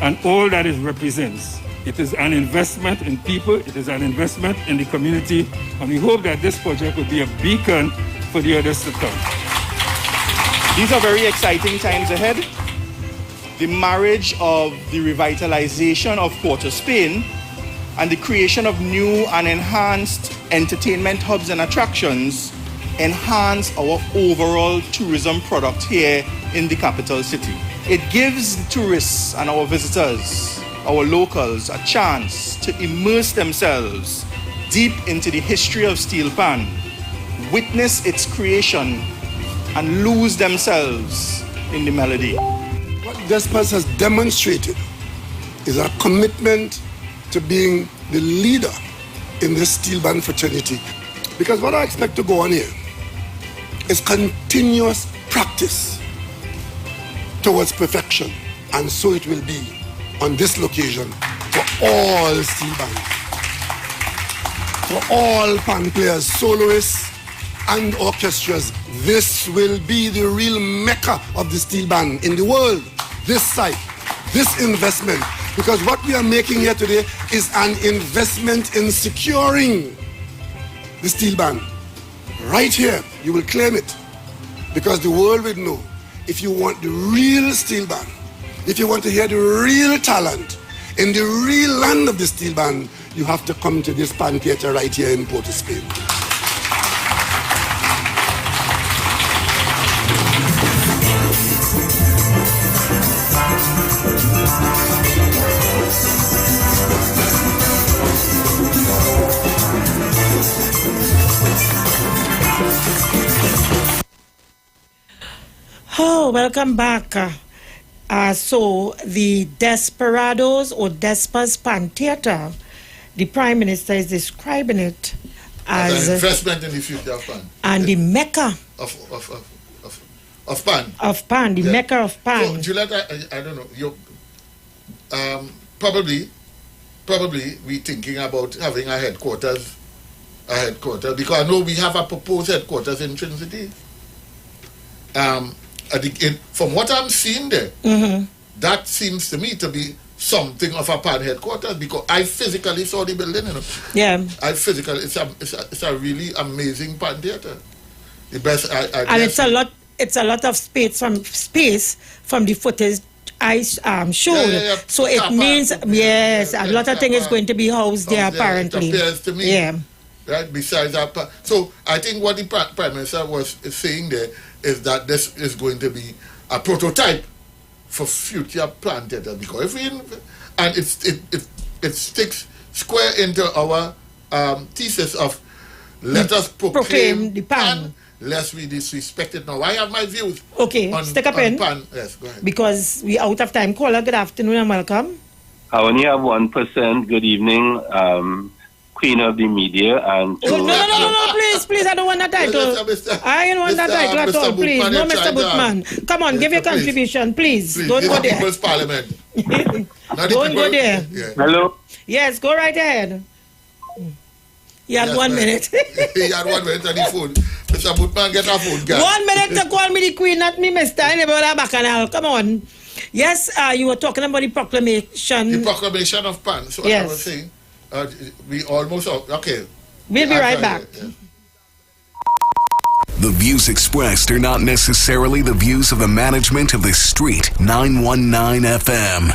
and all that it represents. It is an investment in people, it is an investment in the community, and we hope that this project will be a beacon for the others to come. These are very exciting times ahead. The marriage of the revitalization of Port of Spain and the creation of new and enhanced entertainment hubs and attractions enhance our overall tourism product here in the capital city. It gives the tourists and our visitors, our locals, a chance to immerse themselves deep into the history of steel pan, witness its creation, and lose themselves in the melody. What Despas has demonstrated is a commitment to being the leader in this steel band fraternity. Because what I expect to go on here is continuous practice towards perfection. And so it will be on this occasion for all steel bands, for all pan players, soloists, and orchestras. This will be the real mecca of the steel band in the world. This site, this investment. Because what we are making here today is an investment in securing the steel band. Right here, you will claim it. Because the world will know, if you want the real steel band, if you want to hear the real talent in the real land of the steel band, you have to come to this pan theater right here in Port of Spain. Oh, welcome back. So the Desperados or Despas Pan Theatre, the Prime Minister is describing it as an investment in the future of pan. And the mecca of pan. Of pan, the mecca of pan. So, Juliet, I don't know. Probably we thinking about having a headquarters because I know we have a proposed headquarters in Trinity. From what I'm seeing there, that seems to me to be something of a pan headquarters because I physically saw the building. Yeah. It's a really amazing pan theater. The best. And it's a lot. It's a lot of space from the footage I showed. Yeah. So it means yes, a lot of things is going to be housed there apparently. It appears to me. Yeah. Right. Besides that, so I think what the Prime Minister was saying there is that this is going to be a prototype for future plan theater because it sticks square into our thesis of let us proclaim the pan. Lest we disrespect it. Now I have my views. Okay, stick up in. Pan. Yes, go ahead. Because we out of time. Caller, good afternoon and welcome. I only have 1%. Good evening, Queen of the Media and. Oh, no, please, I don't want that title. I don't want that title at all, please. No, Mr. Bootman. Come on, give your contribution, please. Don't go there. People's Parliament. Don't go there. Yeah. Hello. Yes, go right ahead. You had 1 minute. He had 1 minute on the phone. Mr. Bootman, get a phone, guy. 1 minute to call me the Queen, not me, Mr. Anybody Bacchanal. Come on. Yes, you were talking about the proclamation. The proclamation of PAN. So yes. I was saying, we almost okay. We'll be right back. Yeah. The views expressed are not necessarily the views of the management of the Street 919 FM.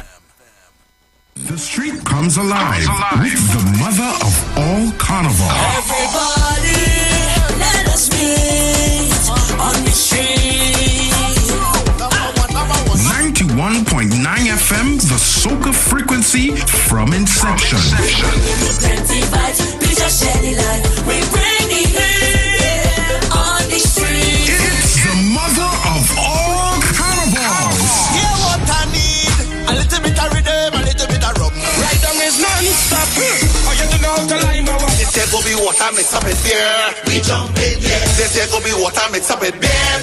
The street comes alive with the mother of all carnival. Everybody, let us meet on the street. 91.9 FM, the soca frequency from inception. We bring the heat on the street. It's the mother of all carnivals. Yeah, what I need, a little bit of rhythm, a little bit of rum. Right down is non-stop. Oh, you don't know how to line my one. This here go be water mix up with beer. We jump in, yeah. This here go be water mix up with beer.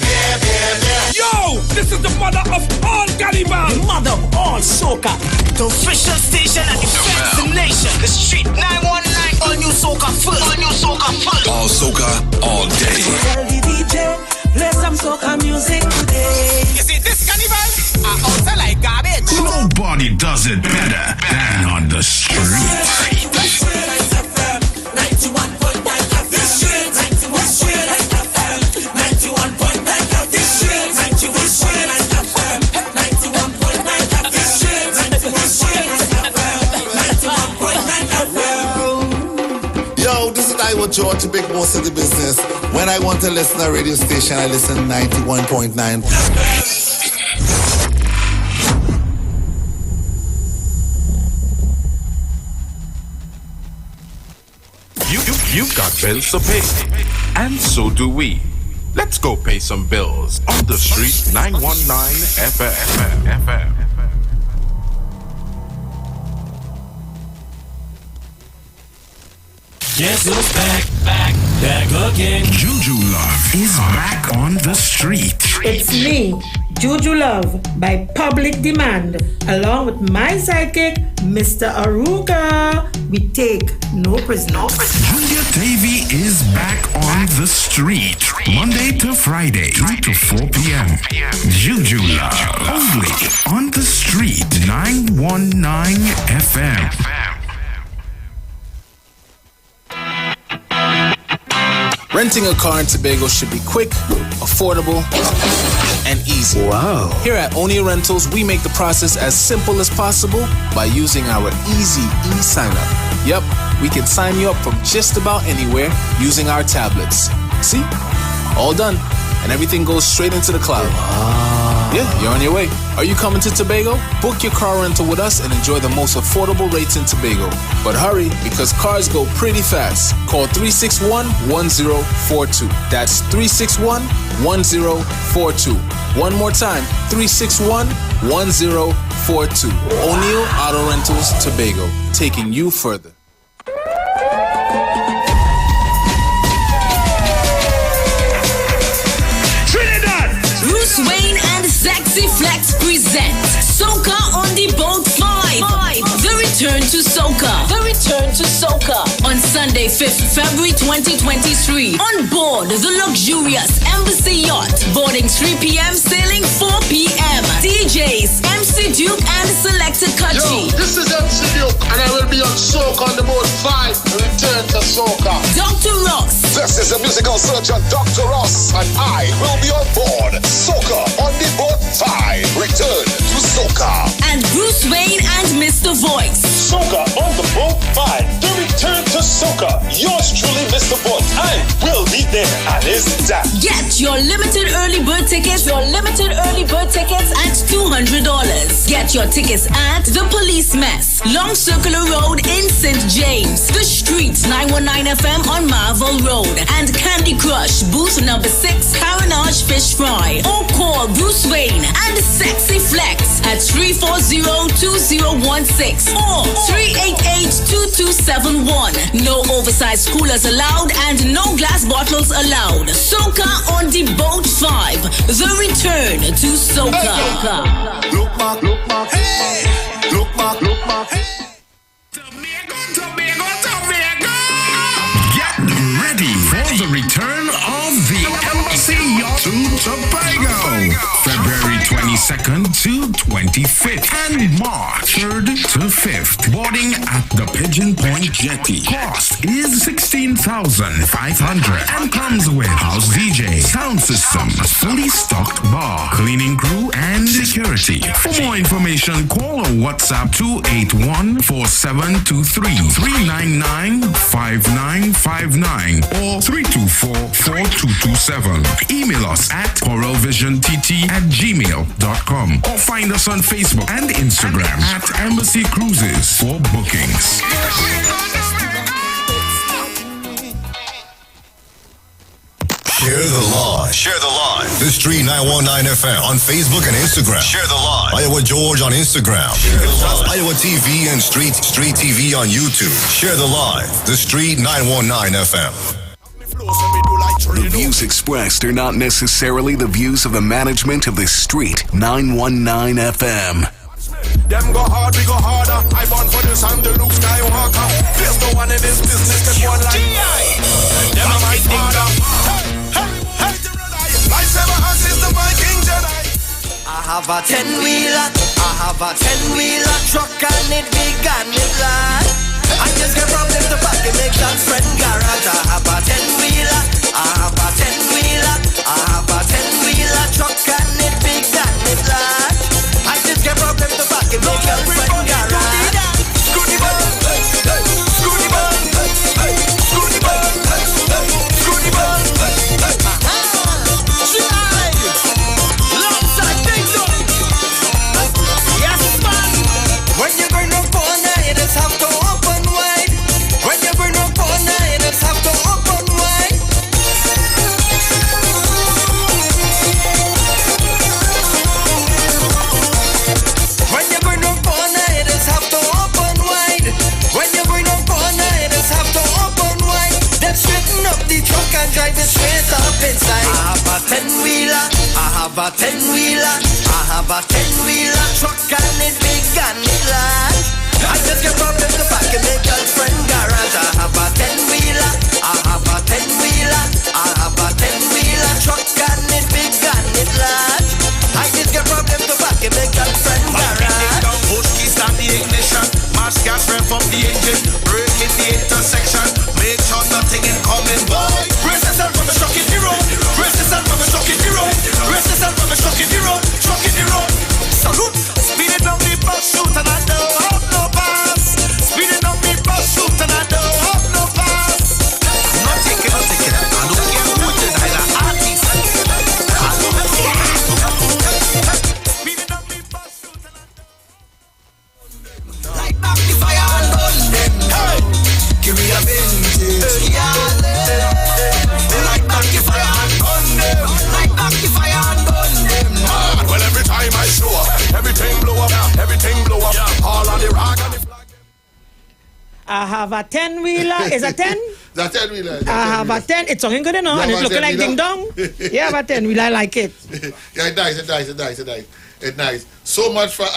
Yo, this is the mother of all caliber. The mother of all soca. The official station and the destination. The Street 919. All new soca full. All new soca full. All soca, all day. Tell the DJ, play some soca music today. You see, this carnival, I also like garbage. Nobody does it better than on the street. 91.9 of the street. 91.9 of the street. 91.9 of the street. 91.9 of the street. Yo, this is Iwer George, big boss of the business. When I want to listen to a radio station, I listen 91.9. You've got bills to pay, and so do we. Let's go pay some bills on the Street 919 FM. Zeus back again. Juju Love is back on the street. It's me, Juju Love, by public demand, along with my sidekick, Mr. Aruga. We take no prisoners. Junior Davy is back on the street. Monday to Friday, 3 to 4 p.m. Juju Love. Only on the street, 919 FM. Renting a car in Tobago should be quick, affordable, and easy. Wow. Here at O'Neill Rentals, we make the process as simple as possible by using our easy e-sign-up. Yep, we can sign you up from just about anywhere using our tablets. See? All done. And everything goes straight into the cloud. Wow. Yeah, you're on your way. Are you coming to Tobago? Book your car rental with us and enjoy the most affordable rates in Tobago. But hurry, because cars go pretty fast. Call 361-1042. That's 361-1042. One more time, 361-1042. O'Neill Auto Rentals, Tobago, taking you further. Wayne and Sexy Flex present Soca on the Boat 5. The return to Soca. On Sunday, 5th February 2023. On board the luxurious Embassy Yacht. Boarding 3 p.m., sailing 4 p.m. DJs, MC Duke and Selected Country. Yo, this is MC Duke and I will be on Soca on the Boat 5. The return to Soca. Dr. Ross. This is the musical surgeon Dr. Ross, and I will be on board Soca on the Boat 5. Return to Soca. And Bruce Wayne and Mr. Voice. Soca on the Boat 5. The return to Soca. Yours truly, Mr. Voice. I will be there, and is that. Get your limited early bird tickets. At $200. Get your tickets at The Police Mess, Long Circular Road in St. James. The Streets, 919 FM on Marvel Road. And Candy Crush, booth number 6, Caranage Fish Fry. Or call Bruce Wayne and Sexy Flex at 340-2016 or 388-2271. No oversized coolers allowed and no glass bottles allowed. Soca on the Boat 5. The return to Soca. Look back, hey! Look back, hey! Tobago! Get ready for the return of the Embassy Yacht to Tobago. February 22nd to 25th and March 3rd to 5th. Boarding at the Pigeon Point Jetty. Cost is $16,500 and comes with house DJ, sound system, fully stocked bar, cleaning crew, and security. For more information, call or WhatsApp 281-472-399-5959 or 324-4227. Email us at coralvisiontT@gmail.com or find us on Facebook and Instagram at Embassy Cruises for bookings. Share the live. The Street 919 FM on Facebook and Instagram. Share the live. Iowa George on Instagram. Share the live. Iowa TV and Street TV on YouTube. Share the live. The Street 919 FM. The views expressed are not necessarily the views of the management of the Street 919 FM. Them go hard, we go harder. I born for this, I'm the Luke Skywalker. There's no one in this business can one like me. Them are my father. Hey, lifesaver us is the Viking Jedi. I have a 10-wheeler truck and it big and it large. I just get from left to back, it makes that friend garage. I have a 10-wheeler truck and it big and it large. I just get from left to back, it makes that friend garage. Scooty ball, scooty ball, scooty ball, scooty ball. Yes, man. When you bring up corner, it is have to open wide. When you bring up corner, it is have to open wide. a 10-wheeler. I have a 10-wheeler truck and it big and it large. I just get up in the back in my girlfriend garage. I have a 10-wheeler. I have a 10-wheeler. I have a 10-wheeler truck and it big and it large. I just get up in the back in my girlfriend garage. Push key start the ignition. Mass gas rev up the engine. Brake in the intersection. Make sure nothing incoming, boy. Brace yourself from the shock in the road. Brace yourself from the shock in the road. Brace yourself from the shock in the road. Shock in the road. Salute. Speeding down the bus shoot and I don't have no pass. Speeding down the bus shoot and I don't have no pass. I'm not taking, not taking. I don't care who it is. I'm an artist. I don't care. Speeding down the bus shoot and I don't. Light back the fire and burn them. Hey, give me a vintage. Light back the fire and burn them. Light back the fire and burn them. Well, every time I show up, everything blow up, everything blow up. All on the rock and the flag. I have a 10-wheeler. Is a 10? The 10-wheeler. I have a 10. It's sounding good enough. And it's looking like ding dong. You have a 10-wheeler. I like it. Yeah, it's nice, it's nice, it's nice, it's nice. It's nice. So much for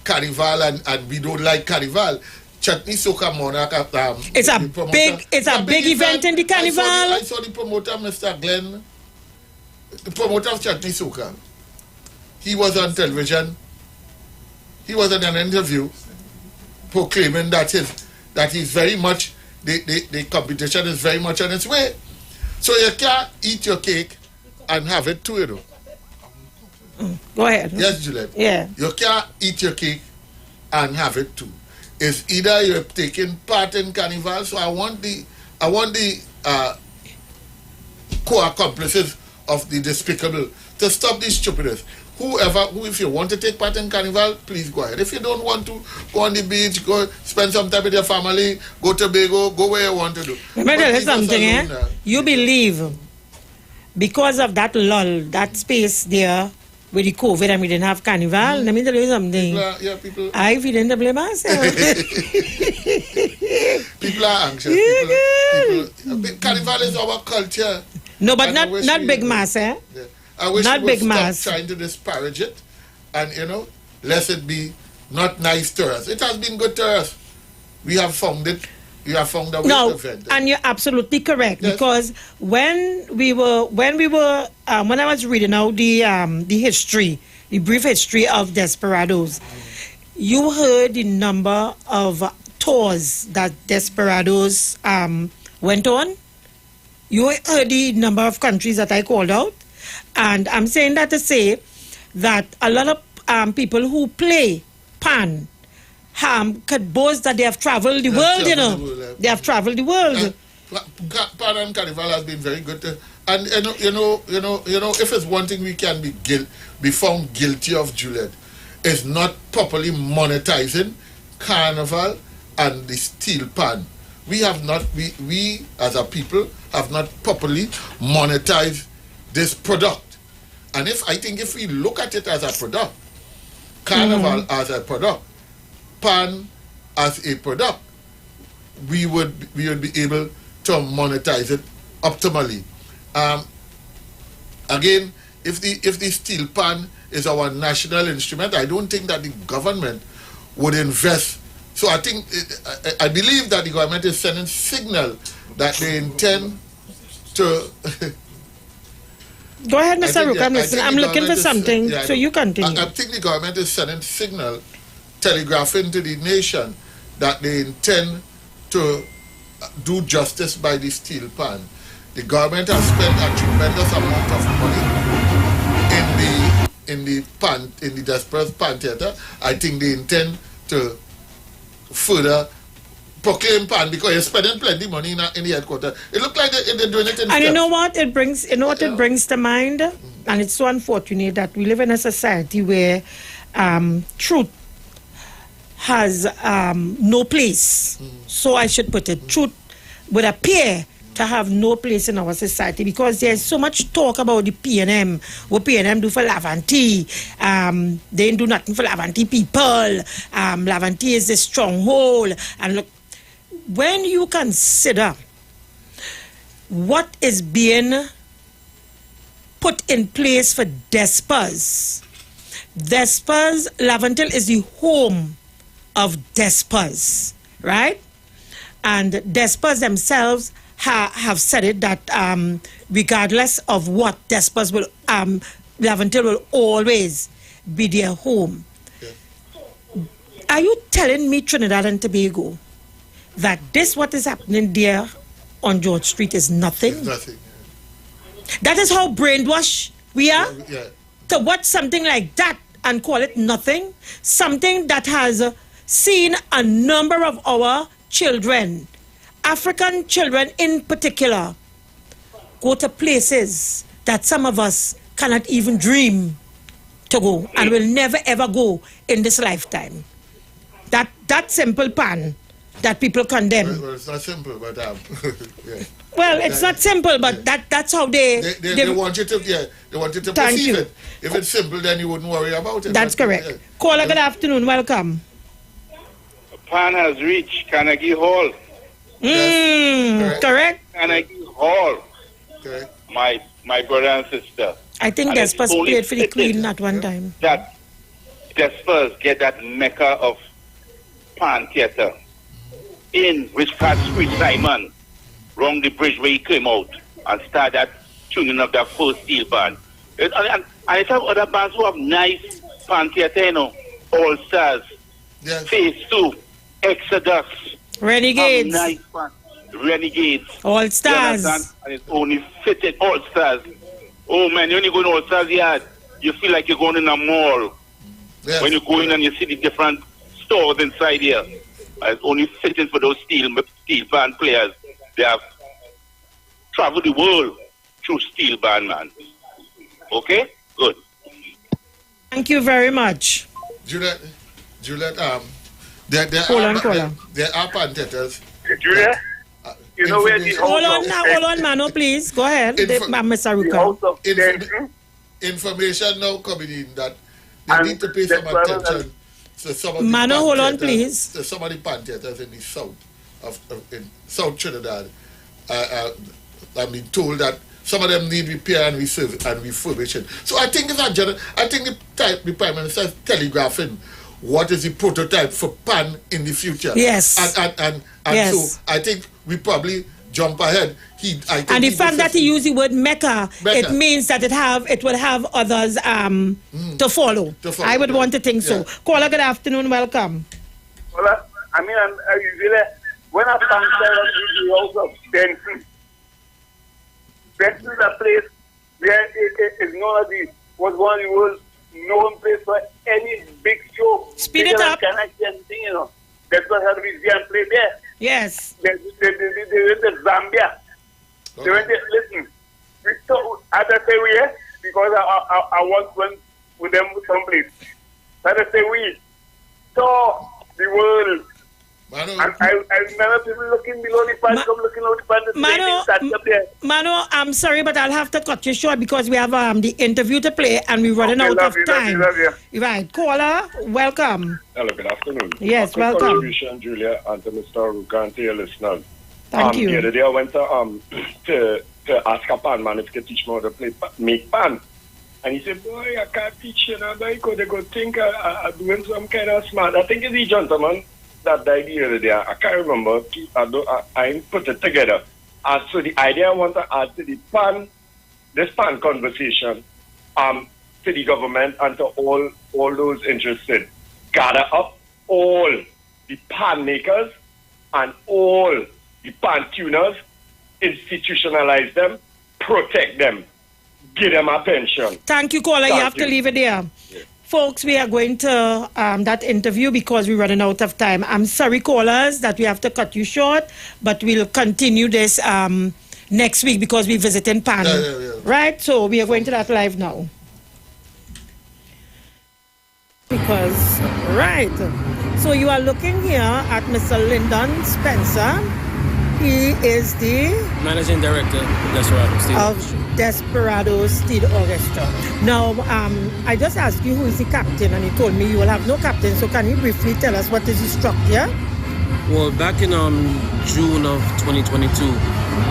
Carnival and we don't like Carnival. Chutney Soca Monarch. It's a big event in the Carnival. I saw the promoter, Mr. Glenn, the promoter of Chutney Soca. He was on television. He was in an interview proclaiming that he's very much the competition is very much on its way. So you can't eat your cake and have it too, you know. Go ahead. Yes, Juliet. Yeah. You can't eat your cake and have it too. It's either you're taking part in Carnival, so I want the co-accomplices of the despicable to stop this stupidness. Who, if you want to take part in Carnival, please go ahead. If you don't want to, go on the beach, go spend some time with your family, go to Tobago, go where you want to do. Let me tell you something, You believe because of that lull, that space there with the COVID and we didn't have Carnival, let me tell you something. People I didn't blame myself. People are anxious. Carnival is our culture. No, but not big mass, eh? Yeah. I wish not we big would mass. stop trying to disparage it and, let it be not nice to us. It has been good to us. We have found it. You have found a way to vent it. And you're absolutely correct, yes. Because when I was reading out the history, the brief history of Desperados, you heard the number of tours that Desperados went on. You heard the number of countries that I called out. And I'm saying that to say that a lot of people who play pan could boast that they have traveled the world, They have traveled the world. Pan and Carnival has been very good. And if it's one thing we can be found guilty of, Juliet, is not properly monetizing Carnival and the steel pan. We as a people have not properly monetized this product. And I think if we look at it as a product, Carnival as a product, pan as a product, we would be able to monetize it optimally. Again, if the steel pan is our national instrument, I don't think that the government would invest. So I believe that the government is sending signal that they intend to. Go ahead, Mr. Rook. I'm looking for something, so you continue. I think the government is sending signal, telegraphing to the nation that they intend to do justice by the steel pan. The government has spent a tremendous amount of money in the Desperate Pan Theatre. I think they intend to further proclaim pan because you're spending plenty of money in the headquarters. It looks like they're doing it in And you know what it brings? It brings to mind? And it's so unfortunate that we live in a society where truth has no place. So I should put it. Truth would appear to have no place in our society because there's so much talk about the P&M, what P&M do for Lavantie. They ain't do nothing for Lavantie people. Lavantie is the stronghold. And look, when you consider what is being put in place for Despers. Despers, Laventille is the home of Despers, right? And Despers themselves have said it that regardless of what, Despers will, Laventille will always be their home. Are you telling me, Trinidad and Tobago, that this what is happening there on George Street is nothing? It's nothing. That is how brainwashed we are? Yeah. To watch something like that and call it nothing? Something that has seen a number of our children, African children in particular, go to places that some of us cannot even dream to go and will never ever go in this lifetime. That simple pan that people condemn. Well, it's not simple, but yeah. Well, it's not simple, but that's how they want you to they want you to Thank perceive you. it. If it's simple, then you wouldn't worry about it. That's But, correct. yeah. Caller, good afternoon. Welcome. Pan has reached Carnegie Hall. Correct. Carnegie Hall. Correct. My brother and sister. I think And it's Despers only played for the fitting Queen at one time. That Despers get that mecca of Pan theatre in which Fat Street Simon wrong the bridge where he came out and start that tuning of that first steel band. And I have other bands who have nice Pan theatre, you know, All Stars, Phase 2, Exodus. Renegades. Nice band. Renegades. All Stars. You understand? And it's only fitted All Stars. Oh man, when you go in All Stars yard, you feel like you're going in a mall. Yes. When you go in and you see the different stores inside here, it's only fitting for those steel band players. They have traveled the world through steel band, man. Okay? Good. Thank you very much. Juliet, there are pan theatres. Juliet, you know where the Hold on, Mano, please. Go ahead. Mr. Ruka. Information now coming in that they need to pay some attention to some of the Mano, pan hold on, theatres, please. to some of the pan theatres in the south in South Trinidad. I've been told that some of them need repair and refurbishing. So I think the Prime Minister is telegraphing what is the prototype for pan in the future. Yes. And Yes. so I think we probably jump ahead. And the fact that he used the word Mecca, it means that it will have others to follow. I would want to think so. Caller, good afternoon. Welcome. Well, I mean, I usually, when I found out the house of Benson, Benson is a place where it is known as was one of the world's known place for any big show. Speed it up. Anything, you know. That's what had to be and play there. Yes. They went to Zambia. They went to, listen, I just say we, because I once went with them someplace. I just say we saw the world. And I remember people looking below the pants, looking over the pants. Mano, I'm sorry, but I'll have to cut you short because we have the interview to play and we're running out of time. Love you. Right. Caller, welcome. Hello, good afternoon. Yes, welcome. welcome. Julia, and to Mr. Ruka and to your listeners. Thank you. The other day I went to ask a pan man if he could teach me how to make pan. And he said, boy, I can't teach you now, boy, because they go think I'm doing some kind of smart. I think it's the gentleman that died the other day. I can't remember. I put it together. So the idea I want to add to this pan conversation, to the government and to all those interested, gather up all the pan makers and all the pan tuners, institutionalize them, protect them, give them attention. Thank you, caller. You have to leave it there. Yeah. Folks, we are going to that interview because we're running out of time. I'm sorry, callers, that we have to cut you short, but we'll continue this next week because we're visiting Pan. Yeah. Right? So we are going to that live now. Because, right. So you are looking here at Mr. Lyndon Spencer. He is the Managing Director of Desperado Steel Orchestra. Now, I just asked you who is the captain, and you told me you will have no captain. So can you briefly tell us what is the structure? Well, back in June of 2022,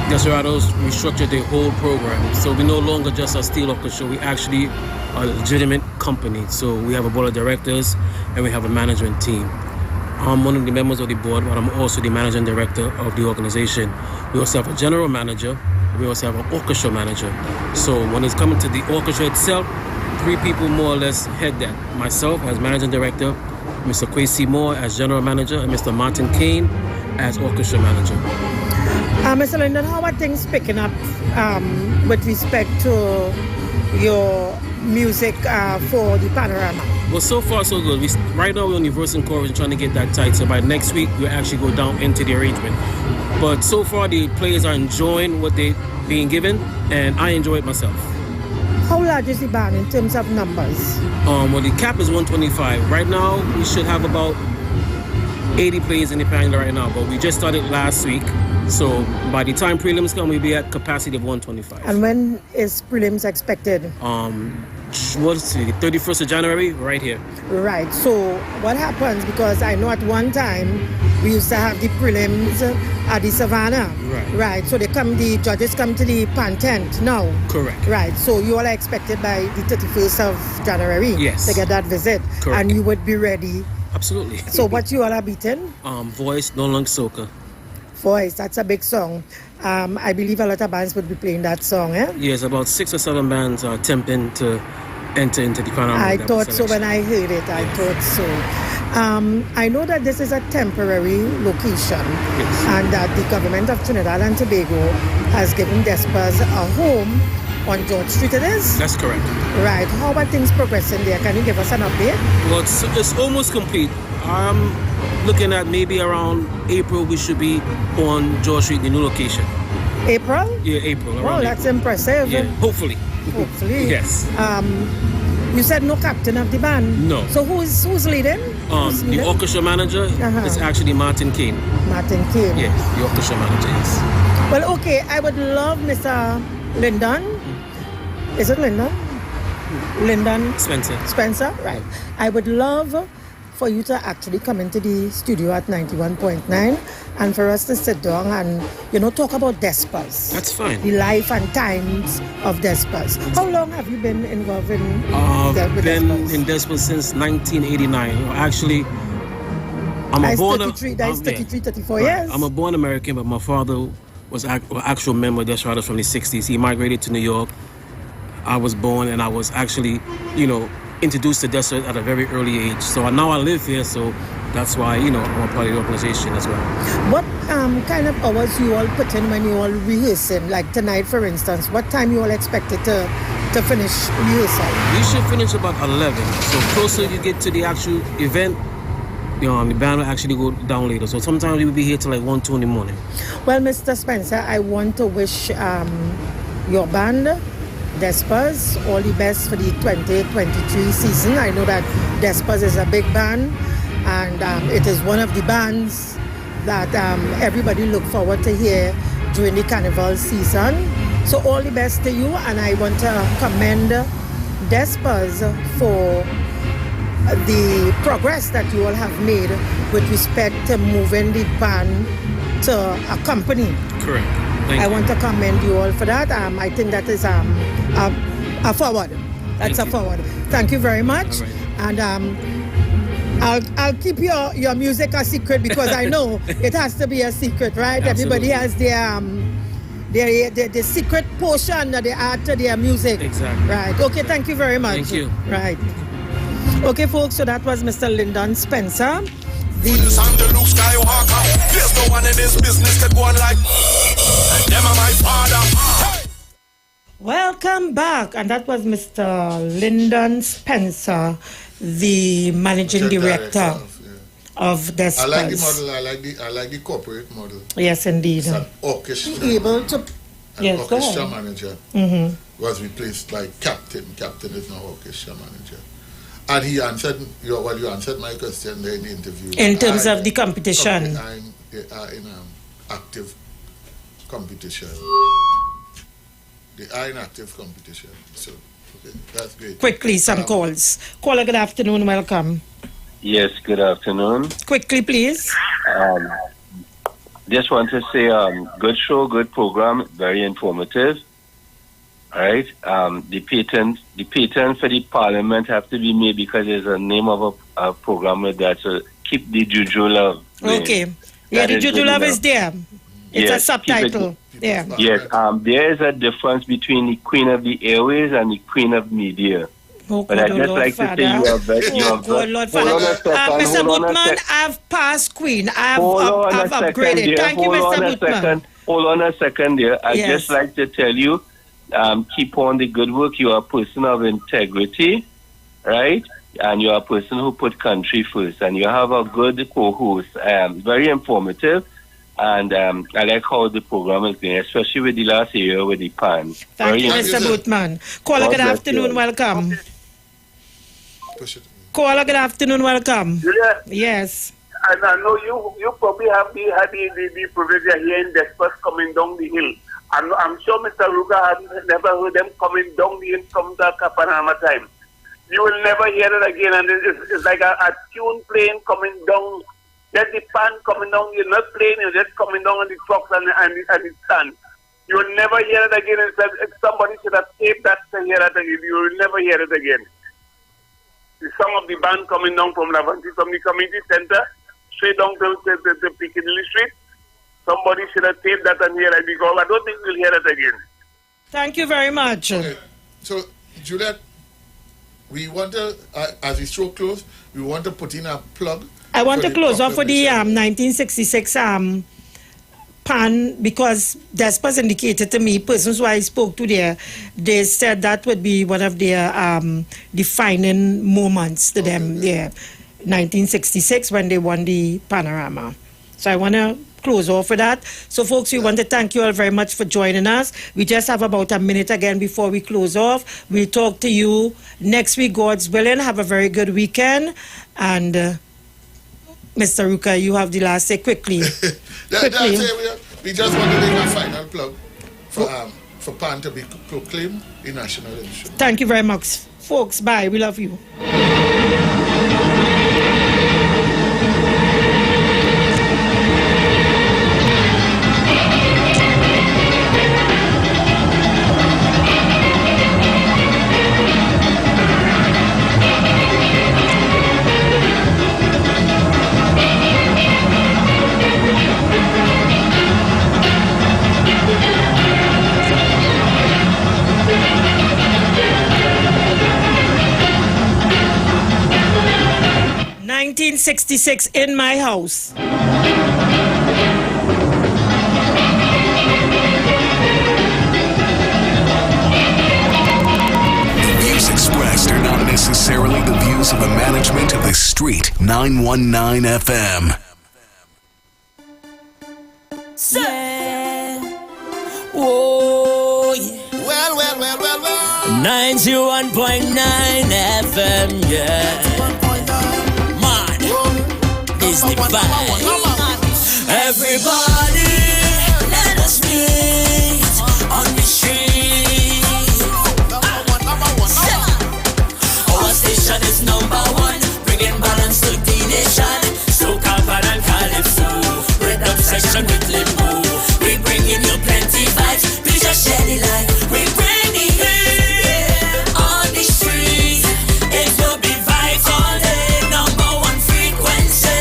Desperados restructured their whole program. So we no longer just a steel orchestra, we actually are a legitimate company. So we have a board of directors and we have a management team. I'm one of the members of the board, but I'm also the managing director of the organization. We also have a general manager. We also have an orchestra manager. So when it's coming to the orchestra itself, 3 people more or less head that. Myself as managing director, Mr. Kwesi Moore as general manager, and Mr. Martin Kane as orchestra manager. Mr. Lyndon, how are things picking up with respect to your music for the panorama? Well, so far so good. Right now we're on the verse and chorus and trying to get that tight. So by next week we'll actually go down into the arrangement. But so far the players are enjoying what they're being given, and I enjoy it myself. How large is the band in terms of numbers? Well, the cap is 125. Right now we should have about 80 players in the panel right now, but we just started last week. So by the time prelims come, we'll be at capacity of 125. And when is prelims expected? What's the 31st of January, right here. Right. So what happens, because I know at one time we used to have the prelims at the Savannah. Right. Right. So the judges come to the pan tent now. Correct. Right. So you all are expected by the 31st of January. Yes. To get that visit. Correct. And you would be ready. Absolutely. So what you all are beating? Voice, No Longer Soca. Voice, that's a big song. I believe a lot of bands would be playing that song, eh? Yes, about 6 or 7 bands are attempting to enter into the panorama. I thought so when I heard it. I thought so. I know that this is a temporary location, yes, and that the government of Trinidad and Tobago has given Despas a home on George Street. It is? That's correct. Right. How are things progressing there? Can you give us an update? Well, it's almost complete. I'm looking at maybe around April we should be on George Street, the new location. April? Yeah, April. Well, that's April. impressive. Yeah, hopefully. Hopefully. Yes. You said no captain of the band. No. So who's leading? The orchestra manager is actually Martin Kane. Martin Kane. Yes, the orchestra manager is. Well, okay, I would love Mr. Lyndon. Is it Lyndon? Lyndon Spencer, right. I would love for you to actually come into the studio at 91.9 and for us to sit down and, talk about Despas. That's fine. The life and times of Despas. How long have you been involved in I've been Despas? in Despas since 1989. Actually, That's 33, 34 years. I'm a born American, but my father was an actual member of Desperados from the 60s. He migrated to New York. I was born and I was actually, introduced to Desperate at a very early age. So now I live here, so that's why, I'm a part of the organization as well. What kind of hours you all put in when you all rehearsing? Like tonight, for instance, what time you all expected to finish rehearsal? We should finish about 11. So closer you get to the actual event, the band will actually go down later. So sometimes we will be here till like 1, 2 in the morning. Well, Mr. Spencer, I want to wish your band, Despas, all the best for the 2023 season. I know that Despas is a big band, and it is one of the bands that everybody look forward to hear during the carnival season. So all the best to you, and I want to commend Despas for the progress that you all have made with respect to moving the band to a company. Correct. I want to commend you all for that. I think that is a forward. That's a forward. Thank you very much. Right. And I'll keep your music a secret because I know it has to be a secret, right? Absolutely. Everybody has the secret portion that they add to their music. Exactly. Right. Okay, thank you very much. Thank you. Right. Okay, folks, so that was Mr. Lyndon Spencer. The Luke Skywalker. There's no one in this business that go on like them are my father. Hey! Welcome back, and that was Mr. Lyndon Spencer, the managing director of Despas. I like the model. I like the corporate model. Yes, indeed. It's an orchestra. Able to. An orchestra manager was replaced by captain. Captain is now orchestra manager. And he answered you answered my question there in the interview. In terms of the competition. They are in active competition. They are in active competition. So, okay, that's great. Quickly, some calls. Caller, good afternoon, welcome. Yes, good afternoon. Quickly, please. just want to say, good show, good program, very informative. All right. The patent for the parliament have to be made because there's a name of a program with that. So keep the Juju Love. Okay. Yeah, the Juju Love is there. It's Yes, a subtitle. Yeah. Yes. There is a difference between the Queen of the Airways and the Queen of Media. Oh, But I good just Lord, like to Father. say you are very. Oh, good Lord, Father. Mr. Bootman, I've passed Queen. I've upgraded. Thank you, Mr. Bootman. Hold on a second there. I Yes. just like to tell you, keep on the good work. You are a person of integrity, right? And you are a person who put country first. And you have a good co-host, very informative. And I like how the program is going, especially with the last area with the pan. Thank you, Mr. Bootman. Caller, good afternoon. Welcome. Caller, good afternoon. Welcome. Julia? Yes. And I know you probably have the privilege of hearing the bus coming down the hill. I'm sure Mr. Ruga has never heard them coming down the hill from the Capanama time. You will never hear it again, and it's like a tune plane coming down. Just the pan coming down. You're not playing, you're just coming down on the trucks and the stand. You will never hear it again. If somebody should have taped that to hear it again, you will never hear it again. Some of the band coming down from Lavanti, from the community center, straight down to Piccadilly Street. Somebody should have taped that and hear it because I don't think we'll hear it again. Thank you very much. Okay. So, Juliet, we want to, as the show close, we want to put in a plug. I want to close off for the 1966 pan because Despas indicated to me, persons who I spoke to there, they said that would be one of their defining moments to them, 1966 when they won the Panorama. So I want to close off with that. So folks, we want to thank you all very much for joining us. We just have about a minute again before we close off. We'll talk to you next week, God's willing. Have a very good weekend. And Mr. Ruka, you have the last say quickly. That's it. We just want to make a final plug for PAN to be proclaimed the national instrument. Thank you very much, folks. Bye. We love you. '66 in my house. The views expressed are not necessarily the views of the management of the Street 919 FM. Yeah. Oh, yeah. Well. 91.9 FM, yeah. Is the vibe. Everybody, let us meet on the street. Our station is #1, bringing balance to the nation. Soca, Pan and Calypso, rhythm section with limbo. We bringing you plenty vibes. Please just share the light. We bring the heat on the street. It will be vibes all day. #1 frequency.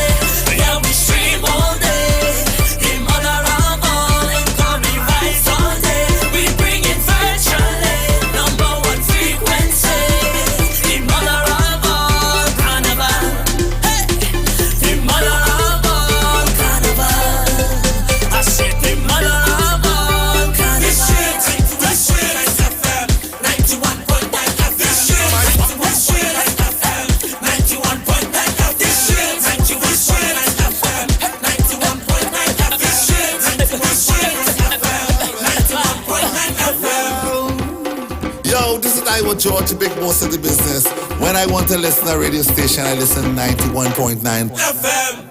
Iwer George, the big boss of the business. When I want to listen to a radio station, I listen 91.9 FM.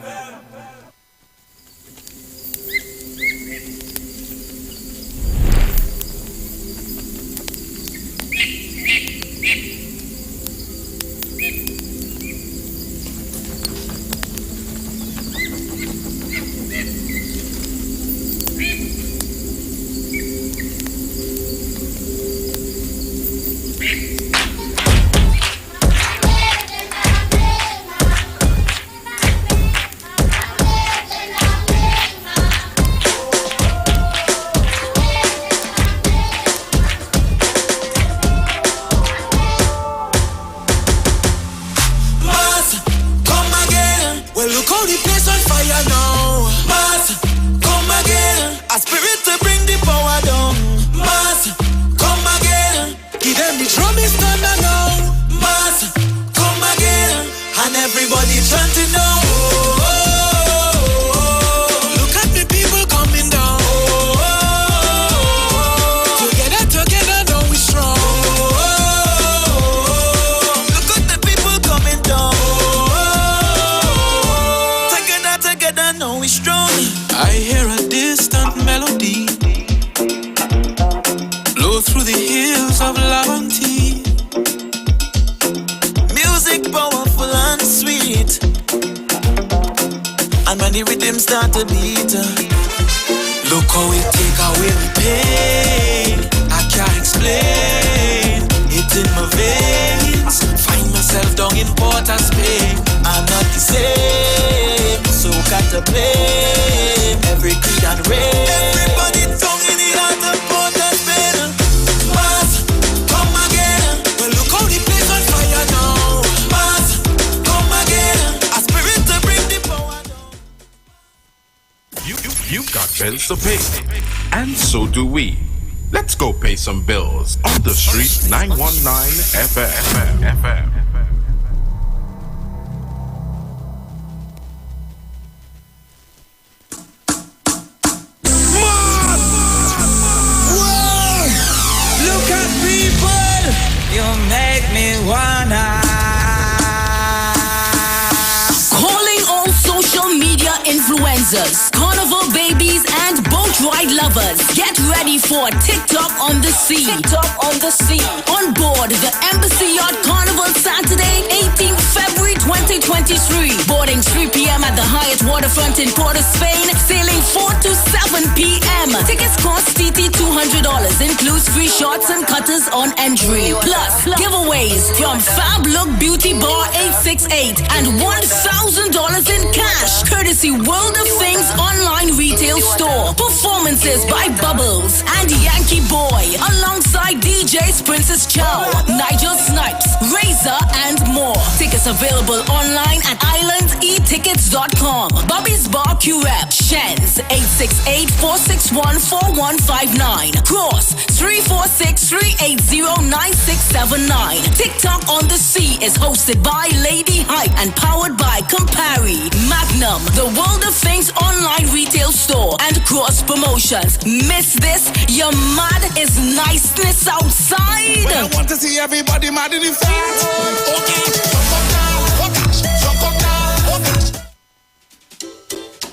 everybody chanting now. Look at the people coming down. Together, together, now we strong. Look at the people coming down. Together, together, now we strong. I hear a distant melody blow through the hills of Lavantie. Music powerful and sweet, and when the rhythm start to beat, look how it take away the pain. I can't explain it in my veins. Find myself down in Port of Spain. I'm not the same, so got to blame every creed and race. Everybody tongue in the heart of Port of Spain. Mass, come again. Well, look how the place on fire now. Mass, come again. A spirit to bring the power down. You've got bills to pay, and so do we. Let's go pay some bills on the street 919 FM. Look at people, you make me wanna. Calling all social media influencers, carnival babies, and boat ride lovers. Get ready for TikTok on the sea. TikTok on the sea. On board the Embassy Yacht Carnival Saturday, 18th February 2023. Boarding 3 p.m. at the Hyatt Waterfront in Port of Spain. Sailing 4 to 7 p.m. Tickets cost TT $200. Includes free shots and cutters on entry. Plus, giveaways from Fab Look Beauty Bar 868 and $1,000 in cash. Courtesy World of Things online retail store. Performances by Bubbles and Yankee Boy. Alongside DJs Princess Chow, Nigel Snipes, Razor, and more. Tickets available online at islandetickets.com. Bobby's Bar QREP, Shens 868-461-4159. Cross 346-380-9679. TikTok on the Sea is hosted by Lady Hype and powered by Campari, Magnum, the World of Things online retail store, and Cross Promotions. Miss this? Your mad is niceness outside. Well, I want to see everybody mad in the front. Okay.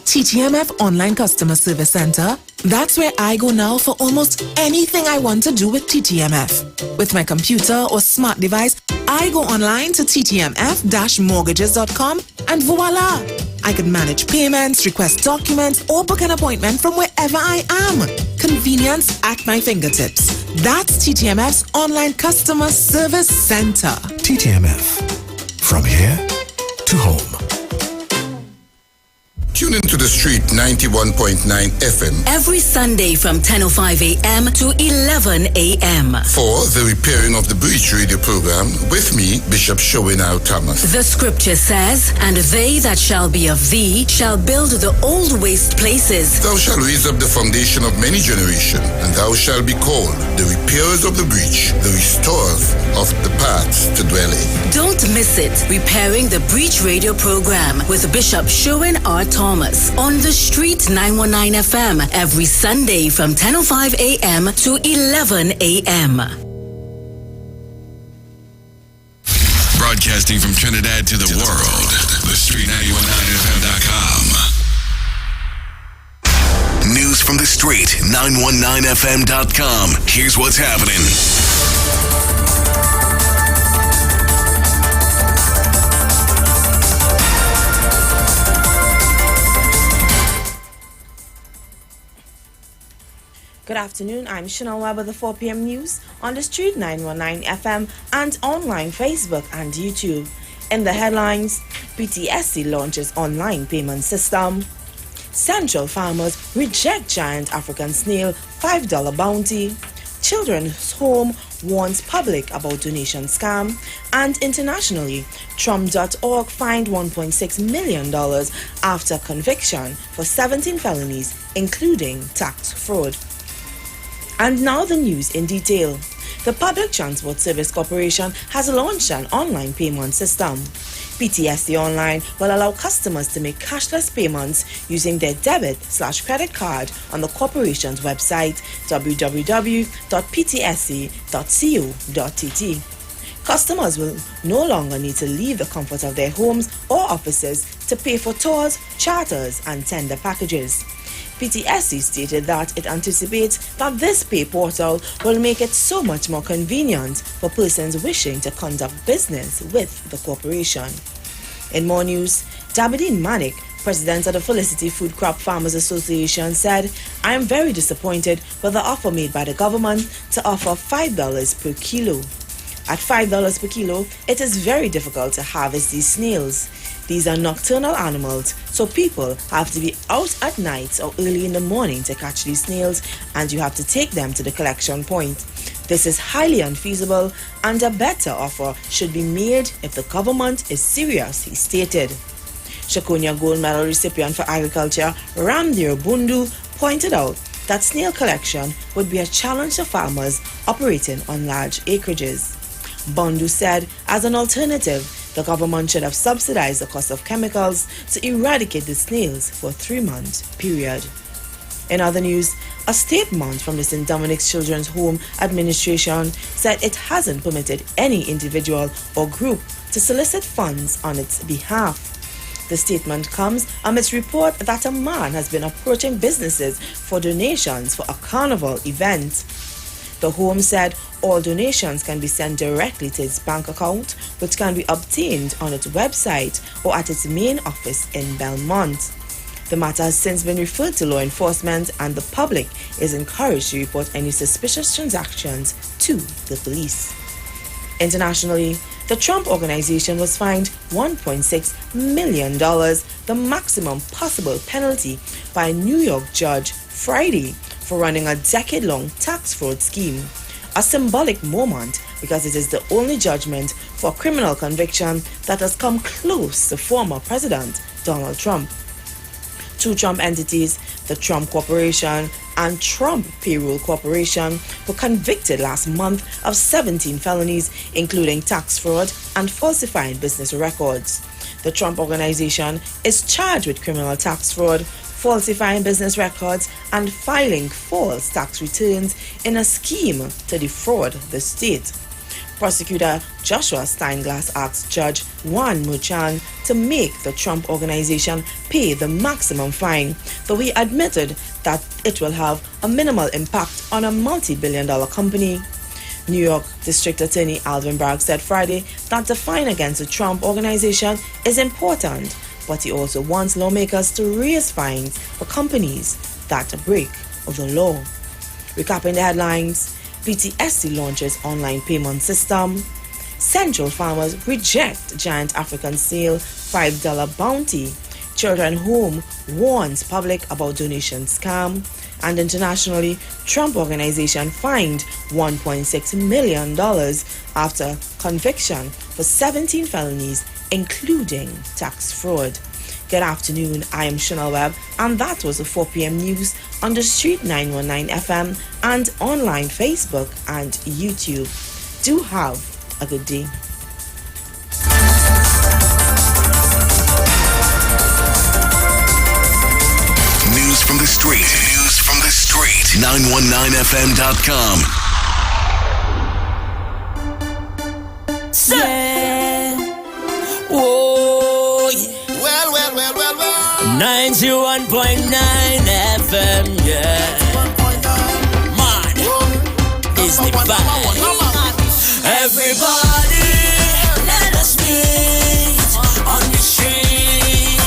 TTMF Online Customer Service Center. That's where I go now for almost anything I want to do with TTMF. With my computer or smart device, I go online to ttmf-mortgages.com and voila! I can manage payments, request documents, or book an appointment from wherever I am. Convenience at my fingertips. That's TTMF's Online Customer Service Center. TTMF. From here to home. Tune into the street 91.9 FM Every Sunday from 10:05 a.m. to 11 a.m. for the Repairing of the Breach radio program with me, Bishop Showinau Thomas. The scripture says, "And they that shall be of thee shall build the old waste places. Thou shalt raise up the foundation of many generations, and thou shalt be called the repairers of the breach, the restorers of the paths to dwell in." Don't miss it. Repairing the Breach radio program with Bishop Sherwin R. Thomas on the street 919 FM every Sunday from 10:05 a.m. to 11 a.m. Broadcasting from Trinidad to the world. The street 919fm.com. News from the street, 919fm.com. Here's what's happening. Good afternoon, I'm Chanel Webb with the 4 p.m. news on the street 919 FM and online Facebook and YouTube. In the headlines, PTSD launches online payment system. Central farmers reject giant African snail $5 bounty. Children's Home warns public about donation scam. And internationally, Trump.org fined $1.6 million after conviction for 17 felonies, including tax fraud. And now the news in detail. The Public Transport Service Corporation has launched an online payment system. PTSD Online will allow customers to make cashless payments using their debit/credit card on the corporation's website www.ptsc.co.tt. Customers will no longer need to leave the comfort of their homes or offices to pay for tours, charters, and tender packages. PTSC stated that it anticipates that this pay portal will make it so much more convenient for persons wishing to conduct business with the corporation. In more news, Dabadine Manik, president of the Felicity Food Crop Farmers Association, said, "I am very disappointed with the offer made by the government to offer $5 per kilo. At $5 per kilo, it is very difficult to harvest these snails. These are nocturnal animals, so people have to be out at night or early in the morning to catch these snails, and you have to take them to the collection point. This is highly unfeasible, and a better offer should be made if the government is serious," he stated. Shakonia Gold Medal recipient for agriculture, Ramdir Bundu, pointed out that snail collection would be a challenge to farmers operating on large acreages. Bundu said, as an alternative, the government should have subsidized the cost of chemicals to eradicate the snails for a 3-month period. In other news, a statement from the St. Dominic's Children's Home Administration said it hasn't permitted any individual or group to solicit funds on its behalf. The statement comes amidst report that a man has been approaching businesses for donations for a carnival event. The home said all donations can be sent directly to its bank account, which can be obtained on its website or at its main office in Belmont. The matter has since been referred to law enforcement, and the public is encouraged to report any suspicious transactions to the police. Internationally, the Trump Organization was fined $1.6 million, the maximum possible penalty by a New York judge Friday, for running a decade-long tax fraud scheme. A symbolic moment because it is the only judgment for criminal conviction that has come close to former President Donald Trump. 2 Trump entities, the Trump Corporation and Trump Payroll Corporation, were convicted last month of 17 felonies, including tax fraud and falsifying business records. The Trump Organization is charged with criminal tax fraud, falsifying business records, and filing false tax returns in a scheme to defraud the state. Prosecutor Joshua Steinglass asked Judge Juan Muchan to make the Trump Organization pay the maximum fine, though he admitted that it will have a minimal impact on a multi-billion-dollar company. New York District Attorney Alvin Bragg said Friday that the fine against the Trump Organization is important, but he also wants lawmakers to raise fines for companies that break the law. Recapping the headlines, PTSC launches online payment system. Central farmers reject giant African snail $5 bounty. Children Home warns public about donation scam. And internationally, Trump Organization fined $1.6 million after conviction for 17 felonies, including tax fraud. Good afternoon, I am Chanel Webb, and that was the 4 p.m. news on the Street 919 FM and online Facebook and YouTube. Do have a good day. News from the street. News from the street. 919fm.com. Yeah. Whoa, yeah. Well. 91.9 FM, yeah. Man, is the vibe. Everybody, let us meet on the street.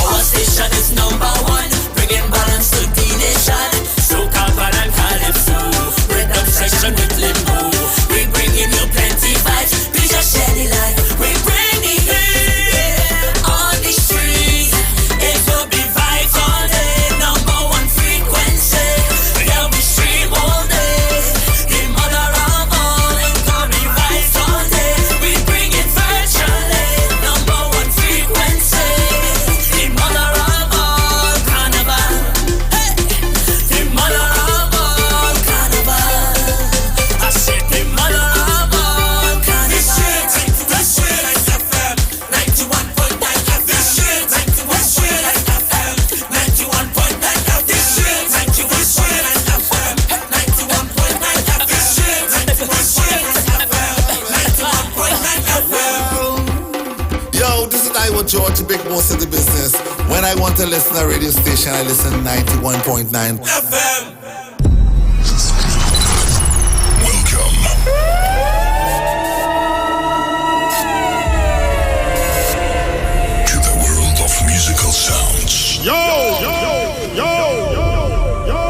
Our station is #1, bringing balance to the nation. Soca, and calypso, rhythm section with limbo. We bringing you plenty vibes, please just share the light. We bring the heat on the street. It will be vibes all day, #1 frequency. Yeah, we stream all day. The mother Iwer George, the big boss of the business. When I want to listen to a radio station, I listen 91.9 FM. Sounds. Yo, yo, yo, yo, yo.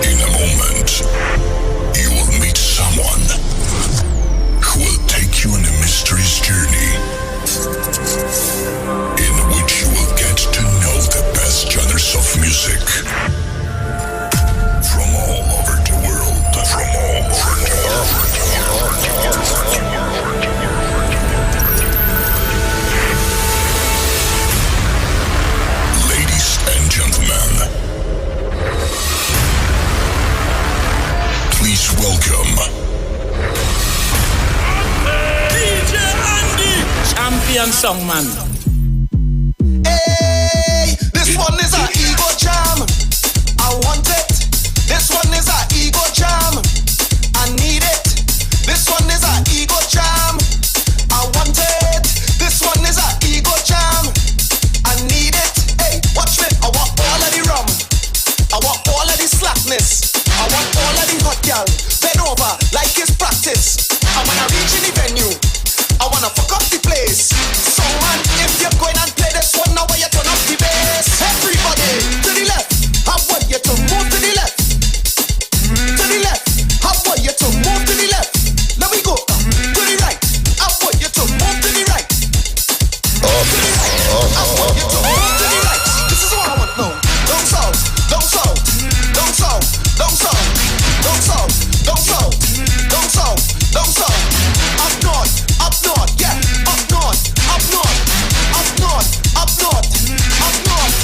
In a moment, you will meet someone who will take you on a mysterious journey in which you will get to know the best genres of music from all over the world. From all over the world. Gentlemen, please welcome DJ Andy, champion songman. Hey, this one is a ego jam. I want it. This one is a ego jam. I need it. This one is a ego jam. I want it. This one is a ego jam. I need it. Watch me, I want all of the rum. I want all of the slackness. I want all of the hot gal. Bend over like it's practice. I wanna reach in the venue. I wanna fuck up the place. So man, if you're going and play this one, now you turn up the bass. Everybody to the left. I want you to move to the left. To the left. I want you to move to the left. Let me go to the right. I want you to move to the right. To the right. I want you to move to the right. This is what I want. No, don't solve, don't solve, don't solve, don't solve, don't solve, don't solve, don't solve, don't solve. Up north, yeah, up north, up north, up north, up north, up north.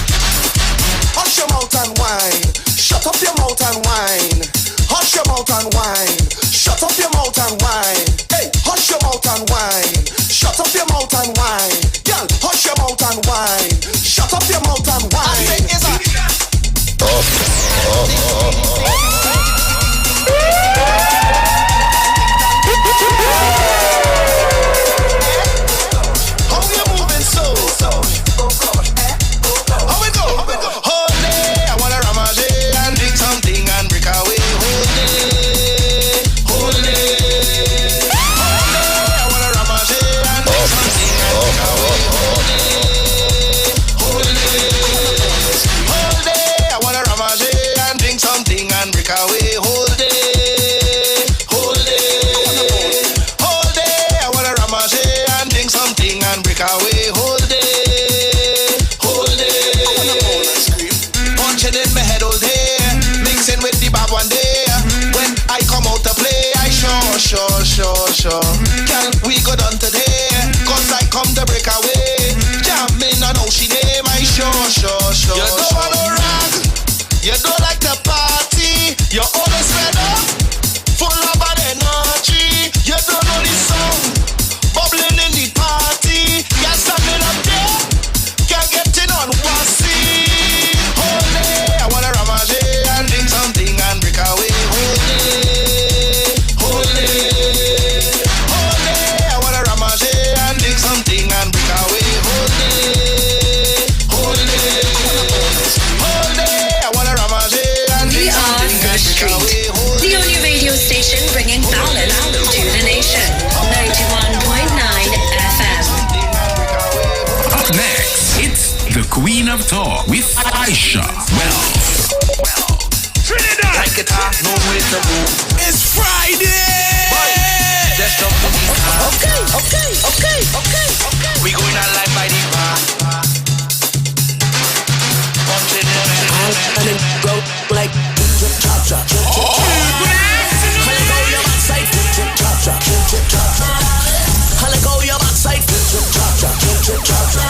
Hush your mouth and whine. Shut up your mouth and whine. Hush your mouth and whine. Shut up your mouth and whine. Hey, hush your mouth and whine. Shut up your mouth and whine. Girl, hush your mouth and whine. Shut up your mouth and whine. I think it's a how you moving so? How we go? Whole day I wanna ramage and drink something and break away. Whole day, whole day. Whole day I wanna ramage and drink something and break away. Whole day, whole day. Whole day I wanna ramage and drink something and break away. Whole day, whole day. Whole day I wanna ramage and drink something and break away. Whole day, whole day. Punching in my head all day, mixing with the bab one day. When I come out to play, I sure. Can we go down today? Cause I come to break away. Jamming on how she name, I sure. You don't want no rag, you don't like the party. You're always fed up, full of bad energy. You don't know the song, bubbling in the party. You're standing up there, can't get in on wussy. Whole day I wanna ramage and drink something and break away. Whole day, whole day. Whole day I wanna ramage and drink something and break away. Whole day, whole day. Whole day I wanna ramage and drink something and break away. The only radio station bringing balance to the nation. 91.9 FM. Up next, it's the Queen of Talk with Aisha Wells. Trinidad! Like it hot, no way to move. It's Friday! Let's jump in the car. Okay. We going out like by the bar. Punching in and go like drip, chop, chop, drip, chop, chop. Let go your backside, drip, chop, chop, drip, chop, chop. Let go your backside, drip, chop, chop, drip, chop, chop.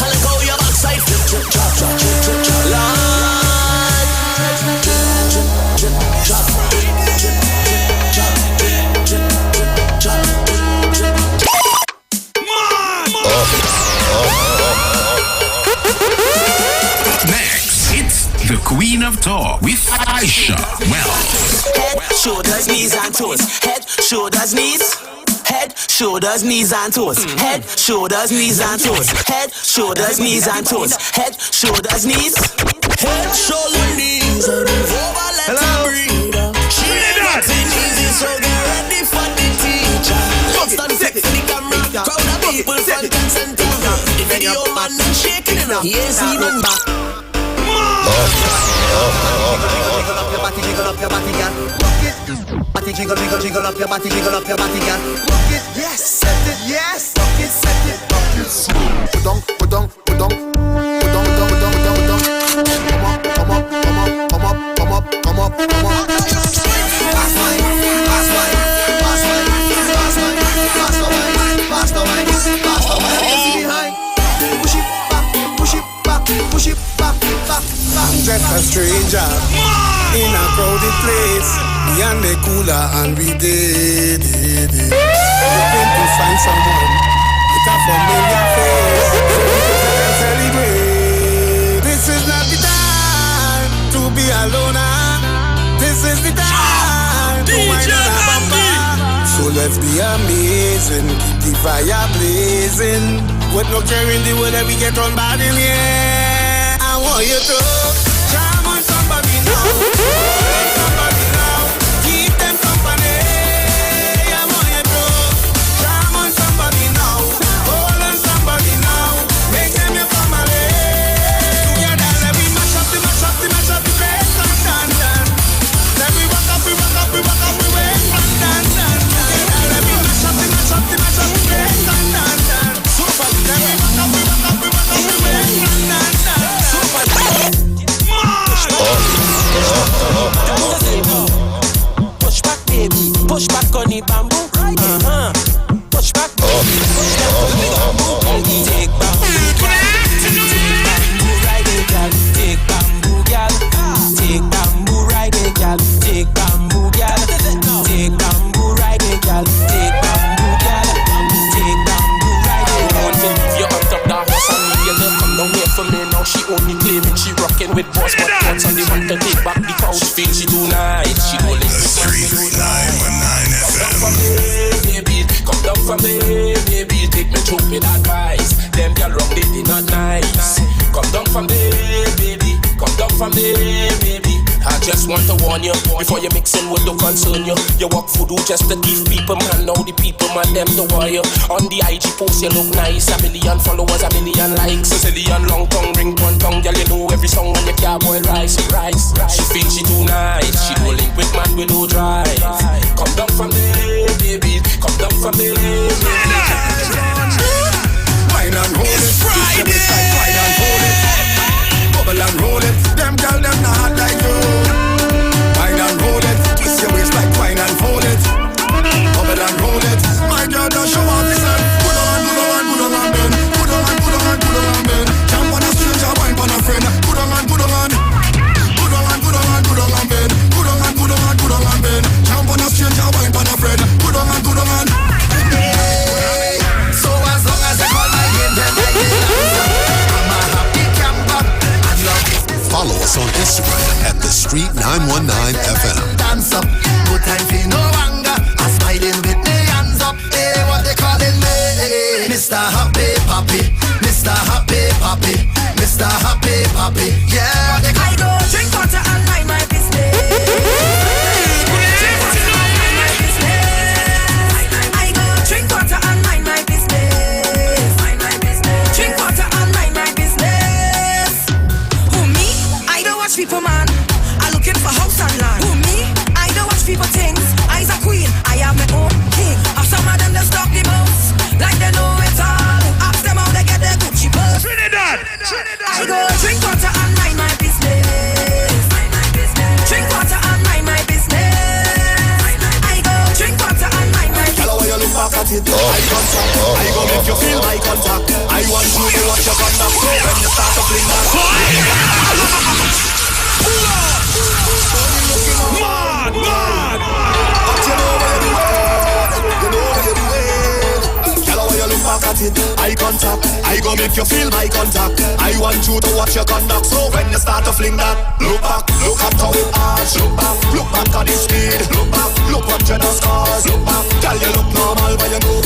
Let go your backside, drip, chop, chop, drip, chop, Lord. Drip, chop, Next, it's the Queen of Talk with Aisha Wells. Head, shoulders, knees and toes. Head, shoulders, knees. Head, Head, shoulders, knees and toes. Head, shoulders, knees and toes. Head, shoulders, knees and toes. Head, shoulders, knees. Head, shoulder, knees. Let her breathe. She ain't nothing easy, so get ready for the teacher. Let's stand set for the camera. Crowd of people front and center. The video man not shaking enough. Yes, even back. Jiggle up your body, girl. Rock it. Body jiggle, jiggle, jiggle up your body, jiggle up your body, girl. Rock it, yes, set it, yes. Rock it, set it, rock it. Put down, put down, put down, put down, put down, put down, put down, put down. Come up, come up, come up, come up, come up, come up, come up. Pass the wine, pass the wine, pass the wine, pass the wine, pass the wine, pass the wine, pass the wine. Easy behind. Push it back, push it back, push it back, back, back. Just a stranger in a crowded place. Me and the cooler and we did. Hoping to find someone with a familiar face, so we can celebrate. This is not the time to be alone. This is the time to wind on a bumper. So let's be amazing, keep the fire blazing. With no care in the world that we get on bad in here. I want you to jam on somebody now. Somebody now. Keep them company. I want you to jam on somebody now. Hold on somebody now. Make them your family. Together let me mash up the place and dance. Let me rock up, we rock up, we rock up, we wait and dance. Together let me mash up the place and dance. Super, let me rock up, we rock up, we rock up, we wait and dance. Super, push back, baby. Push back on the bamboo. Push back, baby. Push back on the bamboo. Take bamboo, girl. Take bamboo, girl. Take bamboo, ride it, girl. Take bamboo, girl. Take bamboo, ride it, girl. Take bamboo, girl. Take bamboo, ride it. I want to leave you on top that horse and leave you to come down here for me now. She only claiming she rocking with boss, but once and they want to take back the couch. She feels she too nice. She go listen to Street 919 FM. Come down from me, baby. Take me through with advice. Them girl wrong, they not nice. Come down from me, baby. Come down from me, baby. I just want to warn you before you mix in with the concern you. You walk voodoo just to give people, man. Now the people, man, them the warrior. On the IG post, you look nice. 1 million followers, 1 million likes. A zillion long tongue, ring one tongue. Girl, you know every song when you can't boil rice. She thinks she too nice. She do link with man with no drive. Come down from there, baby. Come down from there, baby. Wine and roll it. Friday. Wine and roll it. Bubble and roll it. Them girl, them not like you. Wine and roll it. Twist your waist like wine and fold it. Bubble and roll it. My girl, don't show off this hand. Put on, bend. Put on, bend. Jump on a stranger, wine on a friend. Put on, bend. Put on, bend. Jump on a stranger, wine on a friend. Put on. So as long as I call my name, then I get answer. I'm a happy camper. Follow us on Instagram at The Street 919 FM. Dance up, no time for no anger. I'm smiling with the hands up. Hey, what they calling me? Mr. Happy Papi, Mr. Happy Papi, Mr. Happy Papi. Yeah, they I go drink water and mind my business. I go drink water and mind my business. Drink water and mind my business. Who me? I don't watch people, man. I'm looking for house and land. Who me? I don't watch people things. I's a queen. I have my own king. Of some of them just talk the most, like they know it all. Ask them how they get their Gucci purse. Trinidad. I go drink water and mind my business. Drink water and mind my business. I go drink water and mind my business. Tell her when you look back at it, eye contact. I go make you feel my contact. I want you to watch your contact. So when you start to fling that, mad. But you know where you are. You know where you are. Tell her when you look back at it, eye contact. I go make you feel my contact. I want you to watch your conduct. So when you start to fling that, look back, look at how it arch. Look back at the speed. Look back, look what you done scars. Look back, girl, you look normal when you go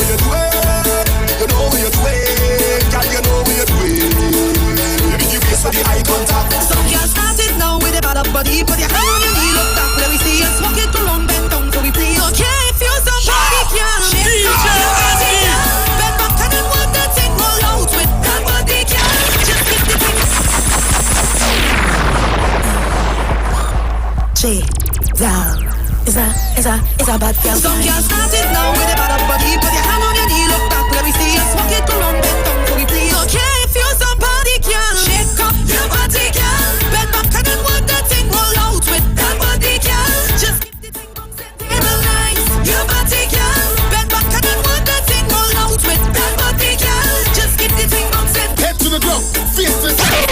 is a bad girl. Some girls start it now with a bad up body. Put your hand on your knee, look back, let me see you smoke it around, bend down for me, please. Okay, if you're somebody, girl, shake up your body, girl. Bend back and then want that thing roll out with that body, girl. Just keep the thing bounce and table nice. Your body, girl. Bend back and then want that thing roll out with that body, girl. Just keep the thing bounce and head to the ground, face to side.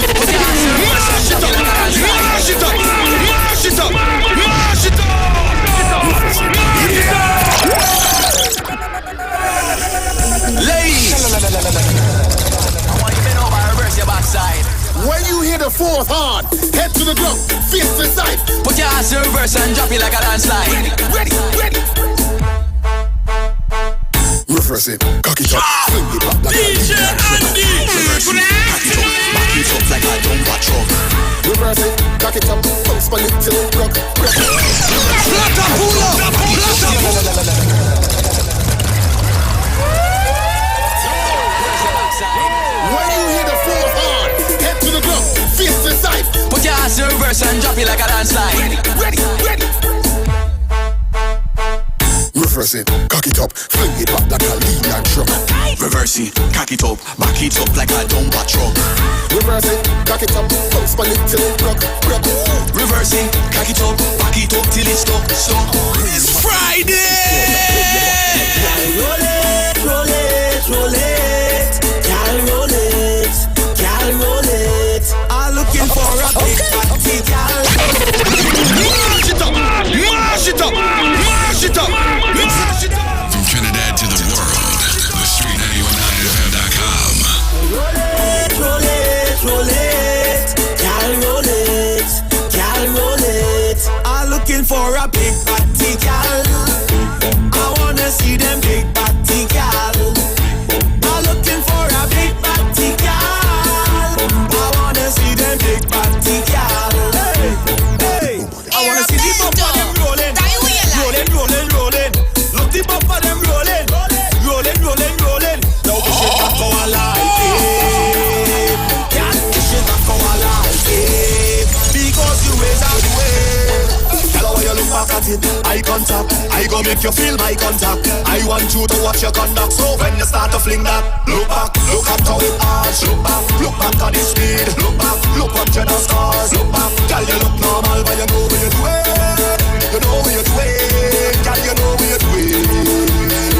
Mash it up, mash it up, mash it up, mash it up. Ladies, I want you bend over and reverse your backside. when you hear the fourth horn, head to the ground, face to side. Put your ass in reverse and drop it like a dance slide. Ready, ready. Reverse it, cock it up, swing it back like DJ Andy, reverse it, cock it up, back it up like a dumper truck. Reverse it, cock it up, bounce my lip till it rock. When you hear the fourth horn, head to the ground, face to side. Put your ass in reverse and drop it like a dance slide. Ready, ready. Reverse it, cock it up, fling it back like a lean and truck. Reverse it, cock it up, back it up like a dumper truck. Reverse it, cock it up, bounce my lip till it rock. Reverse it, cock it up, back it up till it's stuck. It's Friday! roll it, roll it, roll it. Girl, roll it, girl, roll it. I'm looking for a big party, girl. Mash it up, mash it up, mash it up, mash it up. From Trinidad to the world, the street919fm.com. Roll it, roll it, roll it. Girl, roll it, girl, roll it. I'm looking for a big party, girl. I wanna see them big party, girl. I'm looking for a big party, girl. I wanna see them big party, girl. Hey, hey. I wanna see the bumper them rolling, rolling, rolling, rolling. Look the bumper them rolling, rolling, rolling, rolling. Now the shit back go alive, yeah. Yeah, the shit back go alive, yeah. Because you ways are the way. Hello, when you look back at it, eye contact. I go make you feel my contact. I want you to watch your conduct. So when you start to fling that, look back, look at how it arch. Look back at the speed. Look back, look up to the stars. Look back, girl, you look normal, but you know what you're doing. You know what you're doing, girl, you know what you're doing.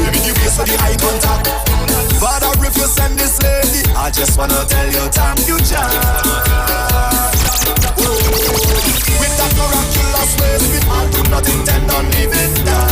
Give me the face for the eye contact. Father, if you send this lady, I just wanna tell you thank you, John. With that miraculous ways, I do not intend on leaving down.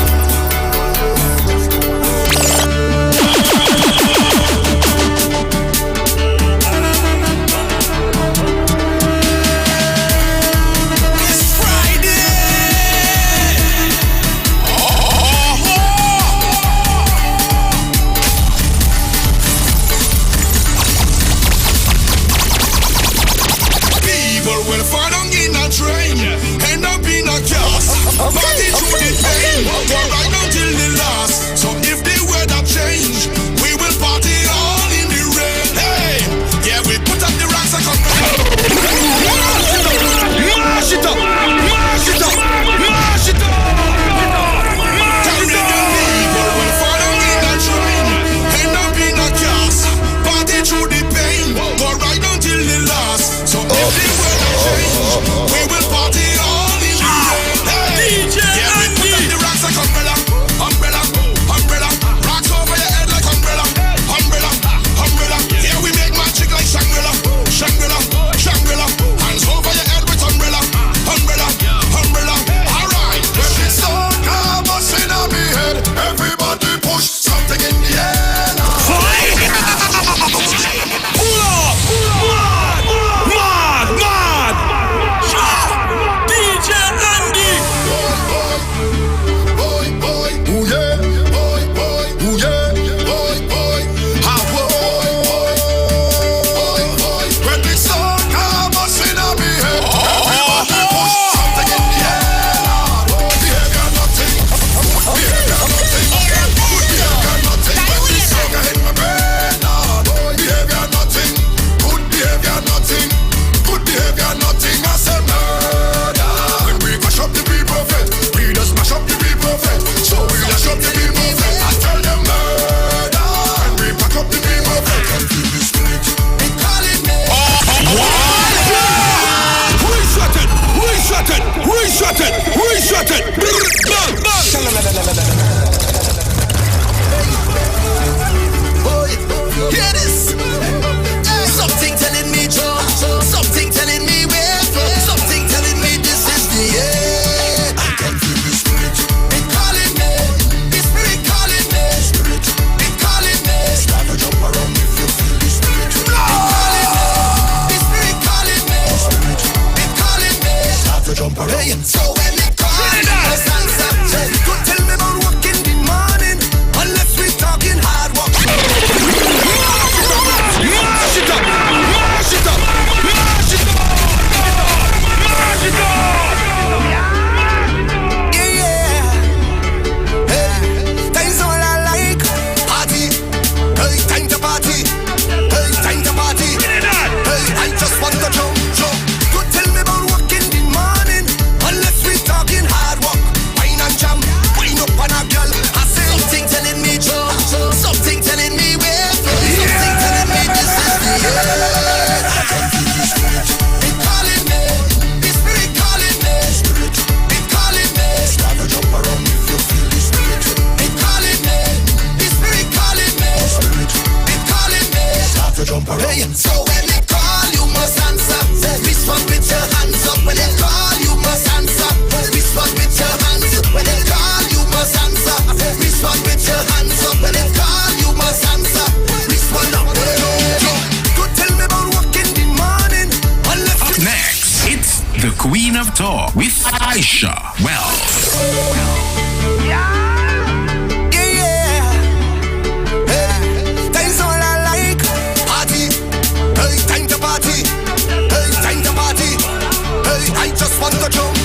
Hey, so when they call, you must answer. Respond with your hands up. When they call, you must answer. Respond with your hands up. When they call, you must answer. Respond with your hands up. When they call, you must answer. Respond up. Good, tell me about work in the morning. Up next, it's the Queen of Talk with Aisha Wells. I just want to jump.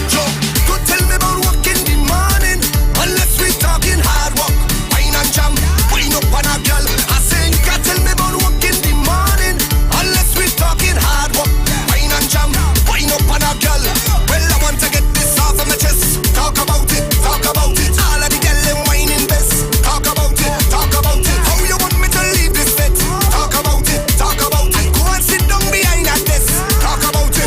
Good, tell me about work in the morning. Unless we talking hard work, wine and jam, wine up on a girl. I say you can't tell me about work in the morning. Unless we talking hard work, wine and jam, wine up on a girl. Well, I want to get this off of my chest. Talk about it. All of the girl them whining best. Talk about it. How you want me to leave this bed? Talk about it. And go and sit down behind that desk. Talk about it.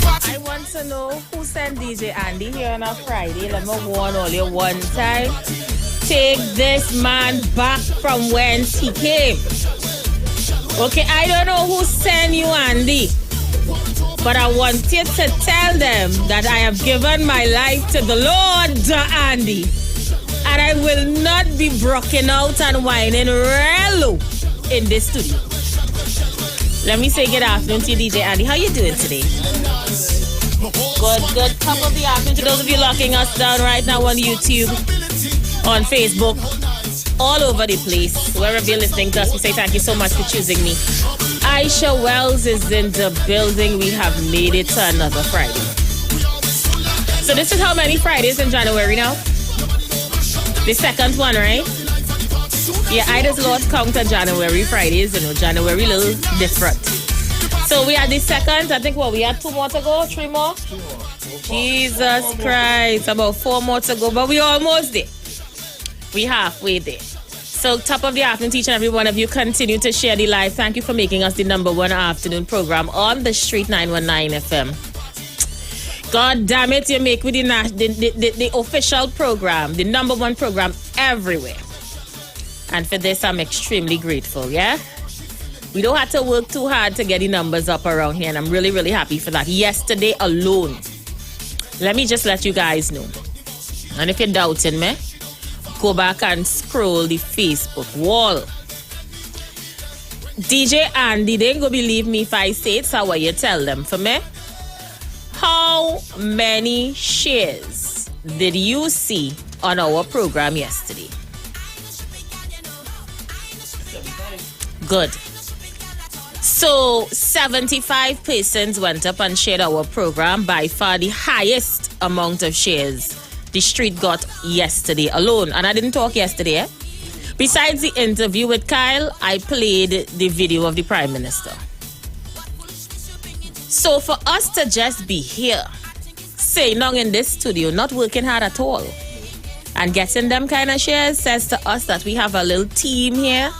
I want to know who sent DJ Andy here on a Friday. Let me warn all you one time. Take this man back from whence he came. Okay, I don't know who sent you, Andy. But I want you to tell them that I have given my life to the Lord, Andy. And I will not be broken out and whining real in this studio. Let me say good afternoon to you, DJ Andy. How you doing today? Good. Top of the afternoon to those of you locking us down right now on YouTube, on Facebook, all over the place. Wherever you're listening to us, we say thank you so much for choosing me. Aisha Wells is in the building. We have made it to another Friday. So this is how many Fridays in January now? The second one, right? Yeah, I just lost count of January Fridays. January a little different. So we had the second. I think we had 2 more to go, 3 more? Jesus Christ, about 4 more to go, but we almost there. We halfway there. So top of the afternoon, each and every one of you continue to share the live. Thank you for making us the #1 afternoon program on the Street 919 FM. God damn it, you make with the official program, the #1 program everywhere. And for this, I'm extremely grateful, yeah? We don't have to work too hard to get the numbers up around here, and I'm really, really happy for that. Yesterday alone, let me just let you guys know. And if you're doubting me, go back and scroll the Facebook wall. DJ Andy, they ain't gonna believe me if I say it's how you tell them for me. How many shares did you see on our program yesterday? Good. So 75 persons went up and shared our program, by far the highest amount of shares the street got yesterday alone. And I didn't talk yesterday, eh? Besides the interview with Kyle, I played the video of the Prime Minister. So for us to just be here, sitting down in this studio, not working hard at all, and getting them kind of shares says to us that we have a little team here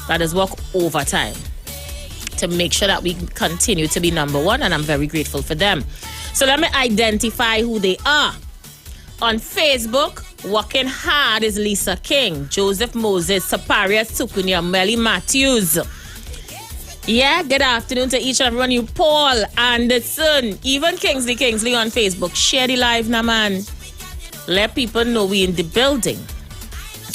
that is work overtime to make sure that we continue to be #1, and I'm very grateful for them. So let me identify who they are. On Facebook, working hard is Lisa King, Joseph Moses, Saparia Sukunia, Melly Matthews. Yeah, good afternoon to each and everyone. You, Paul Anderson, even Kingsley on Facebook. Share the live now, man. Let people know we in the building.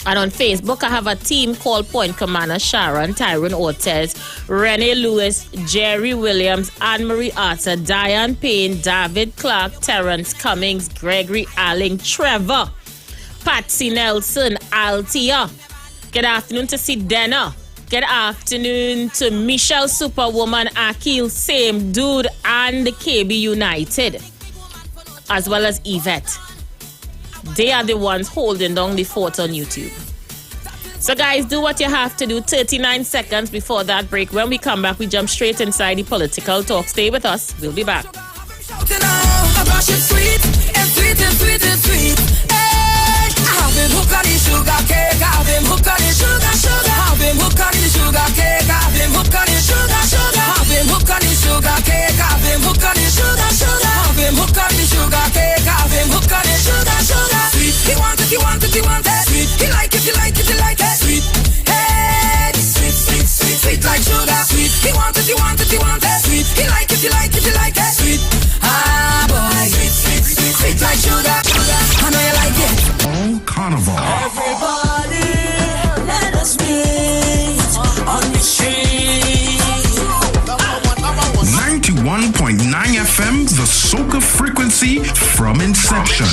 And on Facebook, I have a team called Point Commander Sharon, Tyrone Ortez, Renee Lewis, Jerry Williams, Anne-Marie Arthur, Diane Payne, David Clark, Terrence Cummings, Gregory Alling, Trevor, Patsy Nelson, Altia. Good afternoon to Sidena. Good afternoon to Michelle Superwoman, Akil, Same Dude, and KB United, as well as Yvette. They are the ones holding down the fort on YouTube. So guys, do what you have to do. 39 seconds before that break. When we come back, we jump straight inside the political talk. Stay with us. We'll be back. I've been hooked on the sugar cake. I've been hooked on the sugar. I've been hooked on the sugar cake. I've been hooked on the sugar. I've been hooked on the sugar cake. I've been hooked on the sugar. I've been hooked on the sugar cake. I've been hooked on the sugar. Sweet, he want it, he want it, he want it. Sweet, he like it, he like it, he like it. Sweet, hey, sweet, sweet, sweet. section.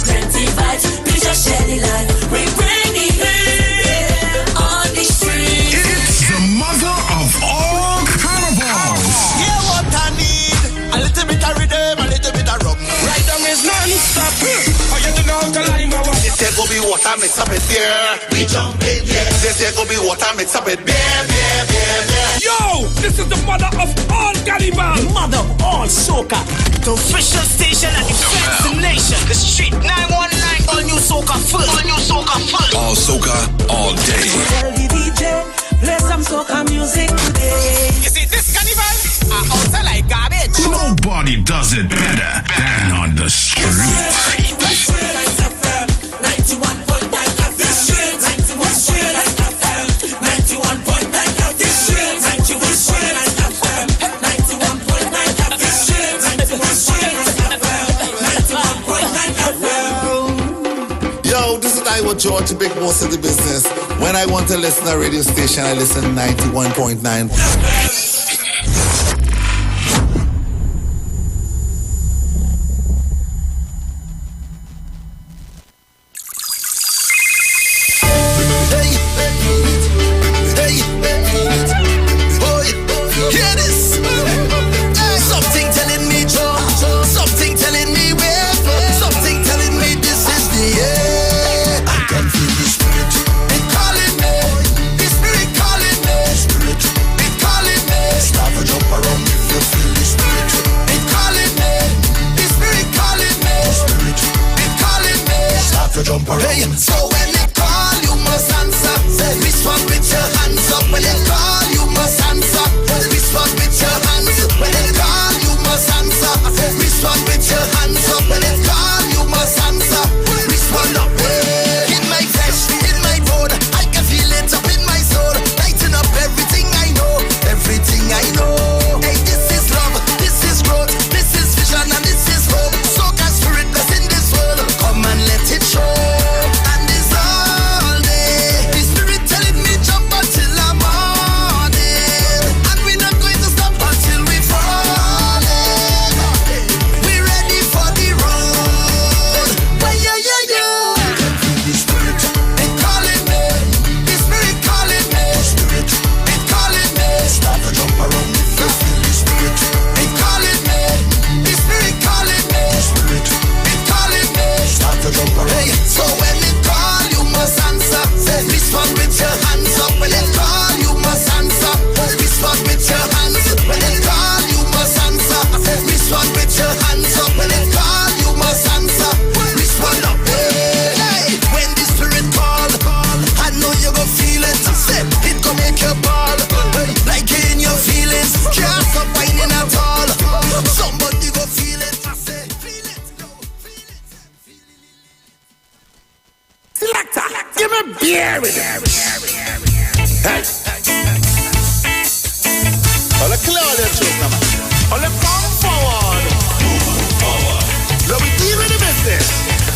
Plenty vibes, we just share the light. We bring the heat on the street. It's the mother of all carnivals. Yeah, what I need, a little bit of rhythm, a little bit of rum. Right down is non-stop. Oh, you don't know how to lie, my one. This here go be water mix up with beer. We jump in, yeah. This here go be water mix up with beer. Yo, this is the mother of all cannibals. The mother of all soca. The official station and the destination. The street 919. All new soca full. All new soca full. All soca, all day. Tell the DJ, play some soca music today. You see, this carnival are outside like garbage. Nobody does it better than on the street. Yo, this is Iwer George, the big boss of the business. When I want to listen to a radio station, I listen 91.9. Something telling me Joe, something telling me where, something telling me this is the end. I can feel the spirit, it calling me, the spirit calling me, spirit, it calling me. Start to jump around if you feel the spirit, it calling me, the spirit calling me, spirit, it calling me. Start to jump around. Hey, so when it call, you must answer. Respond with your hands up. When it call, you must answer. Respond with your hands. When it call, you must answer. Respond with your hands up. When it call, you must answer. Respond up. In my flesh, in my bone, I can feel it up in my soul. Lighten up everything I know, everything I know. Hey, this is love, this is growth, this is vision, and this is hope. Soca spirit that's in this world. Come and let it show. And it's all day. The spirit telling me jump until I'm morning. And we're not going to stop until we falling. We're ready for the road. Yeah. The spirit, it calling me. The spirit calling me. Spirit, it calling me. Start to jump around if you feel the spirit. It calling me. The spirit calling me. Spirit, it calling me. Start to jump around. Hey, so when it call, you must answer. Respond with your hands up. When it call, you must answer. Respond with your hands. When it call, you must answer. Respond with your hands up. When it call, you must answer. Respond up. Hey, when the spirit call, I know you gon' feel it. It gon' make you ball. Like in your feelings, can't stop whining at all. Somebody go feel it. I say, feel it. Selector, give me beer with it. Hey. All the clear the truth, man. All the come forward. Now we deal with the business.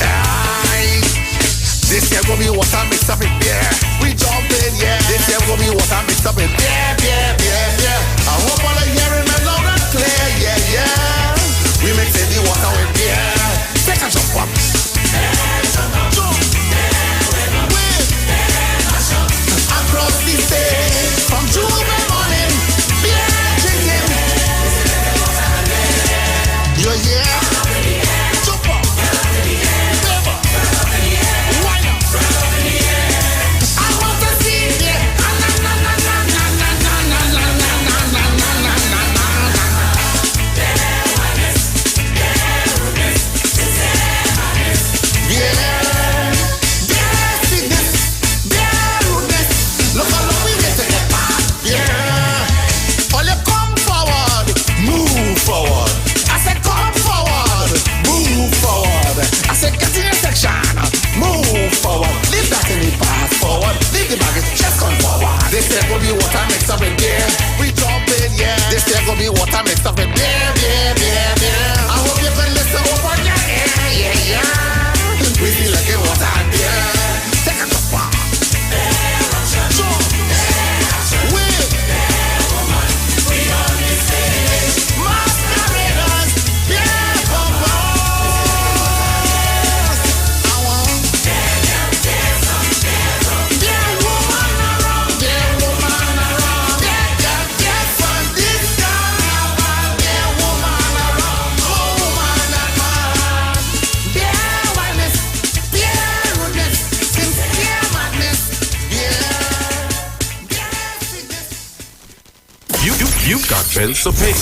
Aye. This year gonna be water mixed up with beer. We jump in, yeah. This year gonna be water mixed up with beer. I hope all of you remember loud and clear, yeah. We mix in the water with beer. Take a jump up. Across the stage, from June morning, beer drinking. Yeah. Jump up. Wind up. I want to see you. You've got bills to pay,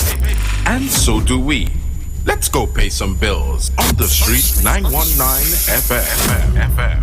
and so do we. Let's go pay some bills on the street 919 FM.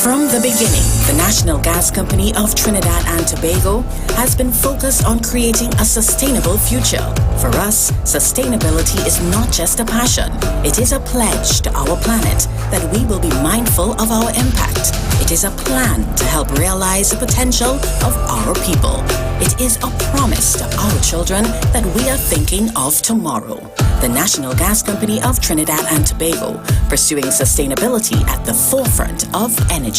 From the beginning, the National Gas Company of Trinidad and Tobago has been focused on creating a sustainable future. For us, sustainability is not just a passion, it is a pledge to our planet that we will be mindful of our impact. It is a plan to help realize the potential of our people. It is a promise to our children that we are thinking of tomorrow. The National Gas Company of Trinidad and Tobago, pursuing sustainability at the forefront of energy.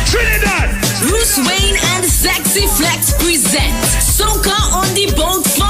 Trinidad! Bruce Wayne and Sexy Flex present Soca on the Boat 5.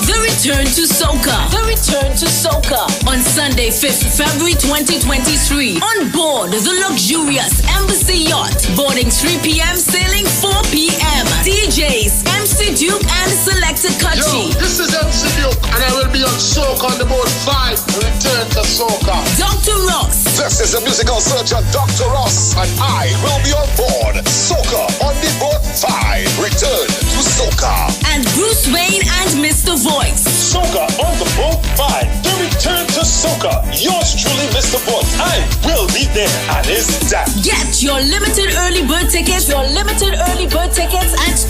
The Return to Soca. The Return to Soca. On Sunday, 5th February 2023. On board the luxurious Embassy Yacht. Boarding 3 p.m. Sailing 4 p.m. DJs, MC Duke and Selected Kachi. Yo, this is MC Duke and I will be on Soca on the Boat 5. Return to Soca. Dr. Ross. This is the musical surgeon Dr. Ross and I will be on board Soca on the Boat 5. Return to Soca. And Bruce Wayne and Mr. Voice. Soca on the Boat 5. The Return to Soca. Yours truly, Mr. Voice. I will be there and is that. Get your limited early bird tickets. At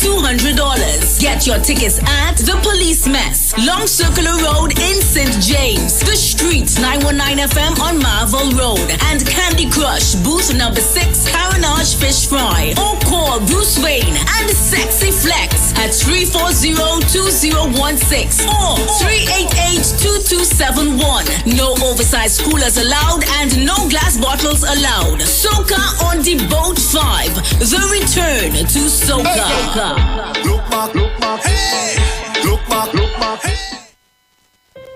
$200. Get your tickets at The Police Mess, Long Circular Road in St. James, The Street 919 FM on Marvel Road, and Candy Crush booth number 6, Caranage Fish Fry. Or call Bruce Wayne and Sexy Flex at 340-2016 or 388-2271. No oversized coolers allowed and no glass bottles allowed. Soca on the Boat 5. The Return to Soca. Look back, hey! Look back, hey!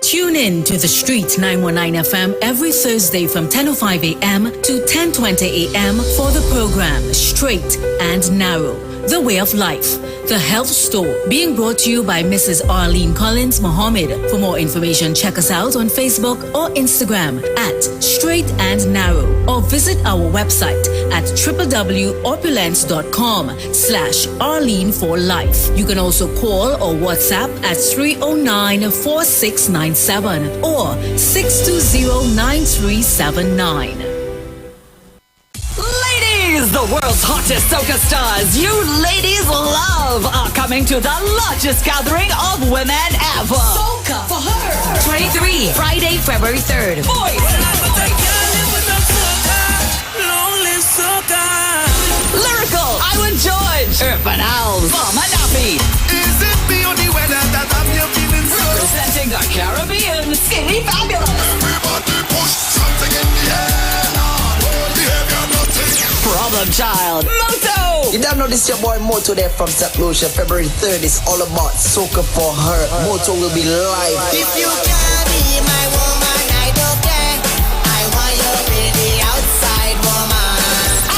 Tune in to The Street 919 FM every Thursday from 10:05 a.m. to 10:20 a.m. for the program Straight and Narrow, The Way of Life, The Health Store, being brought to you by Mrs. Arlene Collins Mohammed. For more information, check us out on Facebook or Instagram at Straight and Narrow, or visit our website at www.opulence.com/Arlene for Life. You can also call or WhatsApp at 309-4697 or 620-9379. The world's hottest soca stars you ladies love are coming to the largest gathering of women ever. Soca for her. 23, Friday, February 3rd. Boys. Lyrical, Iwer George, Urban Owls, Mama Nappy. Is it the only weather that I'm feeling so? Representing the Caribbean, Skinny Fabulous. Everybody push something in the air now. Behavior nothing. Problem Child, Moto. You don't know this your boy Moto there from St. Lucia. February 3rd is all about Soca for her. Moto will be live. If you can't be my woman, I don't care. I want you really outside woman.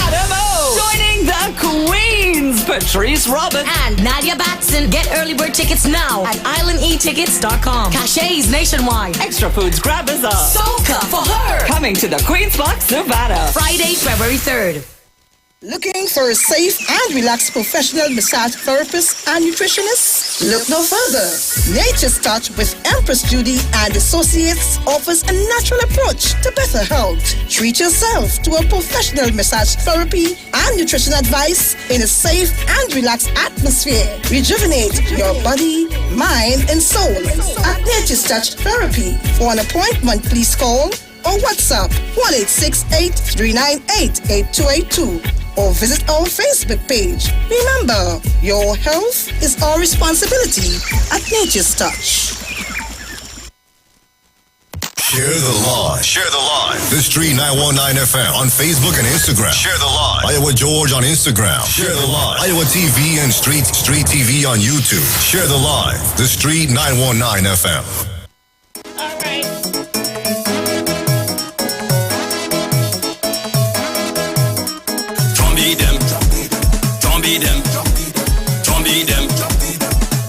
Adamo. Joining the Queens, Patrice Robin and Nadia Batson. Get early bird tickets now at islandetickets.com. Cachets nationwide. Extra foods grab us up. Soca for her. Coming to the Queen's Park, Savannah. Friday, February 3rd. Looking for a safe and relaxed professional massage therapist and nutritionist? Look no further. Nature's Touch with Empress Judy and Associates offers a natural approach to better health. Treat yourself to a professional massage therapy and nutrition advice in a safe and relaxed atmosphere. Rejuvenate your body, mind, and soul at Nature's Touch Therapy. For an appointment, please call or WhatsApp 1-868-398-8282 or visit our Facebook page. Remember, your health is our responsibility at Nature's Touch. Share the live. Share the live. The Street 919 FM on Facebook and Instagram. Share the live. Iwer George on Instagram. Share the live. Iowa TV and Street TV on YouTube. Share the live. The Street 919 FM. All right.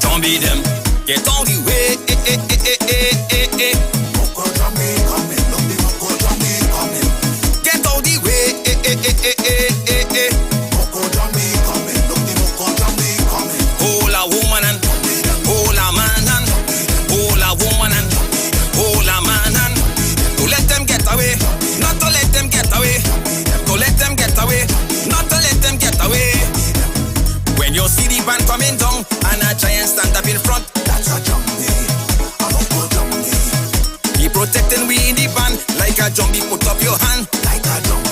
Don't beat them. Get on the way. man coming down, and I try and stand up in front. That's a jumbie. He protecting we in the band, like a jumbie. Put up your hand, like a jumbie.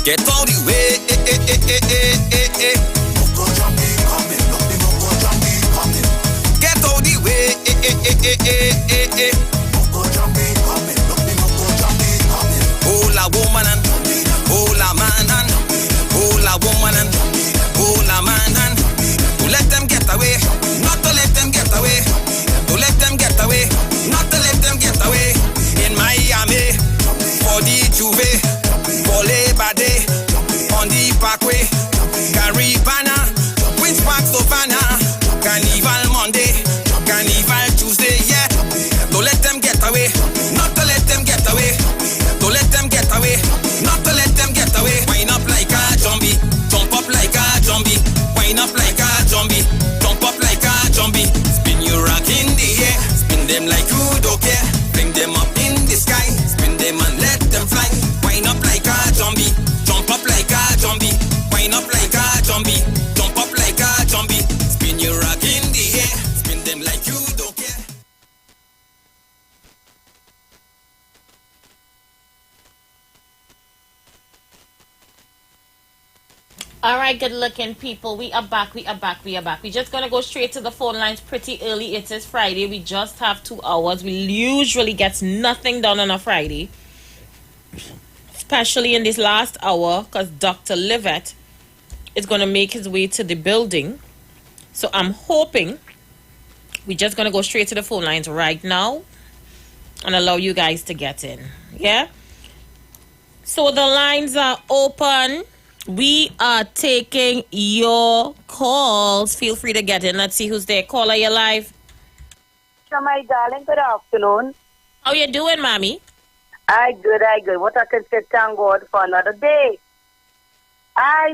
Get out the way, Moko jumbie coming, look the Moko jumbie coming. Get out the way, Moko jumbie coming, look the Moko jumbie coming. Hola woman and hola man and hola woman and hola man and to let them get away, not to let them get away, to let them get away, not to let them get away. In Miami, for the Juve, for Labor Day, on the Parkway, Caribana, Queen's Park, Savannah, Carnival Monday, Carnival Tuesday, yeah. Don't let them get away, not to let them get away, don't let them get away, not to let them get away. Wind up like a zombie, jump up like a zombie, wind up like a zombie, jump up like a zombie. Spin your rock in the air, spin them like you don't care, bring them up in the sky, spin them and let them fly. Wind up like a zombie, jump up like a zombie, wind up like a zombie, jump up like a zombie. Spin your rock in the air, spin them like you don't care. All right, good looking people. We are back. We're just going to go straight to the phone lines pretty early. It is Friday. We just have 2 hours. We usually get nothing done on a Friday, especially in this last hour, because Dr. Livett is going to make his way to the building. So I'm hoping we're just going to go straight to the phone lines right now and allow you guys to get in. Yeah? So the lines are open. We are taking your calls. Feel free to get in. Let's see who's there. Caller, you're live. My darling, good afternoon. How you doing, mommy? I good. What I can say, thank God for another day. I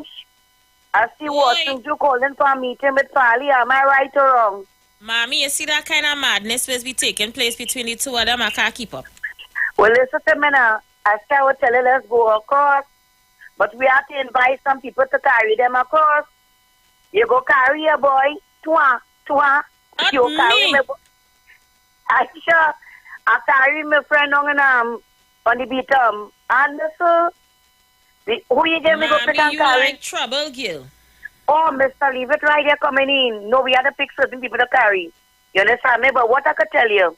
see Watson you calling for a meeting with Pali. Am I right or wrong? Mommy, you see that kind of madness will be taking place between the two of them? I can't keep up. Well, listen to me now. I would tell you, let's go across. But we have to invite some people to carry them across. You go carry a boy. Twa. You carry me. I sure. I carry my friend on the beat. And so, who you give me go pick and you carry? like trouble, Gil. Oh, Mr. Leave it right there coming in. No, we have to pick certain people to carry. You understand me? But what I could tell you,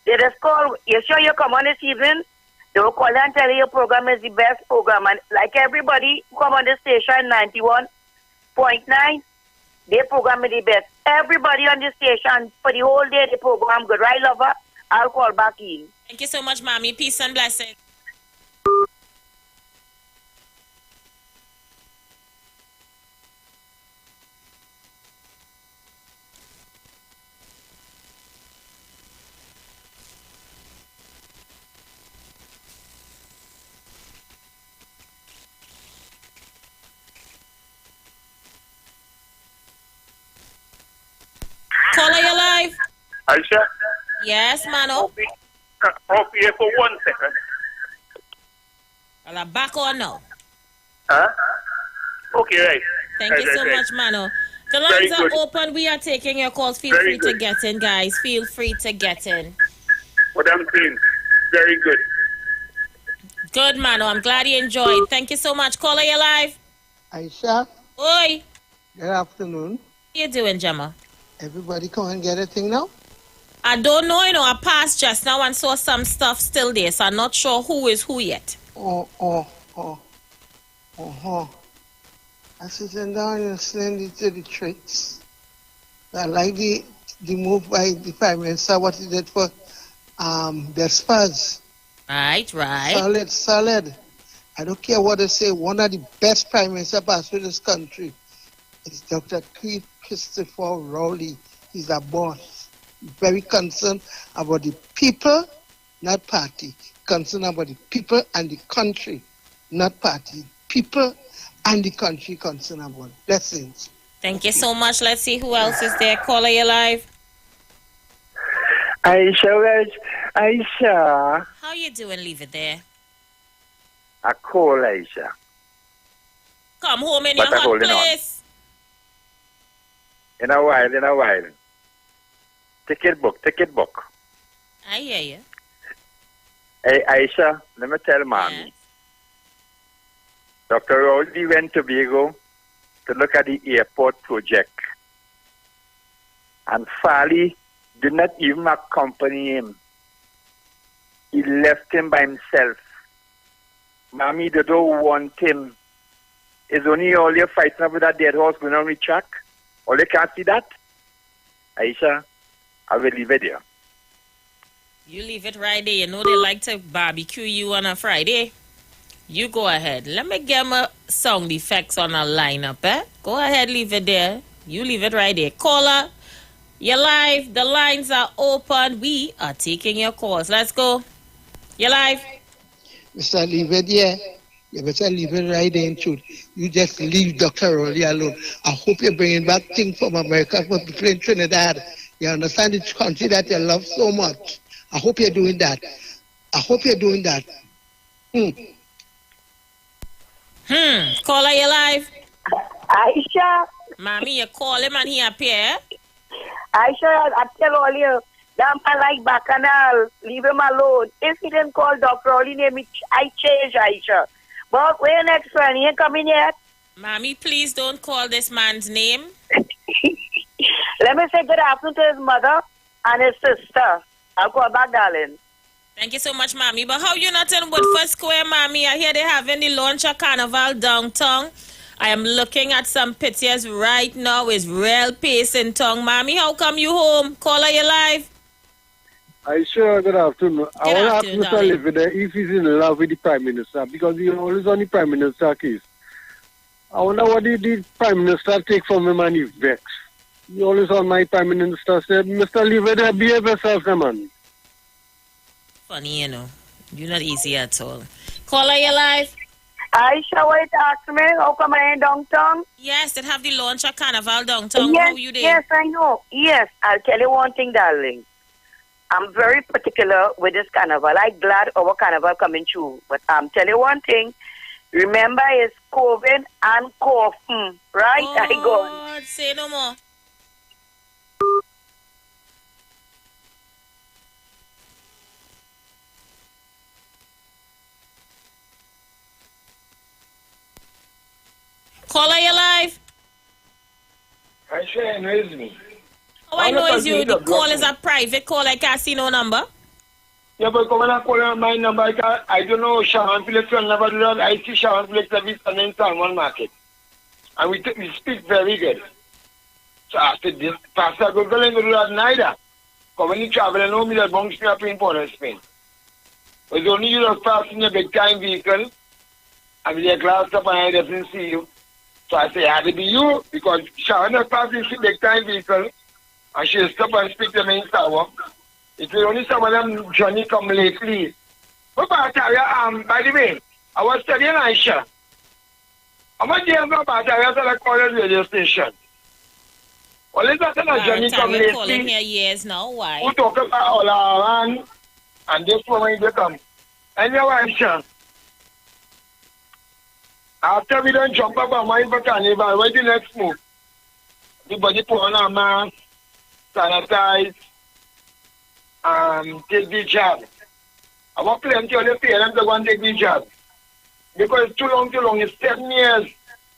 they just call. You sure you come on this evening? They will call and tell you your program is the best program. And like everybody who come on the station 91.9, their program is the best. Everybody on the station for the whole day, the program good. Right, lover? I'll call back in. Thank you so much, mommy. Peace and blessings. Caller, you live? Aisha? Yes, Mano. Off here for 1 second. Are you back or no? Huh? Okay, right. Thank you so much, Mano. The lines are open. We are taking your calls. Feel free to get in, guys. Feel free to get in. What I'm saying, very good. Good, Mano. I'm glad you enjoyed. Thank you so much. Caller, you live? Aisha. Oi. Good afternoon. How you doing, Gemma? Everybody come and get a thing now? I don't know, I passed just now and saw some stuff still there, so I'm not sure who is who yet. I sitting down and listening to the tricks. I like the move by the Prime Minister, what he did for the Spurs. Right. Solid. I don't care what they say. One of the best Prime Minister passed through this country is Dr. Christopher Rowley. He's a boss. Very concerned about the people, not party. Concerned about the people and the country, not party. People and the country concerned about. Blessings. Thank you so much. Let's see who else is there. Caller, you live? Aisha. How you doing? Leave it there. I call Aisha. Come home in your hot place. In a while. Ticket book. I hear you. Hey, Aisha, let me tell Mommy. Yes. Dr. Rowley went to Tobago to look at the airport project. And Fali did not even accompany him. He left him by himself. Mommy, they don't want him. It's only all you're fighting up with that dead horse going on the track. All you can't see that. Aisha, I will leave it there. You leave it right there. You know they like to barbecue you on a Friday. You go ahead. Let me get my sound effects on a lineup, eh? Go ahead, leave it there. You leave it right there. Caller, you're live. The lines are open. We are taking your calls. Let's go. You're live. Mr. Leave it there. You better leave it right there in truth. You just leave Dr. Rowley alone. I hope you're bringing back things from America for people in Trinidad. You understand the country that you love so much. I hope you're doing that. Caller, you live. Aisha. Mommy, you call him and he appear. Aisha, I tell all you, that man like Bacchanal, leave him alone. If he didn't call Dr. Rowley name, I change Aisha. But where next friend? He ain't coming yet. Mommy, please don't call this man's name. Let me say good afternoon to his mother and his sister. I'll call back, darling. Thank you so much, Mommy. But how you not in Woodford Square, Mommy? I hear they having the launch of Carnival downtown. I am looking at some pictures right now. It's real pace in town. Mommy, how come you home? Caller, you live? Aisha, good afternoon. I want to ask Mr. Livider if he's in love with the Prime Minister, because he's always on the Prime Minister case. I wonder what did the Prime Minister take from him and he's vexed. He always on my Prime Minister said, Mr. Livider, behave yourself, man. Funny, you know. You're not easy at all. Caller, you live? Aisha, what you ask me? How come I ain't downtown? Yes, they have the launch of Carnival downtown. Yes, How you there? yes, I know. Yes, I'll tell you one thing, darling. I'm very particular with this carnival. I'm glad our carnival coming through. But I'm telling you one thing. Remember, it's COVID and coughing. Right? Oh, I go. Say no more. Caller, you live? I sure knows me. Oh, I know it's you. The call is a private call. I can't see no number. Yeah, but come on, call on my number. I don't know Sharon Phillips will never do that. I see Sharon Phillips every Sunday in Salmon Market. And we speak very good. So I said, this Pastor Google ain't going to do that neither. Because when you travel, I know me that bunks me up in Port of Spain. It's only you that pass in your big time vehicle. And with your glass up and I doesn't see you. So I say, it had to be you. Because Sharon has passed in big time vehicle. And she'll stop and speak to me in tower. It will only some of them Johnny come lately. But by the way, I was studying Aisha. I'm not there about Aisha, so I call the radio station. Well, it's not Johnny come lately. Calling here years now. Why? Who talk about all around and this woman they come. Anyway, Aisha. After we don't jump up our mind for carnival, what's the next move? The body put on a mask, sanitize, take the jab. I want plenty of the parents to go and take the jab. Because it's too long. It's 7 years.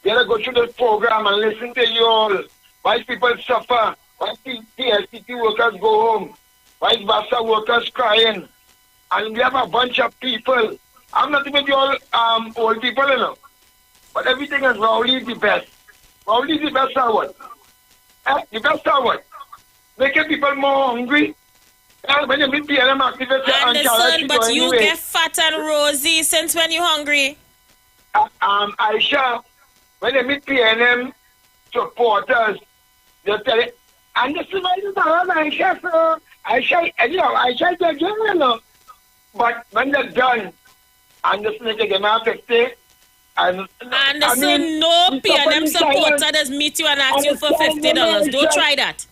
They have to go through this program and listen to you all. Why people suffer? Why PSCT workers go home? Why VASA workers crying? And we have a bunch of people. I'm not even the old people, you know. But everything is Rowley the best. Rowley the best are what? The best are what? Making people more hungry. When you meet PLM activists and Understand, but you get fat and rosy since when you hungry? Aisha, when you meet PLM supporters, they tell you, and this is why you don't have Aisha, so Aisha is general. But when they're done, and this nigga get my 50, and Anderson, no PLM supporter does meet you and ask you for $50. Don't try that.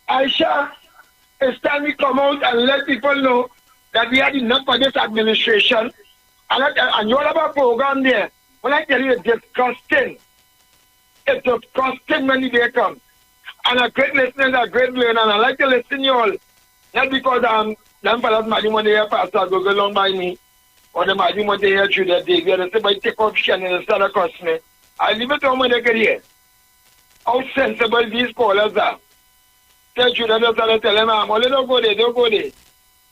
Aisha, it's time we come out and let people know that we had enough for this administration. And you all have a program there. When I tell you it's disgusting. It's disgusting when the day comes. And a great listener, a great learner, and I like to listen to you all. Not because them fellas might want to hear Pastor go along by me, or they might want to hear through the day. They say, by take option and start across me. I leave it to when they get here. How sensible these callers are. Tell you that I tell them, well, don't go there.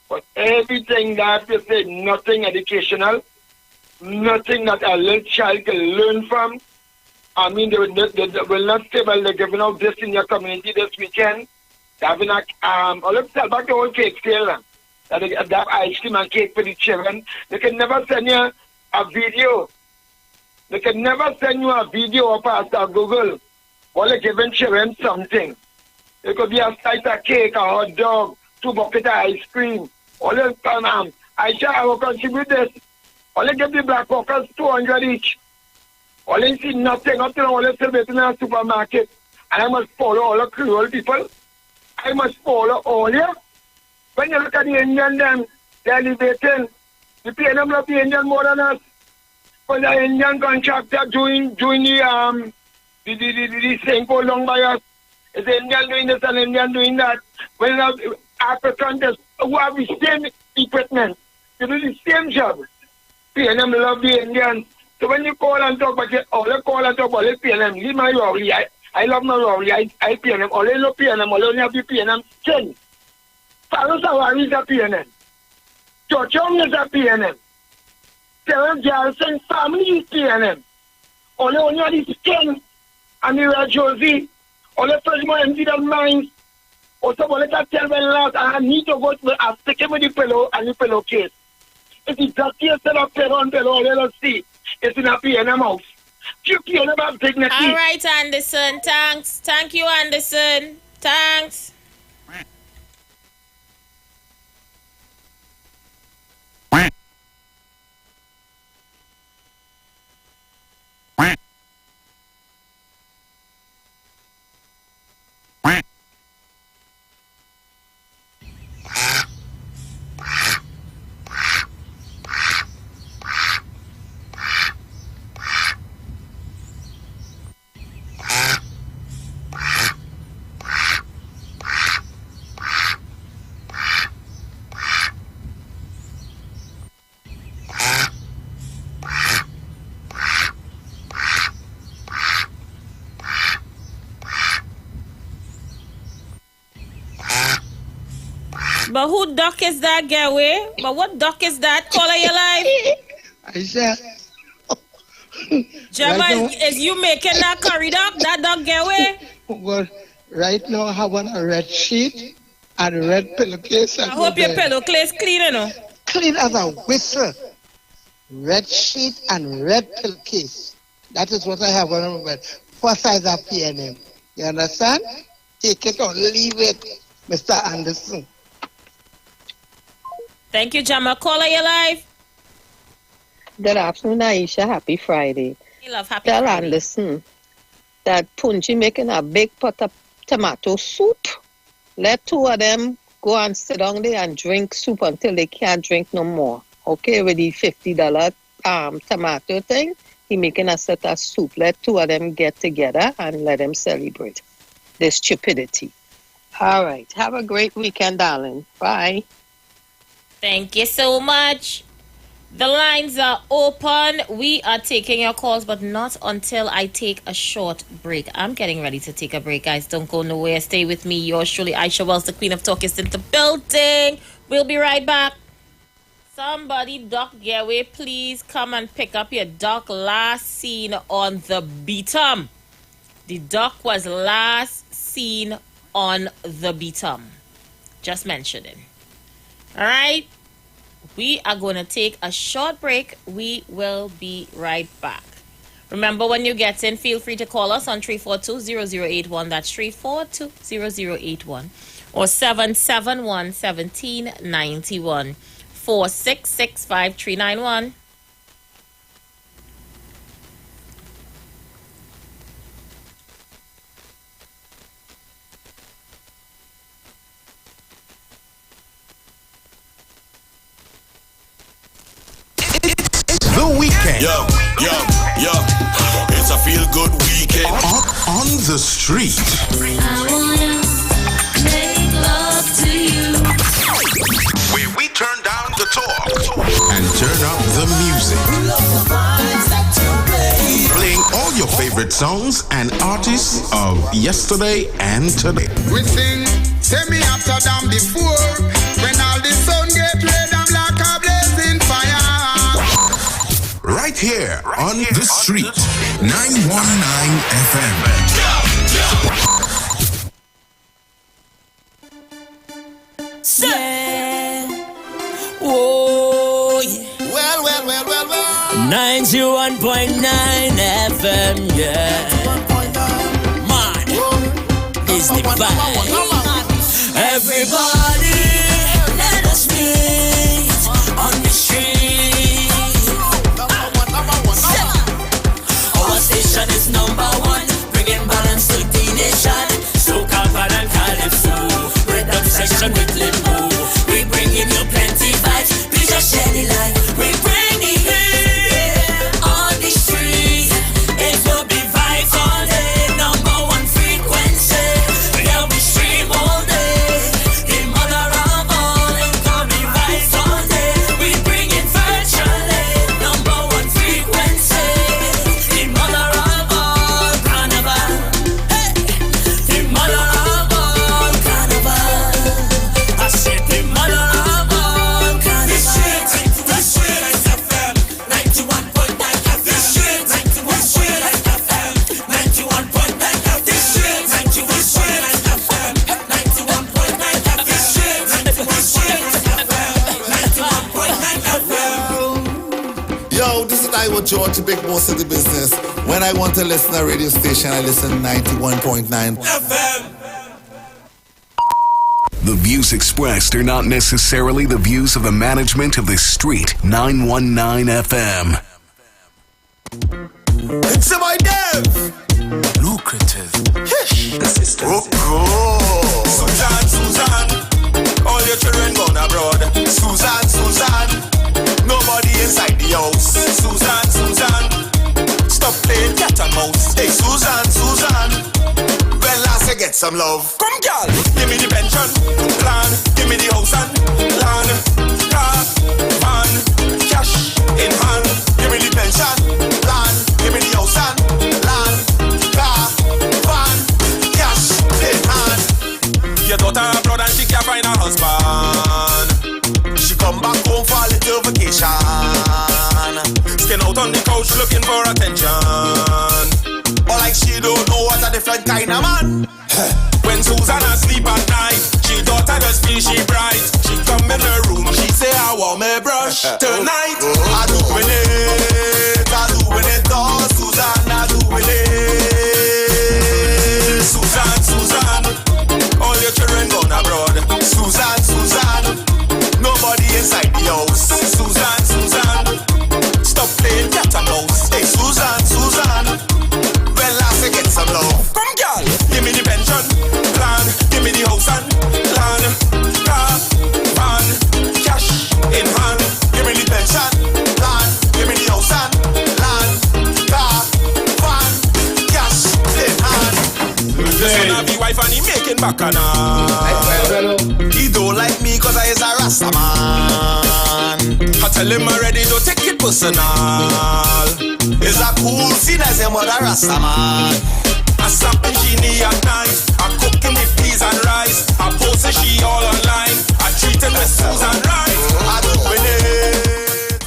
But everything that they say, nothing educational, nothing that a little child can learn from. I mean, they will not say, well, they're giving out this in your community this weekend. They're having let's tell back the whole cake sale. That they have ice cream and cake for the children. They can never send you a video. They can never send you a video or past Google. Or they're giving children something. It could be a slice of cake, a hot dog, 2 buckets of ice cream. Or they I will contribute this. Or they give the black workers 200 each. All they see nothing, all they celebrate in a supermarket. And I must follow all the Creole people. I must follow all here. When you look at the Indian, them, they're elevating. You pay them not the Indian more than us. But the Indian contractor doing the thing go along by us. It's the Indian doing this and Indian doing that. When the Africans who have the same equipment, they do the same job. Pay them love the Indians. So when you call and talk about it, all you call and talk about it, pay them. Leave my Rory. I love my Rory. I pay them. All you don't pay them. All you have to pay them. 10. Pharaoh Sawari is a pay them. Chochong is a pay them. Sarah Jarson family is pay them. All you only have is 10. And you are Josie. All you first more empty than mine. Also, all you can tell me last, I need to go to I've taken with the pillow and the pillow case. If it's just here, set up pillow, let us see. It's in a piano house. You can't have dignity. All right, Anderson. Thanks. Thank you, Anderson. Thanks. But who duck is that, Getaway? But what duck is that? Caller, your life? I said. Gemma, is you making that curry duck? That duck, Getaway? Well, right now I have on a red sheet and a red pillowcase. I hope your pillowcase clean, you know. Clean as a whistle. Red sheet and red pillowcase. That is what I have on my bed. 4 size of PNM. You understand? Take it or leave it, Mr. Anderson. Thank you, Gemma. Caller, your life. Good afternoon, Aisha. Happy Friday. Hey, love. Happy Tell Friday. Anderson that Punji making a big pot of tomato soup. Let 2 of them go and sit down there and drink soup until they can't drink no more. Okay, with the $50 tomato thing, he making a set of soup. Let 2 of them get together and let them celebrate this stupidity. All right. Have a great weekend, darling. Bye. Thank you so much. The lines are open. We are taking your calls, but not until I take a short break. I'm getting ready to take a break, guys. Don't go nowhere. Stay with me. Yours truly, Aisha Wells, the Queen of Talk, is in the building. We'll be right back. Somebody, Doc Getaway, please come and pick up your duck last seen on the Beatum. The duck was last seen on the Beatum. Just mentioning. All right, we are going to take a short break. We will be right back. Remember, when you get in, feel free to call us on 342-0081. That's 342-0081 or 771-1791 4665-391. The weekend. Yo. It's a feel good weekend. on the street. I wanna make love to you. Where we turn down the talk and turn up the music. Playing all your favorite songs and artists of yesterday and today. We sing, tell me after them before. When all the sun get red, I'm like a blazing fire. Right here on the street, 919 FM. Yeah. Oh, yeah. Well. 91.9 FM, yeah. Man, is the vibe. Everybody, let us meet on the street. Our station is number one, bringing balance to the nation. Soca, Pan and Calypso, rhythm section with limbo. We bringing you plenty vibes, we just share the light. We bring the heat on the street. It will be vibes all day, number one frequency. Yeah, we stream all day. The mother of all, it will be vibes all day. We bring it virtually, number one frequency. The mother of all, carnival. Hey, the mother of all, carnival. I said the mother of all, carnival. This shit, FM, 91.9 FM. This shit, 91.9 FM, 91.9 FM. This shit, 91.9 FM, 91.9 FM. This shit, 91.9 FM. Yo, this is Iwer George, the big boss of the business. When I want to listen to a radio station, I listen 91.9 FM. The views expressed are not necessarily the views of the management of the street. 919 FM. It's my Dev. Lucrative. Susan, all your children gone abroad. Susan, nobody inside the house. Susan, stop playing cat and mouse. Hey, Susan, well, last you get some love. Come, girl, give me the pension plan, give me the house and land, car, van, cash in hand. Give me the pension plan, give me the house and land, car, van, cash in hand. Your daughter abroad and she can't find a husband. She come back home for a little vacation. Skin out on the couch looking for attention. But like she don't know what a different kind of man. When Susan asleep at night, she daughter just feel she bright. She come in her room, she say I want me brush tonight. I doing it all, Susan, I doing it. Susan, all your children gone abroad. Susan, nobody inside the house. Susan, stop playing cat and mouse. Hey, Susan, well, last you get some love. Come, girl, give me the pension plan, give me the house and land, car, van, cash in hand. Give me the pension plan, give me the house and land, car, van, cash in hand. The son of the wife and he making bacchanal. He don't like me cause I is a Rasta man. I tell him already, don't take it personal. It's a cool scene as him mother Rasta man. I slap and genie at night. I cook him with peas and rice. I post her she all online. I treat him with Susan right. I doing it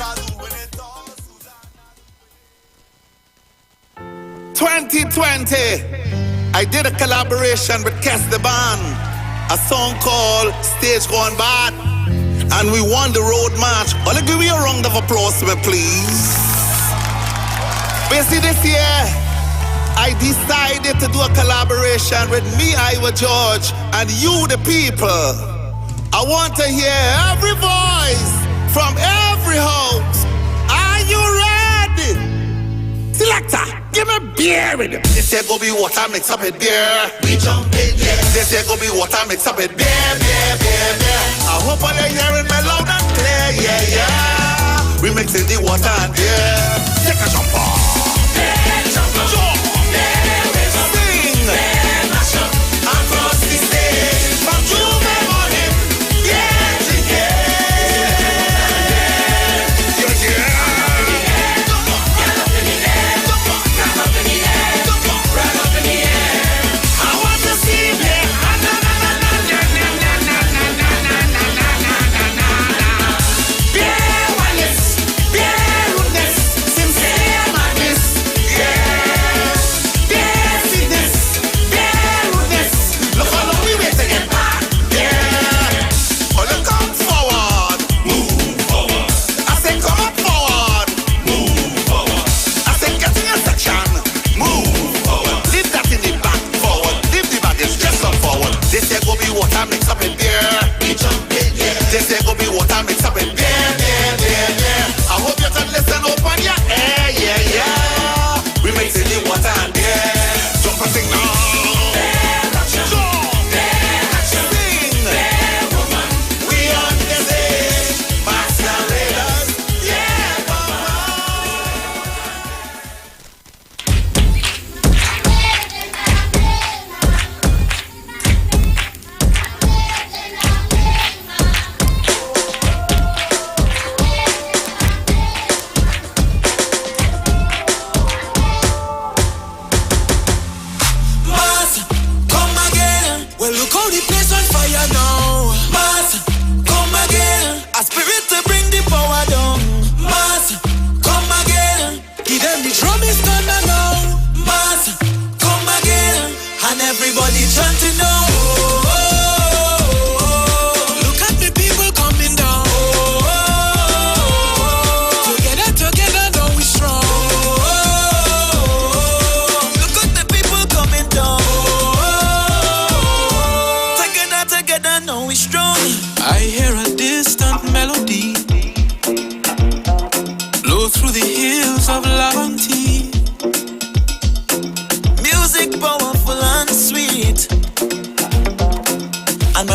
all, Susan. 2020, I did a collaboration with Kes the Band, a song called Stage Gone Bad, and we won the road march. I'll give you a round of applause, please. Basically this year, I decided to do a collaboration with me, Iwer George, and you, the people. I want to hear every voice from every house. Are you ready? Selector, give me beer with it. This here go be water mixed up with beer. We jump in, yeah. This here go be water mixed up with beer. I hope all you're hearing me loud and clear, yeah. We mixing the water and beer. Take a jump off. Jump.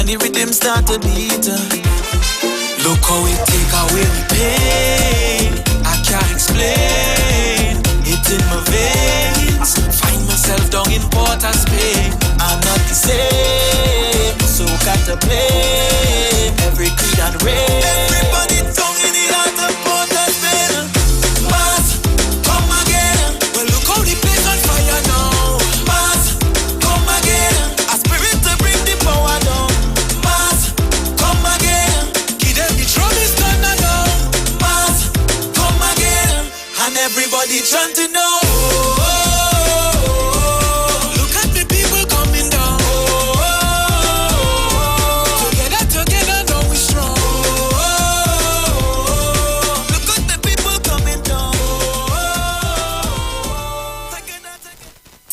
the rhythm start to beat. Look how it take away the pain. I can't explain it in my veins. Find myself down in Port of Spain. I'm not the same, so got to blame every creed and race. Everybody down in the heart of Port of Spain. Mass, come again. Well, look how the place on fire now. Mass, come again. A spirit to bring the power down. Mass, come again. Give them the troubles done now. Mass, come again. And everybody chanting now. Look at the people coming down. Together, now we strong. Look at the people coming down.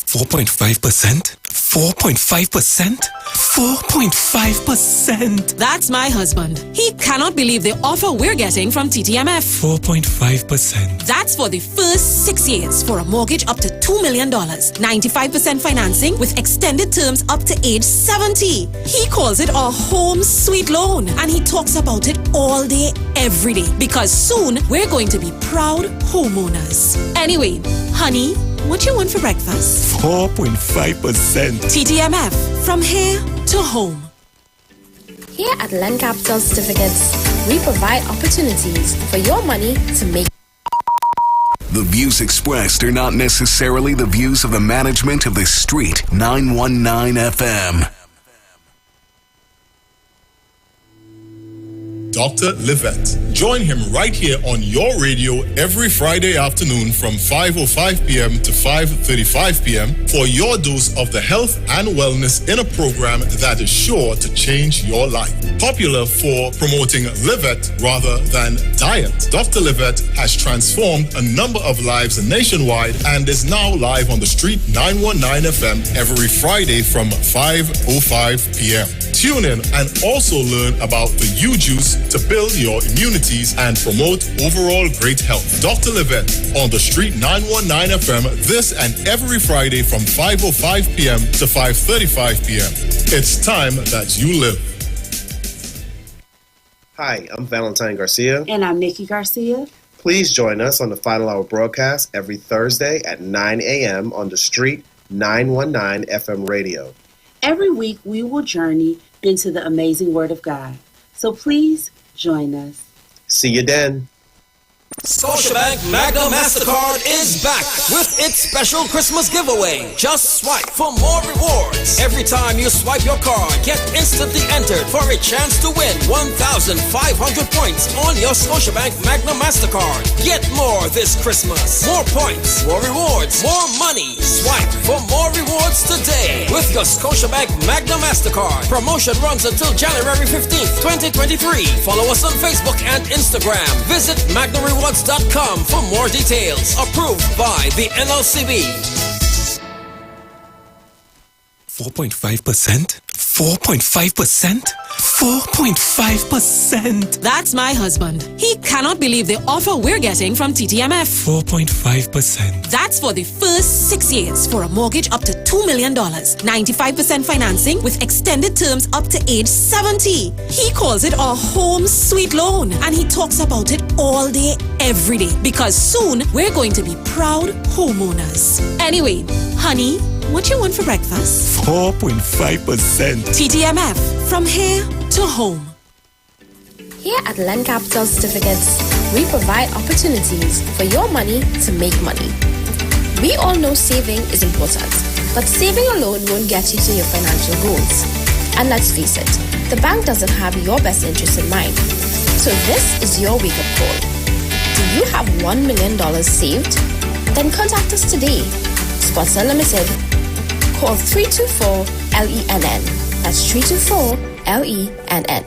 4.5%? 4.5%? 4.5%. That's my husband. He cannot believe the offer we're getting from TTMF. 4.5%. That's for the first 6 years for a mortgage up to $2 million. 95% financing with extended terms up to age 70. He calls it a home sweet loan, and he talks about it all day, every day, because soon we're going to be proud homeowners. Anyway, honey, what you want for breakfast? 4.5%. TTMF, from here to home. Here at Land Capital Certificates, we provide opportunities for your money to make. The views expressed are not necessarily the views of the management of the Street 919 FM. Dr. Livette. Join him right here on your radio every Friday afternoon from 5:05 p.m. to 5:35 p.m. for your dose of the health and wellness in a program that is sure to change your life. Popular for promoting Livette rather than diet, Dr. Livette has transformed a number of lives nationwide and is now live on the Street 919 FM every Friday from 5:05 p.m. Tune in and also learn about the U-Juice to build your immunities and promote overall great health. Dr. Livette on the Street 919 FM this and every Friday from 5:05 p.m. to 5:35 p.m. It's time that you live. Hi, I'm Valentine Garcia. And I'm Nikki Garcia. Please join us on the Final Hour broadcast every Thursday at 9 a.m. on the Street 919 FM radio. Every week we will journey into the amazing Word of God. So please join us. See you then. Scotiabank Magna MasterCard is back with its special Christmas giveaway. Just swipe for more rewards. Every time you swipe your card, get instantly entered for a chance to win 1,500 points on your Scotiabank Magna MasterCard. Get more this Christmas. More points, more rewards, more money. Swipe for more rewards today with your Scotiabank Magna MasterCard. Promotion runs until January 15th, 2023. Follow us on Facebook and Instagram. Visit MagnaRewards.com for more details. Approved by the NLCB. 4.5%? 4.5%? 4.5%. That's my husband. He cannot believe the offer we're getting from TTMF. 4.5%. That's for the first 6 years for a mortgage up to $2 million. 95% financing with extended terms up to age 70. He calls it a home sweet loan, and he talks about it all day, every day, because soon we're going to be proud homeowners. Anyway, honey, what you want for breakfast? 4.5%. TTMF, from here to home. Here at Land Capital Certificates, we provide opportunities for your money to make money. We all know saving is important, but saving alone won't get you to your financial goals. And let's face it, the bank doesn't have your best interest in mind. So this is your wake-up call. Do you have $1 million saved? Then contact us today. Spots Unlimited. Call 324-LENN. That's 324-LENN.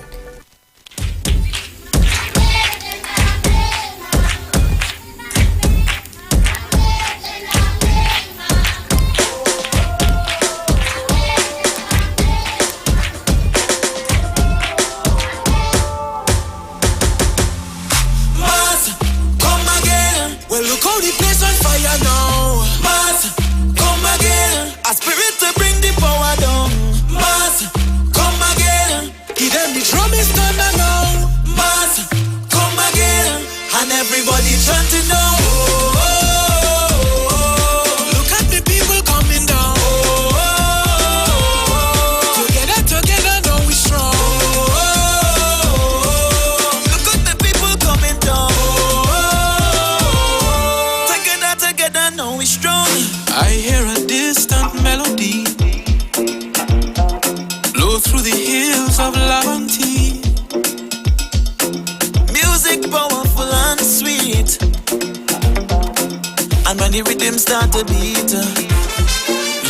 start to beat.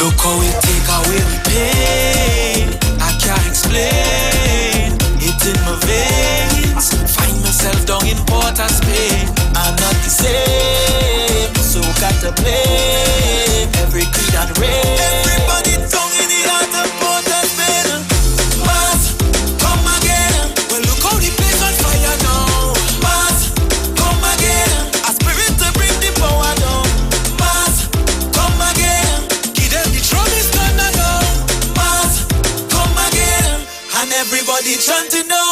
Look how it take away the pain. I can't explain it in my veins. Find myself down in Port of Spain. I'm not the same, so got to play every creed and race. Everybody down in the heart of Port of Spain. Mars, come again. Well, look how the place on fire now. Mars, come again. A spirit to bring the power down. Mars, come again. Give them the trouble thunder now. Mars, come again. And everybody chanting now.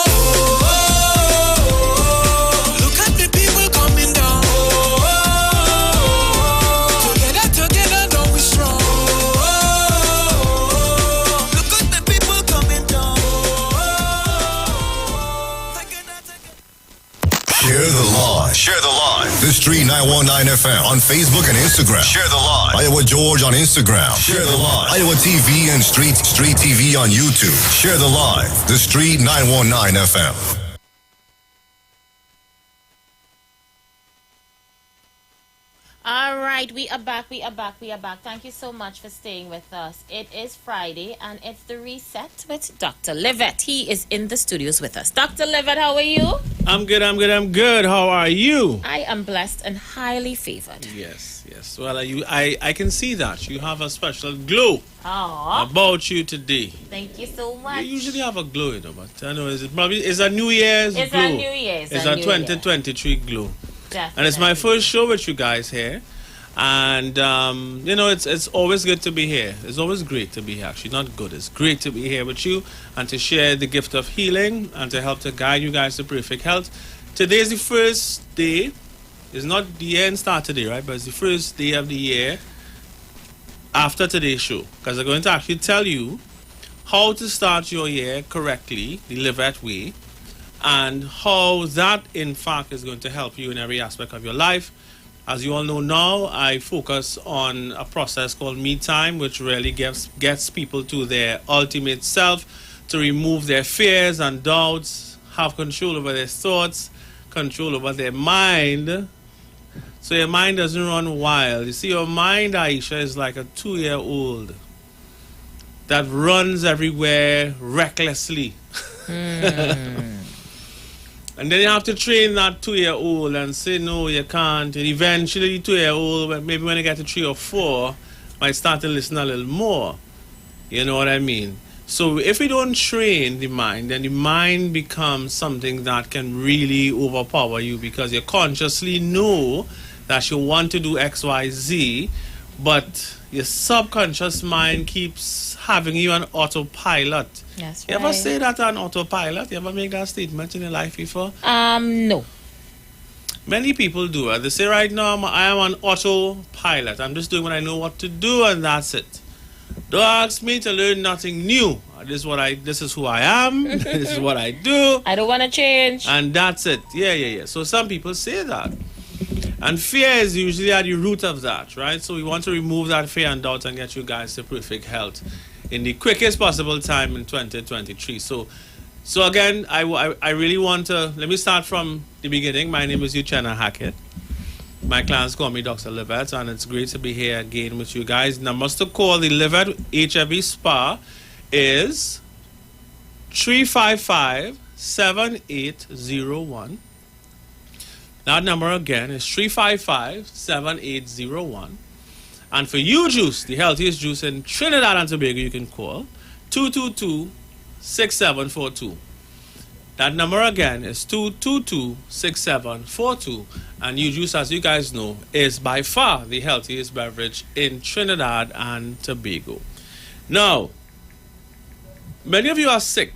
Look at the people coming down. Together, together, now we strong. Look at the people coming down. Share the live. Share the live. The Street 919 FM on Facebook and Instagram. Share the live. Iowa George on Instagram. Share the live. Iowa TV and Street TV on YouTube. Share the live. The Street 919 FM. All right, we are back. Thank you so much for staying with us. It is Friday, and it's the reset with Dr. Livett. He is in the studios with us. Dr. Livett, how are you? I'm good. How are you? I am blessed and highly favored. Yes. Well, I can see that. You have a special glow about you today. Thank you so much. You usually have a glow, you know, but I know it's a New Year's glow. It's a New Year's. It's a 2023 glow. Definitely. And it's my first show with you guys here. And, you know, it's always good to be here. It's always great to be here. Actually, not good. It's great to be here with you and to share the gift of healing and to help to guide you guys to perfect health. Today is the first day. It's not the year and start today, right? But it's the first day of the year after today's show. Because I'm going to actually tell you how to start your year correctly, the Livett way, and how that, in fact, is going to help you in every aspect of your life. As you all know now, I focus on a process called Me Time, which really gets people to their ultimate self, to remove their fears and doubts, have control over their thoughts, control over their mind, so your mind doesn't run wild. You see, your mind, Aisha, is like a 2-year-old that runs everywhere recklessly. And then you have to train that 2-year-old and say, no, you can't. And eventually, 2-year-old, maybe when you get to 3 or 4, might start to listen a little more. You know what I mean? So if we don't train the mind, then the mind becomes something that can really overpower you because you consciously know that you want to do X, Y, Z, but your subconscious mind keeps having you on autopilot. That's you ever say that on autopilot? You ever make that statement in your life before? No. Many people do. They say right now, I am on autopilot. I'm just doing what I know what to do, and that's it. Don't ask me to learn nothing new. This is who I am. This is what I do. I don't want to change. And that's it. Yeah. So some people say that. And fear is usually at the root of that, right? So we want to remove that fear and doubt and get you guys to perfect health in the quickest possible time in 2023. So again, I really want to, let me start from the beginning. My name is Uchenna Hackett. My clients call me Dr. Livett, and it's great to be here again with you guys. Numbers to call the Livett HIV Spa is 355-7801. That number again is 355-7801. And for you juice, the healthiest juice in Trinidad and Tobago, you can call 222-6742. That number again is 222-6742. And you juice, as you guys know, is by far the healthiest beverage in Trinidad and Tobago. Now, many of you are sick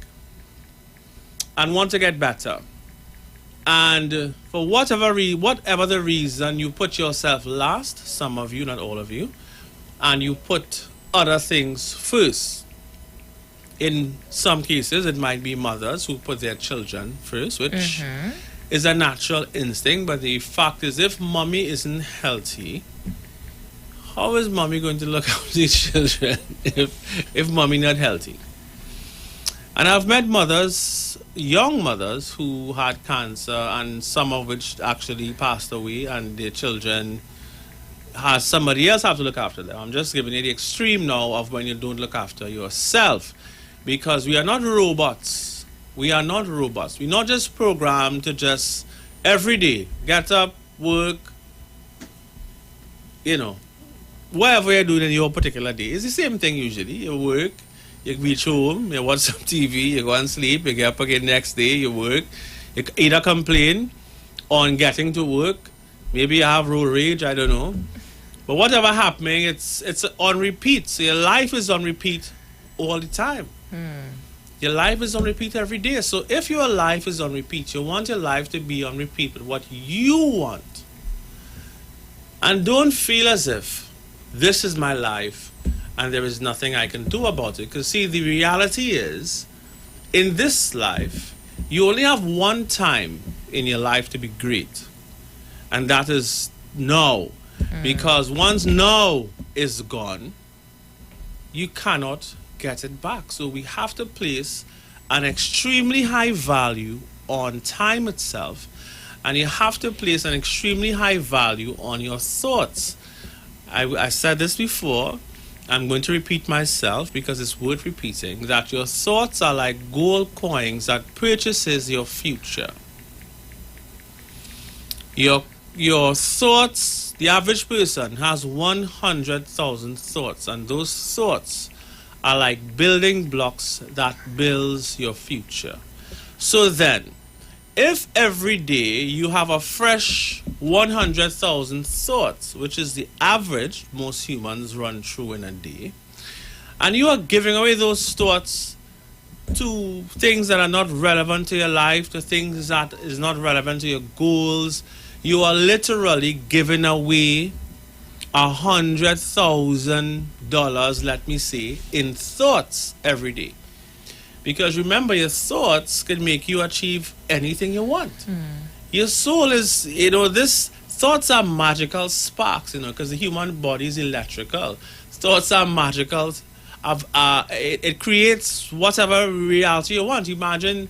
and want to get better. And for whatever the reason, you put yourself last, some of you, not all of you, and you put other things first. In some cases, it might be mothers who put their children first, which is a natural instinct. But the fact is, if mommy isn't healthy, how is mommy going to look after the children if mommy not healthy? And I've met mothers, young mothers, who had cancer, and some of which actually passed away, and their children has somebody else have to look after them. I'm just giving you the extreme now of when you don't look after yourself. Because we are not robots. We are not robots. We're not just programmed to just every day get up, work, whatever you're doing in your particular day. It's the same thing usually. You work, you reach home, you watch some TV, you go and sleep, you get up again next day, you work. You either complain on getting to work, maybe you have road rage, I don't know. But whatever happening, it's on repeat. So your life is on repeat all the time. Your life is on repeat every day. So if your life is on repeat, you want your life to be on repeat with what you want. And don't feel as if this is my life and there is nothing I can do about it. Because see, the reality is, in this life, you only have one time in your life to be great. And that is now. Because once now is gone, you cannot get it back. So we have to place an extremely high value on time itself, and you have to place an extremely high value on your thoughts. I said this before. I'm going to repeat myself because it's worth repeating, that your thoughts are like gold coins that purchases your future. Your thoughts, the average person has 100,000 thoughts, and those thoughts are like building blocks that builds your future. So then, if every day you have a fresh 100,000 thoughts, which is the average most humans run through in a day, and you are giving away those thoughts to things that are not relevant to your life, to things that is not relevant to your goals, you are literally giving away $100,000, let me say, in thoughts every day. Because remember, your thoughts can make you achieve anything you want. Your soul is, this thoughts are magical sparks, because the human body is electrical. Thoughts are magical. It creates whatever reality you want. Imagine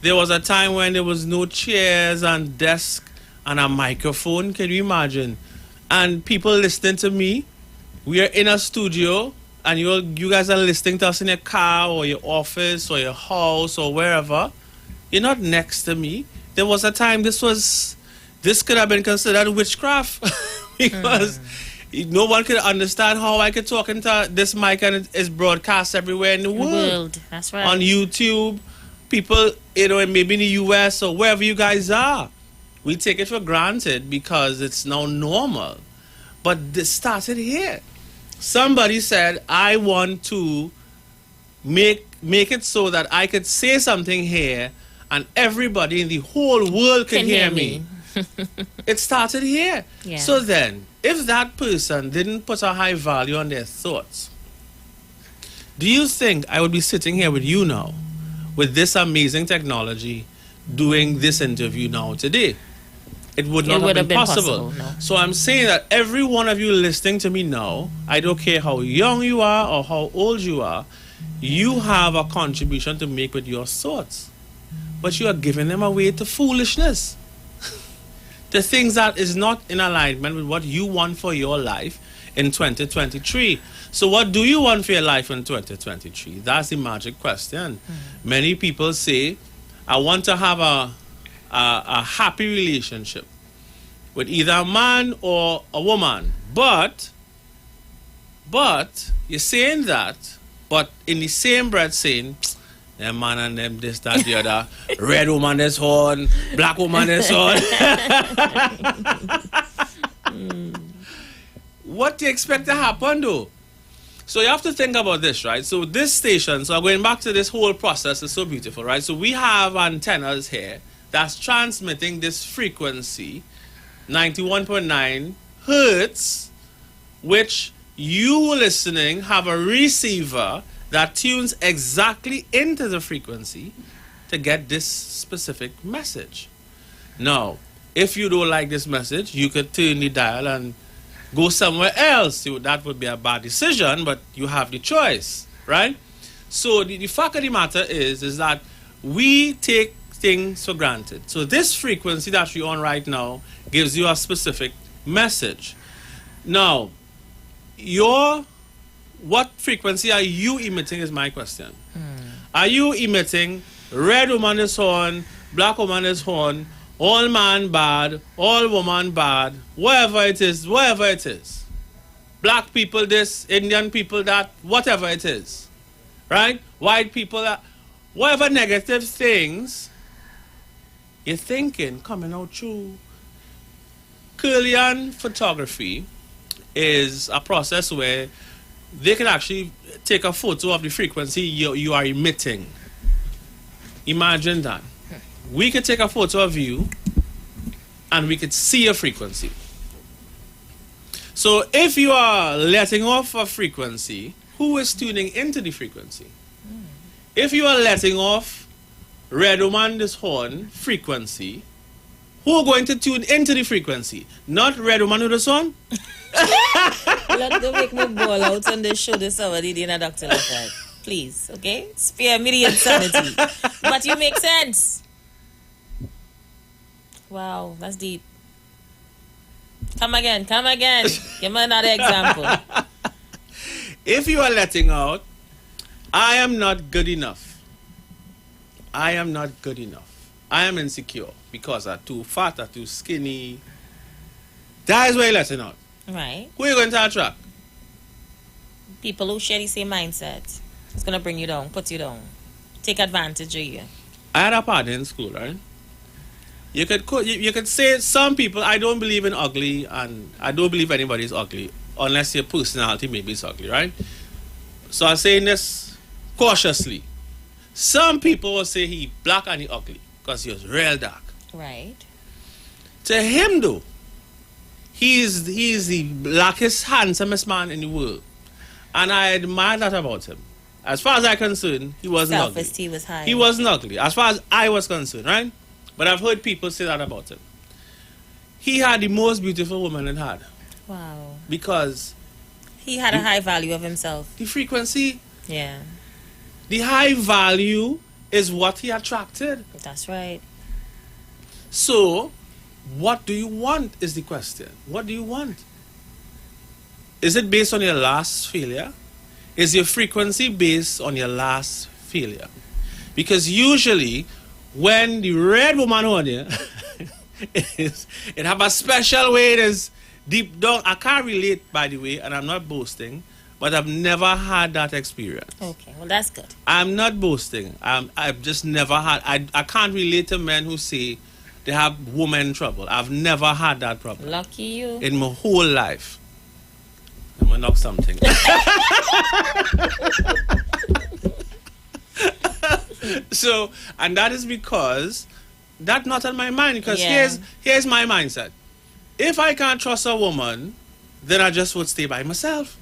there was a time when there was no chairs and desk and a microphone. Can you imagine? And people listening to me. We are in a studio, and you guys are listening to us in your car or your office or your house or wherever. You're not next to me. There was a time this could have been considered witchcraft because no one could understand how I could talk into this mic and it's broadcast everywhere in the world. That's right. On YouTube, people, maybe in the US or wherever you guys are. We take it for granted because it's now normal. But this started here. Somebody said, I want to make it so that I could say something here and everybody in the whole world can hear me. It started here. Yeah. So then, if that person didn't put a high value on their thoughts, do you think I would be sitting here with you now, with this amazing technology, doing this interview now today? It would not have been possible. No. So I'm saying that every one of you listening to me now, I don't care how young you are or how old you are, you have a contribution to make with your thoughts. But you are giving them away to foolishness. The things that is not in alignment with what you want for your life in 2023. So what do you want for your life in 2023? That's the magic question. Many people say, I want to have a happy relationship with either a man or a woman. But you're saying that, but in the same breath saying, them man and them this, that, the other, red woman this horn, black woman this horn. What do you expect to happen though? So you have to think about this, right? So this station, so going back to this whole process is so beautiful, right? So we have antennas here that's transmitting this frequency, 91.9 hertz, which you listening have a receiver that tunes exactly into the frequency to get this specific message. Now, if you don't like this message, you could turn the dial and go somewhere else. That would be a bad decision, but you have the choice, right? So the fact of the matter is that we take things for granted. So this frequency that you're on right now gives you a specific message. Now, what frequency are you emitting is my question. Are you emitting red woman is horn, black woman is horn, all man bad, all woman bad, whatever it is, black people this, Indian people that, whatever it is, right? White people that, whatever negative things you're thinking coming out through. Kirlian photography is a process where they can actually take a photo of the frequency you are emitting. Imagine that. We could take a photo of you and we could see a frequency. So if you are letting off a frequency, who is tuning into the frequency? If you are letting off red woman this horn frequency, who are going to tune into the frequency? Not red woman with the horn. Look, don't make me ball out on this show this already, Dana Dr. Lafayette. Please, okay? Spare me the insanity. But you make sense. Wow, that's deep. Come again. Give me another example. If you are letting out, I am not good enough. I am not good enough. I am insecure because I'm too fat, I'm too skinny. That is where you're letting out. Right. Who are you going to attract? People who share the same mindset. It's going to bring you down, put you down. Take advantage of you. I had a partner in school, right? You could say some people, I don't believe in ugly, and I don't believe anybody's ugly unless your personality maybe is ugly, right? So I'm saying this cautiously. Some people will say he black and he ugly because he was real dark. Right. To him though, he's the blackest, handsomest man in the world. And I admire that about him. As far as I'm concerned, he wasn't ugly. Self-esteem was high. He wasn't ugly, as far as I was concerned, right? But I've heard people say that about him. He had the most beautiful woman in had. Wow. Because he had a high value of himself. The frequency. Yeah. The high value is what he attracted. That's right. So, what do you want is the question. What do you want? Is it based on your last failure? Is your frequency based on your last failure? Because usually, when the red woman on you, it have a special way. It is deep down. I can't relate, by the way, and I'm not boasting, but I've never had that experience. Okay, well, that's good. I'm not boasting. I've just never had. I can't relate to men who say they have women trouble. I've never had that problem. Lucky you. In my whole life. I'm going to knock something. So, and that is because that's not on my mind. Because here's my mindset. If I can't trust a woman, then I just would stay by myself.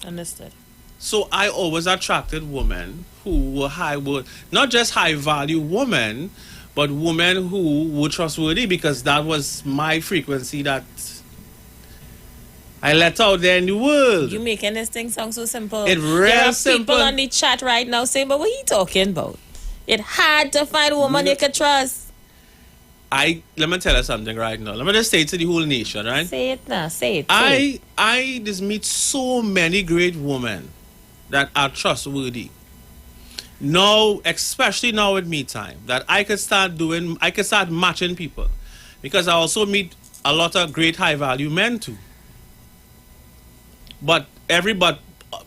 Understood. So I always attracted women who were not just high value women, but women who were trustworthy, because that was my frequency that I let out there in the world. You making this thing sound so simple. It's real there are simple. People on the chat right now saying, but what are you talking about? It hard to find a woman you can trust. Let me tell you something right now. Let me just say it to the whole nation, right? Say it now. Say it. I just meet so many great women that are trustworthy. Now, especially now with me time, that I could start matching people. Because I also meet a lot of great high value men too. But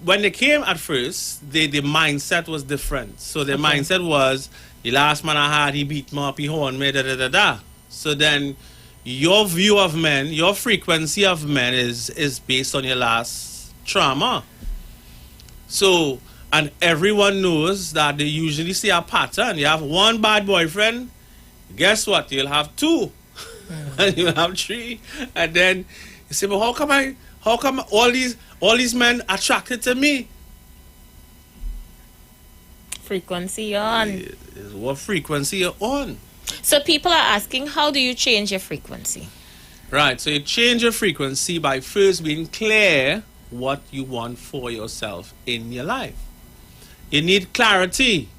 when they came at first, the mindset was different. So the mindset was, the last man I had, he beat me up, he horned me, da. So then your view of men, your frequency of men is based on your last trauma. So, and everyone knows that they usually see a pattern. You have one bad boyfriend, guess what? You'll have two. And you'll have three. And then you say, but how come all these men attracted to me? Frequency on. What frequency you're on? So people are asking, how do you change your frequency? Right, so you change your frequency by first being clear what you want for yourself in your life. You need clarity.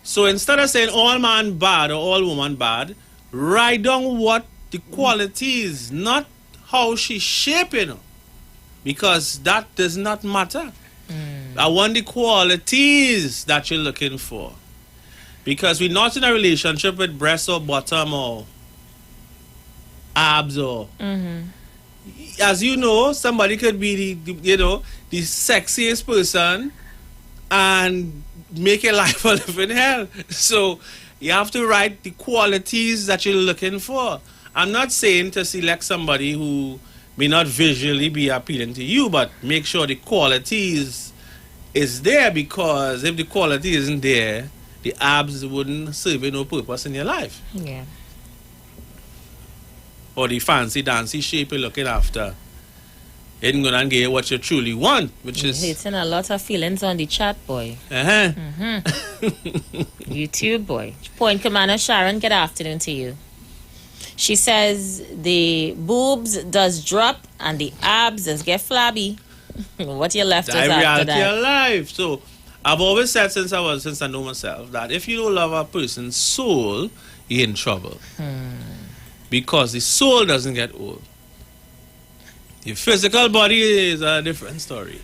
So instead of saying all man bad or all woman bad, write down what the qualities, not how she shaping, because that does not matter. I want the qualities that you're looking for, because we're not in a relationship with breast or bottom or abs or as you know, somebody could be the sexiest person and make your life a living hell. So you have to write the qualities that you're looking for. I'm not saying to select somebody who may not visually be appealing to you, but make sure the qualities is there, because if the quality isn't there, the abs wouldn't serve you no purpose in your life. Yeah. Or the fancy dancy shape you're looking after. Ain't gonna get what you truly want, which is hitting a lot of feelings on the chat, boy. YouTube, boy. Point Commander Sharon, good afternoon to you. She says the boobs does drop and the abs does get flabby. What you left us that after reality that? of life. So I've always said since I know myself that if you don't love a person's soul, you're in trouble. Because the soul doesn't get old. Your physical body is a different story.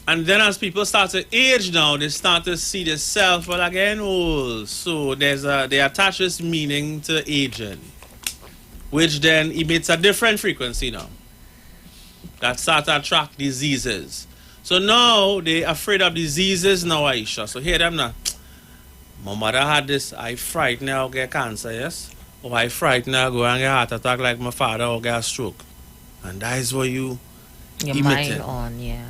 And then as people start to age now, they start to see themselves again old. So they attach this meaning to aging, which then emits a different frequency now. That start to attract diseases. So now they're afraid of diseases now, Aisha. So hear them now. My mother had this, I frightened her, I'll get cancer, yes? Or I frightened her, go and get a heart attack like my father, or get a stroke. And that is what you Your imitate. mind on, yeah.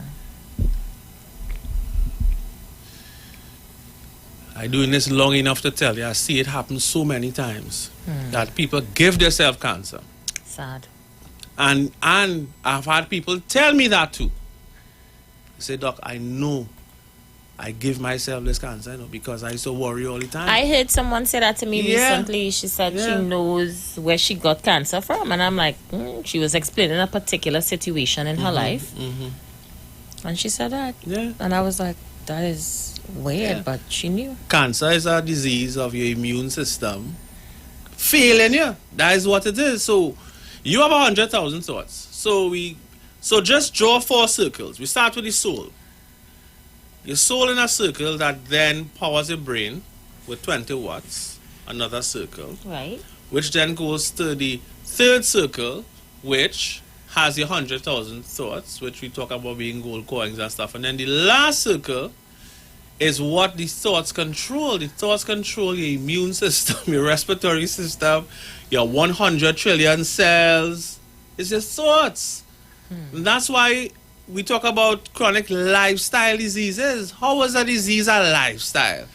I doing this long enough to tell you, I see it happen so many times that people give themselves cancer. Sad. And I've had people tell me that too. They say, Doc, I know I give myself this cancer, because I used to worry all the time. I heard someone say that to me Yeah. recently. She said Yeah. she knows where she got cancer from. And I'm like, she was explaining a particular situation in her life. And she said that. Yeah. And I was like, that is weird, Yeah. but she knew. Cancer is a disease of your immune system failing you. That is what it is. So you have 100,000 thoughts. So just draw 4 circles. We start with the soul. Your soul in a circle that then powers your brain with 20 watts. Another circle. Right. Which then goes to the 3rd circle, which has your 100,000 thoughts, which we talk about being gold coins and stuff. And then the last circle is what the thoughts control. The thoughts control your immune system, your respiratory system, your 100 trillion cells. It's your thoughts. And that's why we talk about chronic lifestyle diseases. How is a disease a lifestyle?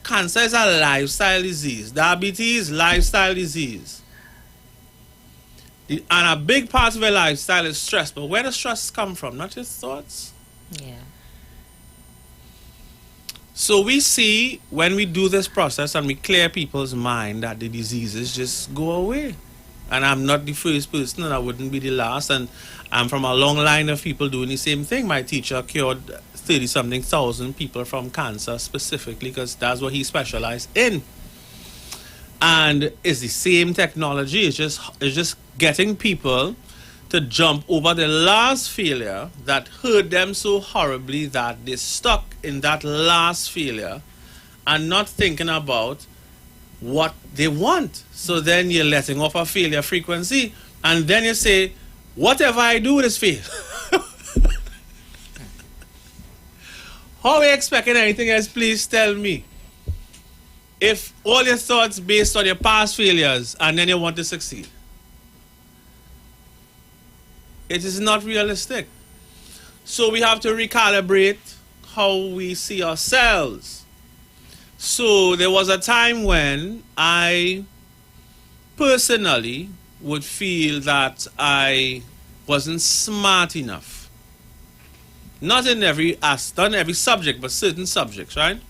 Cancer is a lifestyle disease. Diabetes, lifestyle disease. And a big part of a lifestyle is stress. But where does stress come from? Not your thoughts. Yeah. So we see when we do this process and we clear people's mind that the diseases just go away. And I'm not the first person and I wouldn't be the last. And I'm from a long line of people doing the same thing. My teacher cured 30-something thousand people from cancer specifically because that's what he specialized in. And it's the same technology. It's just getting people to jump over the last failure that hurt them so horribly that they're stuck in that last failure and not thinking about what they want. So then you're letting off a failure frequency and then you say, whatever I do, it is fail. How are you expecting anything else? Please tell me. If all your thoughts based on your past failures and then you want to succeed. It is not realistic. So we have to recalibrate how we see ourselves. So there was a time when I personally would feel that I wasn't smart enough. Not in every subject, but certain subjects, right?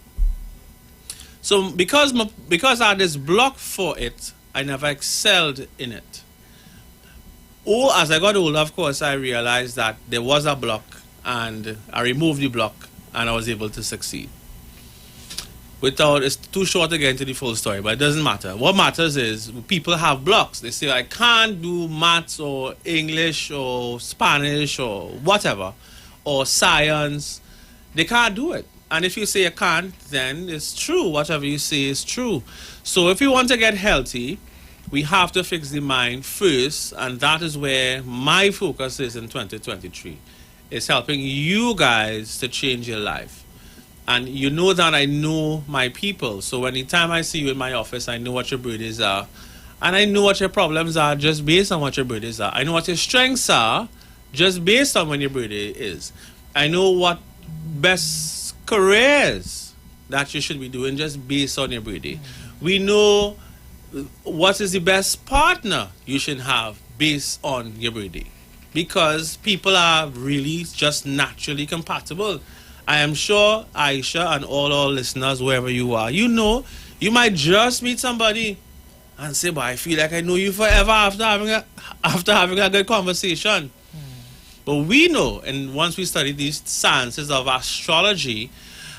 So because I had this block for it, I never excelled in it. Or as I got older, of course, I realized that there was a block and I removed the block and I was able to succeed. it's too short to get into the full story, but it doesn't matter. What matters is people have blocks. They say, I can't do maths or English or Spanish or whatever, or science. They can't do it. And if you say you can't, then it's true. Whatever you say is true. So if you want to get healthy, we have to fix the mind first, and that is where my focus is in 2023. It's helping you guys to change your life. And you know that I know my people. So anytime I see you in my office, I know what your birthdays are. And I know what your problems are just based on what your birthdays are. I know what your strengths are just based on when your birthday is. I know what best careers that you should be doing just based on your birthday. We know what is the best partner you should have based on your birthday. Because people are really just naturally compatible. I am sure Aisha and all our listeners, wherever you are, you know, you might just meet somebody and say, but I feel like I know you forever after having a good conversation. But we know, and once we study these sciences of astrology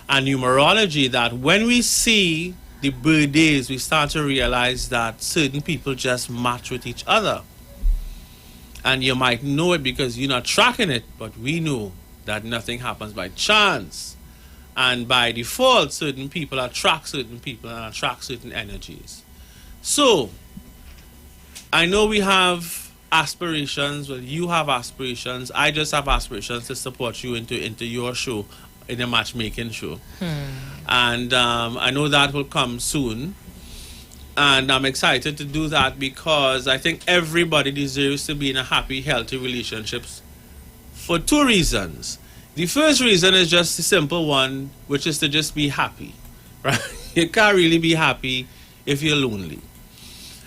and numerology, that when we see the birthdays, we start to realize that certain people just match with each other. And you might know it because you're not tracking it, but we know that nothing happens by chance. And by default, certain people attract certain people and attract certain energies. So, I know we have aspirations. Well, you have aspirations. I just have aspirations to support you into your show, in a matchmaking show. And I know that will come soon. And I'm excited to do that because I think everybody deserves to be in a happy, healthy relationships for two reasons. The first reason is just a simple one, which is to just be happy, right? You can't really be happy if you're lonely.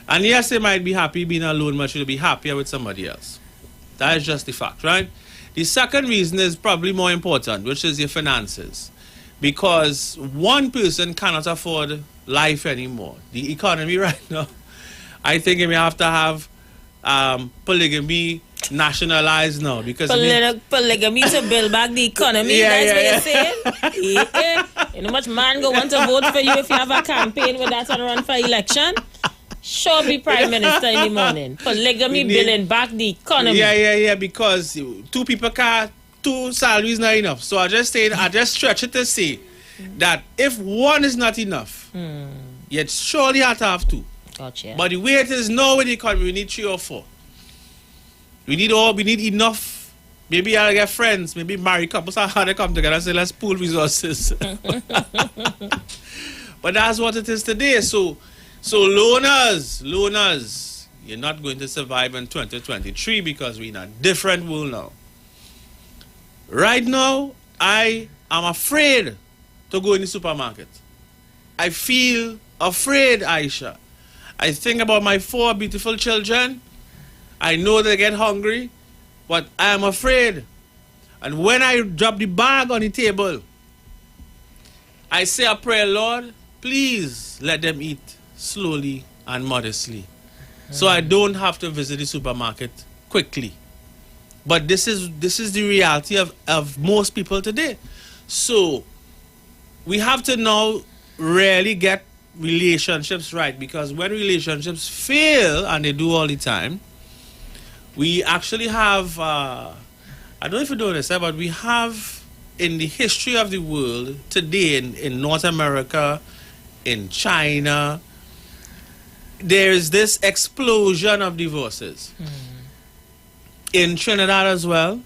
And yes, you might be happy being alone, but you'll be happier with somebody else. That is just the fact, right? The second reason is probably more important, which is your finances. Because one person cannot afford life anymore. The economy right now, I think we have to have polygamy nationalized now, because polygamy to build back the economy. That's what you're saying. You know much man go want to vote for you if you have a campaign with that and run for election. Sure, be prime minister in the morning. Polygamy building back the economy. Yeah, because two salaries not enough. So I just stretch it to say that if one is not enough, you'd surely have to have two. Gotcha. But the way it is now with the economy, we need 3 or 4. We need enough. Maybe I'll get friends, maybe married couples are hard to come together and say, let's pool resources. But that's what it is today. So loners, you're not going to survive in 2023 because we're in a different world now. Right now, I am afraid to go in the supermarket. I feel afraid, Aisha. I think about my 4 beautiful children. I know they get hungry, but I am afraid. And when I drop the bag on the table, I say a prayer, Lord, please let them eat slowly and modestly. So I don't have to visit the supermarket quickly. But this is the reality of most people today. So we have to now really get relationships right, because when relationships fail, and they do all the time, we actually have, I don't know if you know this, but we have in the history of the world today in North America, in China, there's this explosion of divorces. In Trinidad as well,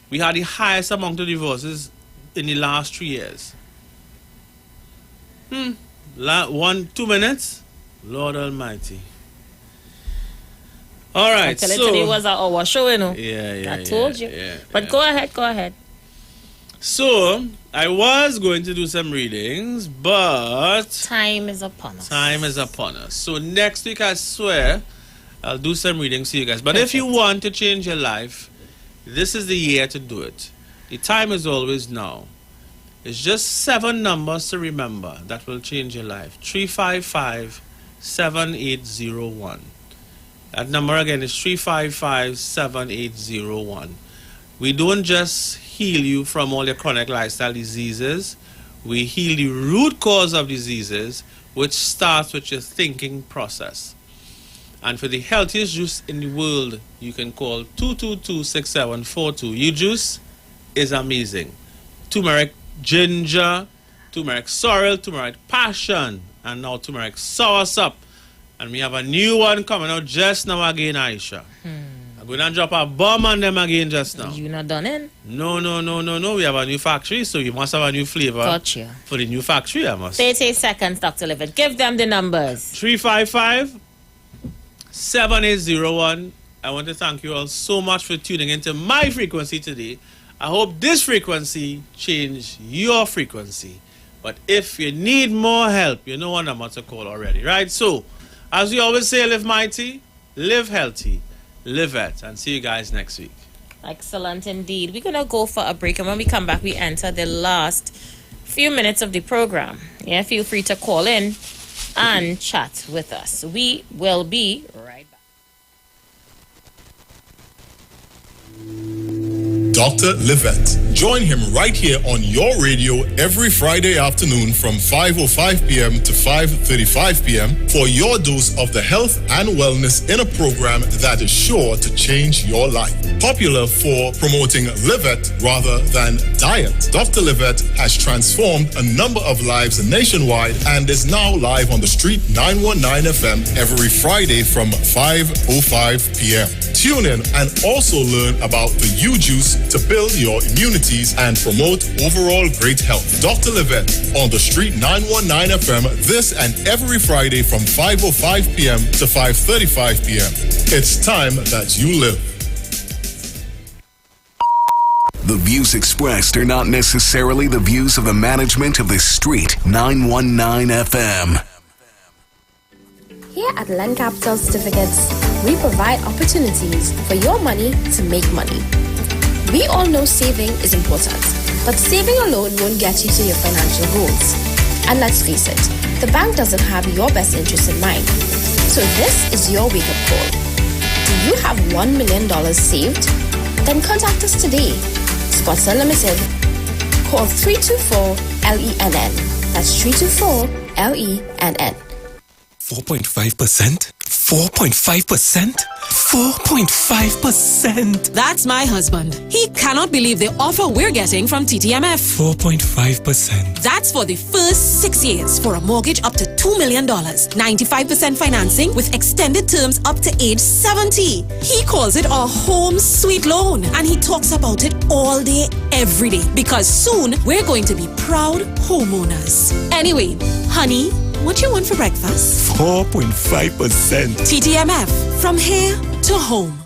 we had the highest amount of divorces in the last 3 years. 2 minutes? Lord Almighty. All right, so today was our show, you know. Yeah, I told you. But go ahead. So, I was going to do some readings, but time is upon us. So next week, I swear, I'll do some readings to you guys. But if you want to change your life, this is the year to do it. The time is always now. It's just 7 numbers to remember that will change your life. 355-7801. That number again is 355-7801. We don't just heal you from all your chronic lifestyle diseases. We heal the root cause of diseases, which starts with your thinking process. And for the healthiest juice in the world, you can call 222-6742. Your juice is amazing. Turmeric ginger, turmeric sorrel, turmeric passion, and now turmeric soursop. And we have a new one coming out just now again, Aisha. I'm going to drop a bomb on them again just now. You not done it? No. We have a new factory, so you must have a new flavor. Gotcha. For the new factory, I must. 30 seconds, Dr. Livet. Give them the numbers. 355-7801. I want to thank you all so much for tuning into my frequency today. I hope this frequency changed your frequency. But if you need more help, you know what number to call already, right? So, as we always say, live mighty, live healthy, live it, and see you guys next week. Excellent indeed. We're going to go for a break, and when we come back, we enter the last few minutes of the program. Yeah, feel free to call in and chat with us. We will be right back. Dr. Livet. Join him right here on your radio every Friday afternoon from 5:05 p.m. to 5:35 p.m. for your dose of the health and wellness in a program that is sure to change your life. Popular for promoting Livet rather than diet, Dr. Livet has transformed a number of lives nationwide and is now live on the Street 919 FM every Friday from 5:05 p.m. Tune in and also learn about the U-Juice to build your immunities and promote overall great health. Dr. Livet on the Street 919 FM this and every Friday from 5:05 p.m. to 5:35 p.m. It's time that you live. The views expressed are not necessarily the views of the management of the Street 919 FM. Here at Land Capital Certificates, we provide opportunities for your money to make money. We all know saving is important, but saving alone won't get you to your financial goals. And let's face it, the bank doesn't have your best interest in mind. So this is your wake-up call. Do you have $1 million saved? Then contact us today. Spots Unlimited. Call 324-LENN. That's 324-LENN. 4.5%? 4.5%? 4.5%. That's my husband. He cannot believe the offer we're getting from TTMF. 4.5%. That's for the first 6 years for a mortgage up to $2 million. 95% financing with extended terms up to age 70. He calls it a home sweet loan. And he talks about it all day, every day. Because soon we're going to be proud homeowners. Anyway, honey, what you want for breakfast? 4.5%. TTMF. From here to home.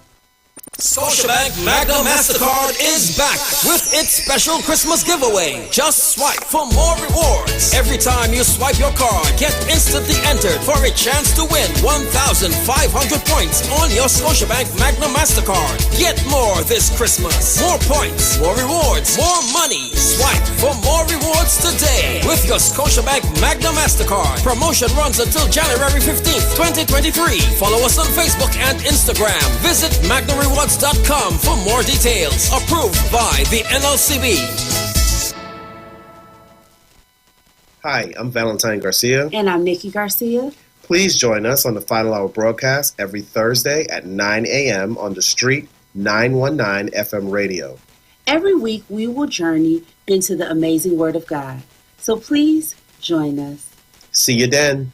Scotiabank Magna MasterCard is back with its special Christmas giveaway. Just swipe for more rewards. Every time you swipe your card, get instantly entered for a chance to win 1,500 points on your Scotiabank Magna MasterCard. Get more this Christmas. More points, more rewards, more money. Swipe for more rewards today with your Scotiabank Magna MasterCard. Promotion runs until January 15th, 2023. Follow us on Facebook and Instagram. Visit MagnaRewards.com for more details. Approved by the NLCB. Hi, I'm Valentine Garcia. And I'm Nikki Garcia. Please join us on the Final Hour broadcast every Thursday at 9 a.m. on the Street 919 FM radio. Every week we will journey into the amazing Word of God. So please join us. See you then.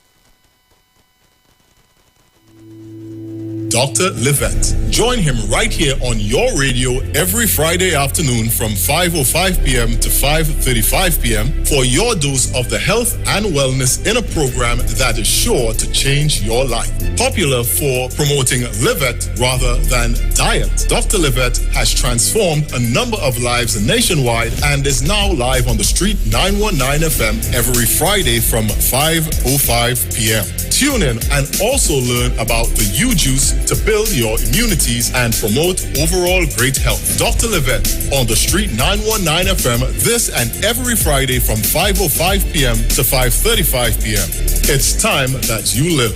Dr. Livet. Join him right here on your radio every Friday afternoon from 5:05 p.m. to 5:35 p.m. for your dose of the health and wellness in a program that is sure to change your life. Popular for promoting Livet rather than diet, Dr. Livet has transformed a number of lives nationwide and is now live on the Street 919 FM every Friday from 5:05 p.m. Tune in and also learn about the U-Juice to build your immunities and promote overall great health. Dr. Livet on the Street 919 FM this and every Friday from 5:05 p.m. to 5:35 p.m. It's time that you live.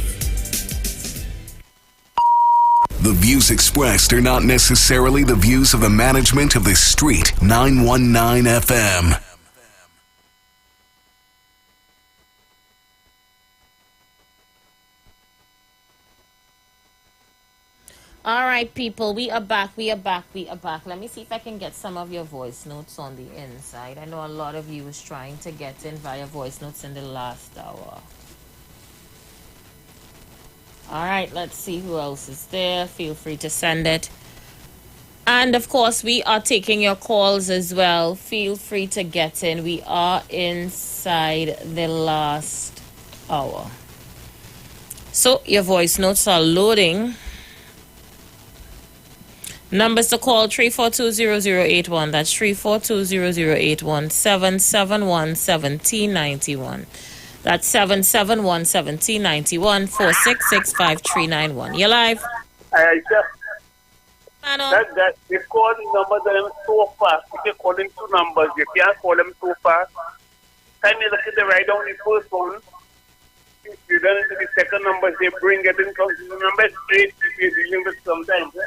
The views expressed are not necessarily the views of the management of the Street 919 FM. All right, people, we are back. Let me see if I can get some of your voice notes on the inside. I know a lot of you was trying to get in via voice notes in the last hour. All right, let's see who else is there. Feel free to send it. And of course, we are taking your calls as well. Feel free to get in. We are inside the last hour. So your voice notes are loading. Numbers to call 3420081. That's 3420081. 771-1791. That's 771-1791. 4665-391. You're live. That they call numbers them so fast. If you're calling two numbers, you can't call them so fast. Time you look at the write down the first one. You then into the second numbers, they bring it in because the number straight if you're dealing with sometimes.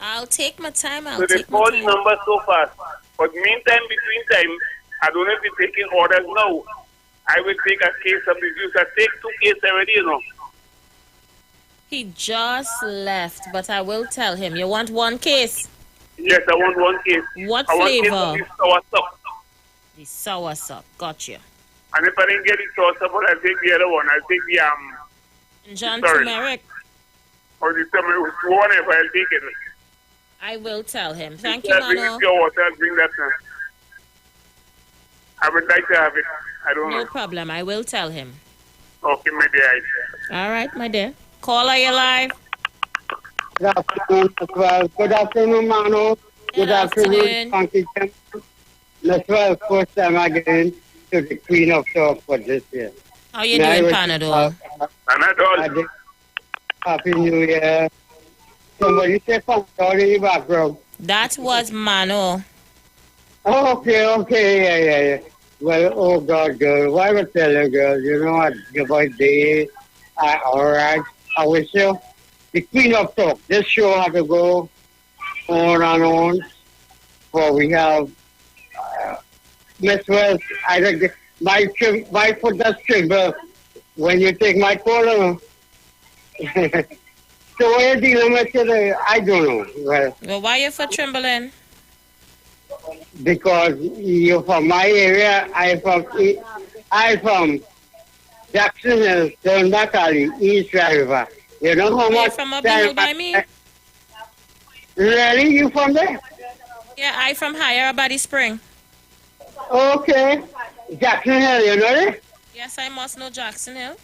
I'll take my time. So they call numbers so fast. But meantime, between time, I don't know if you're taking orders now. I will take a case of the juice. I take 2 cases already, you know. He just left, but I will tell him. You want 1 case? Yes, I want 1 case. What I flavor? Want case of the sour sup. The sour sup. Gotcha. And if I didn't get the sour sup, I'll take the other one. I'll take the John turmeric. Or the turmeric, whatever. I'll take it. I will tell him. Thank you, I'll bring Mano. pure water. I'll bring that. I would like to have it. I don't know. No problem. I will tell him. Okay, my dear. All right, my dear. Caller, you live. Good afternoon, Well. Good afternoon, Mano. Good afternoon, Funky Tim. Well, first time again to the Queen of Talk for this year. How you doing, Panadol? Panadol. Happy New Year. Somebody say Panadol in the background. That was Mano. Oh, okay, yeah. Well, oh God, girl, why would I tell you, girl? You know what? Your birthday. All right. I wish you the Queen of Talk. This show had to go on and on. For we have Miss Wells. I think my foot does tremble when you take my call. So what are you dealing with today? I don't know. Well, why your foot trembling? Because you're from my area. I'm from Jackson Hill, Thornback Alley, East River. You know how much from up the hill by me? Really? You from there? Yeah, I from higher Body Spring. Okay. Jackson Hill, you know that? Yes, I must know Jackson Hill.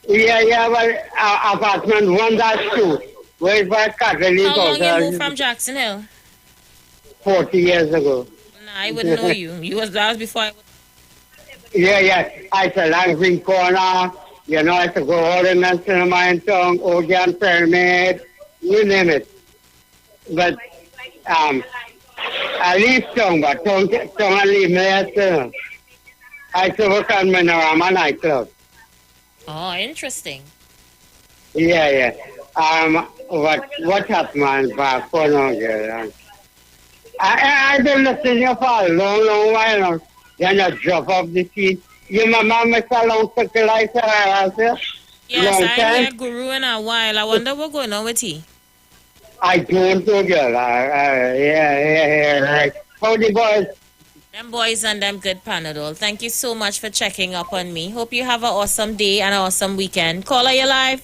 Yeah, but apartment 1-2. Where is my Catholic How long you moved from Jackson Hill? 40 years ago. Nah, I wouldn't know you. That was before I was... Yeah. I said Lansing Corner. You know, I used to go all in that cinema in town, Ocean Pyramid, you name it. But I leave town, but town I leave me there still. I used to work on Minorama nightclub. Oh, interesting. Yeah. What happened, man, back for now, girl? I've been listening to you for a long while now. Then you drop off the seat. You remember Mr. Long Fertilizer I said? Yes, I hear Guru in a while. I wonder what's going on with he. I don't know, girl. Yeah, right. How the boys? Them boys and them good, Panadol. Thank you so much for checking up on me. Hope you have an awesome day and an awesome weekend. Caller, you live?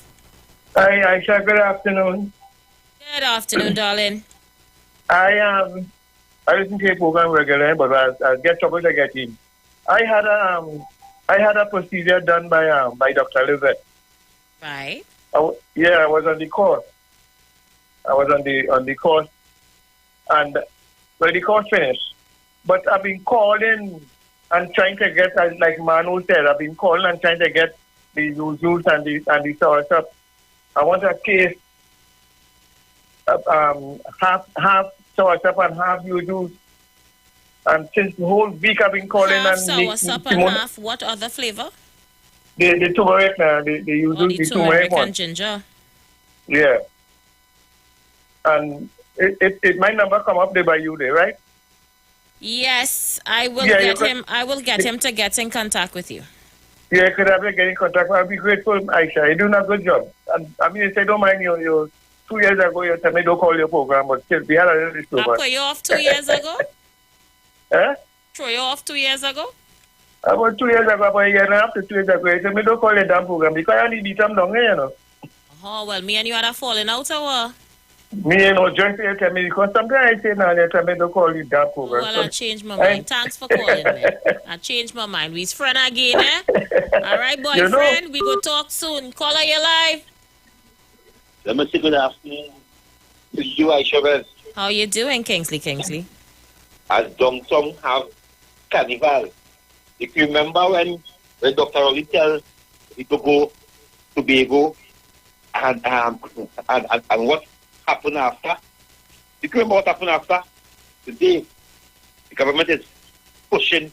Hi, Aisha. Good afternoon. Good afternoon, darling. I listen to your program regularly, but I get trouble to get in. I had a procedure done by Dr. Livett. Right. I was on the course. I was on the course, and the course finished. But I've been calling and trying to get, like Manu said, I've been calling and trying to get the juice and the sour stuff. I want a case, half sour stuff and half juice. And since the whole week I've been calling half and sour sup and half what other flavor? The turmeric now. They use the turmeric one. And ginger. Yeah. And it might never come up there by you there, right? Yes, I will get him. I will get him to get in contact with you. Yeah, could I get in contact? I'll be grateful, Aisha. You're doing a good job. And I mean, if I don't mind your 2 2 years ago, you tell me don't call your program, but still, we had a little issue. I put you off 2 years ago? Eh? Throw you off 2 years ago? About 2 years ago, about a year and a half to 2 years ago, you tell me don't call your damn program because I need them down here, you know. Oh, well, me and you had a falling out, or what? Me, you know, just you tell me because sometimes I say now, you tell me don't call you damn program. Well, I changed my mind. Thanks for calling me. I changed my mind. We's friend again, eh? All right, boyfriend. We go talk soon. Call her your live. Let me say good afternoon to you, Aisha. How you doing, Kingsley? As Dongtong have carnival. If you remember when Dr. Oli tell you to go to Tobago and what happened after? You remember what happened after? Today, the government is pushing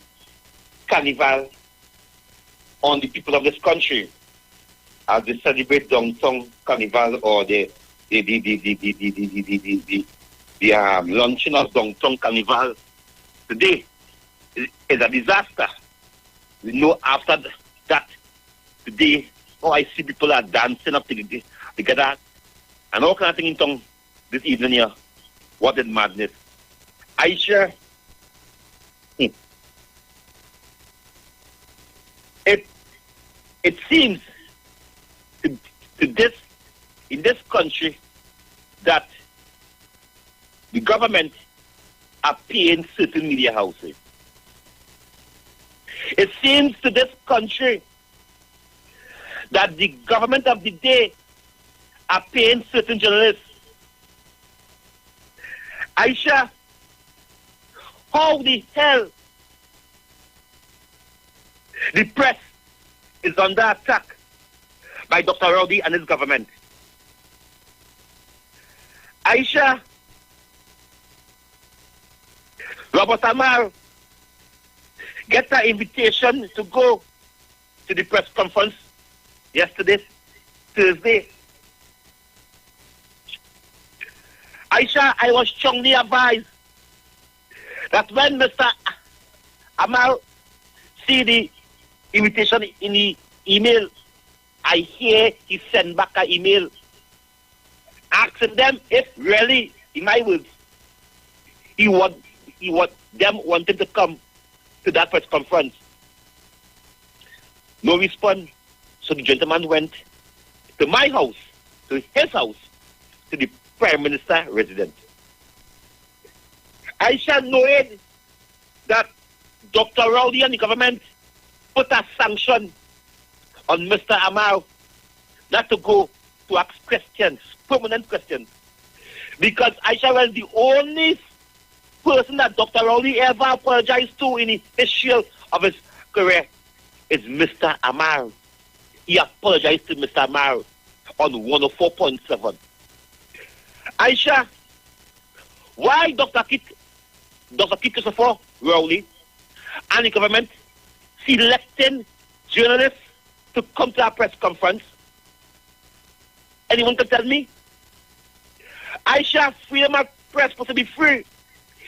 carnival on the people of this country as they celebrate Dongtong Carnival or the launching of Dongtong Carnival today is a disaster. We know after that today, I see people are dancing up together and all kind of things in tongue this evening here. What is madness? Aisha, it seems to this in this country that the government are paying certain media houses. It seems to this country that the government of the day are paying certain journalists. Aisha, how the hell the press is under attack by Dr. Rowdy and his government? Aisha, Robert Amar get an invitation to go to the press conference yesterday, Thursday. Aisha, I was strongly advised that when Mr. Amar see the invitation in the email, I hear he send back an email asking them if really, in my words, he want them wanting to come to that press conference. No response. So the gentleman went to my house, to his house, to the Prime Minister residence. I shall know it that Dr. Rowdy and the government put a sanction on Mr. Amar not to go to ask questions, permanent questions. Because Aisha was the only person that Dr. Rowdy ever apologized to in the history of his career is Mr. Amar. He apologized to Mr. Amar on 104.7. Aisha, why Dr. Christopher Rowley and the government selecting journalists to come to our press conference? Anyone can tell me? Aisha, freedom of press supposed to be free.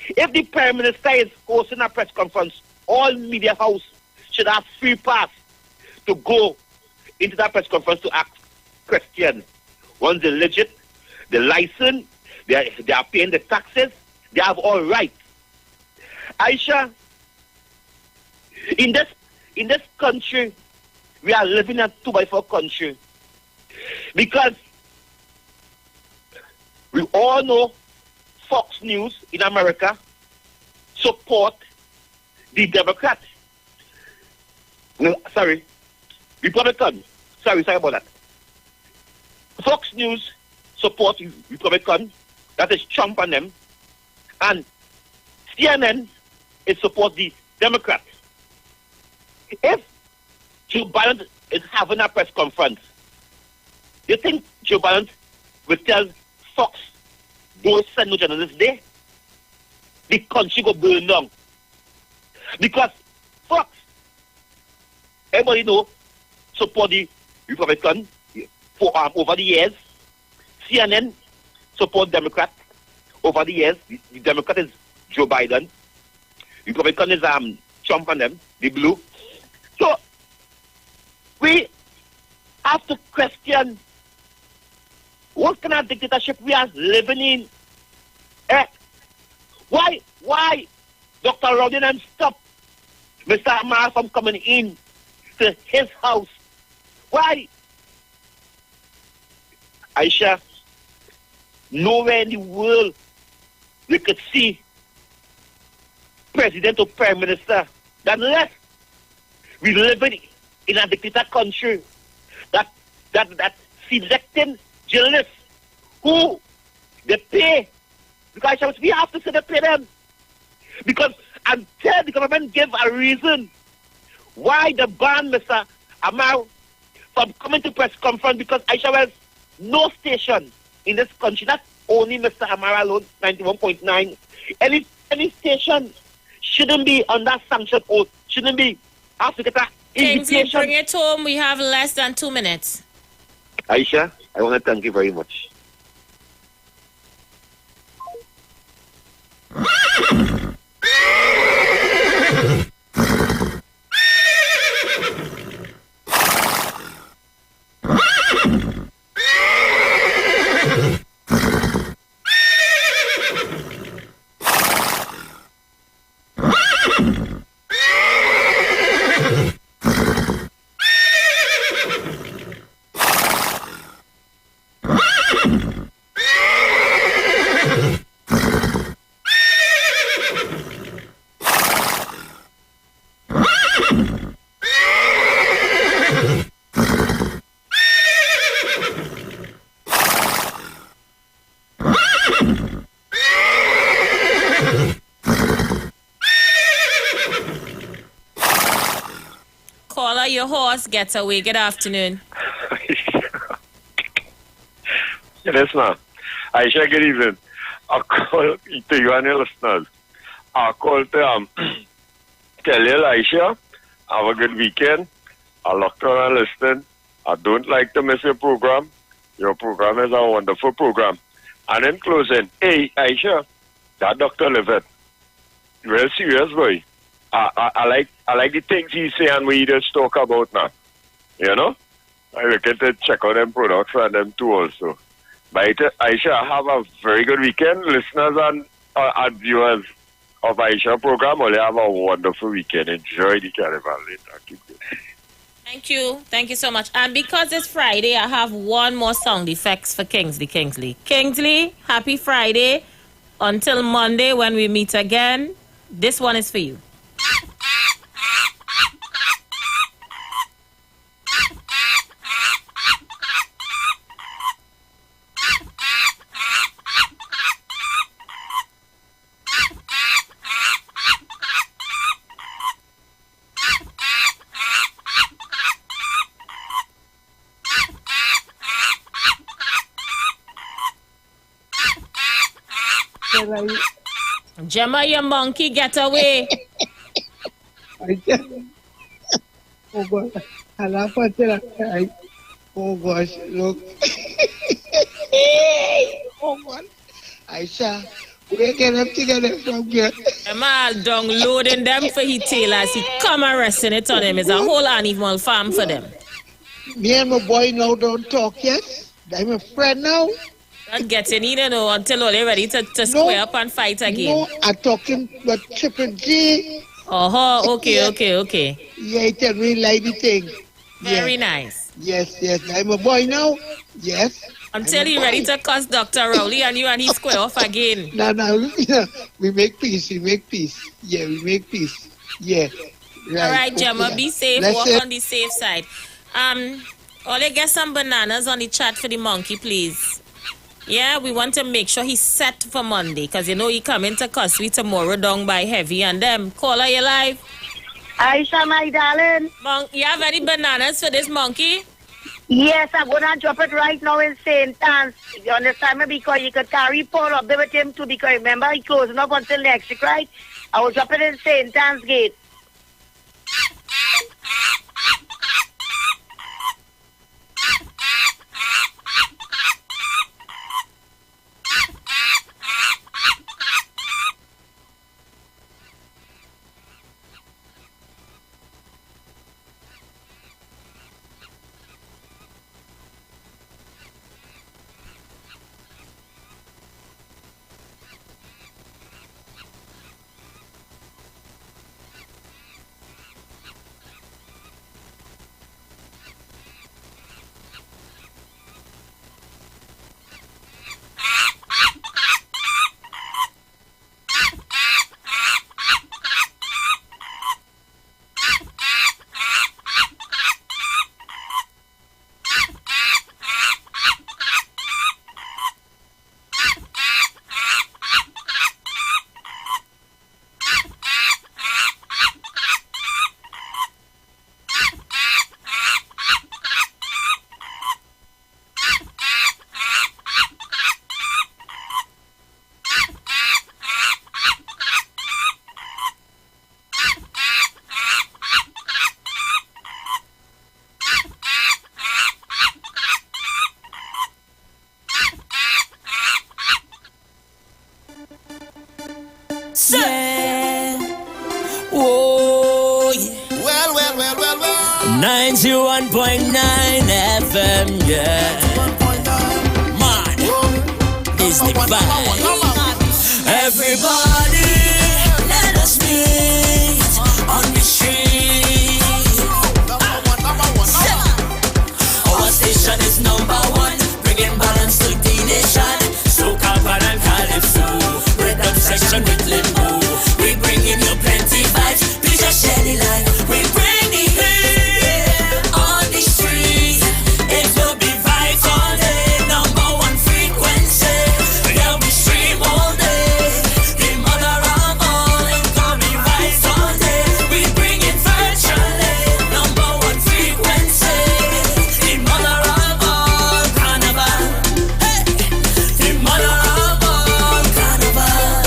If the Prime Minister is hosting a press conference, all media house should have free pass to go into that press conference to ask questions. Once they're legit, the license, they are paying the taxes, they have all rights. Aisha, in this country, we are living in a 2x4 country. Because we all know Fox News in America support the Democrat. No, sorry, Republican. Sorry about that. Fox News support Republican, that is Trump and them, and CNN is support the Democrat. If Joe Biden is having a press conference, you think Joe Biden will tell Fox, don't send no journalists there? The country go burn down. Because Fox, everybody know, support the Republican for over the years. CNN support Democrat over the years. The Democrat is Joe Biden. Republican is Trump and them, the blue. So we have to question What kind of dictatorship we are living in? Eh? Why Dr. Rowdy and stop Mr. Amar from coming in to his house? Why? Aisha, nowhere in the world we could see president or prime minister that unless we live in a dictator country that selecting journalists who they pay, because we have to say they pay them, because until the government give a reason why they ban Mr. Amar from coming to press conference, because Aisha was no station in this country, not only Mr. Amar alone, 91.9, any station shouldn't be under sanction or shouldn't be have to get an Kingsley, invitation. bring it home. We have less than 2 minutes. Aisha, I want to thank you very much. Caller, your horse gets away. Good afternoon. Yes, ma'am. Aisha, good evening. I call to you and your listeners. I call to tell you, Aisha, have a good weekend. I locked on and listening. I don't like to miss your program. Your program is a wonderful program. And in closing, hey, Aisha, that Dr. Levitt, real serious boy. I like the things he say and we just talk about now. You know? I look at to check out them products and them too also. But Aisha, have a very good weekend. Listeners and viewers of Aisha program, will have a wonderful weekend. Enjoy the carnival later. Thank you. Thank you so much. And because it's Friday, I have one more sound effects for Kingsley. Kingsley, happy Friday. Until Monday when we meet again, this one is for you. Gemma, your monkey, get away. Oh God, I laugh at that. Oh gosh, look. Oh God, Aisha, we get up together from here. Gemma downloading them for his tail as he come and resting it on him. It's a whole animal farm for them. Me and my boy now don't talk yet. I'm a friend now. Not getting in, until they're ready to square up and fight again. No, I'm talking about Triple G. Oh, okay, Yeah. okay. Yeah, he tell me like the thing. Very nice. Yes. I'm a boy now. Yes. Until he ready to cuss Dr. Rowley and you and he square off again. No. We make peace. Yeah, we make peace. Yeah. Right. All right, Gemma, okay. be safe. Let's Walk say- on the safe side. Ollie, get some bananas on the chat for the monkey, please. Yeah, we want to make sure he's set for Monday, because you know he coming to cuss me tomorrow down by Heavy and them. Caller, you live? Aisha, my darling. You have any bananas for this monkey? Yes, I'm going to drop it right now in St. Anne's. You understand me? Because you could carry Paul up there with him too, because remember, he closing up until next week, right? I will drop it in St. Anne's gate. 91.9 FM, yeah. Man, is the vibe. Everybody, let us meet on the street. Our station is number one, bringing balance to the nation. Soca, Pan and Calypso, rhythm section with limbo. We bringing you plenty vibes, please just share the light. We bring the heat on the street. It will be vibes all day, number one frequency. Yeah, we stream all day. The mother of all incoming vibes all day. We bring it virtually, number one frequency. The mother of all carnival. Hey, the mother of all carnival.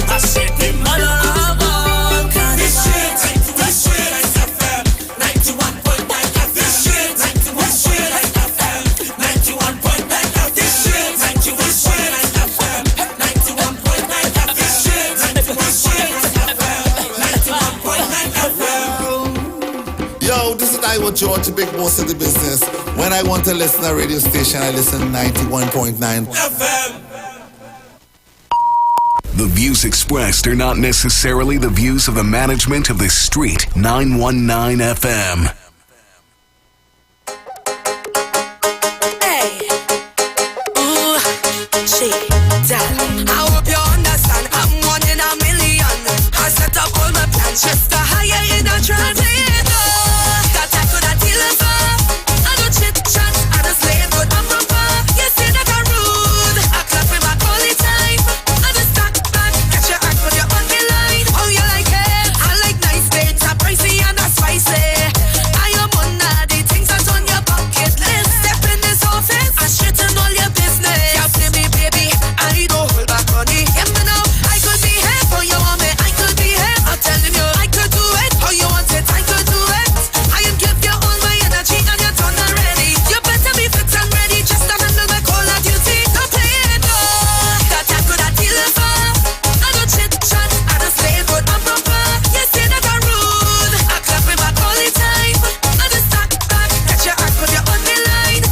I said the mother of all carnival. This shit FM 91.9 FM. This shit FM 91.9 FM. This shit FM 91.9 FM. This shit Yo, this is Iwer George, the big boss of the business. When I want to listen to a radio station, I listen to 91.9 FM. The views expressed are not necessarily the views of the management of the Street 919 FM. Hey, ooh, shake that. I hope you understand. I'm one in a million. I set up all my plans just to hire in a trance. That I could not deliver. I don't chit chat. I just lay good and proper. You say that I'm rude. I clap with my quality time. I just stack back. Catch your act with your on the line. Oh, you like it? I like nice things. I'm pricey and I'm spicy. I am one of the things that's on your bucket list. Step in this office, I straighten all your business. You play me, baby, I don't hold back on it. Hear me now, I could be here for you want me, I could be here. I'm telling you, I could do it. How you want it, I could do it. I am give you all my energy and you're done already. You better be fit and ready, just to handle my call of duty. Don't play it, no. That I could have deliver. I don't chit chat, I just play good and proper. You say that I'm rude. I clap with my quality time. I just stack back, catch your act with your on the line.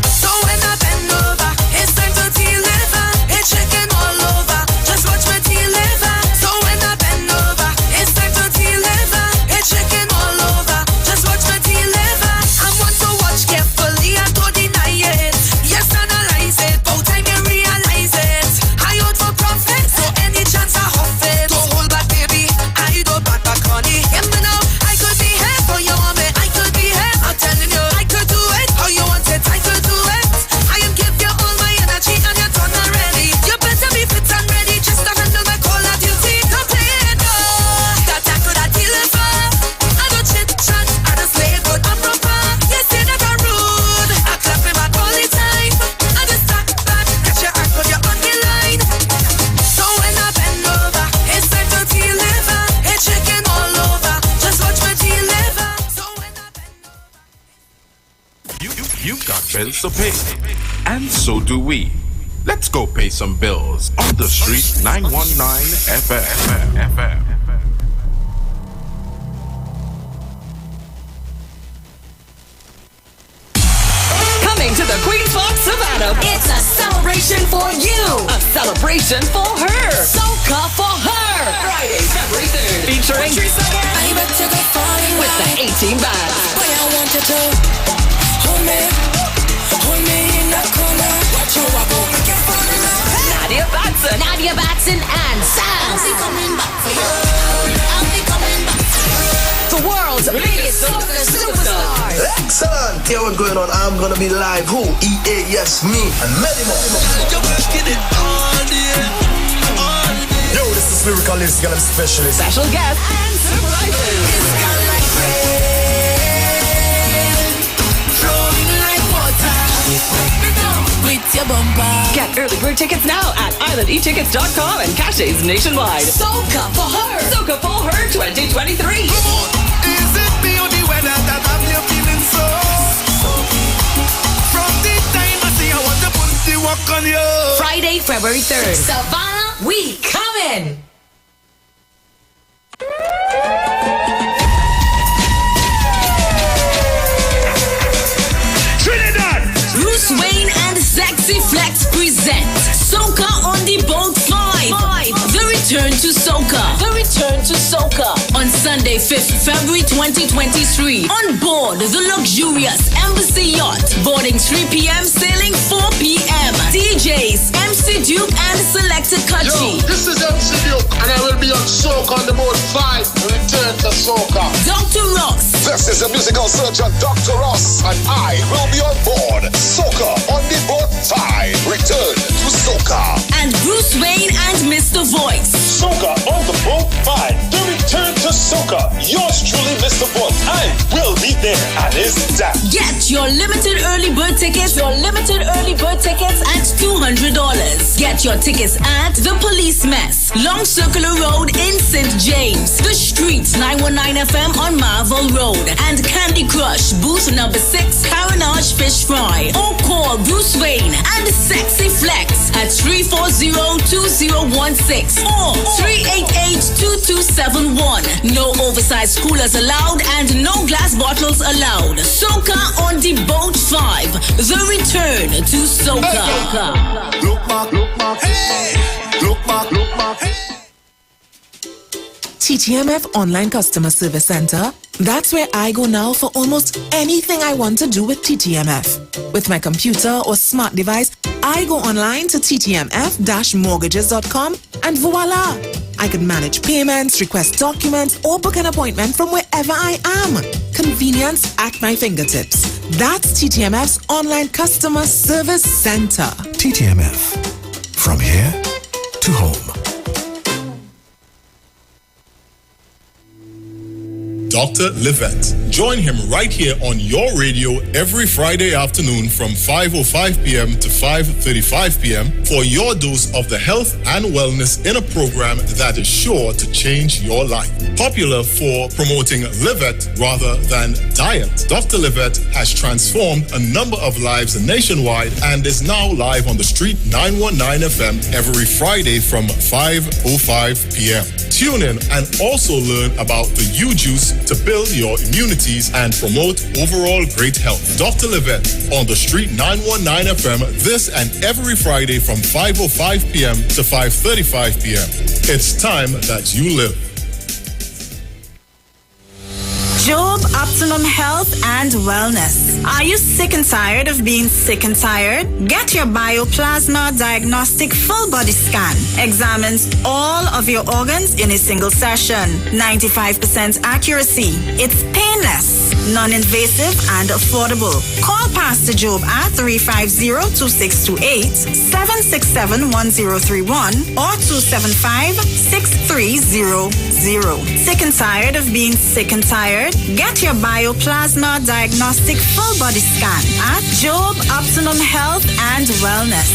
So when I bend over, it's time to deliver. It's chicken all over, just watch me deliver. So when I bend over, it's time to deliver. It's chicken all over, just watch me deliver. I want to watch carefully, I don't deny it. Yes, analyze it, both time you realize it. I out for profit, so any chance I huff it. Don't hold back, baby, I don't back on it. Hear me now, I could be here for you want me, I could be here. I'm telling you, I could do it. How you want it, I could do it. I am give you all my energy and you're done already. You better be fit and ready, just to handle my call of duty. Don't play it, no. That I could have deliver. I don't chit chat, I just lay good and proper. You say that I'm rude. I clap with my quality time. I just stack back, catch your act with your on the line. So when I bend over, it's time to deliver. It's chicken all over, just watch me deliver. So when I bend You've got bills to pay, and so do we. Let's go pay some bills on the Street 919 FM. Coming to the Queen's Park Savannah. It's a celebration for you. A celebration for her. Soca for her. Friday, February 3rd. Featuring with the 18 bands. Nadia Batson and Sam. The world's biggest soca superstars. Excellent! Here what's going on. I'm gonna be live. Who? EA, yes, me, and many more. Yo, this is Lyricalist, Gallop Specialist. Special guest and Get early bird tickets now at islandetickets.com and caches nationwide. Soca for her. Soca for her 2023. Is it me or the weather that I'm here feeling so? From the time I see I want to put the work on you. Friday, February 3rd. Savannah, we coming. return to soca. The return to soca on Sunday, 5th February 2023. On board the luxurious Embassy Yacht. Boarding 3 p.m., sailing 4 p.m. DJs, MC Duke and Selected Country. Yo, this is MC Duke and I will be on soca on the boat 5. The return to soca. Dr. Ross. This is the musical surgeon Dr. Ross and I will be on board Soca on the boat 5. Return to soca. And Bruce Wayne and Mr. Voice. Soca on the boat 5. The return to soca. Yours truly, Mr. Voice. I will be there and is that. Get your limited early bird tickets. At $200. Get your tickets at The Police Mess, Long Circular Road in St. James, The Streets, 919 FM on Marvel Road, and Candy Crush, booth number 6, Carenage Fish Fry. Or call Bruce Wayne and Sexy Flex at 340-2016 or 388-2271. No oversized coolers allowed and no glass bottles allowed. Soca on the Boat 5. The return to soca. Look back, hey! Look back, hey! TTMF Online Customer Service Center. That's where I go now for almost anything I want to do with TTMF. With my computer or smart device, I go online to ttmf-mortgages.com and voila! I can manage payments, request documents, or book an appointment from wherever I am. Convenience at my fingertips. That's TTMF's Online Customer Service Center. TTMF. From here to home. Dr. Livette. Join him right here on your radio every Friday afternoon from 5:05 p.m. to 5:35 p.m. for your dose of the health and wellness in a program that is sure to change your life. Popular for promoting Livette rather than diet, Dr. Livette has transformed a number of lives nationwide and is now live on the Street 919 FM every Friday from 5:05 p.m. Tune in and also learn about the U-Juice to build your immunities and promote overall great health. Dr. Livette on the Street 919 FM this and every Friday from 5:05 p.m. to 5:35 p.m. It's time that you live. Job Optimum Health and Wellness. Are you sick and tired of being sick and tired? Get your Bioplasma Diagnostic Full Body Scan. Examines all of your organs in a single session. 95% accuracy. It's painless, non-invasive, and affordable. Call Pastor Job at 350-2628, 767-1031, or 275-6300. Sick and tired of being sick and tired? Get your Bioplasma Diagnostic Full Body Scan at Job Optimum Health and Wellness.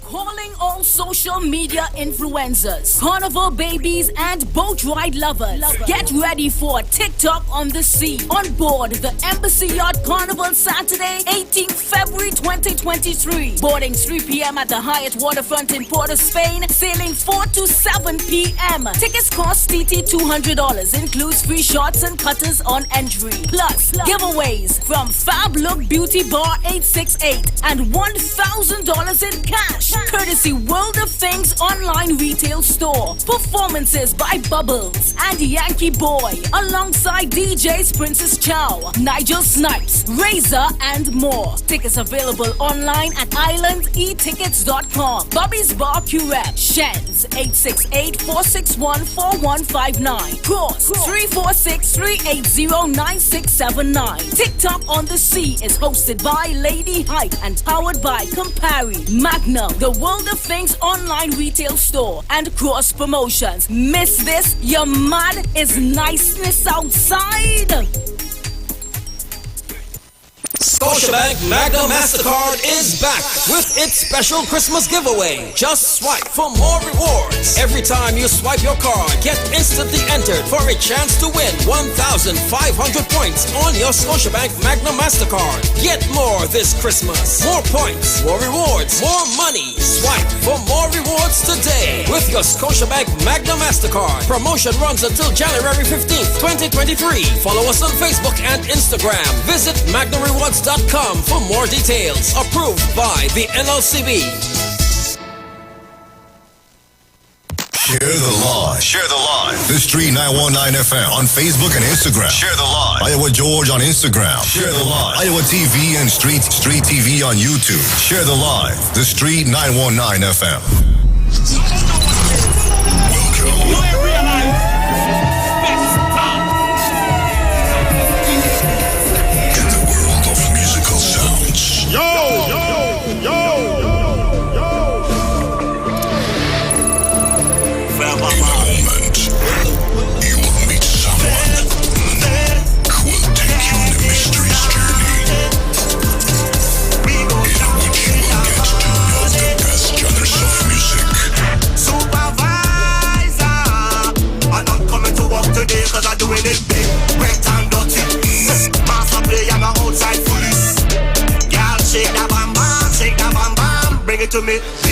Calling all social media influencers, carnival babies, and boat ride lovers. Get ready for TikTok on the sea. On board the Embassy Yacht Carnival Saturday, 18th February 2023. Boarding 3 p.m. at the Hyatt Waterfront in Port of Spain. Sailing 4 to 7 p.m. Tickets cost TT $200. Includes free shots and cutters on entry. Plus, giveaways from Fab Look Beauty Bar 868 and $1,000 in cash. Courtesy World of Things online retail store. Performances by Bubbles and Yankee Boy alongside DJs Princess Chow, Nigel Snipes, Razor, and more. Tickets available online at islandetickets.com. Bobby's Bar Curep, Shens 868-461-4159. Cross 346-380-9679. TikTok on the Sea is hosted by Lady Hype and powered by Campari, Magnum, the World of Things online retail store, and Cross Promotions. Miss this? Your mad is niceness outside. Scotiabank Magna MasterCard is back with its special Christmas giveaway. Just swipe for more rewards. Every time you swipe your card, get instantly entered for a chance to win 1,500 points on your Scotiabank Magna MasterCard. Get more this Christmas. More points, more rewards, more money. Swipe for more rewards today with your Scotiabank Magna MasterCard. Promotion runs until January 15th, 2023. Follow us on Facebook and Instagram. Visit MagnaRewards.com for more details. Approved by the NLCB. Share the live. Share the live. The Street 919 FM on Facebook and Instagram. Share the live. Iowa George on Instagram. Share the live. Iowa TV and Street TV on YouTube. Share the live. The Street 919 FM. To me.